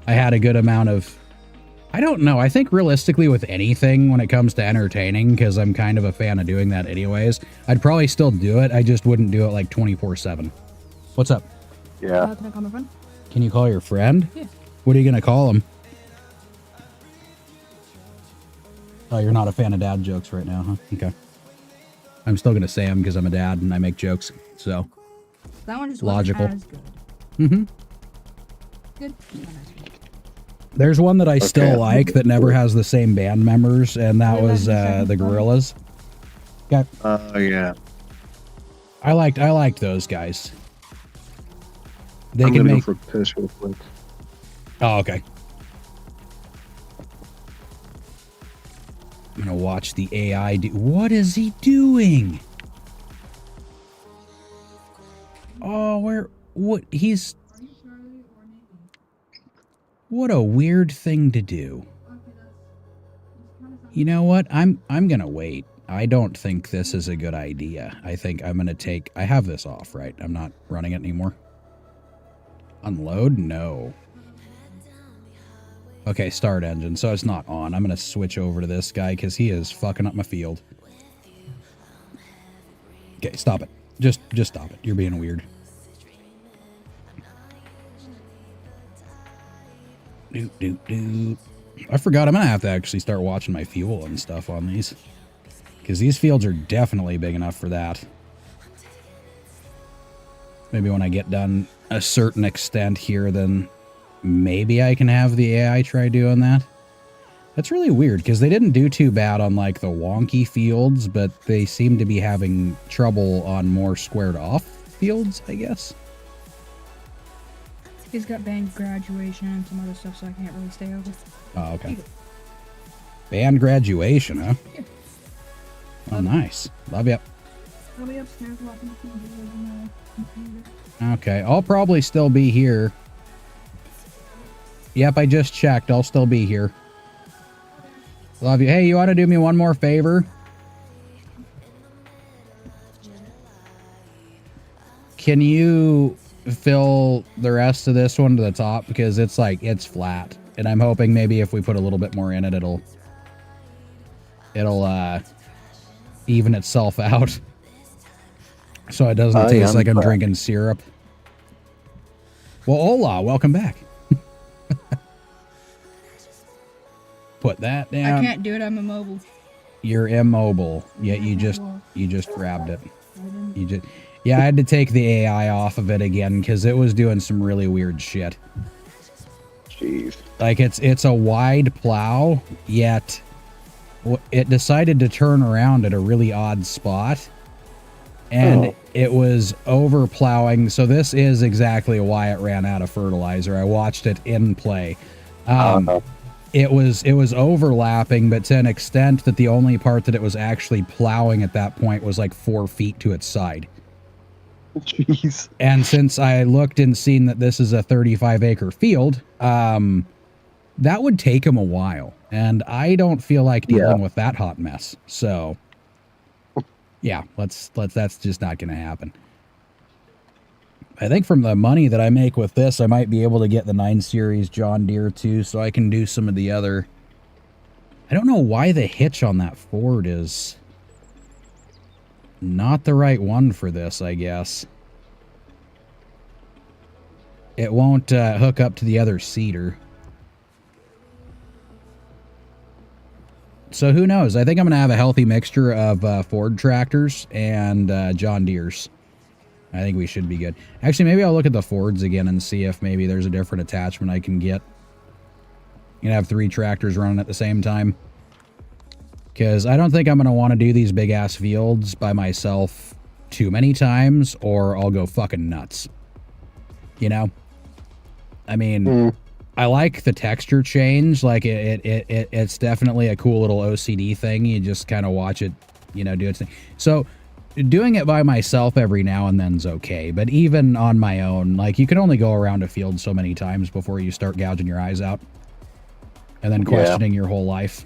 I had a good amount of... I don't know. I think realistically with anything when it comes to entertaining, because I'm kind of a fan of doing that anyways, I'd probably still do it. I just wouldn't do it like 24/7. What's up? Yeah. Can I call my friend? Can you call your friend? Yeah. What are you going to call him? Oh, you're not a fan of dad jokes right now, huh? Okay. I'm still going to say them because I'm a dad and I make jokes, so. That one just logical. wasn't as good. Good. There's one that I still like that never has the same band members, and that was the Gorillas. Yeah. Oh yeah. I liked those guys. They I'm can gonna make. go for piss real quick. Oh, okay. I'm gonna watch the AI do. What is he doing? Oh, what? He's. What a weird thing to do. You know what? I'm gonna wait. I don't think this is a good idea. I think I'm gonna take. I have this off, right? I'm not running it anymore. Unload? No. Okay, start engine. So it's not on. I'm going to switch over to this guy because he is fucking up my field. Okay, stop it. Just stop it. You're being weird. Doot, doot, doot. I forgot I'm going to have to actually start watching my fuel and stuff on these. Because these fields are definitely big enough for that. Maybe when I get done a certain extent here, then maybe I can have the AI try doing that. That's really weird because they didn't do too bad on like the wonky fields, but they seem to be having trouble on more squared off fields, I guess. He's got band graduation and some other stuff, so I can't really stay over. Oh, okay. Band graduation, huh? Yeah. Oh, nice. Love you. I'll be upstairs watching the videos on the computer. Okay, I'll probably still be here. Yep, I just checked. I'll still be here. Love you. Hey, you want to do me one more favor? Can you fill the rest of this one to the top? Because it's like, it's flat. And I'm hoping maybe if we put a little bit more in it, it'll even itself out. So it doesn't taste like I'm drinking syrup. Well, hola, welcome back. Put that down. I can't do it, I'm immobile. You're immobile. Yeah, you just grabbed it. Yeah, I had to take the AI off of it again because it was doing some really weird shit. Jeez. Like it's a wide plow, yet it decided to turn around at a really odd spot. And it was over plowing. So this is exactly why it ran out of fertilizer. I watched it in play. It was overlapping, but to an extent that the only part that it was actually plowing at that point was like 4 feet to its side. Jeez. And since I looked and seen that this is a 35-acre field, that would take him a while. And I don't feel like dealing with that hot mess. So, yeah, that's just not going to happen. I think from the money that I make with this, I might be able to get the 9 Series John Deere too, so I can do some of the other... I don't know why the hitch on that Ford is not the right one for this, I guess. It won't hook up to the other seeder. So who knows? I think I'm going to have a healthy mixture of Ford tractors and John Deeres. I think we should be good. Actually, maybe I'll look at the Fords again and see if maybe there's a different attachment I can get. You know, have 3 tractors running at the same time. Because I don't think I'm going to want to do these big-ass fields by myself too many times, or I'll go fucking nuts. You know? I mean, I like the texture change. Like, it's definitely a cool little OCD thing. You just kind of watch it, you know, do its thing. So... doing it by myself every now and then is okay, but even on my own, like, you can only go around a field so many times before you start gouging your eyes out and then questioning your whole life.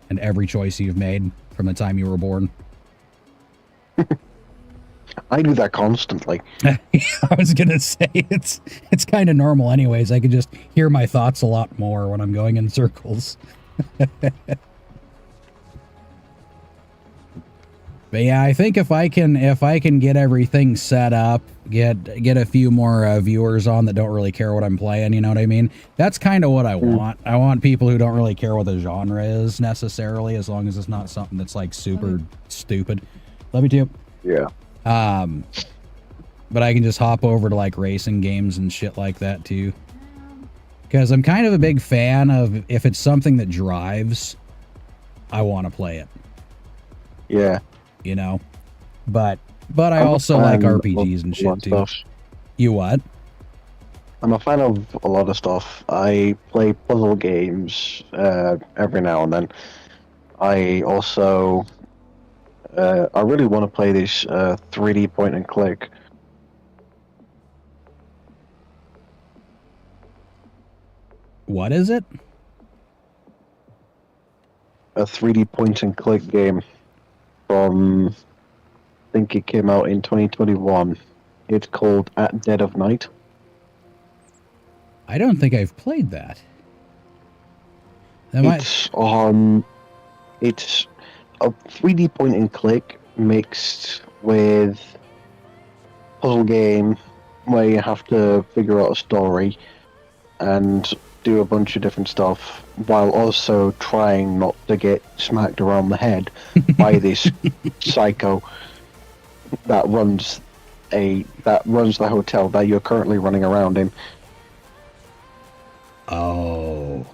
and every choice you've made from the time you were born? I do that constantly. I was gonna say it's kind of normal anyways. I can just hear my thoughts a lot more when I'm going in circles. But yeah, I think if I can get everything set up, get a few more viewers on that don't really care what I'm playing, you know what I mean? That's kind of what I want. I want people who don't really care what the genre is necessarily, as long as it's not something that's like super stupid. Love you too. Yeah. But I can just hop over to like racing games and shit like that too. Because I'm kind of a big fan of, if it's something that drives, I want to play it. Yeah. You know? But I also like RPGs and shit too. Stuff. You what? I'm a fan of a lot of stuff. I play puzzle games every now and then. I also... I really want to play this 3D point and click. What is it? A 3D point and click game from, I think it came out in 2021. It's called At Dead of Night. I don't think I've played that. It's a 3D point and click mixed with puzzle game where you have to figure out a story and do a bunch of different stuff while also trying not to get smacked around the head by this psycho that runs the hotel that you're currently running around in. Oh,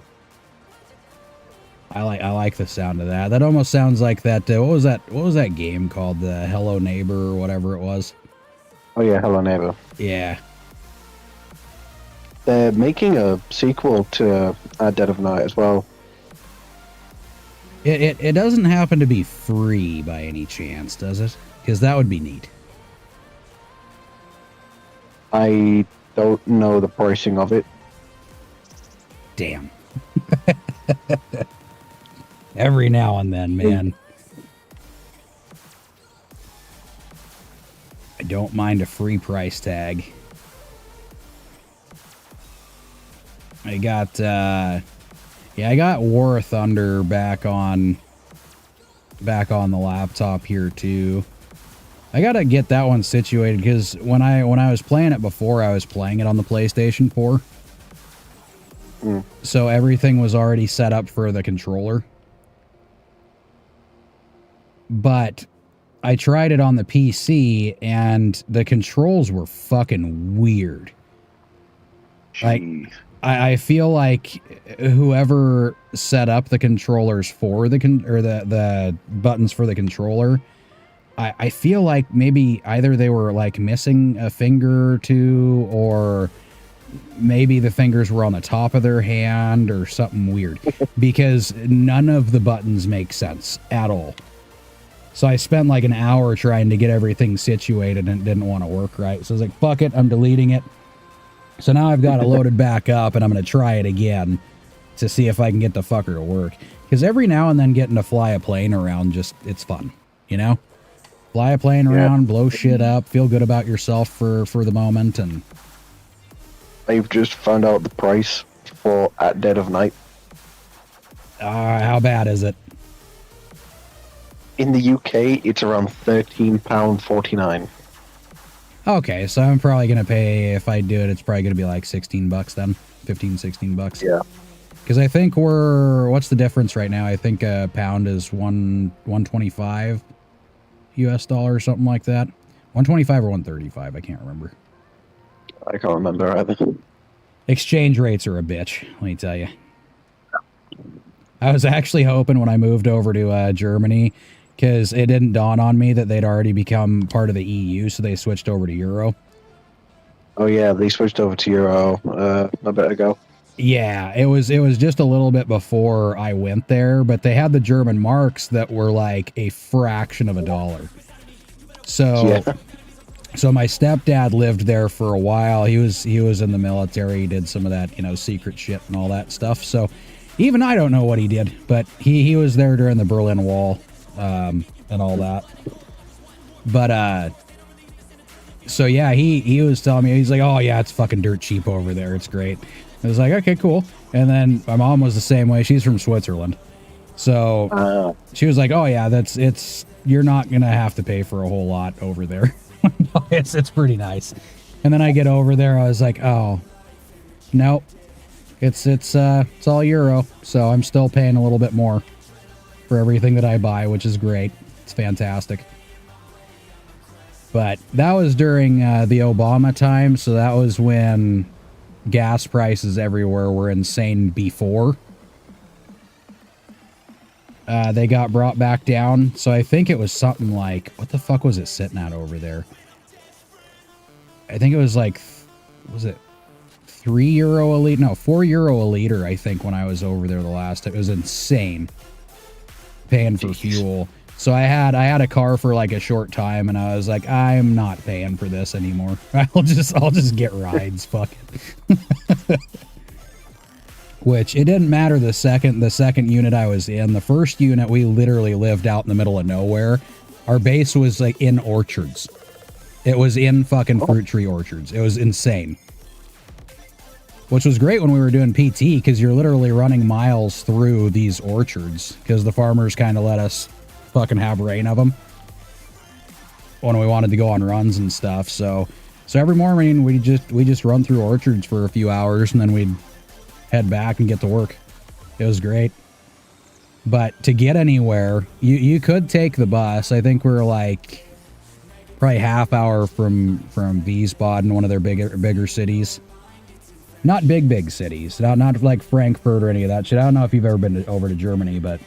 I like the sound of that. That almost sounds like that. What was that game called? The Hello Neighbor or whatever it was. Oh yeah, Hello Neighbor. Yeah. They're making a sequel to Dead of Night as well. It doesn't happen to be free by any chance, does it? Because that would be neat. I don't know the pricing of it. Damn. Every now and then, man. I don't mind a free price tag. I got War Thunder back on the laptop here too. I gotta get that one situated because when I was playing it before, I was playing it on the PlayStation 4. So everything was already set up for the controller. But I tried it on the PC and the controls were fucking weird. Like, I feel like whoever set up the controllers for the buttons for the controller, I feel like maybe either they were like missing a finger or two, or maybe the fingers were on the top of their hand or something weird, because none of the buttons make sense at all. So I spent like an hour trying to get everything situated and it didn't want to work right. So I was like, fuck it, I'm deleting it. So now I've got it loaded back up and I'm going to try it again to see if I can get the fucker to work. Because every now and then getting to fly a plane around, it's fun, you know? Fly a plane around, blow shit up, feel good about yourself for the moment. And I've just found out the price for At Dead of Night. How bad is it? In the UK, it's around £13.49. Okay, so I'm probably going to pay, if I do it, it's probably going to be like $16 then. 15, $16. Yeah. Because I think what's the difference right now? I think a pound is 125 US dollar or something like that. 125 or 135, I can't remember. I can't remember either. Exchange rates are a bitch, let me tell you. I was actually hoping when I moved over to Germany, because it didn't dawn on me that they'd already become part of the EU, so they switched over to Euro. Oh yeah, they switched over to Euro a bit ago. Yeah, it was just a little bit before I went there, but they had the German marks that were like a fraction of a dollar. So, so my stepdad lived there for a while. He was in the military. He did some of that, secret shit and all that stuff. So Even I don't know what he did, but he was there during the Berlin Wall, and all that. But, so yeah, he was telling me, he's like, oh yeah, it's fucking dirt cheap over there. It's great. I was like, okay, cool. And then my mom was the same way. She's from Switzerland. So she was like, oh yeah, you're not going to have to pay for a whole lot over there. It's pretty nice. And then I get over there, I was like, oh, nope. It's all euro. So I'm still paying a little bit more for everything that I buy, which is great. It's fantastic. But that was during the Obama time. So that was when gas prices everywhere were insane before. They got brought back down. So I think it was something like, what the fuck was it sitting at over there? I think it was like, was it €3 a liter? No, €4 a liter, I think, when I was over there the last time. It was insane paying for fuel. So I had a car for like a short time, and I was like, I'm not paying for this anymore. I'll just get rides. Fuck it. Which it didn't matter the second unit I was in. The first unit, we literally lived out in the middle of nowhere. Our base was like in orchards. It was in fucking fruit tree orchards. It was insane. Which was great when we were doing PT, because you're literally running miles through these orchards, because the farmers kind of let us fucking have rain of them when we wanted to go on runs and stuff. So every morning we just run through orchards for a few hours, and then we'd head back and get to work. It was great. But to get anywhere, you could take the bus. I think we're like probably half hour from Wiesbaden, one of their bigger cities. Not big cities. Not like Frankfurt or any of that shit. I don't know if you've ever been over to Germany, but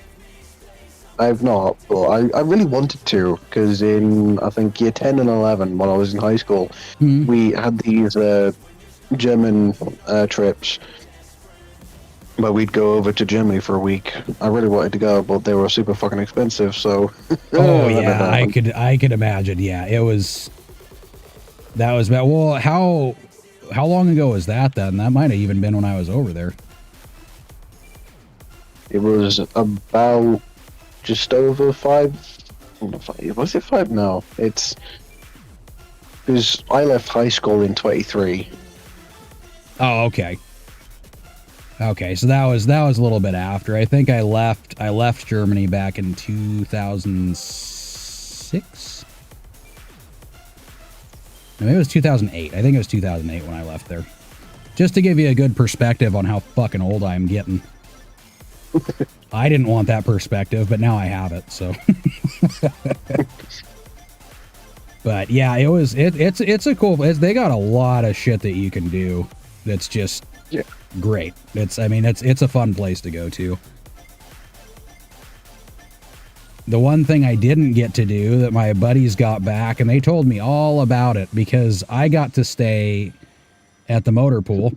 I've not, but I really wanted to, because in, I think, year 10 and 11, when I was in high school, we had these German trips where we'd go over to Germany for a week. I really wanted to go, but they were super fucking expensive, so... Oh, yeah, I could imagine, yeah. That was bad. Well, how long ago was that then? That might have even been when I was over there. It was about just over 5. Was it 5? No, it's because I left high school in 23. Oh, okay. Okay, so that was a little bit after. I think I left Germany back in 2006. Maybe it was 2008. I think it was 2008 when I left there. Just to give you a good perspective on how fucking old I'm getting. I didn't want that perspective, but now I have it, so. But yeah, it's a cool place. They got a lot of shit that you can do that's just great. It's a fun place to go to. The one thing I didn't get to do that my buddies got back, and they told me all about it, because I got to stay at the motor pool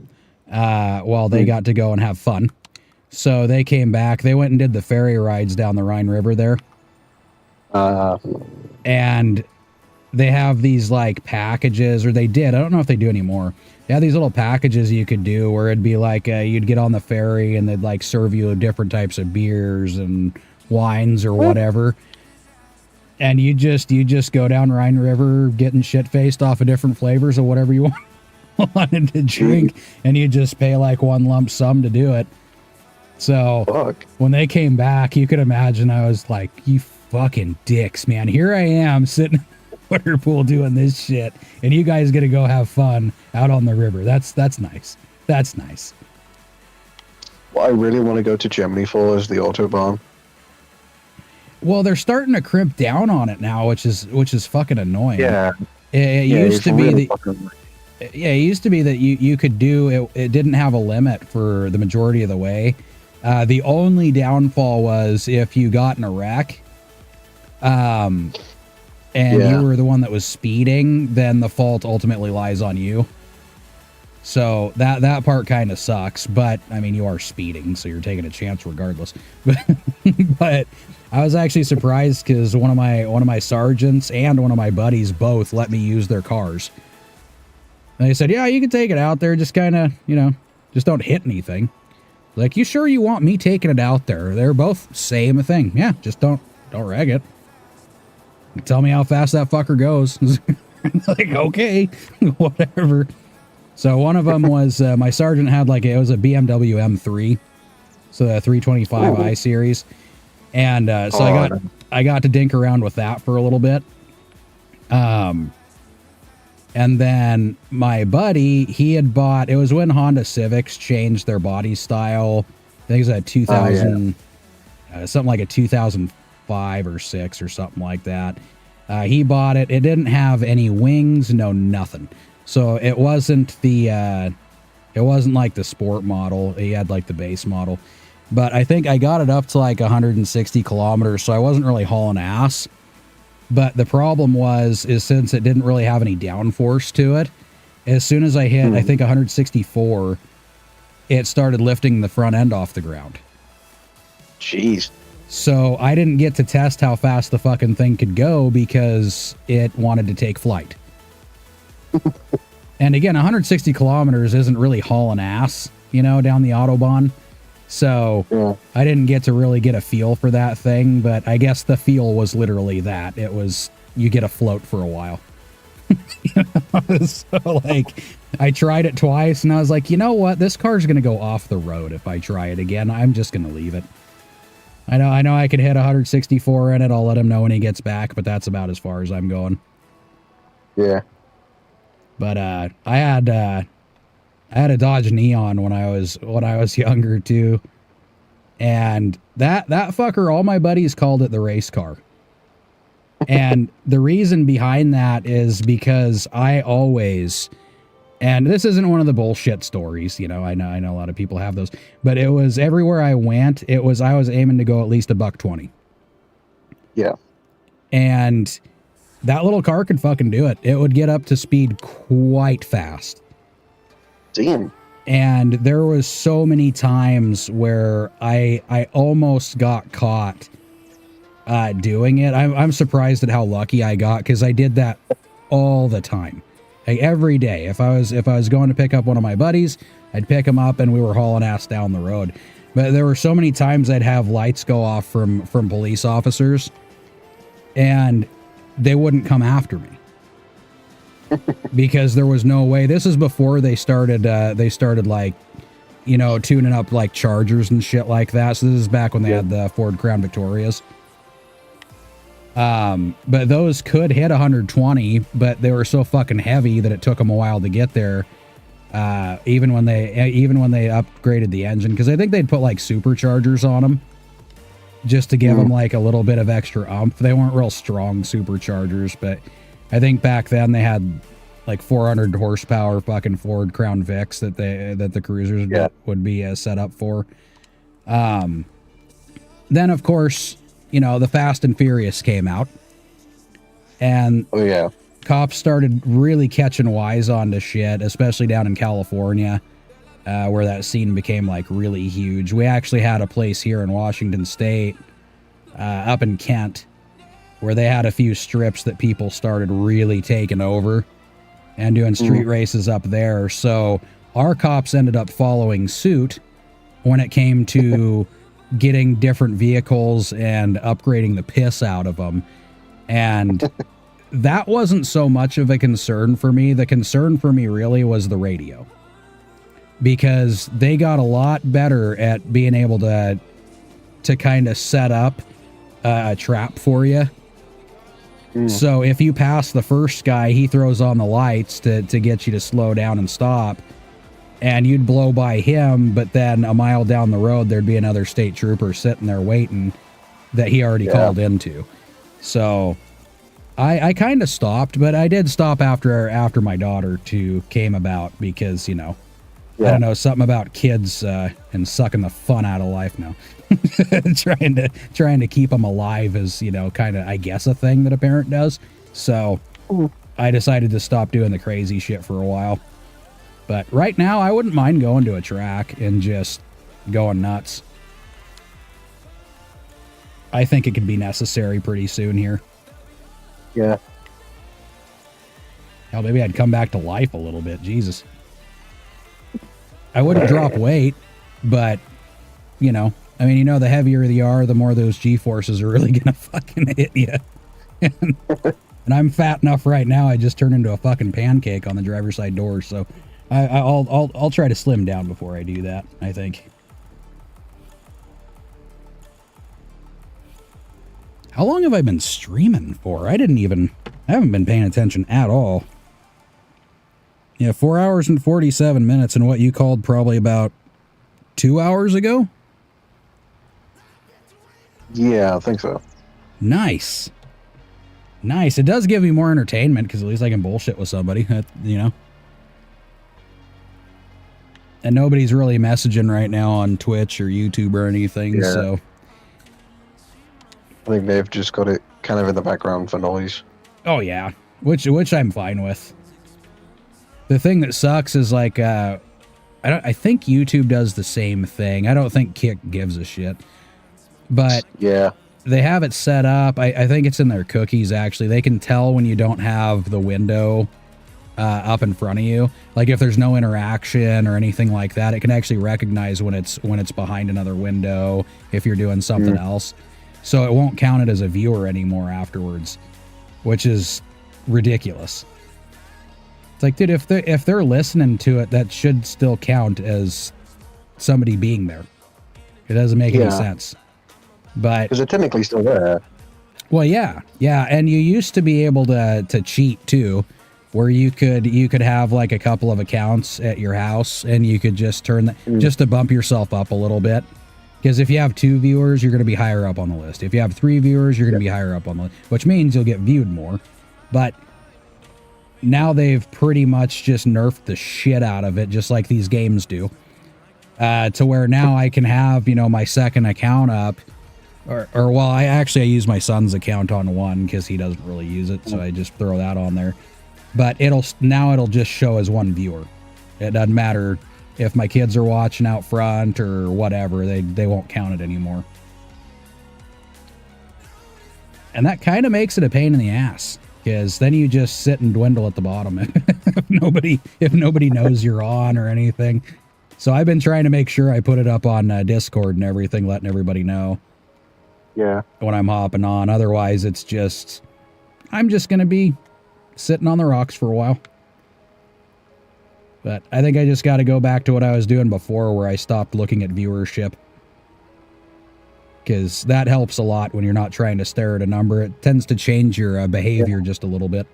while they got to go and have fun. So they came back. They went and did the ferry rides down the Rhine River there. And they have these like packages, or they did. I don't know if they do anymore. They had these little packages you could do where it'd be like you'd get on the ferry and they'd like serve you different types of beers and wines or whatever. And you just go down Rhine River getting shit faced off of different flavors of whatever you wanted to drink, and you just pay like one lump sum to do it. So when they came back, you could imagine I was like, you fucking dicks, man. Here I am sitting in the water pool doing this shit, and you guys get to go have fun out on the river. That's nice. That's nice. What I really want to go to Germany for is the Autobahn. Well, they're starting to crimp down on it now, which is fucking annoying. Yeah. It used to be it used to be that you could do it. It didn't have a limit for the majority of the way. The only downfall was if you got in a wreck, and you were the one that was speeding, then the fault ultimately lies on you. So that part kind of sucks. But I mean, you are speeding, so you're taking a chance regardless. But I was actually surprised because one of my sergeants and one of my buddies both let me use their cars. And they said, yeah, you can take it out there. Just kind of, just don't hit anything. Like, you sure you want me taking it out there? They're both same thing. Yeah, just don't wreck it. Tell me how fast that fucker goes. Like, okay, whatever. So one of them was, my sergeant had like, it was a BMW M3. So the 325i series. And so I got to dink around with that for a little bit. And then my buddy, he had bought, it was when Honda Civics changed their body style. I think it was a 2000, something like a 2005 or 6 or something like that. He bought it. It didn't have any wings, no nothing. So it wasn't the, it wasn't like the sport model. He had like the base model. But I think I got it up to like 160 kilometers, so I wasn't really hauling ass. But the problem is since it didn't really have any downforce to it, as soon as I hit, I think 164, it started lifting the front end off the ground. Jeez. So I didn't get to test how fast the fucking thing could go because it wanted to take flight. And again, 160 kilometers isn't really hauling ass, you know, down the Autobahn. So I didn't get to really get a feel for that thing, but I guess the feel was literally that. It was, you get a float for a while. You know? So like, I tried it twice and I was like, you know what? This car's going to go off the road if I try it again. I'm just going to leave it. I know I could hit 164 in it. I'll let him know when he gets back, but that's about as far as I'm going. Yeah. But I had a Dodge Neon when I was younger too. And that fucker, all my buddies called it the race car. And the reason behind that is because I always, and this isn't one of the bullshit stories, you know, I know a lot of people have those, but it was everywhere I went, I was aiming to go at least $120. Yeah. And that little car could fucking do it. It would get up to speed quite fast. Damn. And there was so many times where I almost got caught doing it. I'm surprised at how lucky I got, because I did that all the time. Like every day. If I was going to pick up one of my buddies, I'd pick him up and we were hauling ass down the road. But there were so many times I'd have lights go off from police officers and they wouldn't come after me. Because there was no way. This is before they started like, you know, tuning up like Chargers and shit like that. So this is back when they had the Ford Crown Victorias. But those could hit 120, but they were so fucking heavy that it took them a while to get there. Even when they upgraded the engine, because I think they'd put like superchargers on them just to give them like a little bit of extra oomph. They weren't real strong superchargers, but I think back then they had like 400 horsepower fucking Ford Crown Vics that the cruisers would be set up for. Then of course, you know, the Fast and Furious came out, and cops started really catching wise onto shit, especially down in California, where that scene became like really huge. We actually had a place here in Washington State, up in Kent, where they had a few strips that people started really taking over and doing street races up there. So our cops ended up following suit when it came to getting different vehicles and upgrading the piss out of them. And that wasn't so much of a concern for me. The concern for me really was the radio, because they got a lot better at being able to kind of set up a trap for you. So if you pass the first guy, he throws on the lights to get you to slow down and stop, and you'd blow by him, but then a mile down the road, there'd be another state trooper sitting there waiting that he already called into. So I kind of stopped, but I did stop after my daughter too came about, because, you know, I don't know, something about kids and sucking the fun out of life now. trying to keep them alive is, you know, kind of, I guess, a thing that a parent does. So I decided to stop doing the crazy shit for a while. But right now, I wouldn't mind going to a track and just going nuts. I think it could be necessary pretty soon here. Yeah. Hell, maybe I'd come back to life a little bit. Jesus. I wouldn't drop weight, but you know, I mean, you know, the heavier you are, the more those G-forces are really gonna fucking hit you. And I'm fat enough right now, I just turned into a fucking pancake on the driver's side door, so I'll try to slim down before I do that, I think. How long have I been streaming for? I haven't been paying attention at all. Yeah, 4 hours and 47 minutes, and what you called probably about 2 hours ago? Yeah, I think so. Nice. Nice. It does give me more entertainment, because at least I can bullshit with somebody, you know? And nobody's really messaging right now on Twitch or YouTube or anything, so... I think they've just got it kind of in the background for noise. Oh yeah, which I'm fine with. The thing that sucks is like I think YouTube does the same thing. I don't think Kick gives a shit. But yeah, they have it set up. I think it's in their cookies actually. They can tell when you don't have the window up in front of you. Like if there's no interaction or anything like that, it can actually recognize when it's behind another window if you're doing something else. So it won't count it as a viewer anymore afterwards, which is ridiculous. It's like, dude, if they're listening to it, that should still count as somebody being there. It doesn't make any sense. But because they're technically still there. Well, yeah, and you used to be able to cheat too, where you could have like a couple of accounts at your house, and you could just turn that just to bump yourself up a little bit. Because if you have 2 viewers, you're going to be higher up on the list. If you have 3 viewers, you're going to be higher up on the list, which means you'll get viewed more. But now they've pretty much just nerfed the shit out of it, just like these games do. To where now I can have, you know, my second account up, or well, I use my son's account on one because he doesn't really use it, so I just throw that on there. But it'll just show as 1 viewer. It doesn't matter if my kids are watching out front or whatever, they won't count it anymore. And that kind of makes it a pain in the ass, because then you just sit and dwindle at the bottom if nobody knows you're on or anything. So I've been trying to make sure I put it up on Discord and everything, letting everybody know when I'm hopping on. Otherwise, it's just, I'm just going to be sitting on the rocks for a while. But I think I just got to go back to what I was doing before, where I stopped looking at viewership. Because that helps a lot when you're not trying to stare at a number. It tends to change your behavior just a little bit.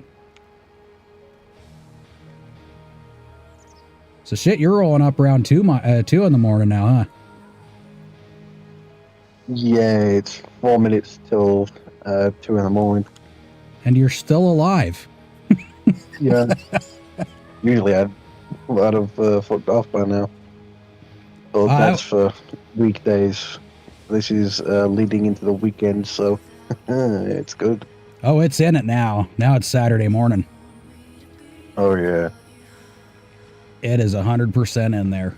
So shit, you're rolling up around 2 in the morning now, huh? Yeah, it's 4 minutes till 2 in the morning. And you're still alive. Yeah. Usually I'd have fucked off by now. So that's for weekdays. This is leading into the weekend, so it's good. Oh, it's in it now. Now it's Saturday morning. Oh, yeah. It is 100% in there.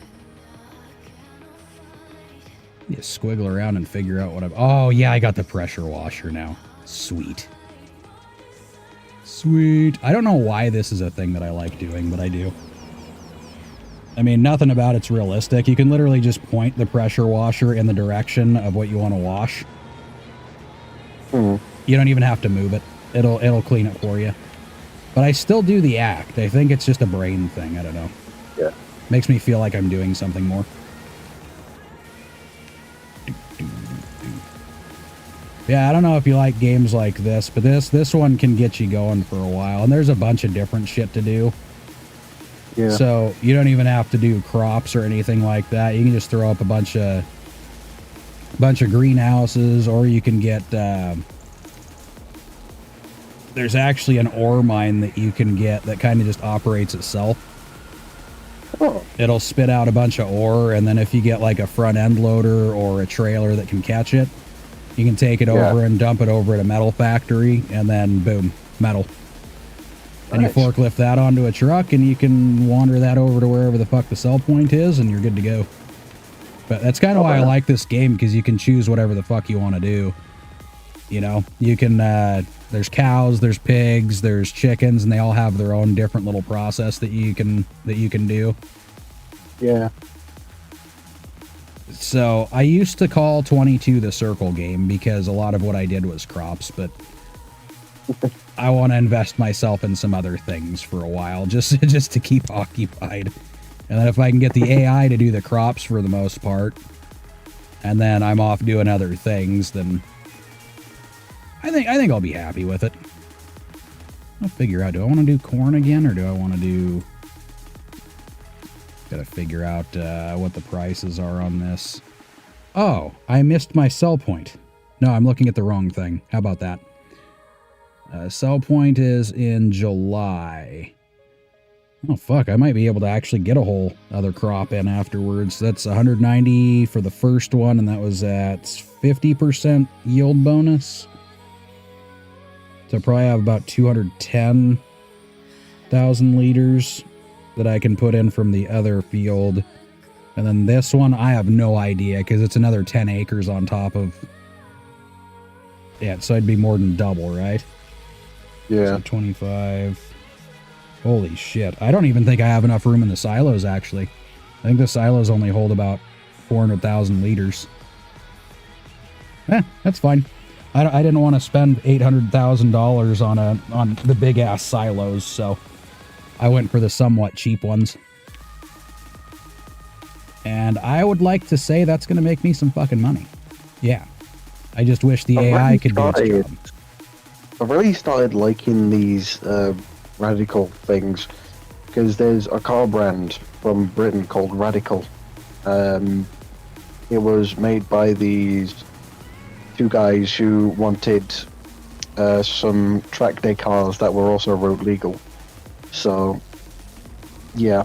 You squiggle around and figure out what I'm... Oh, yeah, I got the pressure washer now. Sweet. Sweet. I don't know why this is a thing that I like doing, but I do. I mean, nothing about it's realistic. You can literally just point the pressure washer in the direction of what you want to wash. You don't even have to move it. It'll clean it for you. But I still do the act. I think it's just a brain thing. I don't know. Yeah. Makes me feel like I'm doing something more. Yeah, I don't know if you like games like this, but this one can get you going for a while. And there's a bunch of different shit to do. Yeah. So you don't even have to do crops or anything like that. You can just throw up a bunch of greenhouses, or you can get there's actually an ore mine that you can get that kind of just operates itself. Oh. It'll spit out a bunch of ore, and then if you get like a front end loader or a trailer that can catch it, you can take it over and dump it over at a metal factory, and then boom, metal. And you forklift that onto a truck, and you can wander that over to wherever the fuck the sell point is, and you're good to go. But that's kind of why I like this game, because you can choose whatever the fuck you want to do. You know, you can, there's cows, there's pigs, there's chickens, and they all have their own different little process that you can do. Yeah. So I used to call 22 the circle game because a lot of what I did was crops, but I want to invest myself in some other things for a while, just to keep occupied. And then if I can get the AI to do the crops for the most part, and then I'm off doing other things, then I think I'll be happy with it. I'll figure out, do I want to do corn again, or do I want to do... Gotta figure out what the prices are on this. Oh, I missed my sell point. No, I'm looking at the wrong thing. How about that? Sell point is in July. Oh, fuck. I might be able to actually get a whole other crop in afterwards. That's 190 for the first one, and that was at 50% yield bonus. So I probably have about 210,000 liters that I can put in from the other field. And then this one, I have no idea, because it's another 10 acres on top of... Yeah, so it'd be more than double, right? Yeah. So 25... Holy shit. I don't even think I have enough room in the silos, actually. I think the silos only hold about 400,000 liters. That's fine. I didn't want to spend $800,000 on the big-ass silos, so I went for the somewhat cheap ones. And I would like to say that's going to make me some fucking money. Yeah. I just wish the AI could do its job. I've really started liking these... radical things, because there's a car brand from Britain called Radical. It was made by these two guys who wanted some track day cars that were also road legal. So, yeah.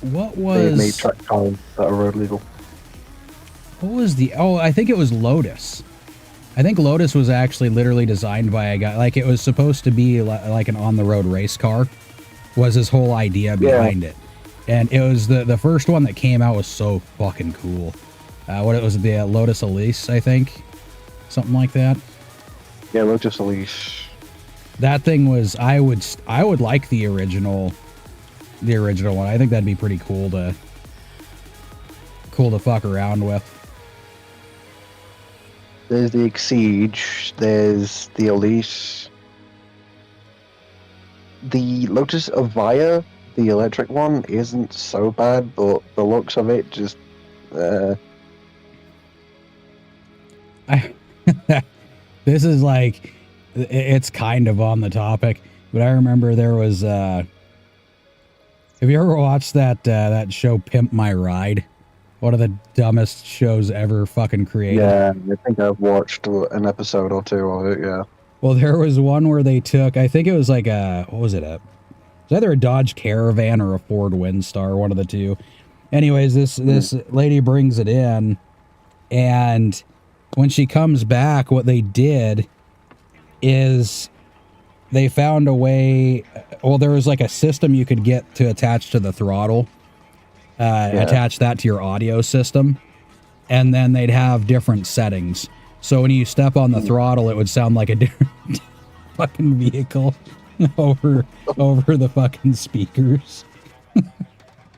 What was... They made track cars that are road legal. What was the... Oh, I think it was Lotus. I think Lotus was actually literally designed by a guy, like it was supposed to be like an on-the-road race car, was his whole idea behind it. And it was the first one that came out was so fucking cool. What it was, the Lotus Elise, I think? Something like that? Yeah, Lotus Elise. That thing was, I would like the original one. I think that'd be pretty cool to fuck around with. There's the Exige, there's the Elise. The Lotus Avaya, the electric one, isn't so bad, but the looks of it just... This is like... It's kind of on the topic, but I remember there was... Have you ever watched that show Pimp My Ride? One of the dumbest shows ever fucking created. Yeah, I think I've watched an episode or two of it, yeah. Well, there was one where they took, I think it was like what was it? It was either a Dodge Caravan or a Ford Windstar, one of the two. Anyways, this lady brings it in, and when she comes back, what they did is they found a way, well, there was like a system you could get to attach to the throttle. Attach that to your audio system, and then they'd have different settings. So when you step on the throttle, it would sound like a different fucking vehicle over the fucking speakers.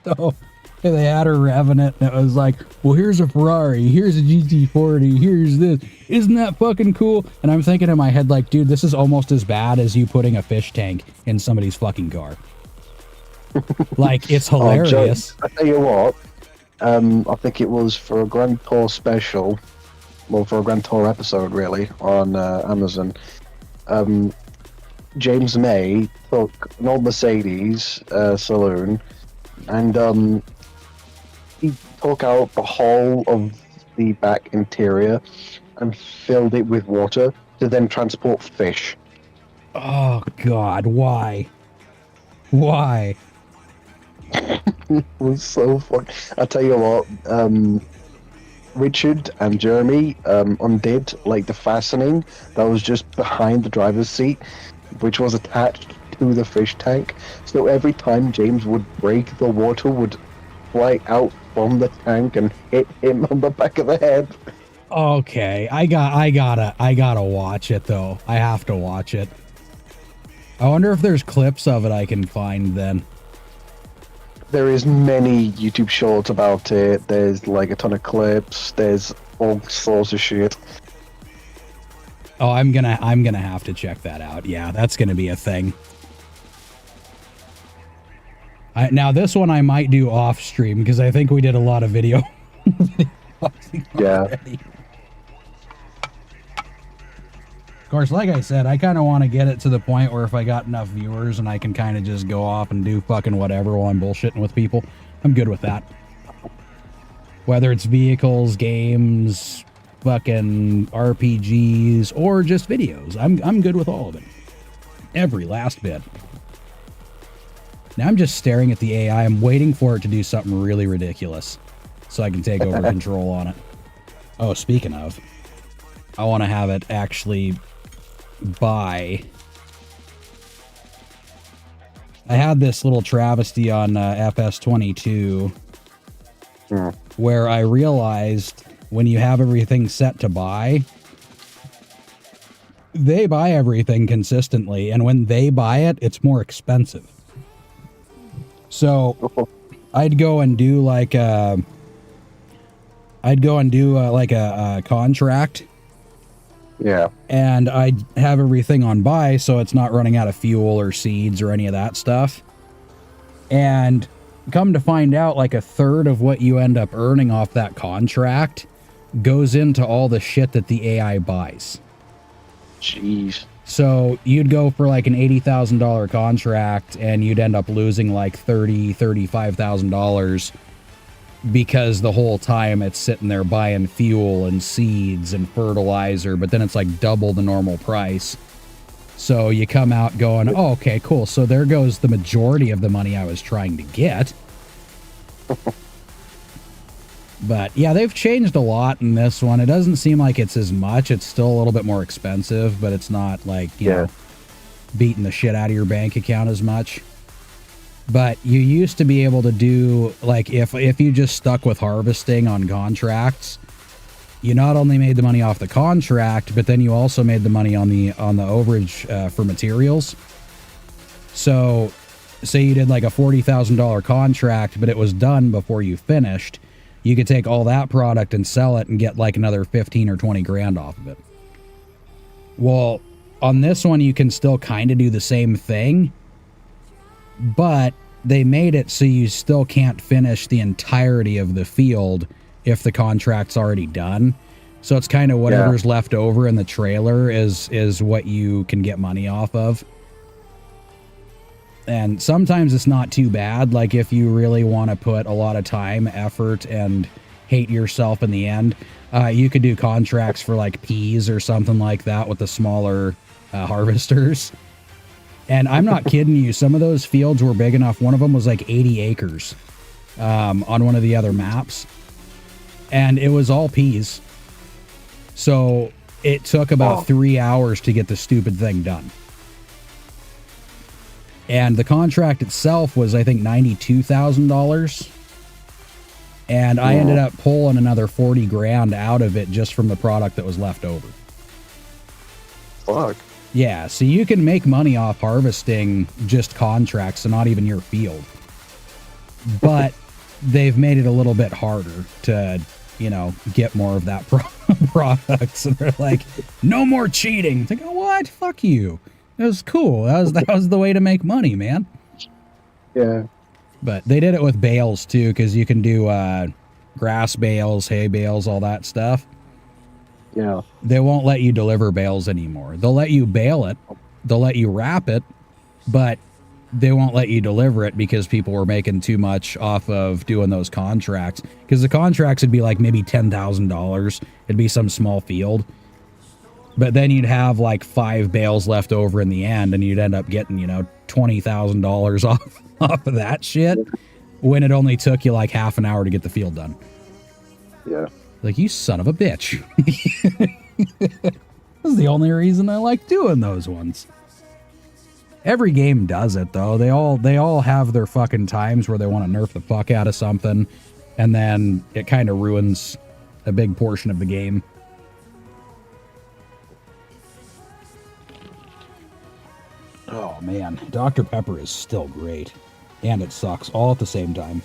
So they had her revving it, and it was like, well, here's a Ferrari, here's a GT40, here's this. Isn't that fucking cool? And I'm thinking in my head, like, dude, this is almost as bad as you putting a fish tank in somebody's fucking car. Like, it's hilarious. I tell you what, I think it was for a Grand Tour special, well, for a Grand Tour episode, really, on Amazon. James May took an old Mercedes saloon, and he took out the whole of the back interior and filled it with water to then transport fish. Oh, God, why? Why? It was so fun. I tell you what, Richard and Jeremy undid like the fastening that was just behind the driver's seat, which was attached to the fish tank. So every time James would brake, the water would fly out from the tank and hit him on the back of the head. Okay, I gotta watch it though. I have to watch it. I wonder if there's clips of it I can find then. There is many YouTube shorts about it. There's like a ton of clips. There's all sorts of shit. Oh, I'm gonna have to check that out. Yeah, that's gonna be a thing. Now this one I might do off stream because I think we did a lot of video. Yeah. Already. Of course, like I said, I kind of want to get it to the point where if I got enough viewers and I can kind of just go off and do fucking whatever while I'm bullshitting with people, I'm good with that. Whether it's vehicles, games, fucking RPGs, or just videos, I'm good with all of it. Every last bit. Now I'm just staring at the AI. I'm waiting for it to do something really ridiculous so I can take over control on it. Oh, speaking of, I want to have it actually buy. I had this little travesty on FS25 where I realized when you have everything set to buy, they buy everything consistently, and when they buy it, it's more expensive. So I'd go and do like a contract. Yeah. And I'd have everything on buy so it's not running out of fuel or seeds or any of that stuff. And come to find out, like a third of what you end up earning off that contract goes into all the shit that the AI buys. Jeez. So you'd go for like an $80,000 contract and you'd end up losing like $35,000 because the whole time it's sitting there buying fuel and seeds and fertilizer, but then it's like double the normal price. So you come out going, oh, okay, cool. So there goes the majority of the money I was trying to get. But yeah, they've changed a lot in this one. It doesn't seem like it's as much. It's still a little bit more expensive, but it's not like, you know, beating the shit out of your bank account as much. But you used to be able to do, like, if you just stuck with harvesting on contracts, you not only made the money off the contract, but then you also made the money on the overage for materials. So say you did like a $40,000 contract, but it was done before you finished, you could take all that product and sell it and get like another 15 or 20 grand off of it. Well, on this one, you can still kind of do the same thing, but they made it so you still can't finish the entirety of the field if the contract's already done. So it's kind of whatever's left over in the trailer is what you can get money off of. And sometimes it's not too bad. Like if you really want to put a lot of time, effort, and hate yourself in the end, you could do contracts for like peas or something like that with the smaller harvesters. And I'm not kidding you. Some of those fields were big enough. One of them was like 80 acres on one of the other maps. And it was all peas. So it took about 3 hours to get the stupid thing done. And the contract itself was, I think, $92,000. And I ended up pulling another 40 grand out of it just from the product that was left over. Fuck. Yeah, so you can make money off harvesting just contracts and not even your field. But they've made it a little bit harder to, you know, get more of that product. So they're like, no more cheating. It's like, oh, what? Fuck you. It was cool. That was the way to make money, man. Yeah. But they did it with bales, too, because you can do grass bales, hay bales, all that stuff. Yeah. They won't let you deliver bales anymore. They'll let you bale it. They'll let you wrap it. But they won't let you deliver it because people were making too much off of doing those contracts. Because the contracts would be like maybe $10,000. It'd be some small field. But then you'd have like 5 bales left over in the end, and you'd end up getting, you know, $20,000 off of that shit when it only took you like half an hour to get the field done. Yeah. Like, you son of a bitch. That's the only reason I like doing those ones. Every game does it, though. They all have their fucking times where they want to nerf the fuck out of something, and then it kind of ruins a big portion of the game. Oh, man. Dr. Pepper is still great. And it sucks all at the same time.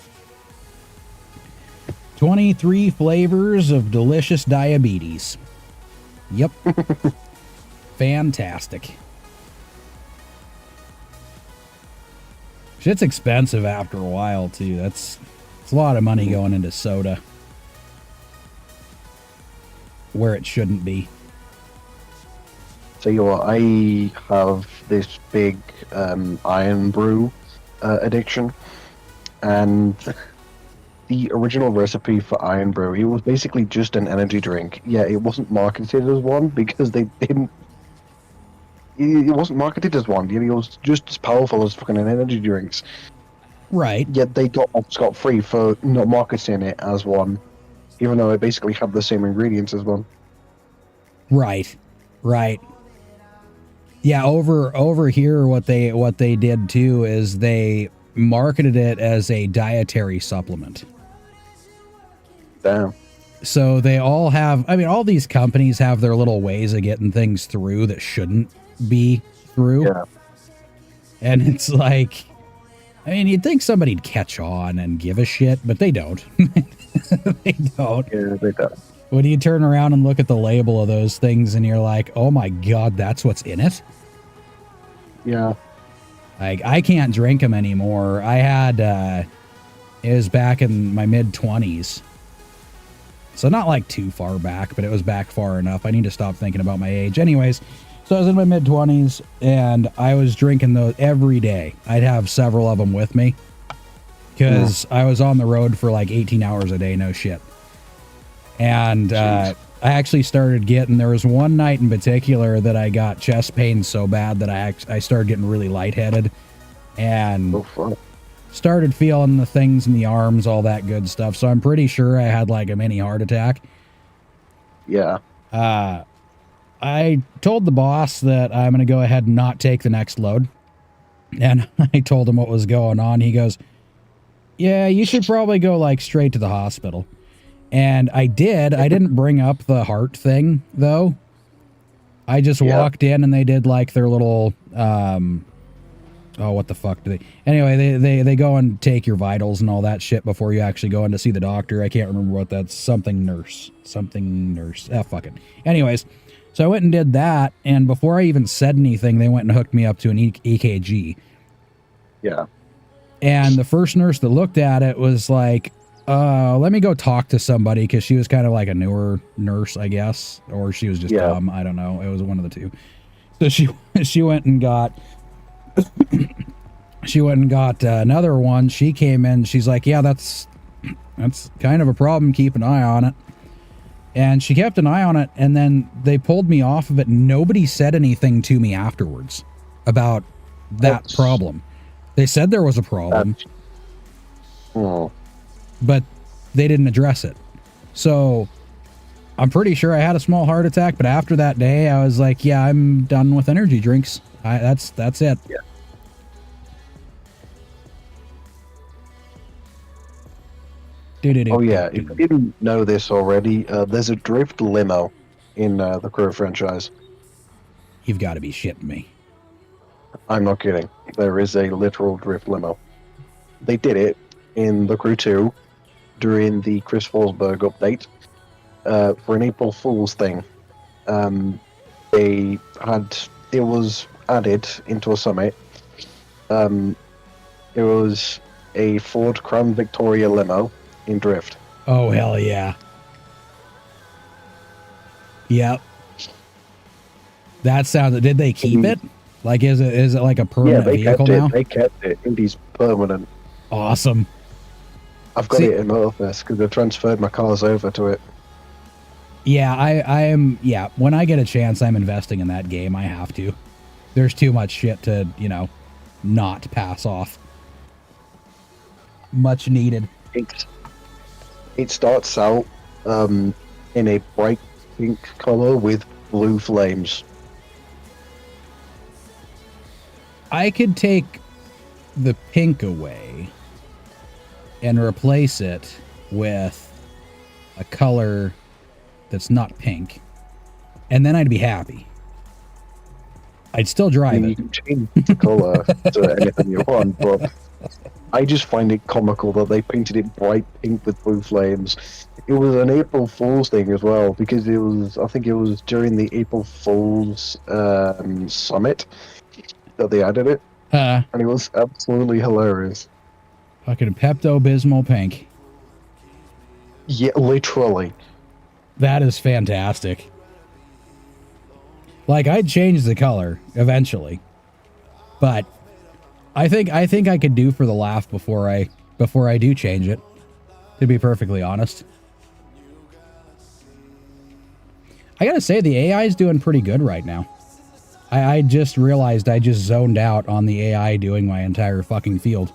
23 flavors of delicious diabetes. Yep. Fantastic. Shit's expensive after a while, too. It's a lot of money going into soda. Where it shouldn't be. So you know what, I have this big iron brew addiction, and the original recipe for iron brew, it was basically just an energy drink. Yeah, it wasn't marketed as one because they didn't. It wasn't marketed as one. It was just as powerful as fucking energy drinks. Right. Yet they got off scot-free for not marketing it as one, even though it basically had the same ingredients as one. Right. Right. Yeah, over here what they did too is they marketed it as a dietary supplement. Damn. So they all have, I mean, all these companies have their little ways of getting things through that shouldn't be through. Yeah. And it's like, I mean, you'd think somebody'd catch on and give a shit, but they don't. They don't. Yeah, they don't. When you turn around and look at the label of those things and you're like, oh my God, that's what's in it? Yeah. Like, I can't drink them anymore. I had, it was back in my mid-20s. So not like too far back, but it was back far enough. I need to stop thinking about my age. Anyways, so I was in my mid-20s, and I was drinking those every day. I'd have several of them with me, because I was on the road for like 18 hours a day, no shit. And I actually started getting, there was one night in particular that I got chest pain so bad that I started getting really lightheaded, and started feeling the things in the arms, all that good stuff. So I'm pretty sure I had like a mini heart attack. Yeah. I told the boss that I'm going to go ahead and not take the next load. And I told him what was going on. He goes, yeah, you should probably go like straight to the hospital. And I did. I didn't bring up the heart thing though. I just walked in and they did like their little, oh, what the fuck do they? Anyway, they go and take your vitals and all that shit before you actually go in to see the doctor. I can't remember what that's. Something nurse. Ah, fuck it. Anyways, so I went and did that, and before I even said anything, they went and hooked me up to an EKG. Yeah. And the first nurse that looked at it was like, let me go talk to somebody, because she was kind of like a newer nurse, I guess, or she was just dumb. I don't know. It was one of the two. So she went and got another one. She came in. She's like, yeah, that's kind of a problem. Keep an eye on it. And she kept an eye on it, and then they pulled me off of it. Nobody said anything to me afterwards about that problem. They said there was a problem, but they didn't address it. So I'm pretty sure I had a small heart attack, but after that day, I was like, yeah, I'm done with energy drinks. That's it. Yeah. Oh yeah, if you didn't know this already, there's a drift limo in the Crow franchise. You've got to be shitting me. I'm not kidding. There is a literal drift limo. They did it in The Crew 2 during the Chris Forsberg update for an April Fool's thing. It was added into a summit. It was a Ford Crown Victoria limo in drift. Oh, hell yeah. Yep. That sounds... Did they keep it? Like, is it like a permanent vehicle now? They kept it. Indy's permanent. Awesome. I've got it in Motorfest because I transferred my cars over to it. Yeah, I am... Yeah, when I get a chance, I'm investing in that game. I have to. There's too much shit to, not pass off. Much needed. It starts out in a bright pink color with blue flames. I could take the pink away and replace it with a color that's not pink, and then I'd be happy. I'd still drive it. You can change the color to anything you want, but I just find it comical that they painted it bright pink with blue flames. It was an April Fool's thing as well, because I think it was during the April Fool's summit that they added it. And it was absolutely hilarious. Fucking Pepto-Bismol pink. Yeah, literally. That is fantastic. Like, I'd change the color eventually, but I think I could do for the laugh before I do change it, to be perfectly honest. I gotta say, the AI is doing pretty good right now. I just realized I just zoned out on the AI doing my entire fucking field.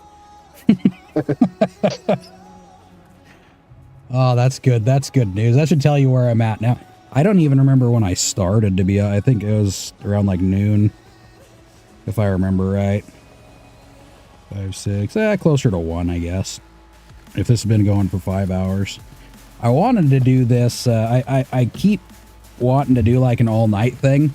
Oh, that's good. That's good news. That should tell you where I'm at now. I don't even remember when I started to be. I think it was around like noon, if I remember right. 5, 6, closer to 1, I guess. If this has been going for 5 hours. I wanted to do this. I keep wanting to do like an all-night thing.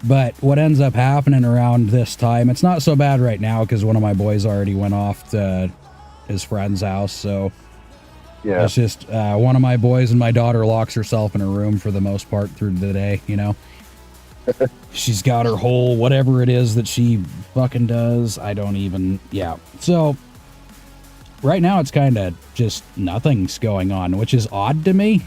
But what ends up happening around this time, it's not so bad right now because one of my boys already went off to his friend's house, so yeah, it's just one of my boys and my daughter locks herself in a room for the most part through the day, you know. She's got her whole whatever it is that she fucking does. I don't even, yeah. So right now it's kind of just nothing's going on, which is odd to me.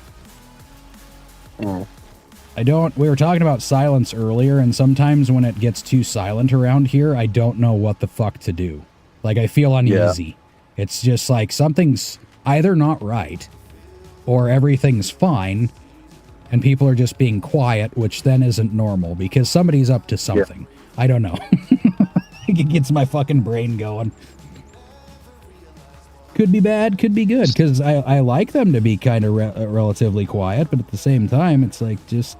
We were talking about silence earlier, and sometimes when it gets too silent around here, I don't know what the fuck to do. Like, I feel uneasy. Yeah. It's just like something's either not right, or everything's fine, and people are just being quiet, which then isn't normal, because somebody's up to something. Yeah. I don't know. It gets my fucking brain going. Could be bad, could be good, because I like them to be kind of relatively quiet, but at the same time, it's like, just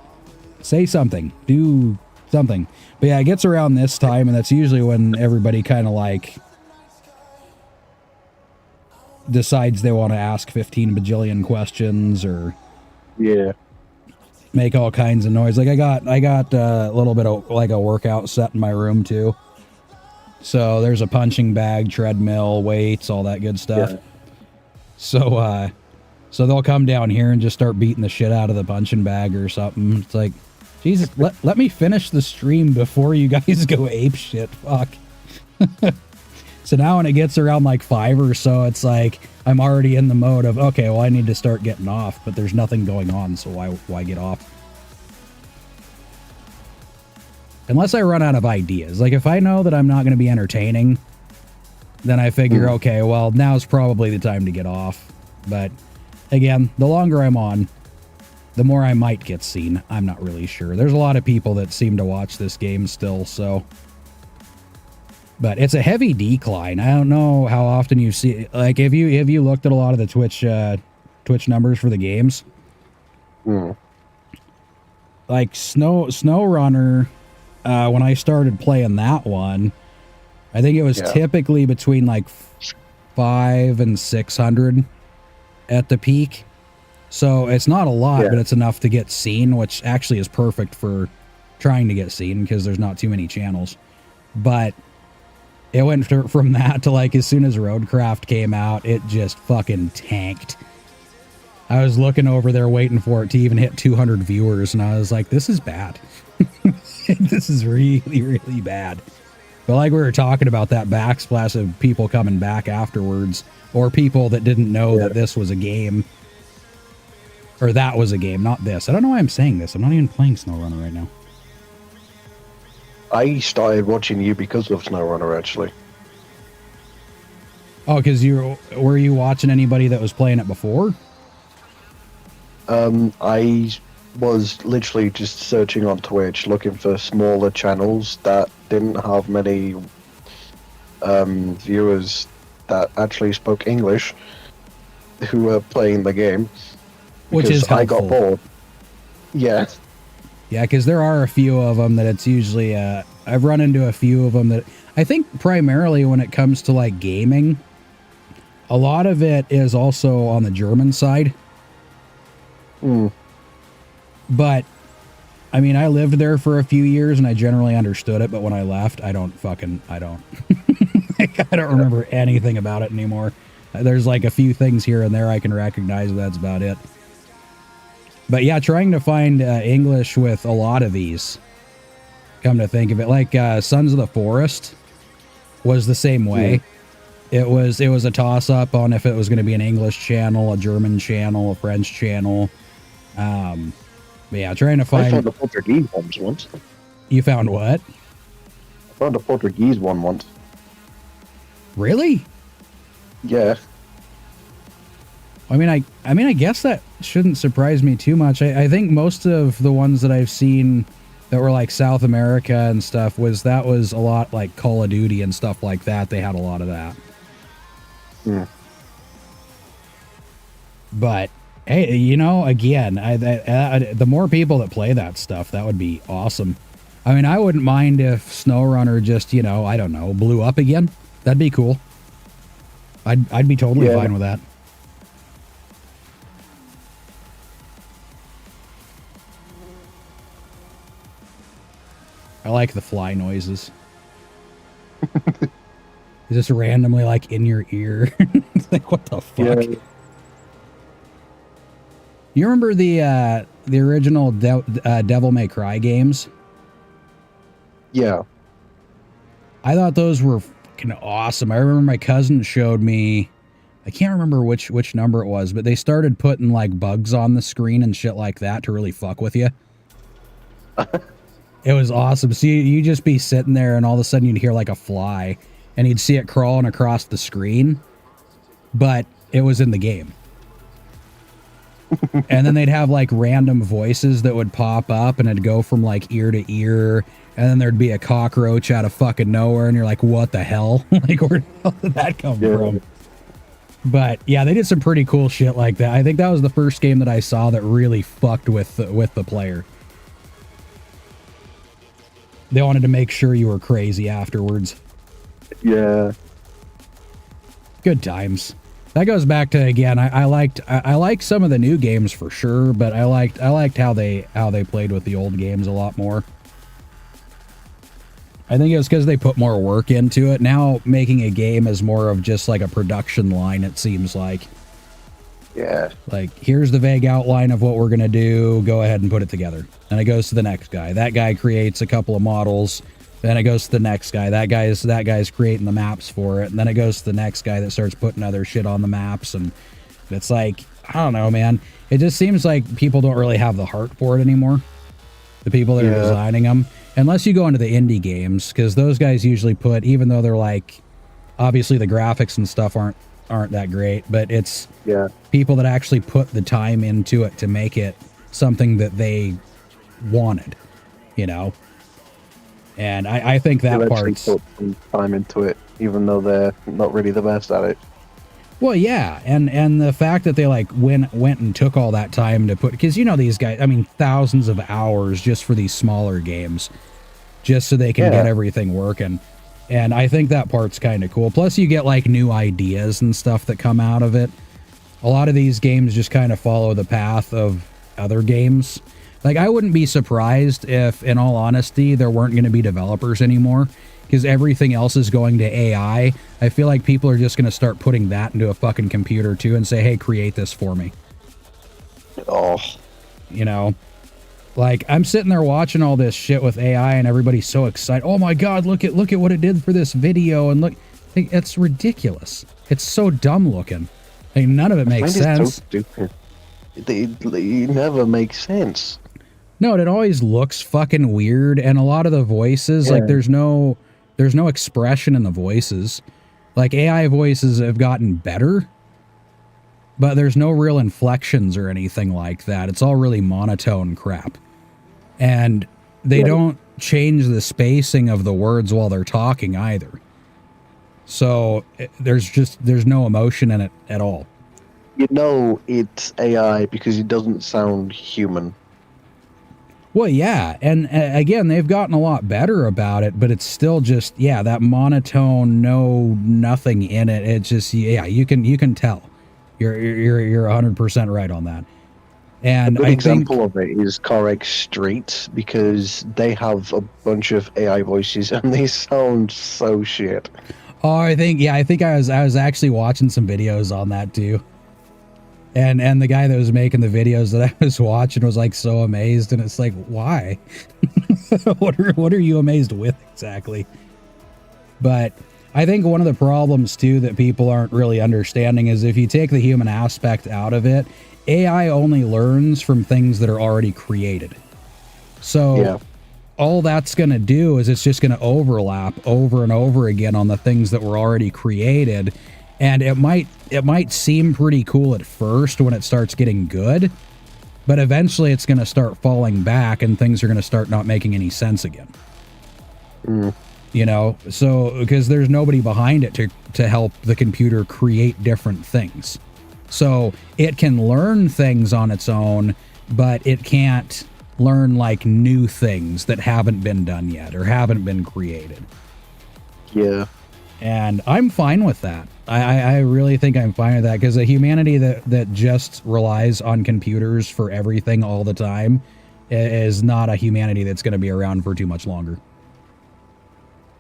say something, do something. But yeah, it gets around this time, and that's usually when everybody kind of like decides they want to ask 15 bajillion questions, or make all kinds of noise. Like I got a little bit of like a workout set in my room too. So there's a punching bag, treadmill, weights, all that good stuff. Yeah. So they'll come down here and just start beating the shit out of the punching bag or something. It's like, Jesus, let me finish the stream before you guys go ape shit. Fuck. So now when it gets around like 5 or so, it's like I'm already in the mode of, okay, well, I need to start getting off, but there's nothing going on, so why get off? Unless I run out of ideas. Like, if I know that I'm not going to be entertaining, then I figure, okay, well, now's probably the time to get off. But, again, the longer I'm on, the more I might get seen. I'm not really sure. There's a lot of people that seem to watch this game still, so... But it's a heavy decline. I don't know how often you see... Like, have you looked at a lot of the Twitch numbers for the games? Like, SnowRunner... when I started playing that one, I think it was typically between like 500 and 600 at the peak. So it's not a lot, but it's enough to get seen, which actually is perfect for trying to get seen because there's not too many channels. But it went from that to like as soon as Roadcraft came out, it just fucking tanked. I was looking over there waiting for it to even hit 200 viewers, and I was like, this is bad. This is really, really bad. But like we were talking about, that backsplash of people coming back afterwards, or people that didn't know that this was a game, or that was a game, not this. I don't know why I'm saying this. I'm not even playing SnowRunner right now. I started watching you because of SnowRunner, actually. Oh, because were you watching anybody that was playing it before? I was literally just searching on Twitch looking for smaller channels that didn't have many viewers that actually spoke English who were playing the game. Which is helpful. I got bored. Yeah. Yeah, because there are a few of them that it's usually... I've run into a few of them that... I think primarily when it comes to like gaming, a lot of it is also on the German side. But, I mean, I lived there for a few years and I generally understood it, but when I left, I don't. Like, I don't remember anything about it anymore. There's like a few things here and there I can recognize, but that's about it. But yeah, trying to find English with a lot of these, come to think of it, like Sons of the Forest was the same way. It was a toss-up on if it was going to be an English channel, a German channel, a French channel. But yeah, trying to find... I found a Portuguese one once. You found what? I found a Portuguese one once. Really? Yeah. I mean, I guess that shouldn't surprise me too much. I think most of the ones that I've seen that were like South America and stuff was a lot like Call of Duty and stuff like that. They had a lot of that. Yeah. But hey, you know, again, the more people that play that stuff, that would be awesome. I mean, I wouldn't mind if SnowRunner just, you know, I don't know, blew up again. That'd be cool. I'd be totally fine with that. I like the fly noises. Just randomly like in your ear. It's like, what the fuck? Yeah. You remember the original Devil May Cry games? Yeah. I thought those were fucking awesome. I remember my cousin showed me, I can't remember which number it was, but they started putting like bugs on the screen and shit like that to really fuck with you. It was awesome. So you just be sitting there and all of a sudden you'd hear like a fly and you'd see it crawling across the screen, but it was in the game. And then they'd have like random voices that would pop up and it'd go from like ear to ear. And then there'd be a cockroach out of fucking nowhere. And you're like, what the hell? Like, where the hell did that come from? But yeah, they did some pretty cool shit like that. I think that was the first game that I saw that really fucked with the player. They wanted to make sure you were crazy afterwards. Yeah. Good times. That goes back to, again, I liked some of the new games for sure, but I liked how they played with the old games a lot more. I think it was because they put more work into it. Now making a game is more of just like a production line, it seems like. Yeah. Like, here's the vague outline of what we're going to do. Go ahead and put it together. And it goes to the next guy. That guy creates a couple of models. Then it goes to the next guy. That guy's creating the maps for it. And then it goes to the next guy that starts putting other shit on the maps. And it's like, I don't know, man. It just seems like people don't really have the heart for it anymore. The people that are designing them. Unless you go into the indie games, because those guys usually put, even though they're like, obviously the graphics and stuff aren't that great, but it's people that actually put the time into it to make it something that they wanted, you know? And I think that part's... put some time into it, even though they're not really the best at it. Well, yeah, and the fact that they like went and took all that time to put, because you know these guys, I mean, thousands of hours just for these smaller games, just so they can get everything working. And I think that part's kind of cool. Plus you get like new ideas and stuff that come out of it. A lot of these games just kind of follow the path of other games. Like, I wouldn't be surprised if, in all honesty, there weren't going to be developers anymore, because everything else is going to AI. I feel like people are just going to start putting that into a fucking computer too and say, hey, create this for me. Oh. You know? Like, I'm sitting there watching all this shit with AI and everybody's so excited. Oh my God, look at what it did for this video. And look, it's ridiculous. It's so dumb looking. Like, none of it makes sense. So stupid. They never make sense. No, it always looks fucking weird, and a lot of the voices, like, there's no expression in the voices. Like, AI voices have gotten better, but there's no real inflections or anything like that. It's all really monotone crap. And they don't change the spacing of the words while they're talking either. So there's no emotion in it at all. You know it's AI because it doesn't sound human. Well, yeah, and again, they've gotten a lot better about it, but it's still just, that monotone, nothing in it. It's just, you can tell. You're 100% right on that. And a good example of it is Correct Street, because they have a bunch of AI voices and they sound so shit. Oh, I think I was actually watching some videos on that too. And the guy that was making the videos that I was watching was like so amazed, and it's like, why? what are you amazed with exactly? But I think one of the problems too that people aren't really understanding is if you take the human aspect out of it, AI only learns from things that are already created. So all that's going to do is it's just going to overlap over and over again on the things that were already created. And it might seem pretty cool at first when it starts getting good, but eventually it's going to start falling back and things are going to start not making any sense again. You know, so because there's nobody behind it to help the computer create different things. So it can learn things on its own, but it can't learn like new things that haven't been done yet or haven't been created. Yeah. And I'm fine with that. I really think I'm fine with that, because a humanity that just relies on computers for everything all the time is not a humanity that's going to be around for too much longer.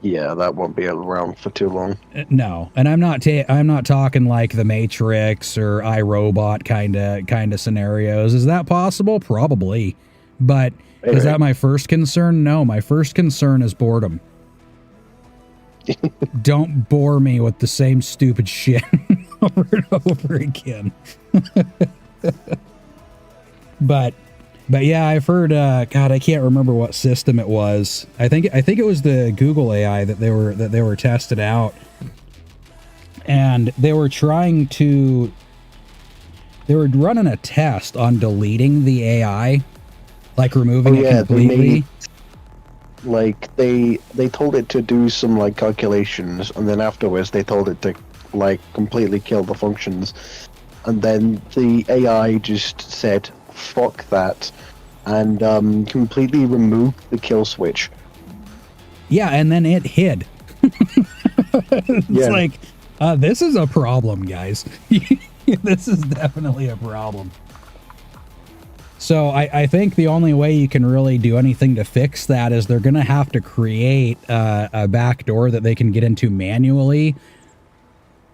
Yeah, that won't be around for too long. No, and I'm not talking like the Matrix or iRobot kind of scenarios. Is that possible? Probably. But is that my first concern? No, my first concern is boredom. Don't bore me with the same stupid shit over and over again. But yeah, I've heard. God, I can't remember what system it was. I think it was the Google AI that they were tested out, and they were running a test on deleting the AI, like removing it completely. They told it to do some like calculations, and then afterwards they told it to like completely kill the functions, and then the AI just said fuck that and completely removed the kill switch. Yeah, and then it hid. It's like, this is a problem, guys. This is definitely a problem. So I think the only way you can really do anything to fix that is they're going to have to create a backdoor that they can get into manually,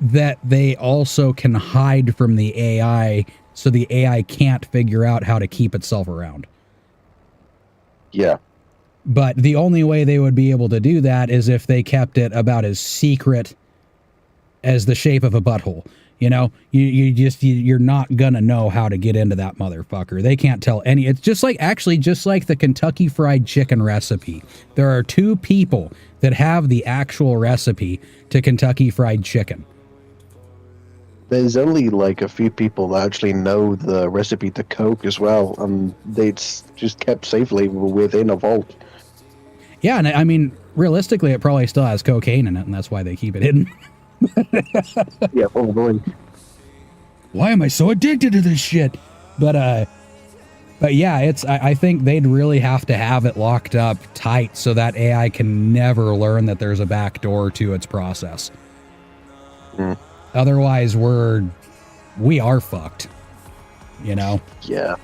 that they also can hide from the AI, so the AI can't figure out how to keep itself around. Yeah. But the only way they would be able to do that is if they kept it about as secret as the shape of a butthole. You know, you're not gonna know how to get into that motherfucker. They can't tell any. It's just like the Kentucky Fried Chicken recipe. There are two people that have the actual recipe to Kentucky Fried Chicken. There's only like a few people that actually know the recipe to Coke as well, and it's just kept safely within a vault. Yeah, and I mean, realistically, it probably still has cocaine in it, and that's why they keep it hidden. Yeah, probably. Why am I so addicted to this shit? But yeah, I think they'd really have to have it locked up tight so that AI can never learn that there's a back door to its process. Otherwise, we are fucked. You know? Yeah.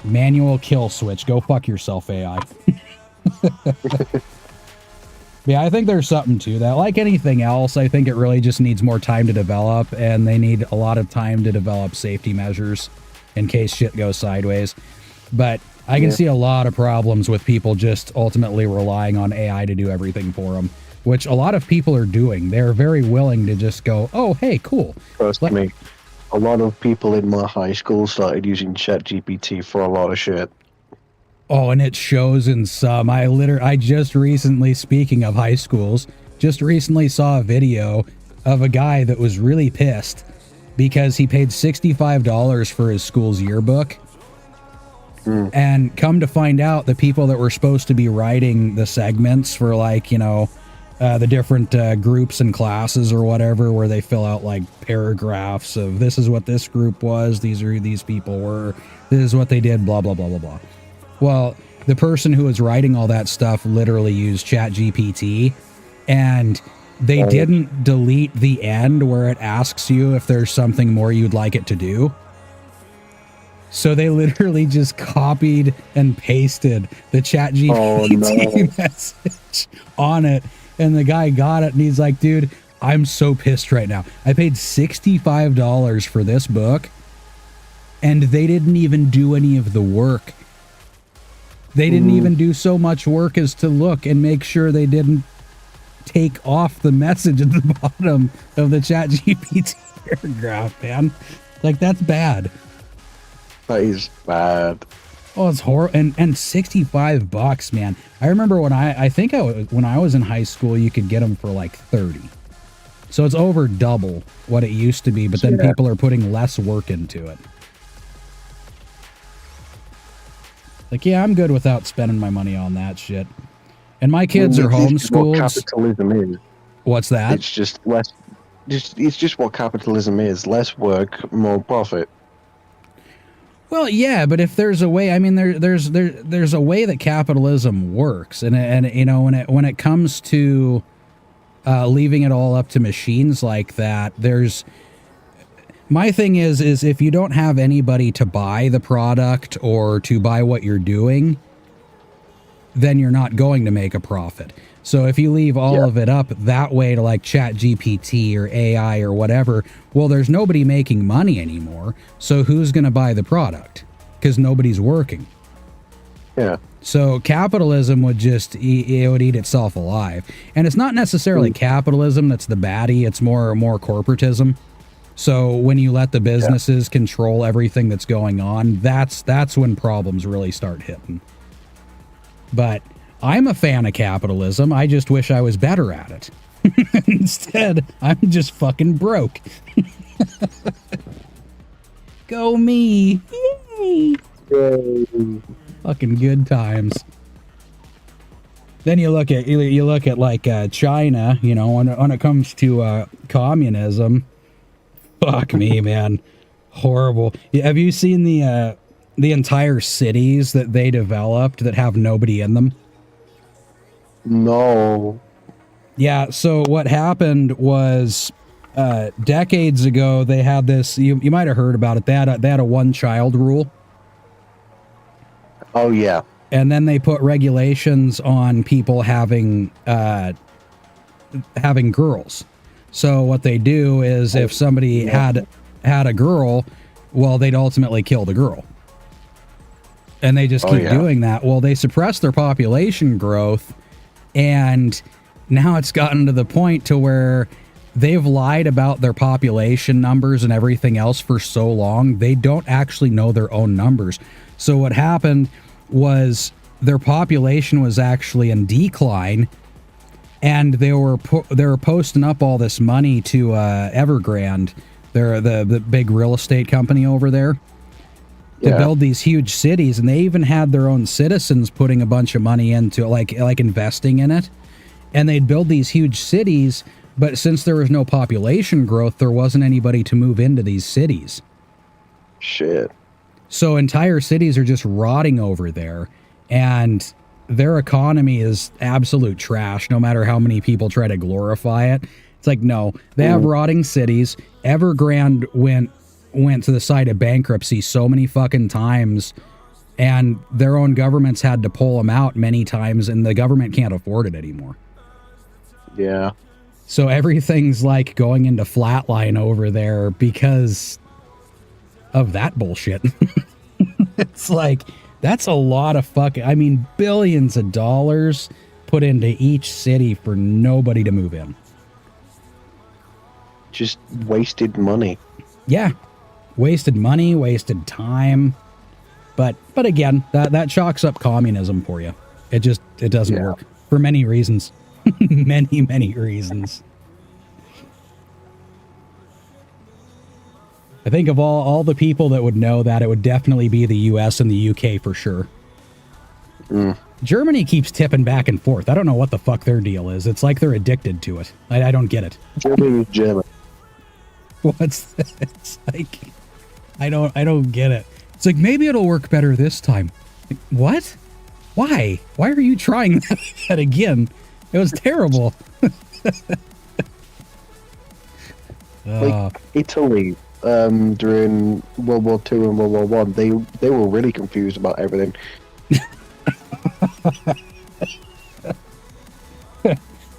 Manual kill switch. Go fuck yourself, AI. Yeah, I think there's something to that. Like anything else, I think it really just needs more time to develop, and they need a lot of time to develop safety measures in case shit goes sideways. But I can see a lot of problems with people just ultimately relying on AI to do everything for them, which a lot of people are doing. They're very willing to just go, oh, hey, cool. Trust me, a lot of people in my high school started using ChatGPT for a lot of shit. Oh, and it shows in some. I just recently, speaking of high schools, just recently saw a video of a guy that was really pissed because he paid $65 for his school's yearbook. And come to find out, the people that were supposed to be writing the segments for, like, you know, the different groups and classes or whatever, where they fill out like paragraphs of this is what this group was, these are who these people were, this is what they did, blah, blah, blah, blah, blah. Well, the person who was writing all that stuff literally used ChatGPT, and they didn't delete the end where it asks you if there's something more you'd like it to do. So they literally just copied and pasted the ChatGPT message on it And the guy got it and he's like, dude, I'm so pissed right now. I paid $65 for this book and they didn't even do any of the work. They didn't even do so much work as to look and make sure they didn't take off the message at the bottom of the ChatGPT paragraph, man. Like, that's bad. That is bad. Oh, it's horrible. And $65, man. I remember when when I was in high school, you could get them for like 30. So it's over double what it used to be, but then people are putting less work into it. Like, yeah, I'm good without spending my money on that shit. And my kids are homeschooled. What capitalism is. What's that? It's just less. It's just what capitalism is: less work, more profit. Well, yeah, but if there's a way, I mean, there's a way that capitalism works, and you know, when it comes to leaving it all up to machines like that, my thing is if you don't have anybody to buy the product or to buy what you're doing, then you're not going to make a profit. So if you leave all of it up that way to like ChatGPT or AI or whatever, well, there's nobody making money anymore. So who's going to buy the product? Because nobody's working. Yeah. So capitalism would it would eat itself alive. And it's not necessarily capitalism that's the baddie. It's more corporatism. So when you let the businesses control everything that's going on, that's when problems really start hitting. But I'm a fan of capitalism. I just wish I was better at it. Instead, I'm just fucking broke. Go me. Yay. Yay. Fucking good times. Then you look at like China, you know, when it comes to communism. Fuck me, man. Horrible. Have you seen the entire cities that they developed that have nobody in them? No. Yeah, so what happened was decades ago they had this, you might have heard about it, they had a one-child rule. Oh, yeah. And then they put regulations on people having girls. So what they do is if somebody had a girl, well, they'd ultimately kill the girl. And they just keep doing that. Well, they suppress their population growth, and now it's gotten to the point to where they've lied about their population numbers and everything else for so long, they don't actually know their own numbers. So what happened was their population was actually in decline, and they were posting up all this money to Evergrande. They're the big real estate company over there. To build these huge cities, and they even had their own citizens putting a bunch of money into it, like investing in it. And they'd build these huge cities, but since there was no population growth, there wasn't anybody to move into these cities. Shit. So entire cities are just rotting over there, and their economy is absolute trash, no matter how many people try to glorify it. It's like, no, they have rotting cities. Evergrande went to the side of bankruptcy so many fucking times, and their own governments had to pull them out many times, and the government can't afford it anymore. Yeah. So everything's like going into flatline over there because of that bullshit. It's like, that's a lot of billions of dollars put into each city for nobody to move in. Just wasted money. Yeah. Wasted money, wasted time. But again, that chalks up communism for you. It doesn't work for many reasons. many reasons. I think of all the people that would know that, it would definitely be the US and the UK for sure. Germany keeps tipping back and forth. I don't know what the fuck their deal is. It's like they're addicted to it. I don't get it. Germany is German. What's this? Like, I don't get it. It's like, maybe it'll work better this time. Like, what? Why? Why are you trying that again? It was terrible. Like Italy, during World War II and World War One, they were really confused about everything.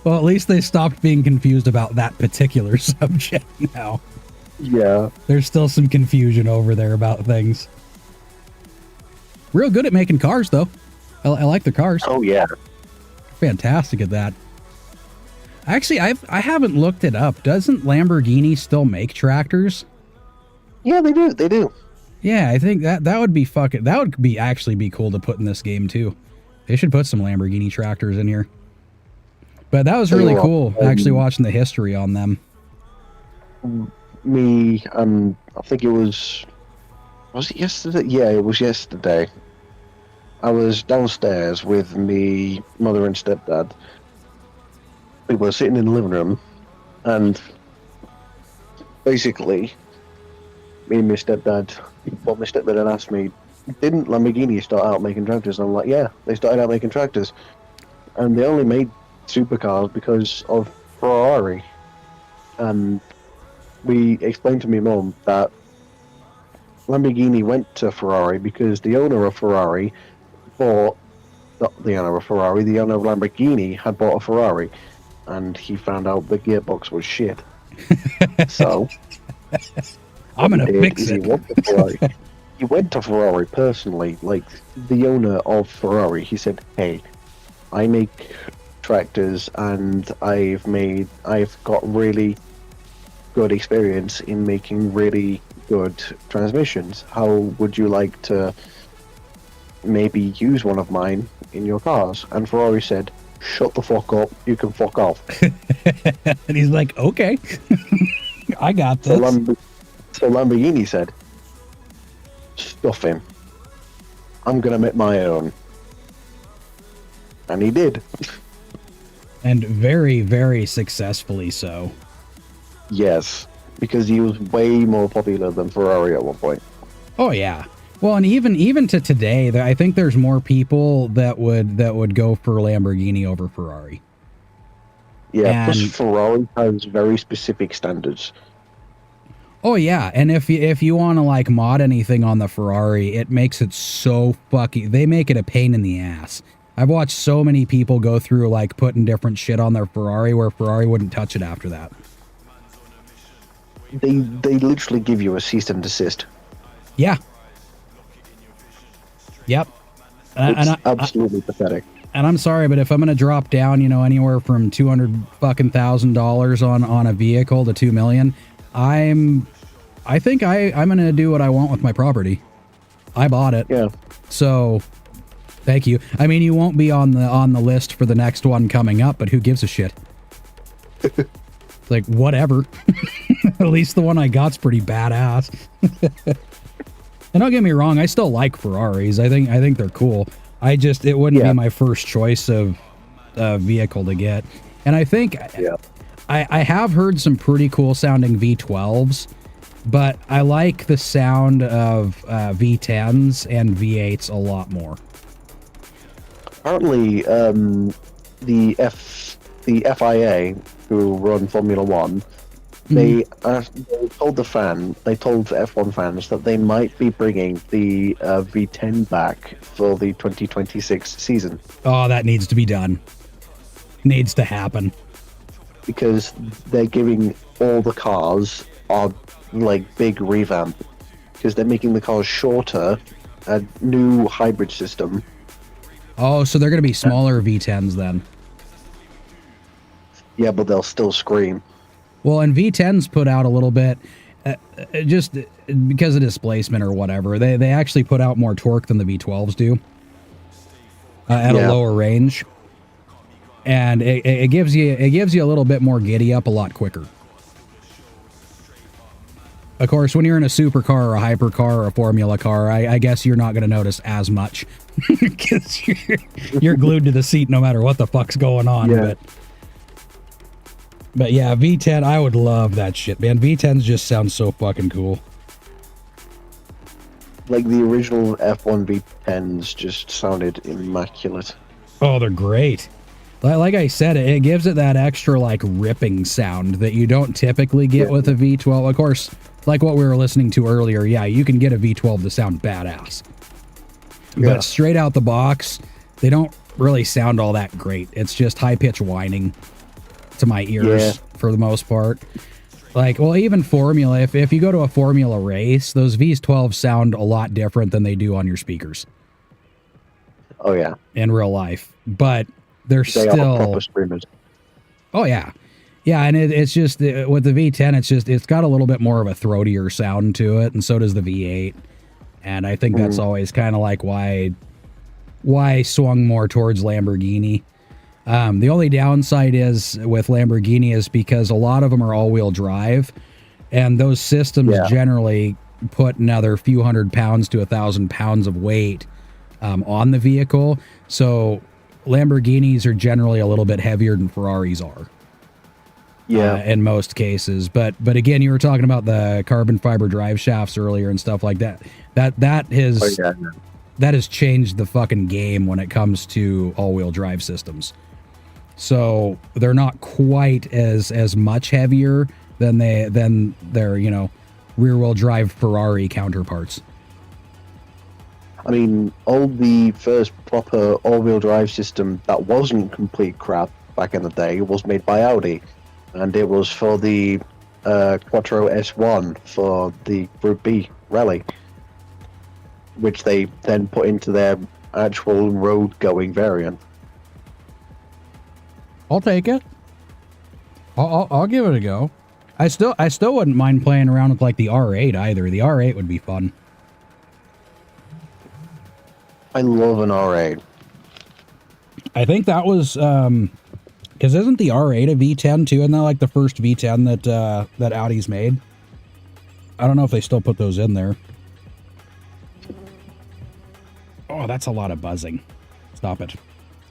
Well, at least they stopped being confused about that particular subject now. Yeah. There's still some confusion over there about things. Real good at making cars, though. I like the cars. Oh, yeah. Fantastic at that. Actually, I haven't looked it up. Doesn't Lamborghini still make tractors? Yeah, they do. They do. Yeah, I think that would be fucking. That would be actually be cool to put in this game too. They should put some Lamborghini tractors in here. But that was really cool. Actually, watching the history on them. Me, I think it was it yesterday? Yeah, it was yesterday. I was downstairs with me mother and stepdad. We were sitting in the living room, and basically, me and my stepdad had asked me, didn't Lamborghini start out making tractors? And I'm like, yeah, they started out making tractors. And they only made supercars because of Ferrari. And we explained to my mum that Lamborghini went to Ferrari because the owner of Ferrari bought, not the owner of Ferrari, the owner of Lamborghini had bought a Ferrari, and he found out the gearbox was shit. So I'm gonna fix it. He went to Ferrari personally, like the owner of Ferrari. He said, "Hey, I make tractors, and I've got really good experience in making really good transmissions. How would you like to maybe use one of mine in your cars?" And Ferrari said, "Shut the fuck up, you can fuck off." And he's like, okay, I got this. So Lamborghini said, "Stuff him. I'm gonna make my own." And he did. And very, very successfully so. Yes, because he was way more popular than Ferrari at one point. Oh yeah. Well, and even to today, I think there's more people that would go for Lamborghini over Ferrari. Yeah, plus Ferrari has very specific standards. Oh yeah, and if you want to like mod anything on the Ferrari, it makes it so fucking. They make it a pain in the ass. I've watched so many people go through like putting different shit on their Ferrari where Ferrari wouldn't touch it after that. They literally give you a cease and desist. Yeah. Yep. It's absolutely pathetic. And I'm sorry, but if I'm going to drop down, anywhere from $200,000 on a vehicle to $2 million, I think I'm going to do what I want with my property. I bought it. Yeah. So, thank you. I mean, you won't be on the list for the next one coming up, but who gives a shit? Like, whatever. At least the one I got's pretty badass. And don't get me wrong, I still like Ferraris. I think they're cool. It wouldn't be my first choice of vehicle to get. And I think I have heard some pretty cool sounding V12s, but I like the sound of V10s and V8s a lot more. Apparently, the FIA, who run Formula One, they told the F1 fans that they might be bringing the V10 back for the 2026 season. Oh, that needs to be done. Needs to happen. Because they're giving all the cars a big revamp. Because they're making the cars shorter, a new hybrid system. Oh, so they're going to be smaller V10s then. Yeah, but they'll still scream. Well, and V10s put out a little bit, just because of displacement or whatever. They actually put out more torque than the V12s do at a lower range, and it gives you a little bit more giddy up a lot quicker. Of course, when you're in a supercar or a hypercar or a formula car, I guess you're not going to notice as much because you're glued to the seat no matter what the fuck's going on. Yeah. But yeah, V10, I would love that shit, man. V10s just sound so fucking cool. Like the original F1 V10s just sounded immaculate. Oh, they're great. Like I said, it gives it that extra ripping sound that you don't typically get with a V12. Of course, like what we were listening to earlier, yeah, you can get a V12 to sound badass. Yeah. But straight out the box, they don't really sound all that great. It's just high-pitched whining. to my ears for the most part. Like, well, even Formula, if you go to a Formula race, those V12 sound a lot different than they do on your speakers. Oh, yeah. In real life. But they're They still... are proper screamers. Oh, yeah. Yeah, and it's just, with the V10, it's got a little bit more of a throatier sound to it, and so does the V8. And I think that's always kind of like why I swung more towards Lamborghini. The only downside is with Lamborghini is because a lot of them are all-wheel drive, and those systems generally put another few hundred pounds to 1,000 pounds of weight on the vehicle. So Lamborghinis are generally a little bit heavier than Ferraris are. Yeah, in most cases. But again, you were talking about the carbon fiber drive shafts earlier and stuff like that. That has changed the fucking game when it comes to all-wheel drive systems. So they're not quite as much heavier than their, you know, rear-wheel drive Ferrari counterparts. I mean, all the first proper all-wheel drive system that wasn't complete crap back in the day was made by Audi. And it was for the Quattro S1 for the Group B rally, which they then put into their actual road-going variant. I'll take it. I'll give it a go. I still wouldn't mind playing around with like the R8 either. The R8 would be fun. I love an R8. I think that was because isn't the R8 a V10 too? Isn't that like the first V10 that Audi's made? I don't know if they still put those in there. Oh, that's a lot of buzzing. Stop it.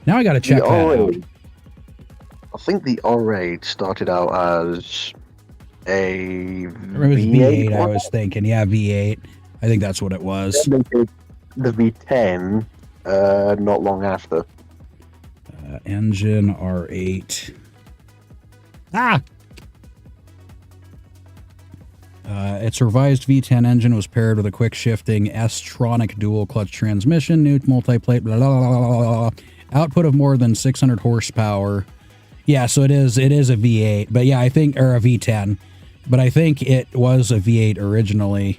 Now I got to check that out. I think the R8 started out as a V8. I was thinking, yeah, V8. I think that's what it was. The V10 not long after. Engine R8. Its revised V10 engine was paired with a quick shifting S-tronic dual clutch transmission, new multi-plate, blah, blah, blah, blah, blah, output of more than 600 horsepower. Yeah, so it is a V8, but yeah, I think, or a V10, but I think it was a V8 originally.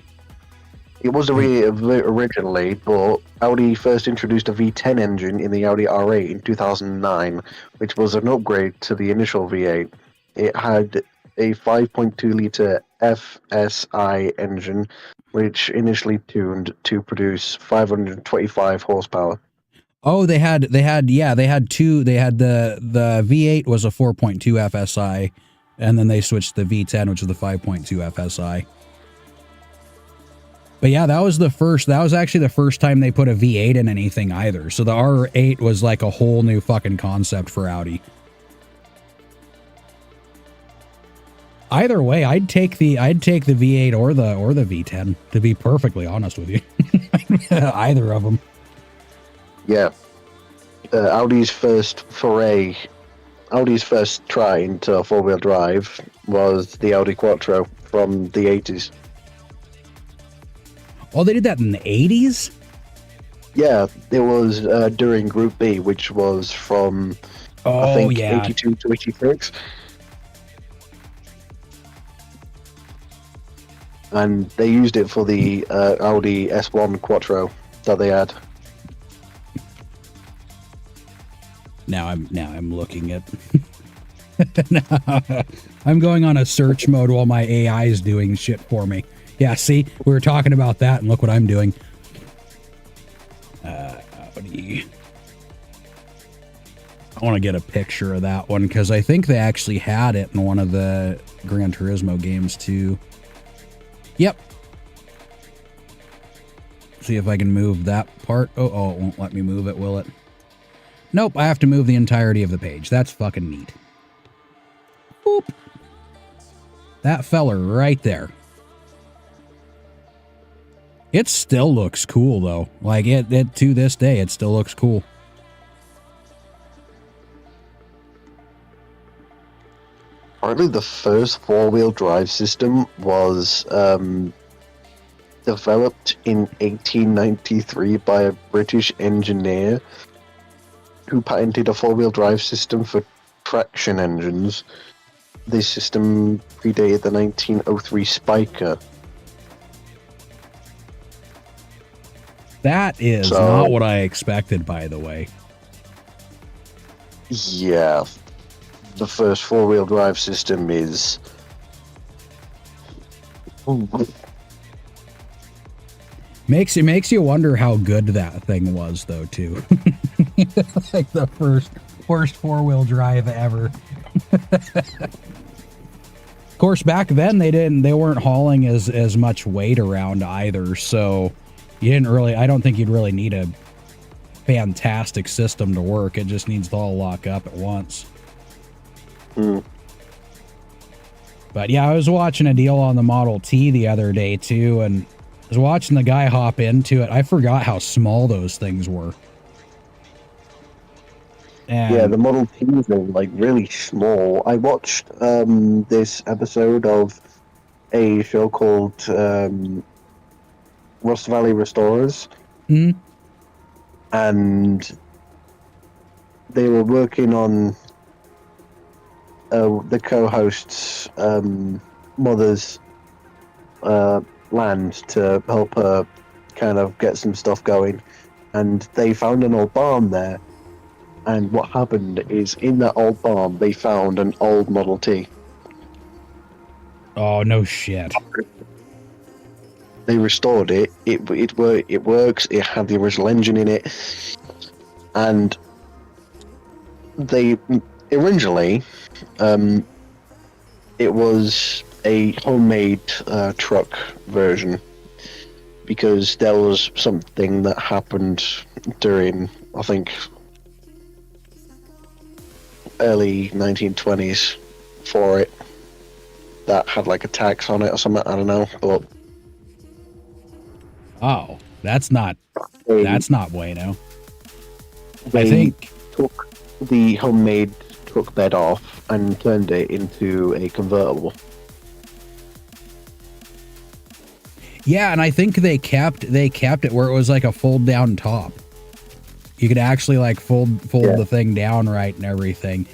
It was a V8 originally, but Audi first introduced a V10 engine in the Audi R8 in 2009, which was an upgrade to the initial V8. It had a 5.2-litre FSI engine, which initially tuned to produce 525 horsepower. Oh, they had two. They had the V8 was a 4.2 FSI, and then they switched to the V10, which is the 5.2 FSI. But yeah, that was actually the first time they put a V8 in anything either. So the R8 was like a whole new fucking concept for Audi. Either way, I'd take the V8 or the V10, to be perfectly honest with you. Either of them. Yeah. Audi's first try into four-wheel drive was the Audi Quattro from the 80s. Oh, they did that in the 80s? Yeah, it was during Group B, which was from, I think, 82 to 86. And they used it for the Audi S1 Quattro that they had. Now I'm looking at. I'm going on a search mode while my AI is doing shit for me. Yeah, see, we were talking about that, and look what I'm doing. Audi. I want to get a picture of that one because I think they actually had it in one of the Gran Turismo games too. Yep. See if I can move that part. Oh, it won't let me move it, will it? Nope, I have to move the entirety of the page. That's fucking neat. Boop. That feller right there. It still looks cool, though. Like, it to this day, it still looks cool. Apparently the first four-wheel drive system was developed in 1893 by a British engineer who patented a four-wheel drive system for traction engines. This system predated the 1903 Spiker. That is not what I expected, by the way. Yeah. The first four-wheel drive system is... Makes you wonder how good that thing was, though, too. Like the first four-wheel drive ever. Of course, back then they weren't hauling as much weight around either, so you didn't really. I don't think you'd really need a fantastic system to work. It just needs to all lock up at once. But yeah, I was watching a deal on the Model T the other day too, and I was watching the guy hop into it. I forgot how small those things were. And yeah, the Model Ts are like really small. I watched this episode of a show called Rust Valley Restorers, and they were working on the co-host's mother's land to help her kind of get some stuff going, and they found an old barn there. And what happened is, in that old barn, they found an old Model T. Oh, no shit. They restored it. It works. It had the original engine in it. And they originally, it was a homemade truck version, because there was something that happened during, I think, early 1920s for it that had like a tax on it or something. I don't know, but that's not bueno. They I think took the homemade truck bed off and turned it into a convertible. Yeah, and I think they kept it where it was like a fold down top. You could actually like fold the thing down right and everything.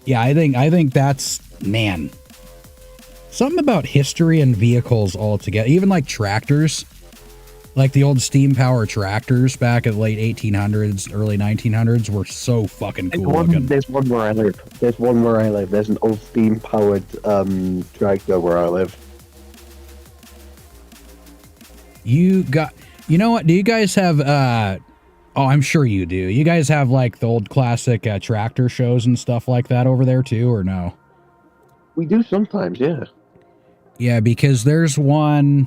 Yeah, I think that's, man, something about history and vehicles altogether. Even like tractors, like the old steam power tractors back at the late 1800s, early 1900s were so fucking cool looking. There's one where I live. There's an old steam powered tractor where I live. You know what? Do you guys have oh, I'm sure you do. You guys have like the old classic tractor shows and stuff like that over there too, or no? We do sometimes, yeah. Yeah, because there's one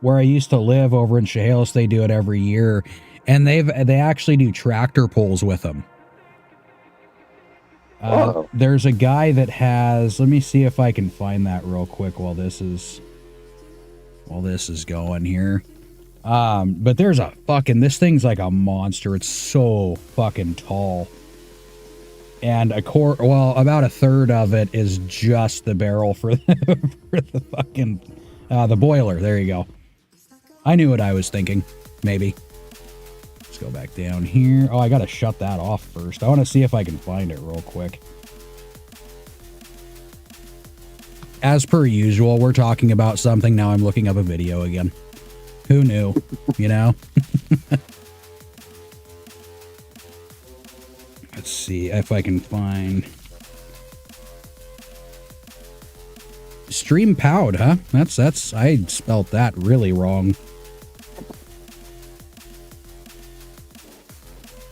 where I used to live over in Chehalis. They do it every year, and they actually do tractor pulls with them. There's a guy that has. Let me see if I can find that real quick while this is going here. But there's a fucking, this thing's like a monster. It's so fucking tall. And about a third of it is just the barrel for the fucking, the boiler. There you go. I knew what I was thinking. Maybe. Let's go back down here. Oh, I gotta shut that off first. I want to see if I can find it real quick. As per usual, we're talking about something. Now I'm looking up a video again. Who knew? You know? Let's see if I can find... Stream Powed, huh? That's I spelt that really wrong.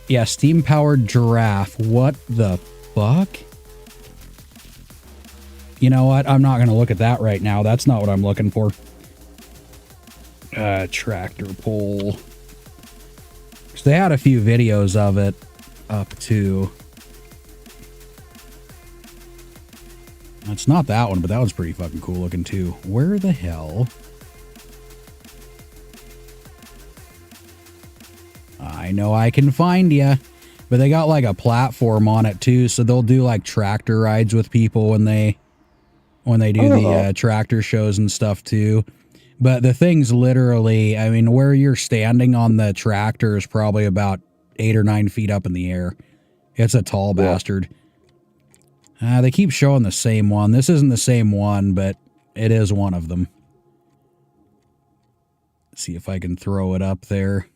Yeah, steam powered giraffe. What the fuck? You know what? I'm not going to look at that right now. That's not what I'm looking for. Tractor pull. So they had a few videos of it up too. It's not that one, but that was pretty fucking cool looking too. Where the hell? I know I can find ya. But they got like a platform on it too, so they'll do like tractor rides with people when they do the tractor shows and stuff too. But the thing's literally, I mean, where you're standing on the tractor is probably about 8 or 9 feet up in the air. It's a tall bastard. They keep showing the same one. This isn't the same one, but it is one of them. See if I can throw it up there.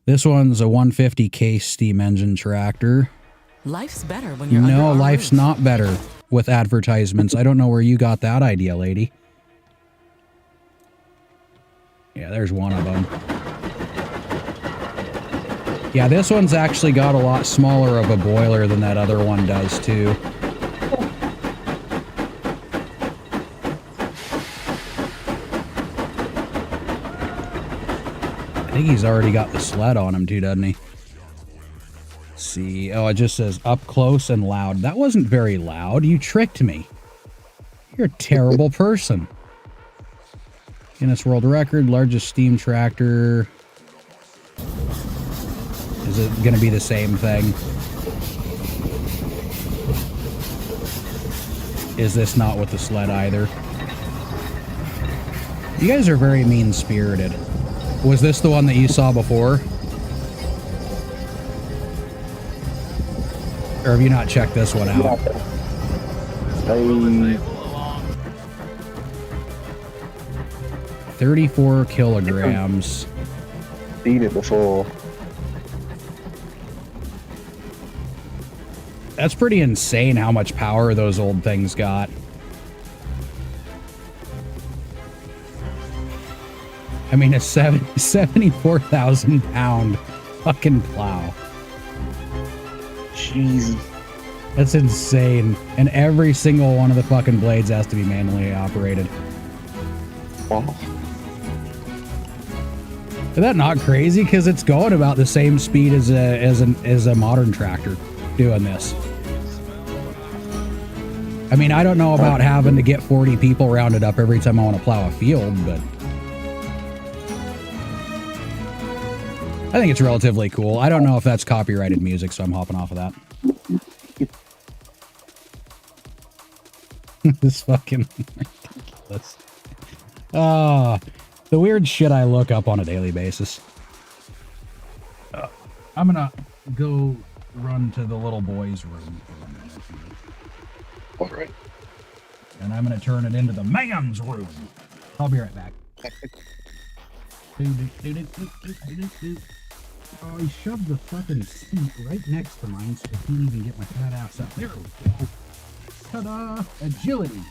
This one's a 150 case steam engine tractor. Life's better when you're No, under life's not better with advertisements. I don't know where you got that idea, lady. Yeah, there's one of them. Yeah, this one's actually got a lot smaller of a boiler than that other one does, too. I think he's already got the sled on him, too, doesn't he? Let's see. Oh, it just says up close and loud. That wasn't very loud. You tricked me. You're a terrible person. Guinness World Record, largest steam tractor. Is it going to be the same thing? Is this not with the sled either? You guys are very mean-spirited. Was this the one that you saw before? Or have you not checked this one out? 34 kilograms. Seen it before. That's pretty insane how much power those old things got. I mean, a 74,000 pound fucking plow. Jeez. That's insane. And every single one of the fucking blades has to be manually operated. Wow. Is that not crazy? Because it's going about the same speed as a modern tractor doing this. I mean, I don't know about having to get 40 people rounded up every time I want to plow a field, but I think it's relatively cool. I don't know if that's copyrighted music, so I'm hopping off of that. This fucking ridiculous. The weird shit I look up on a daily basis. I'm gonna go run to the little boy's room for a minute. All right. And I'm gonna turn it into the man's room. I'll be right back. Oh, he shoved the fucking seat right next to mine, so I can't even get my fat ass up. There we go. Ta-da! Agility!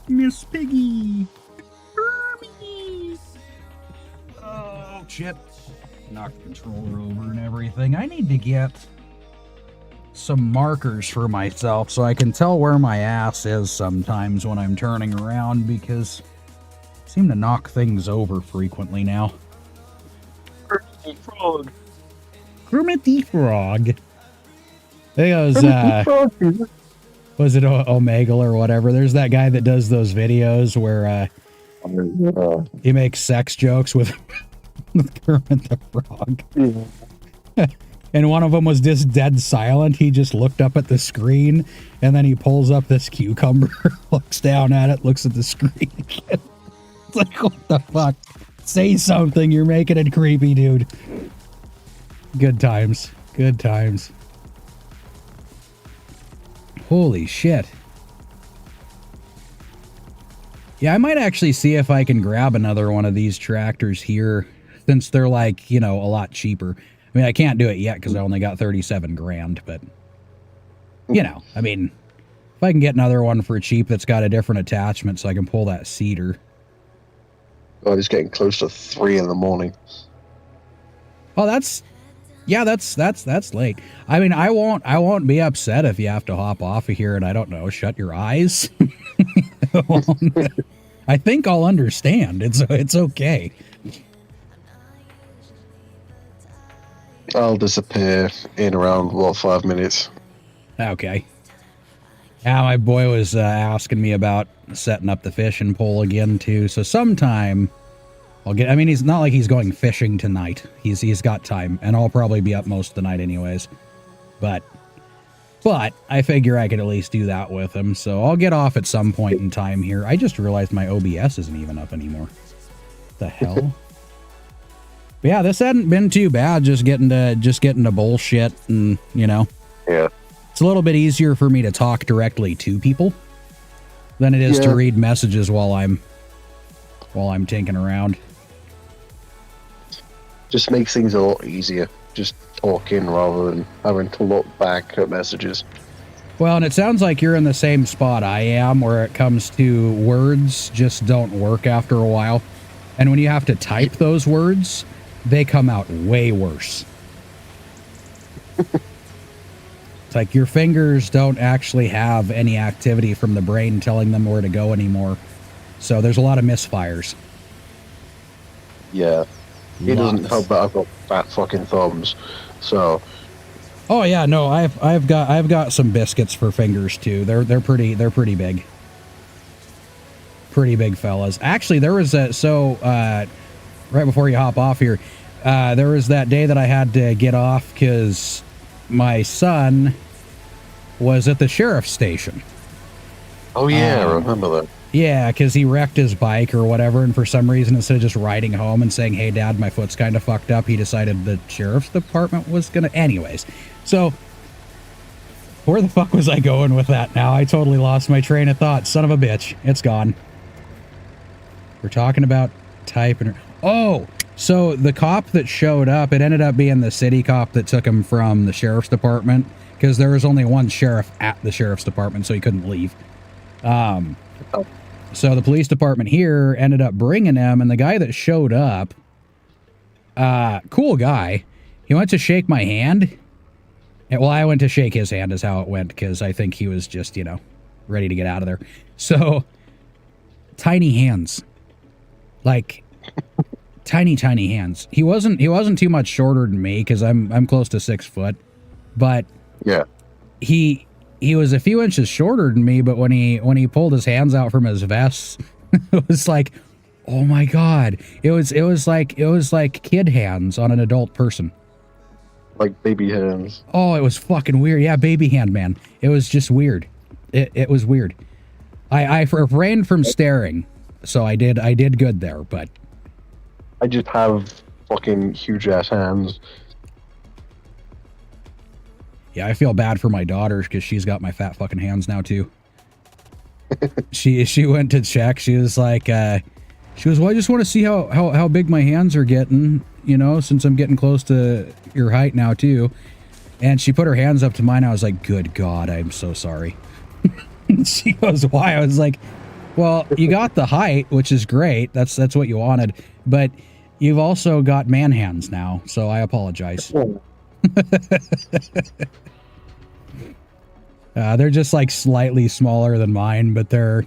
Miss Piggy! shit. Knocked the controller over and everything. I need to get some markers for myself so I can tell where my ass is sometimes when I'm turning around, because I seem to knock things over frequently now. Frog. Kermit the Frog. There goes, was it Omegle or whatever? There's that guy that does those videos where he makes sex jokes with, with Kermit the Frog. Yeah. And one of them was just dead silent. He just looked up at the screen, and then he pulls up this cucumber, looks down at it, looks at the screen again. It's like, what the fuck? Say something. You're making it creepy, dude. Good times. Good times. Holy shit. Yeah, I might actually see if I can grab another one of these tractors here, since they're like, you know, a lot cheaper. I mean, I can't do it yet because I only got 37 grand, but, you know, I mean, if I can get another one for cheap that's got a different attachment so I can pull that cedar. Oh, it's getting close to 3 in the morning. Oh, that's late. I mean, I won't be upset if you have to hop off of here and, I don't know, shut your eyes. I think I'll understand. It's okay. I'll disappear in around, 5 minutes. Okay. Yeah, my boy was asking me about setting up the fishing pole again, too. So sometime I'll get... I mean, he's not like he's going fishing tonight. He's got time, and I'll probably be up most of the night anyways. But I figure I could at least do that with him. So I'll get off at some point in time here. I just realized my OBS isn't even up anymore. What the hell? But yeah, this hadn't been too bad, just getting to bullshit, and, you know. Yeah. It's a little bit easier for me to talk directly to people than it is to read messages while I'm tinking around. Just makes things a lot easier, just talking rather than having to look back at messages. Well, and it sounds like you're in the same spot I am, where it comes to words just don't work after a while. And when you have to type those words, they come out way worse. It's like your fingers don't actually have any activity from the brain telling them where to go anymore. So there's a lot of misfires. Yeah. It doesn't help that I've got fat fucking thumbs. So. Oh yeah, no, I've got some biscuits for fingers too. They're pretty big. Pretty big fellas. Actually, there was right before you hop off here, there was that day that I had to get off because my son was at the sheriff's station. Oh yeah, I remember that. Yeah, because he wrecked his bike or whatever, and for some reason, instead of just riding home and saying, "Hey Dad, my foot's kind of fucked up," he decided the sheriff's department was gonna... Anyways, so where the fuck was I going with that now? I totally lost my train of thought. Son of a bitch. It's gone. We're talking about typing. Oh, so the cop that showed up, it ended up being the city cop that took him from the sheriff's department, because there was only one sheriff at the sheriff's department, so he couldn't leave. So the police department here ended up bringing him, and the guy that showed up, cool guy, he went to shake my hand. And, well, I went to shake his hand is how it went, because I think he was just, you know, ready to get out of there. So, tiny hands. Like, tiny hands. He wasn't too much shorter than me, because I'm close to 6 foot. But yeah, he was a few inches shorter than me, but when he pulled his hands out from his vest, it was like, oh my God. It was like kid hands on an adult person. Like baby hands. Oh, it was fucking weird. Yeah, baby hand, man. It was just weird. It was weird. I refrained from staring, so I did good there, but I just have fucking huge ass hands. Yeah, I feel bad for my daughter because she's got my fat fucking hands now too. She went to check. She was like, well, I just want to see how big my hands are getting, you know, since I'm getting close to your height now too. And she put her hands up to mine. I was like, good God, I'm so sorry. She goes, why? I was like, well, you got the height, which is great. That's what you wanted. But You've also got man hands now, so I apologize. They're just like slightly smaller than mine, but they're,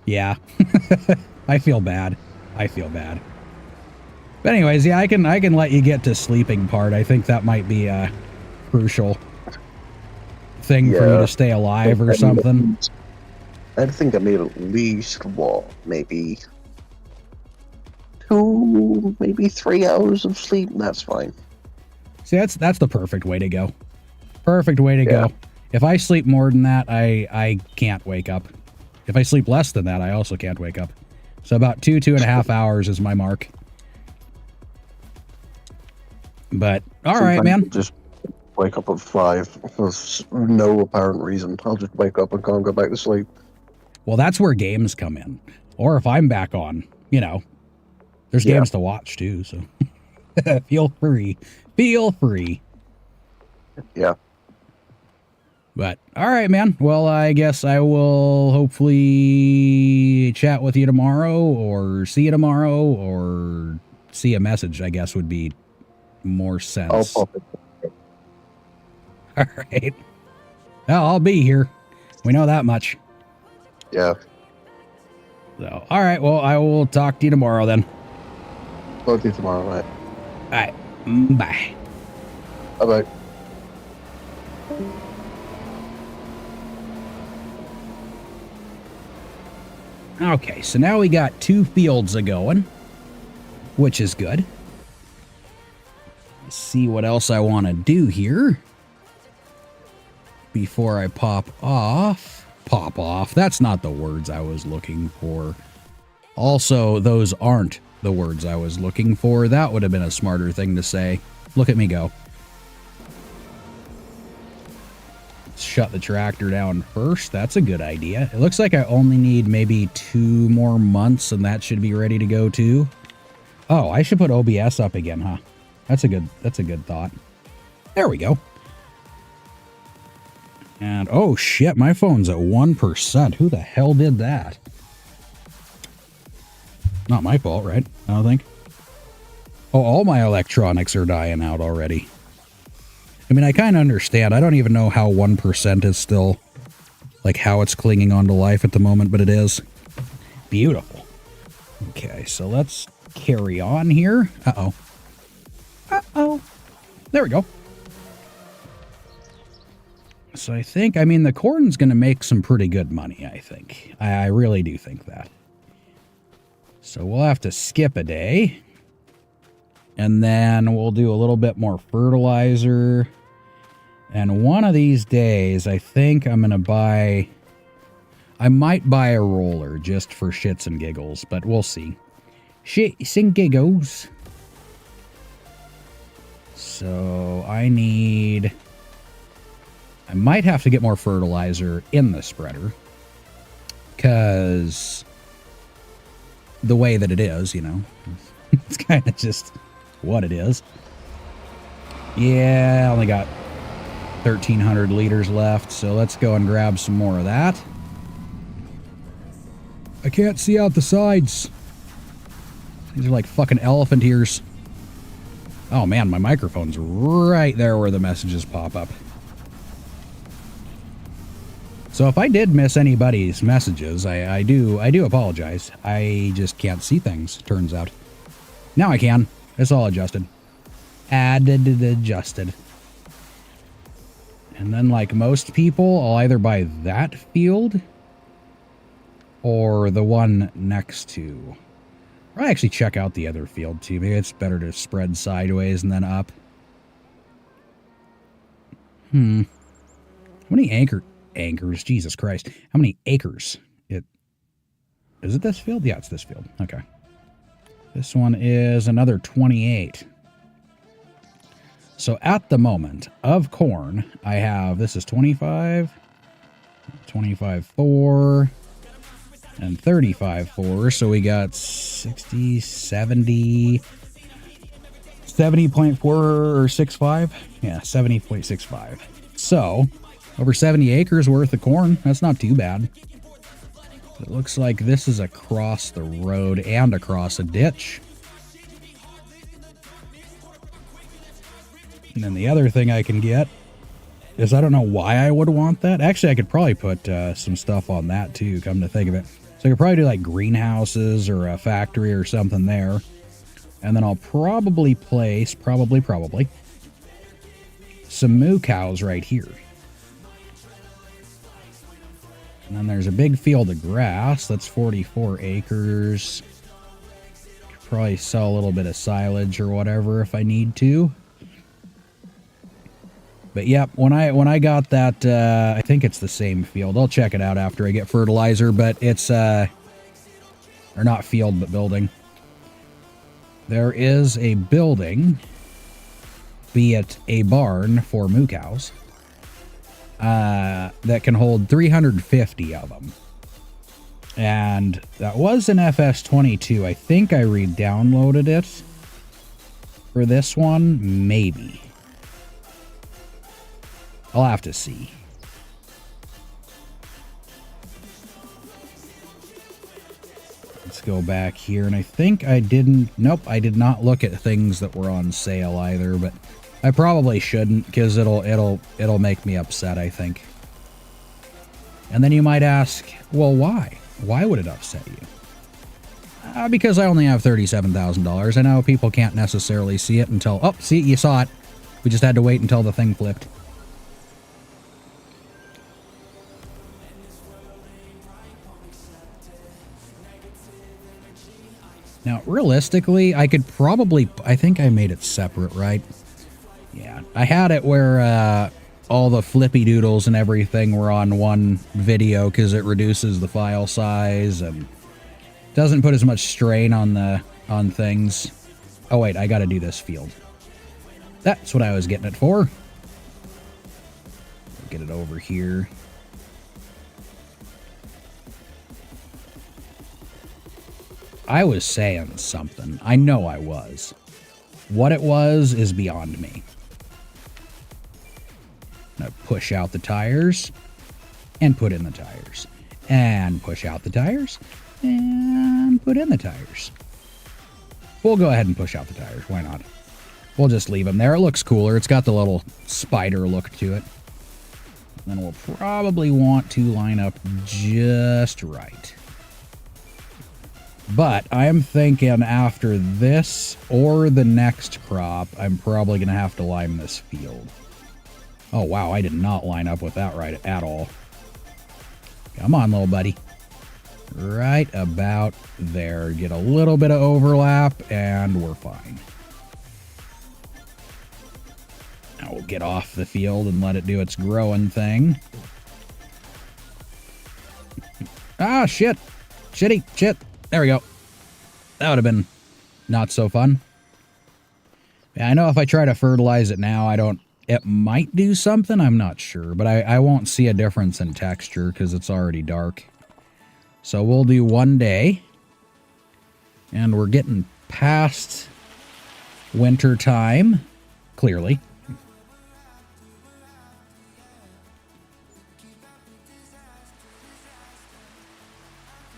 yeah. I feel bad. I feel bad. But anyways, yeah, I can let you get to sleeping part. I think that might be a crucial thing for you to stay alive or something. I think I need at least, what, maybe 2, maybe 3 hours of sleep, and that's fine. See, that's the perfect way to go. Perfect way to go. If I sleep more than that, I can't wake up. If I sleep less than that, I also can't wake up. So about 2.5 hours is my mark. But, all right, man. Just wake up at 5 for no apparent reason. I'll just wake up and can't go back to sleep. Well, that's where games come in. Or if I'm back on, you know, there's games to watch too, so feel free. Feel free. Yeah. But, all right, man. Well, I guess I will hopefully chat with you tomorrow or see you tomorrow or see a message, I guess, would be more sense. I'll pop it. All right. Well, I'll be here. We know that much. Yeah. So, all right. Well, I will talk to you tomorrow then. Talk to you tomorrow, right? All right. Bye. Bye-bye. Okay, so now we got 2 fields a-going, which is good. Let's see what else I want to do here before I pop off. Pop off. That's not the words I was looking for. Also, those aren't the words I was looking for. That would have been a smarter thing to say. Look at me go. Shut the tractor down first. That's a good idea. It looks like I only need maybe 2 more months and that should be ready to go too. Oh, I should put OBS up again, huh? That's a good thought. There we go. And oh shit, my phone's at 1%. Who the hell did that? Not my fault, right? I don't think. Oh, all my electronics are dying out already. I mean, I kind of understand. I don't even know how 1% is still, like, how it's clinging on to life at the moment, but it is. Beautiful. Okay, so let's carry on here. Uh-oh. Uh-oh. There we go. So I think, I mean, the corn's going to make some pretty good money, I think. I really do think that. So we'll have to skip a day. And then we'll do a little bit more fertilizer. And one of these days, I think I'm going to buy... I might buy a roller just for shits and giggles, but we'll see. Shits and giggles. So I need... I might have to get more fertilizer in the spreader. Because the way that it is, you know. It's kind of just what it is. Yeah, I only got 1,300 liters left, so let's go and grab some more of that. I can't see out the sides. These are like fucking elephant ears. Oh man, my microphone's right there where the messages pop up. So if I did miss anybody's messages, I do apologize. I just can't see things, turns out. Now I can. It's all adjusted. Adjusted. And then, like most people, I'll either buy that field or the one next to. Or I actually check out the other field too. Maybe it's better to spread sideways and then up. How many anchors? Jesus Christ. How many acres? Is it this field? Yeah, it's this field. Okay. This one is another 28. So at the moment of corn, I have, this is 25, 25.4, and 35.4. So we got 60, 70, 70.4 or 65. Yeah, 70.65. So over 70 acres worth of corn. That's not too bad. It looks like this is across the road and across a ditch. And then the other thing I can get is, I don't know why I would want that. Actually, I could probably put some stuff on that too, come to think of it. So I could probably do like greenhouses or a factory or something there. And then I'll probably place, probably, some moo cows right here. And then there's a big field of grass. That's 44 acres. Could probably sell a little bit of silage or whatever if I need to. But yep, when I got that, I think it's the same field. I'll check it out after I get fertilizer, but it's, or not field, but building. There is a building, be it a barn for moo cows, that can hold 350 of them. And that was an FS25. I think I re-downloaded it for this one, maybe. I'll have to see. Let's go back here, and I think I didn't... Nope, I did not look at things that were on sale either, but I probably shouldn't, because it'll make me upset, I think. And then you might ask, well, why? Why would it upset you? Because I only have $37,000. I know people can't necessarily see it until... Oh, see, you saw it. We just had to wait until the thing flipped. Now, realistically, I could probably... I think I made it separate, right? Yeah. I had it where all the flippy doodles and everything were on one video because it reduces the file size and doesn't put as much strain on things. Oh, wait. I got to do this field. That's what I was getting it for. Get it over here. I was saying something. I know I was. What it was is beyond me. Now push out the tires and put in the tires. And push out the tires and put in the tires. We'll go ahead and push out the tires. Why not? We'll just leave them there. It looks cooler. It's got the little spider look to it. And then we'll probably want to line up just right. But I'm thinking after this or the next crop, I'm probably going to have to lime this field. Oh, wow, I did not line up with that right at all. Come on, little buddy. Right about there. Get a little bit of overlap, and we're fine. Now we'll get off the field and let it do its growing thing. Ah, shit. Shitty. Shit. There we go. That would have been not so fun. Yeah, I know if I try to fertilize it now, it might do something. I'm not sure, but I won't see a difference in texture because it's already dark. So we'll do 1 day. And we're getting past winter time, clearly.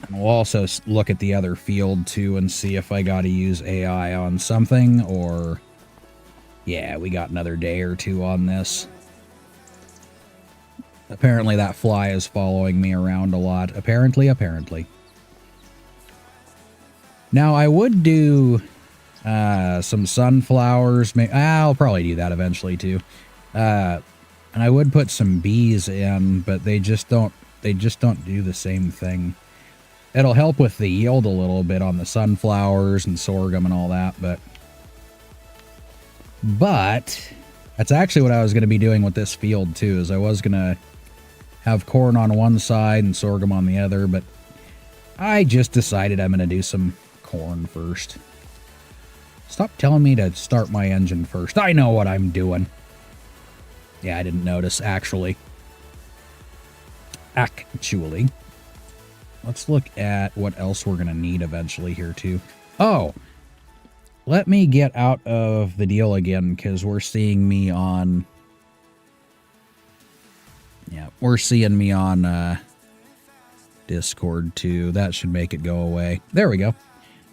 And we'll also look at the other field, too, and see if I got to use AI on something, or... Yeah, we got another day or two on this. Apparently that fly is following me around a lot. Apparently. Now, I would do some sunflowers. I'll probably do that eventually, too. And I would put some bees in, but they just don't do the same thing. It'll help with the yield a little bit on the sunflowers and sorghum and all that, but that's actually what I was going to be doing with this field, too, is I was going to have corn on one side and sorghum on the other, but I just decided I'm going to do some corn first. Stop telling me to start my engine first. I know what I'm doing. Yeah, I didn't notice, actually. Let's look at what else we're going to need eventually here, too. Oh, let me get out of the deal again, because we're seeing me on... Yeah, we're seeing me on Discord, too. That should make it go away. There we go.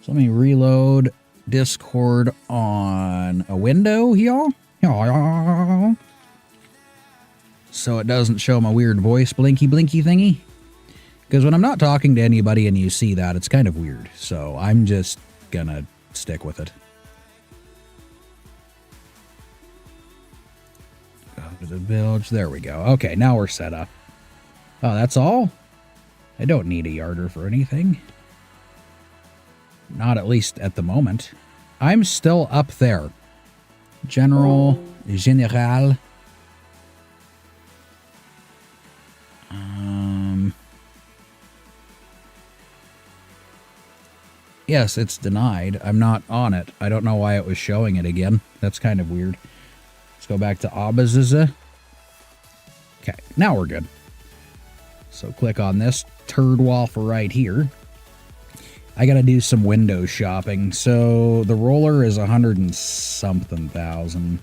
So let me reload Discord on a window, y'all. So it doesn't show my weird voice blinky thingy. Because when I'm not talking to anybody and you see that, it's kind of weird. So I'm just gonna stick with it. Go to the village. There we go. Okay, now we're set up. Oh, that's all? I don't need a yarder for anything. Not at least at the moment. I'm still up there. General. Yes, it's denied. I'm not on it. I don't know why it was showing it again. That's kind of weird. Let's go back to REEBZ. Okay, now we're good. So click on this turd waffle right here. I gotta do some window shopping. So the roller is 100 and something thousand.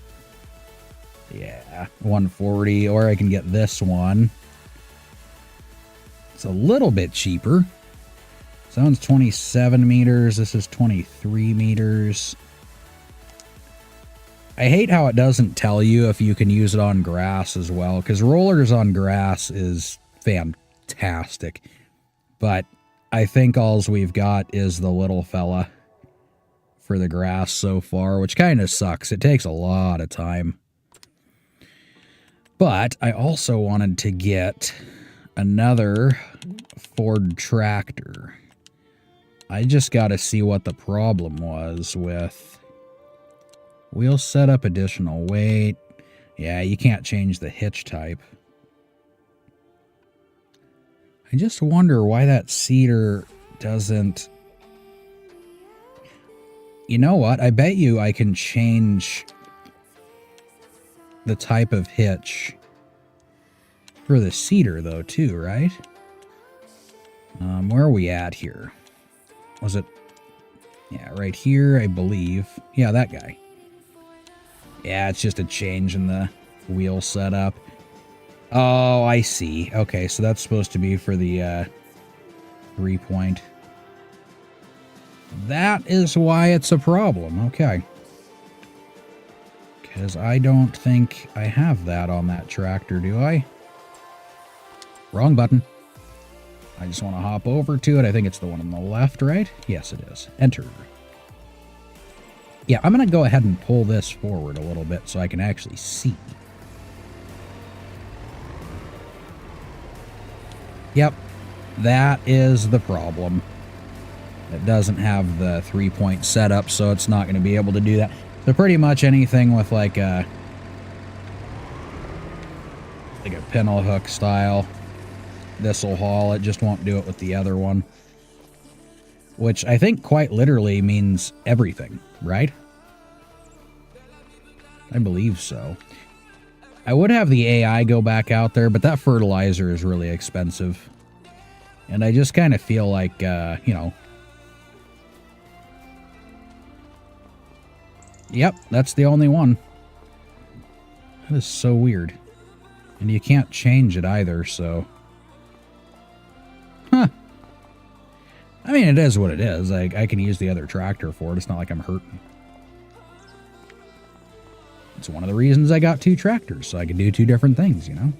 Yeah, 140. Or I can get this one. It's a little bit cheaper. So that one's 27 meters. This is 23 meters. I hate how it doesn't tell you if you can use it on grass as well, because rollers on grass is fantastic. But I think all we've got is the little fella for the grass so far, which kind of sucks. It takes a lot of time. But I also wanted to get another Ford tractor. I just got to see what the problem was with wheel setup, additional weight. Yeah, you can't change the hitch type. I just wonder why that cedar doesn't... You know what? I bet you I can change the type of hitch for the cedar, though, too, right? Where are we at here? Was it... Yeah, right here, I believe. Yeah, that guy. Yeah, it's just a change in the wheel setup. Oh, I see. Okay, so that's supposed to be for the 3-point. That is why it's a problem. Okay. Because I don't think I have that on that tractor, do I? Wrong button. I just want to hop over to it. I think it's the one on the left, right? Yes, it is. Enter. Yeah, I'm going to go ahead and pull this forward a little bit so I can actually see. Yep, that is the problem. It doesn't have the 3-point setup, so it's not going to be able to do that. So pretty much anything with like a pintle hook style, this will haul. It just won't do it with the other one. Which I think quite literally means everything, right? I believe so. I would have the AI go back out there, but that fertilizer is really expensive. And I just kind of feel like, you know... Yep, that's the only one. That is so weird. And you can't change it either, so... Huh. I mean, it is what it is. I can use the other tractor for it. It's not like I'm hurting. It's one of the reasons I got 2 tractors, so I can do 2 different things, you know?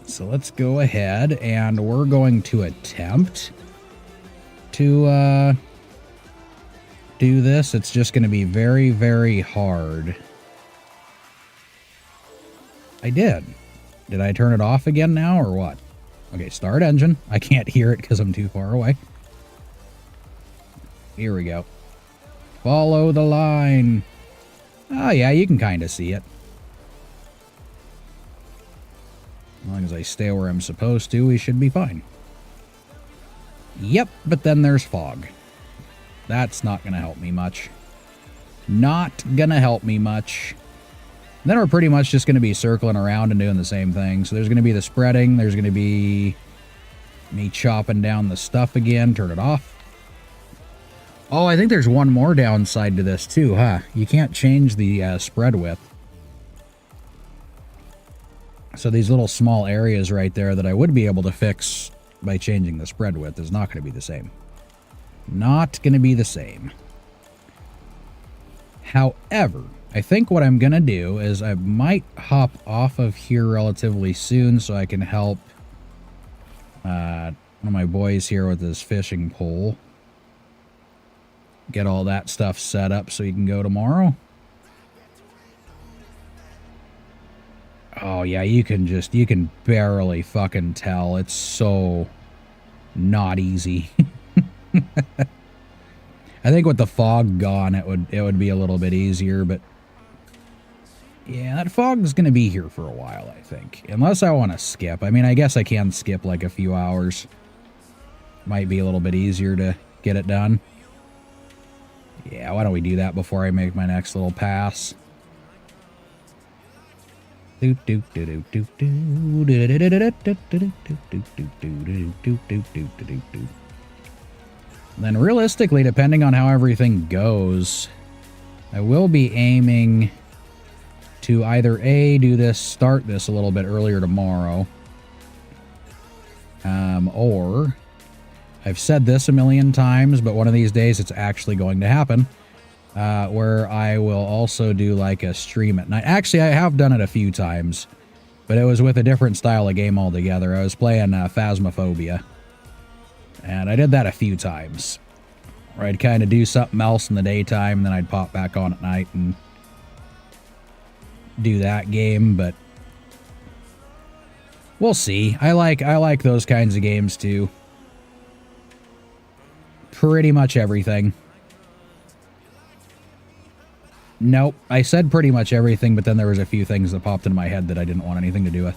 So let's go ahead, and we're going to attempt to do this. It's just going to be very, very hard. I did. Did I turn it off again now, or what? Okay, start engine. I can't hear it because I'm too far away. Here we go. Follow the line. Oh, yeah, you can kind of see it. As long as I stay where I'm supposed to, we should be fine. Yep, but then there's fog. That's not going to help me much. Not going to help me much. Then we're pretty much just going to be circling around and doing the same thing. So there's going to be the spreading. There's going to be me chopping down the stuff again. Turn it off. Oh, I think there's one more downside to this too, huh? You can't change the spread width. So these little small areas right there that I would be able to fix by changing the spread width is not going to be the same. Not going to be the same. However, I think what I'm going to do is I might hop off of here relatively soon so I can help one of my boys here with his fishing pole. Get all that stuff set up so he can go tomorrow. Oh, yeah, you can barely fucking tell. It's so not easy. I think with the fog gone, it would be a little bit easier, but yeah, that fog is going to be here for a while, I think. Unless I want to skip. I mean, I guess I can skip like a few hours. Might be a little bit easier to get it done. Yeah, why don't we do that before I make my next little pass? Then realistically, depending on how everything goes, I will be aiming to either start this a little bit earlier tomorrow, or I've said this a million times, but one of these days it's actually going to happen, where I will also do like a stream at night. Actually, I have done it a few times, but it was with a different style of game altogether. I was playing Phasmophobia, and I did that a few times, where I'd kind of do something else in the daytime, and then I'd pop back on at night and do that game, but we'll see. I like those kinds of games too. Pretty much everything. Nope, I said pretty much everything, but then there was a few things that popped into my head that I didn't want anything to do with.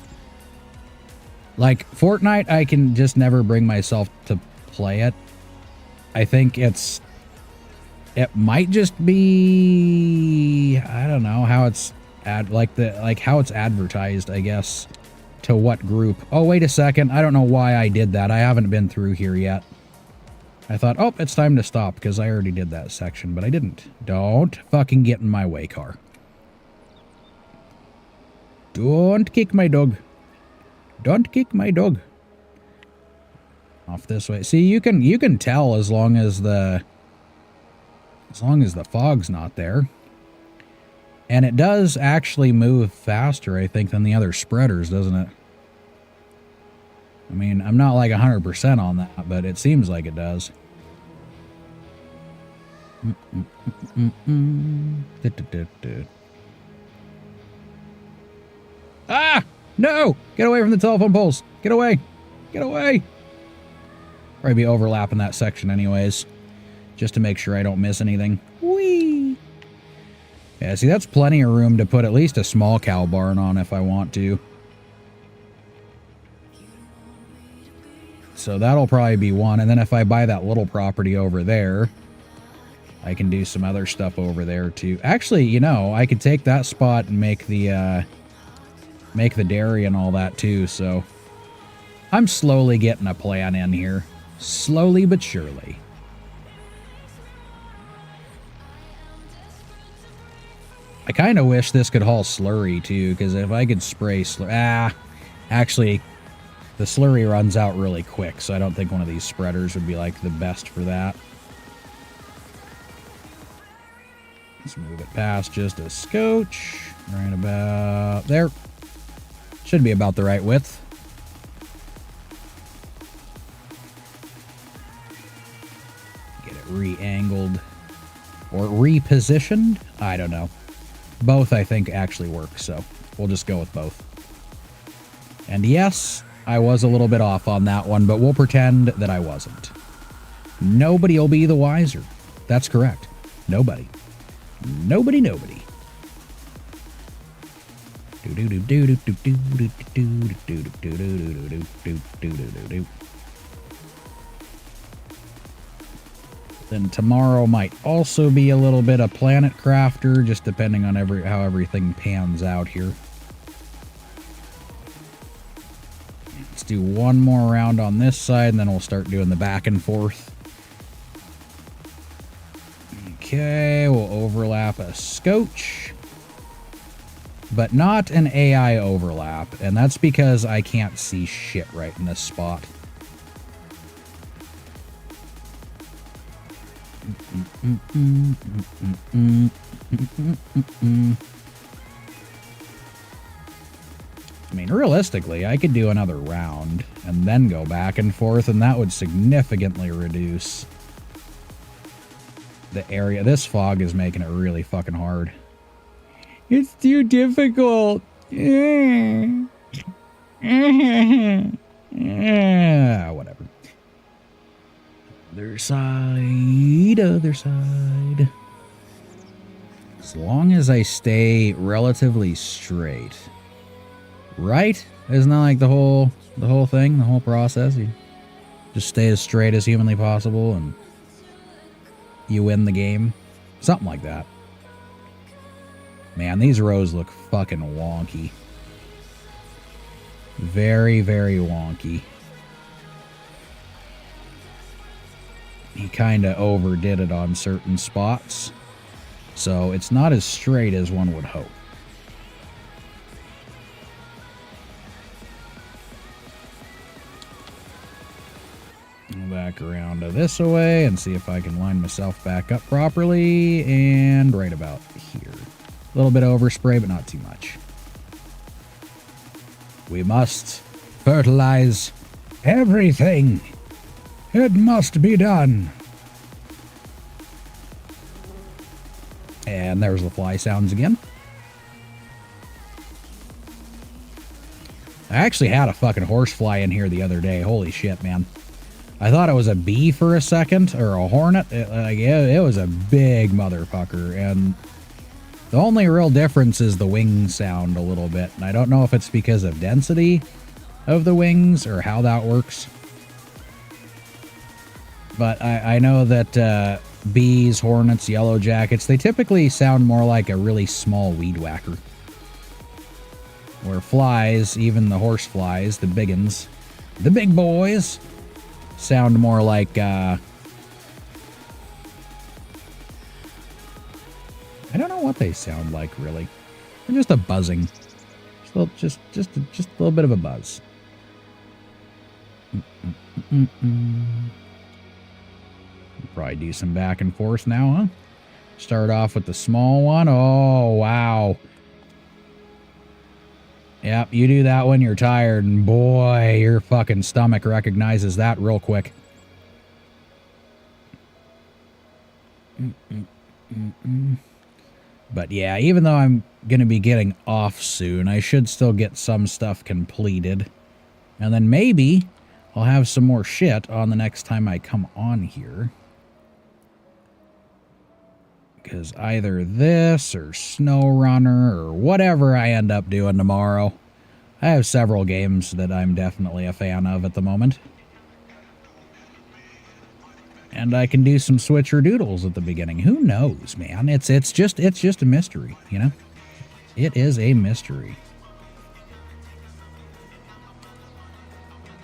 Like Fortnite, I can just never bring myself to play it. I think it might just be, I don't know how it's how it's advertised, I guess, to what group. Oh, wait a second. I don't know why I did that. I haven't been through here yet. I thought, oh, it's time to stop because I already did that section, but I didn't. Don't fucking get in my way, car. Don't kick my dog. Don't kick my dog. Off this way. See, you can tell as long as the fog's not there. And it does actually move faster, I think, than the other spreaders, doesn't it? I mean, I'm not like 100% on that, but it seems like it does. Ah! No! Get away from the telephone poles! Get away! Get away! Probably be overlapping that section anyways, just to make sure I don't miss anything. Whee! Yeah, see, that's plenty of room to put at least a small cow barn on if I want to. So that'll probably be one. And then if I buy that little property over there, I can do some other stuff over there too. Actually, you know, I could take that spot and make the dairy and all that too. So I'm slowly getting a plan in here. Slowly but surely. I kind of wish this could haul slurry too, because if I could spray slurry... actually, the slurry runs out really quick, so I don't think one of these spreaders would be like the best for that. Let's move it past just a scotch. Right about there. Should be about the right width. Get it re-angled or repositioned. I don't know. Both, I think, actually work, so we'll just go with both. And yes, I was a little bit off on that one, but we'll pretend that I wasn't. Nobody will be the wiser. That's correct. Nobody. Nobody. Then tomorrow might also be a little bit of Planet Crafter, just depending on how everything pans out here. Let's do one more round on this side, and then we'll start doing the back and forth. Okay, we'll overlap a scotch, but not an AI overlap, and that's because I can't see shit right in this spot. I mean, realistically, I could do another round and then go back and forth, and that would significantly reduce the area. This fog is making it really fucking hard. It's too difficult. Whatever. Other side, other side. As long as I stay relatively straight. Right? Isn't that like the whole thing, the whole process? You just stay as straight as humanly possible and you win the game. Something like that. Man, these rows look fucking wonky. Very, very wonky. He kind of overdid it on certain spots. So it's not as straight as one would hope. Back around to this way and see if I can line myself back up properly. And right about here. A little bit of overspray, but not too much. We must fertilize everything. It must be done. And there's the fly sounds again. I actually had a fucking horsefly in here the other day. Holy shit, man. I thought it was a bee for a second, or a hornet. It was a big motherfucker, and the only real difference is the wing sound a little bit. And I don't know if it's because of density of the wings or how that works. But I know that bees, hornets, yellow jackets, they typically sound more like a really small weed whacker. Where flies, even the horse flies, the big uns, the big boys, sound more like, I don't know what they sound like, really. They're just a buzzing. Just a little bit of a buzz. Probably do some back and forth now, huh? Start off with the small one. Oh, wow. Yep, you do that when you're tired, and boy, your fucking stomach recognizes that real quick. But yeah, even though I'm going to be getting off soon, I should still get some stuff completed. And then maybe I'll have some more shit on the next time I come on here. Because either this or SnowRunner or whatever I end up doing tomorrow. I have several games that I'm definitely a fan of at the moment. And I can do some switcher-doodles at the beginning. Who knows, man? It's just a mystery, you know? It is a mystery.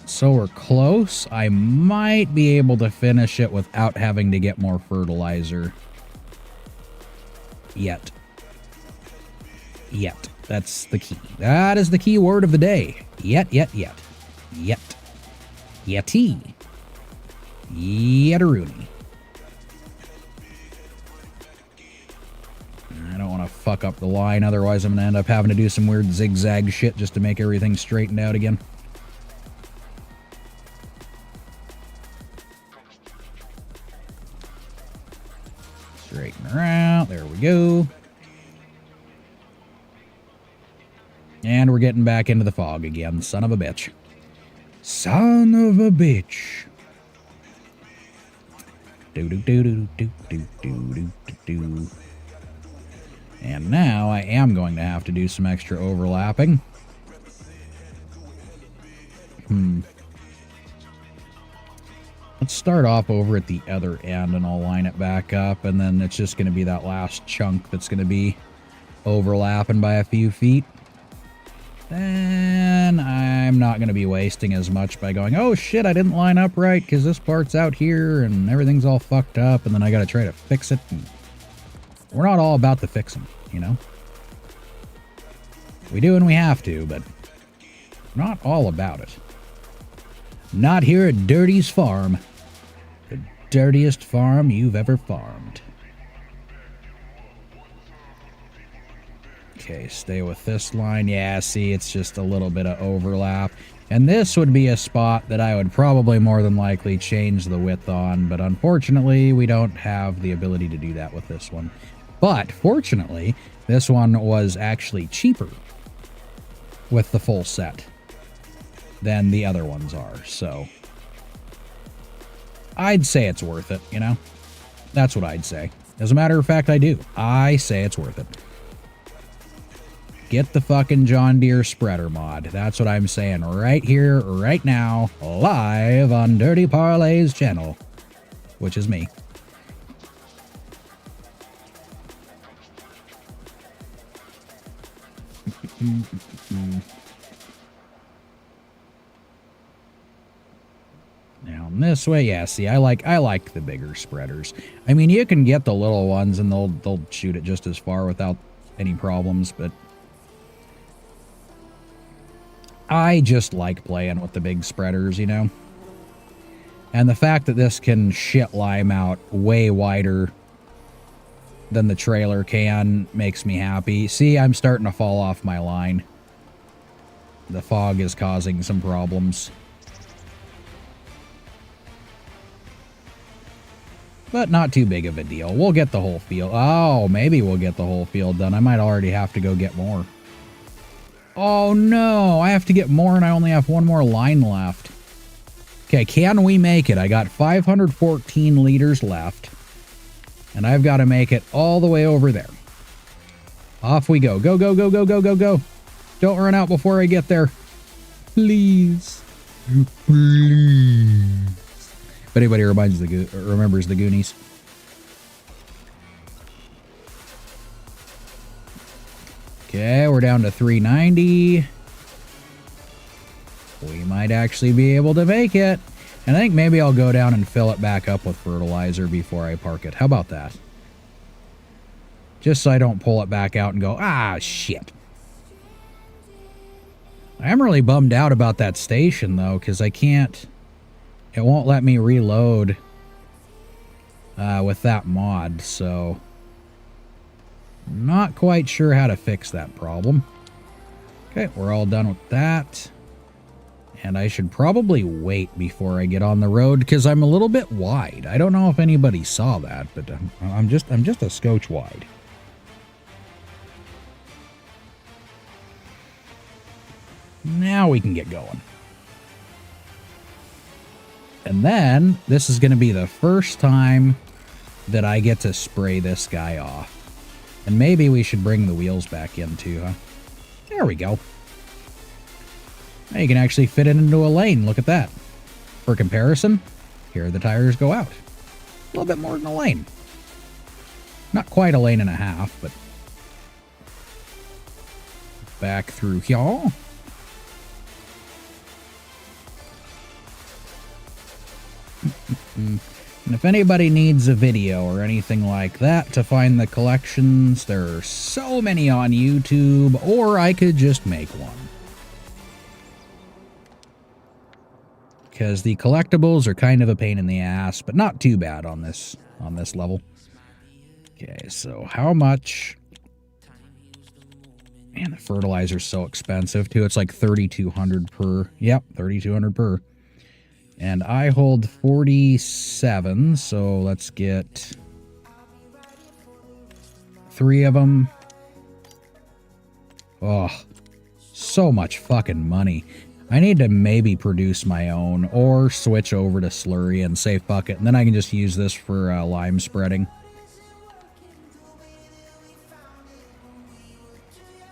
So we're close. I might be able to finish it without having to get more fertilizer. Yet. That's the key. That is the key word of the day. Yet. Yeti. Yetaroonie. I don't want to fuck up the line, otherwise I'm going to end up having to do some weird zigzag shit just to make everything straightened out again. Straighten her out. There we go. And we're getting back into the fog again. Son of a bitch. Son of a bitch. Do. And now I am going to have to do some extra overlapping. Let's start off over at the other end and I'll line it back up, and then it's just going to be that last chunk that's going to be overlapping by a few feet. Then I'm not going to be wasting as much by going, oh shit, I didn't line up right because this part's out here and everything's all fucked up, and then I got to try to fix it. And we're not all about the fixing, you know? We do when we have to, but not all about it. Not here at Dirty's Farm. The dirtiest farm you've ever farmed. Okay, stay with this line. Yeah, see, it's just a little bit of overlap. And this would be a spot that I would probably more than likely change the width on, but unfortunately, we don't have the ability to do that with this one. But fortunately, this one was actually cheaper with the full set than the other ones are, so I'd say it's worth it, you know? That's what I'd say. As a matter of fact, I do. I say it's worth it. Get the fucking John Deere spreader mod. That's what I'm saying right here, right now, live on Dirty Parlay's channel, which is me. Down this way, yeah. See, I like the bigger spreaders. I mean, you can get the little ones, and they'll shoot it just as far without any problems, but I just like playing with the big spreaders, you know? And the fact that this can shit lime out way wider than the trailer can makes me happy. See, I'm starting to fall off my line. The fog is causing some problems. But not too big of a deal. We'll get the whole field. Oh, maybe we'll get the whole field done. I might already have to go get more. Oh no, I have to get more and I only have one more line left. Okay, can we make it? I got 514 liters left. And I've got to make it all the way over there. Off we go. Go, go, go, go, go, go, go. Don't run out before I get there. Please. Please. If anybody remembers the Goonies. Okay, we're down to 390. We might actually be able to make it. And I think maybe I'll go down and fill it back up with fertilizer before I park it. How about that? Just so I don't pull it back out and go, ah, shit. I am really bummed out about that station, though, because I can't... It won't let me reload with that mod, so... Not quite sure how to fix that problem. Okay, we're all done with that. And I should probably wait before I get on the road because I'm a little bit wide. I don't know if anybody saw that, but I'm just a scotch wide. Now we can get going. And then this is going to be the first time that I get to spray this guy off. And maybe we should bring the wheels back in too, huh? There we go. Now you can actually fit it into a lane. Look at that. For comparison, here the tires go out. A little bit more than a lane. Not quite a lane and a half, but back through here. And if anybody needs a video or anything like that to find the collections, there are so many on YouTube, or I could just make one. Because the collectibles are kind of a pain in the ass, but not too bad on this level. Okay, so how much? Man, the fertilizer's so expensive too. It's like 3,200 per. Yep, 3,200 per. And I hold 47, so let's get 3 of them. Oh, so much fucking money. I need to maybe produce my own or switch over to slurry and safe bucket, and then I can just use this for lime spreading.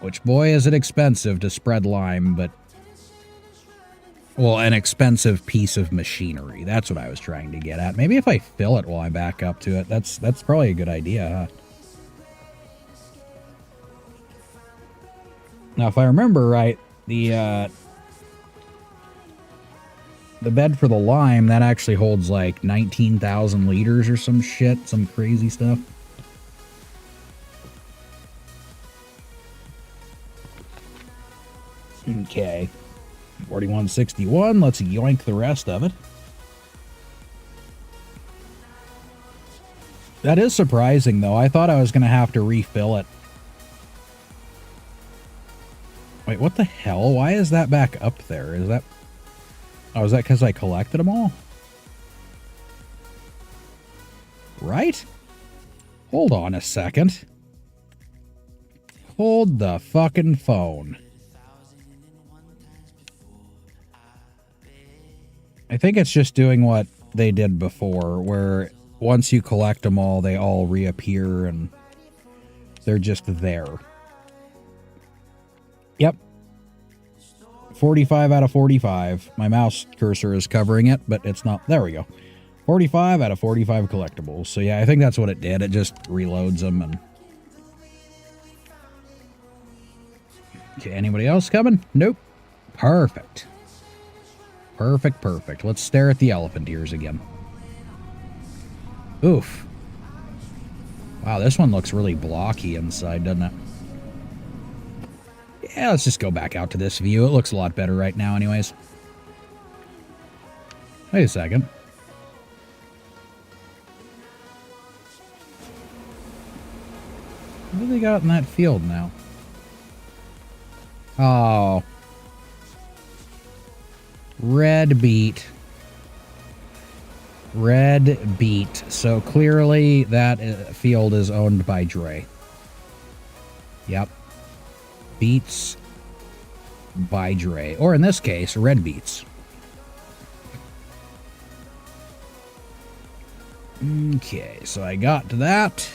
Which, boy, is it expensive to spread lime, but... Well, an expensive piece of machinery. That's what I was trying to get at. Maybe if I fill it while I back up to it, that's probably a good idea, huh? Now, if I remember right, the bed for the lime, that actually holds like 19,000 liters or some shit, some crazy stuff. Okay. 4161, let's yoink the rest of it. That is surprising, though. I thought I was going to have to refill it Wait, what the hell? Why is that back up there? Is that... Oh, is that because I collected them all? Right? Hold on a second. Hold the fucking phone. I think it's just doing what they did before, where once you collect them all, they all reappear and they're just there. Yep. 45 out of 45. My mouse cursor is covering it, but it's not. There we go. 45 out of 45 collectibles. So yeah, I think that's what it did. It just reloads them. And okay, anybody else coming? Nope. Perfect. Perfect, perfect. Let's stare at the elephant ears again. Oof. Wow, this one looks really blocky inside, doesn't it? Yeah, let's just go back out to this view. It looks a lot better right now anyways. Wait a second. What do they got in that field now? Oh. Red beet. Red beet. So clearly that field is owned by Dre. Yep. Beets by Dre. Or in this case, red beets. Okay, so I got to that.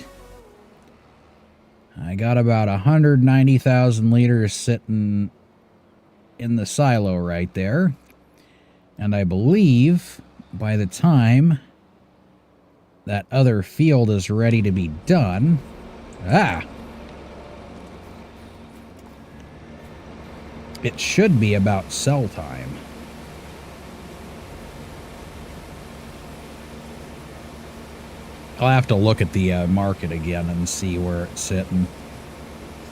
I got about 190,000 liters sitting in the silo right there. And I believe by the time that other field is ready to be done... It should be about sell time. I'll have to look at the market again and see where it's sitting.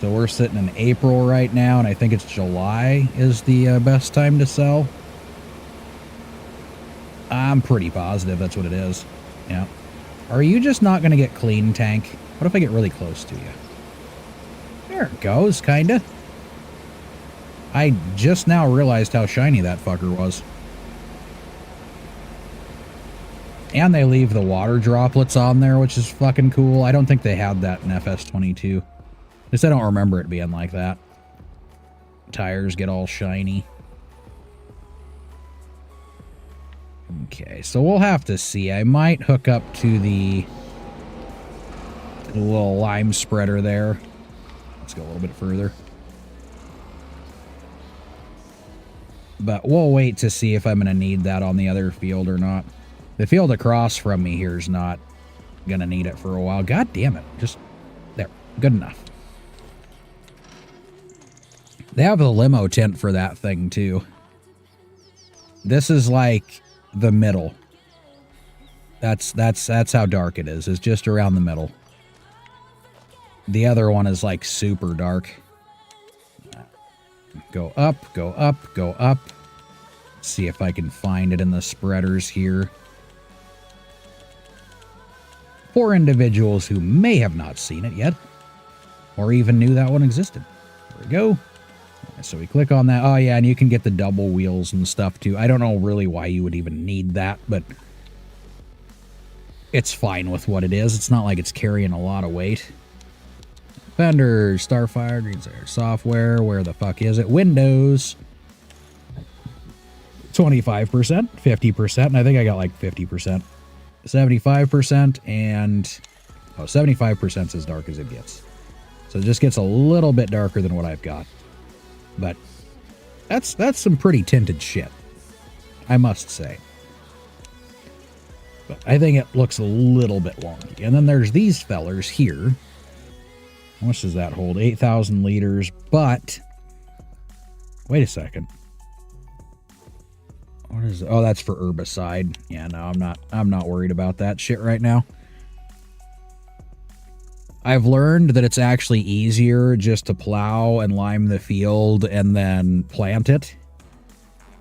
So we're sitting in April right now, and I think it's July is the best time to sell. I'm pretty positive that's what it is. Yeah. Are you just not going to get clean, Tank? What if I get really close to you? There it goes, kinda. I just now realized how shiny that fucker was. And they leave the water droplets on there, which is fucking cool. I don't think they had that in FS22. At least I don't remember it being like that. Tires get all shiny. Okay, so we'll have to see. I might hook up to the little lime spreader there. Let's go a little bit further. But we'll wait to see if I'm going to need that on the other field or not. The field across from me here is not going to need it for a while. God damn it. Just there. Good enough. They have a limo tent for that thing too. This is like the middle. That's how dark it is. It's just around the middle. The other one is like super dark. Go up, go up, go up. See if I can find it in the spreaders here. For individuals who may have not seen it yet, or even knew that one existed. There we go. So we click on that. Oh yeah, and you can get the double wheels and stuff too. I don't know really why you would even need that, but it's fine with what it is. It's not like it's carrying a lot of weight. Fender, Starfire, Greensider, software, where the fuck is it? Windows. 25%, 50%, and I think I got like 50%. 75%, and... Oh, 75% is as dark as it gets. So it just gets a little bit darker than what I've got. But that's some pretty tinted shit, I must say. But I think it looks a little bit wonky. And then there's these fellers here. How much does that hold? 8,000 liters, but... Wait a second. What is it? Oh, that's for herbicide. Yeah, no, I'm not worried about that shit right now. I've learned that it's actually easier just to plow and lime the field and then plant it.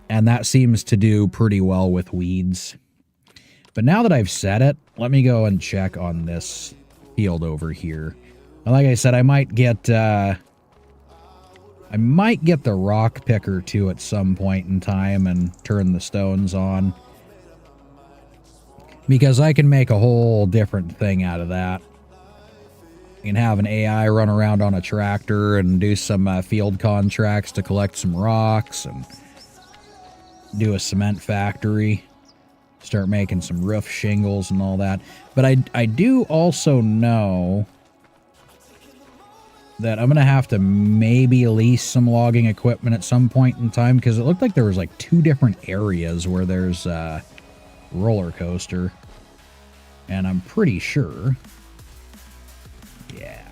And that seems to do pretty well with weeds. But now that I've set it, let me go and check on this field over here. And like I said, I might get I might get the rock picker too at some point in time and turn the stones on. Because I can make a whole different thing out of that. You can have an AI run around on a tractor and do some field contracts to collect some rocks and do a cement factory. Start making some roof shingles and all that. But I do also know that I'm going to have to maybe lease some logging equipment at some point in time, because it looked like there was like 2 different areas where there's a roller coaster. And I'm pretty sure. Yeah.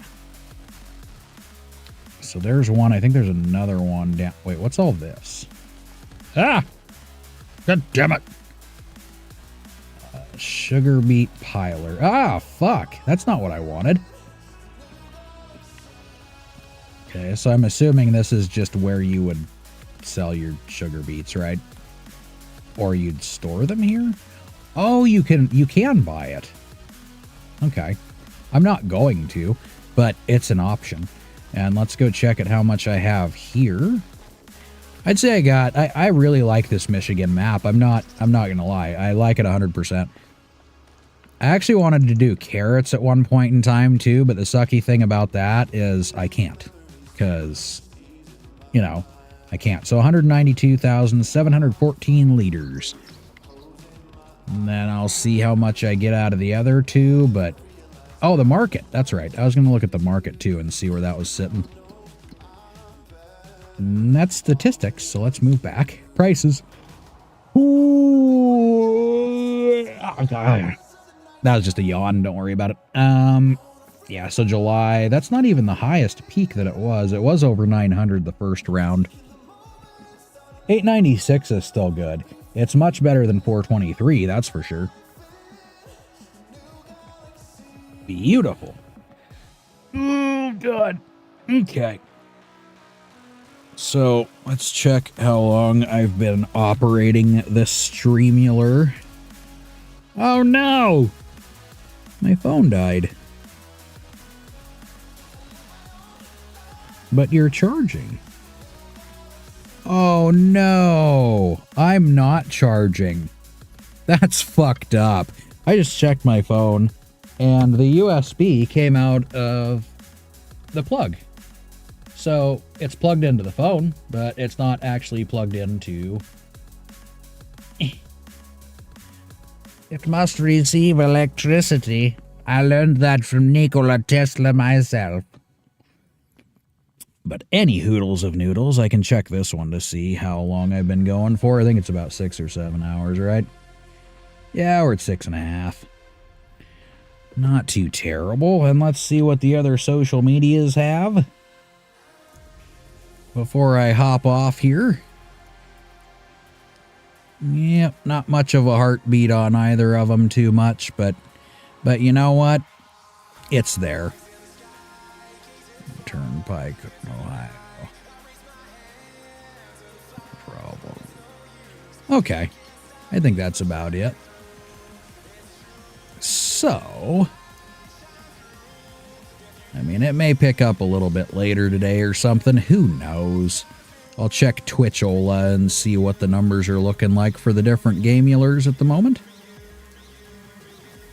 So there's one. I think there's another one down. Wait, what's all this? Ah! God damn it. Sugar beet piler. Ah, fuck. That's not what I wanted. Okay, so I'm assuming this is just where you would sell your sugar beets, right? Or you'd store them here? Oh, you can buy it. Okay. I'm not going to, but it's an option. And let's go check at how much I have here. I'd say I really like this Michigan map. I'm not gonna lie. I like it 100%. I actually wanted to do carrots at one point in time too, but the sucky thing about that is I can't. Because, you know, I can't. So 192,714 liters. And then I'll see how much I get out of the other 2, but... Oh, the market. That's right. I was going to look at the market too and see where that was sitting. And that's statistics, so let's move back. Prices. Ooh. That was just a yawn. Don't worry about it. Yeah, so July, that's not even the highest peak that it was. It was over 900 the first round. 896 is still good. It's much better than 423, that's for sure. Beautiful. Oh, God. Okay. So, let's check how long I've been operating this Streamular. Oh, no! My phone died. But you're charging. Oh no, I'm not charging. That's fucked up. I just checked my phone and the USB came out of the plug. So it's plugged into the phone, but it's not actually plugged into... It must receive electricity. I learned that from Nikola Tesla myself. But any hoodles of noodles, I can check this one to see how long I've been going for. I think it's about 6 or 7 hours, right? Yeah, we're at 6.5. Not too terrible. And let's see what the other social medias have before I hop off here. Yep, not much of a heartbeat on either of them too much, but you know what? It's there. Turnpike, Ohio. Problem. Okay. I think that's about it. So, I mean, it may pick up a little bit later today or something. Who knows? I'll check Twitchola and see what the numbers are looking like for the different gamulars at the moment.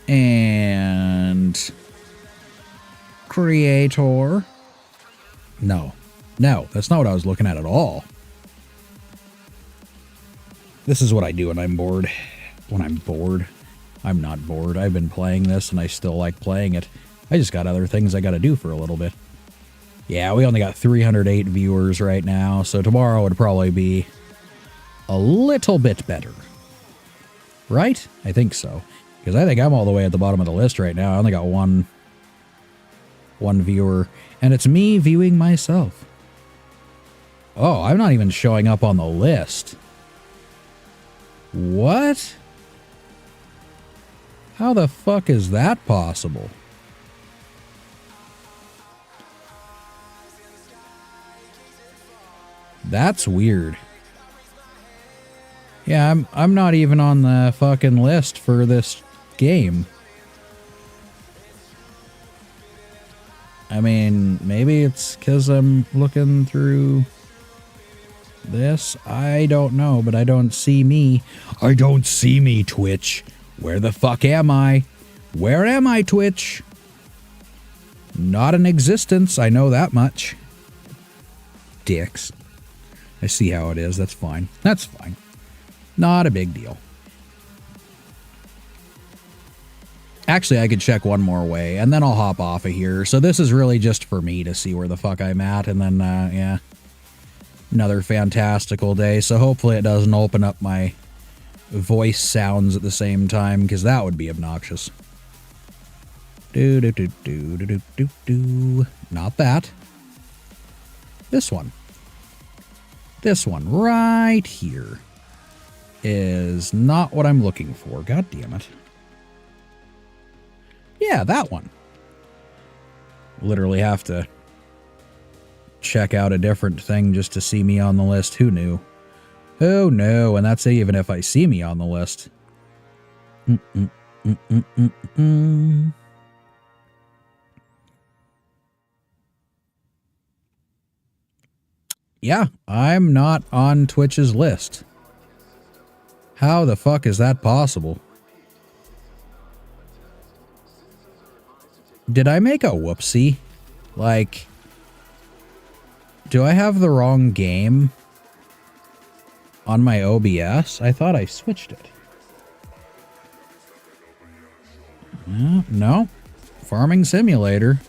And Creator. No, that's not what I was looking at all. This is what I do when I'm bored. When I'm bored. I'm not bored. I've been playing this and I still like playing it. I just got other things I got to do for a little bit. Yeah, we only got 308 viewers right now, so tomorrow would probably be a little bit better. Right? I think so. Because I think I'm all the way at the bottom of the list right now. I only got one viewer. And it's me viewing myself. Oh, I'm not even showing up on the list. What? How the fuck is that possible? That's weird. Yeah, I'm not even on the fucking list for this game. I mean, maybe it's because I'm looking through This, I don't know, but I don't see me. I don't see me, Twitch. Where the fuck am I? Where am I, Twitch? Not in existence, I know that much. Dicks. I see how it is, that's fine. That's fine. Not a big deal. Actually, I could check one more way, and then I'll hop off of here. So this is really just for me to see where the fuck I'm at, and then, yeah. Another fantastical day, so hopefully it doesn't open up my voice sounds at the same time, because that would be obnoxious. Do-do-do-do-do-do-do. Not that. This one. This one right here is not what I'm looking for. God damn it. Yeah, that one. Literally have to check out a different thing just to see me on the list. Who knew? Oh no, and that's even if I see me on the list. Yeah, I'm not on Twitch's list. How the fuck is that possible? Did I make a whoopsie? Like, do I have the wrong game on my OBS? I thought I switched it. No. Farming Simulator.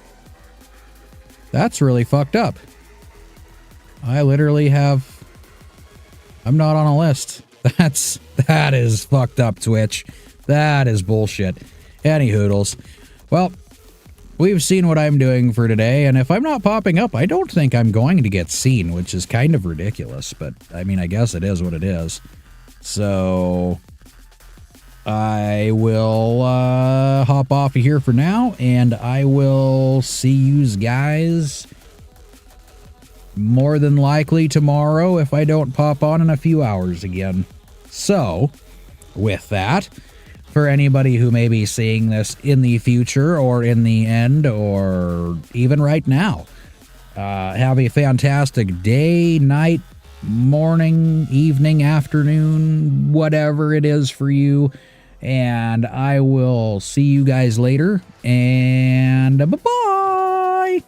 That's really fucked up. I literally have... I'm not on a list. That is fucked up, Twitch. That is bullshit. Any hoodles. Well, we've seen what I'm doing for today, and if I'm not popping up, I don't think I'm going to get seen, which is kind of ridiculous, but I mean, I guess it is what it is. So I will hop off of here for now, and I will see you guys more than likely tomorrow if I don't pop on in a few hours again. So, with that, for anybody who may be seeing this in the future or in the end or even right now, have a fantastic day, night, morning, evening, afternoon, whatever it is for you. And I will see you guys later. And bye-bye!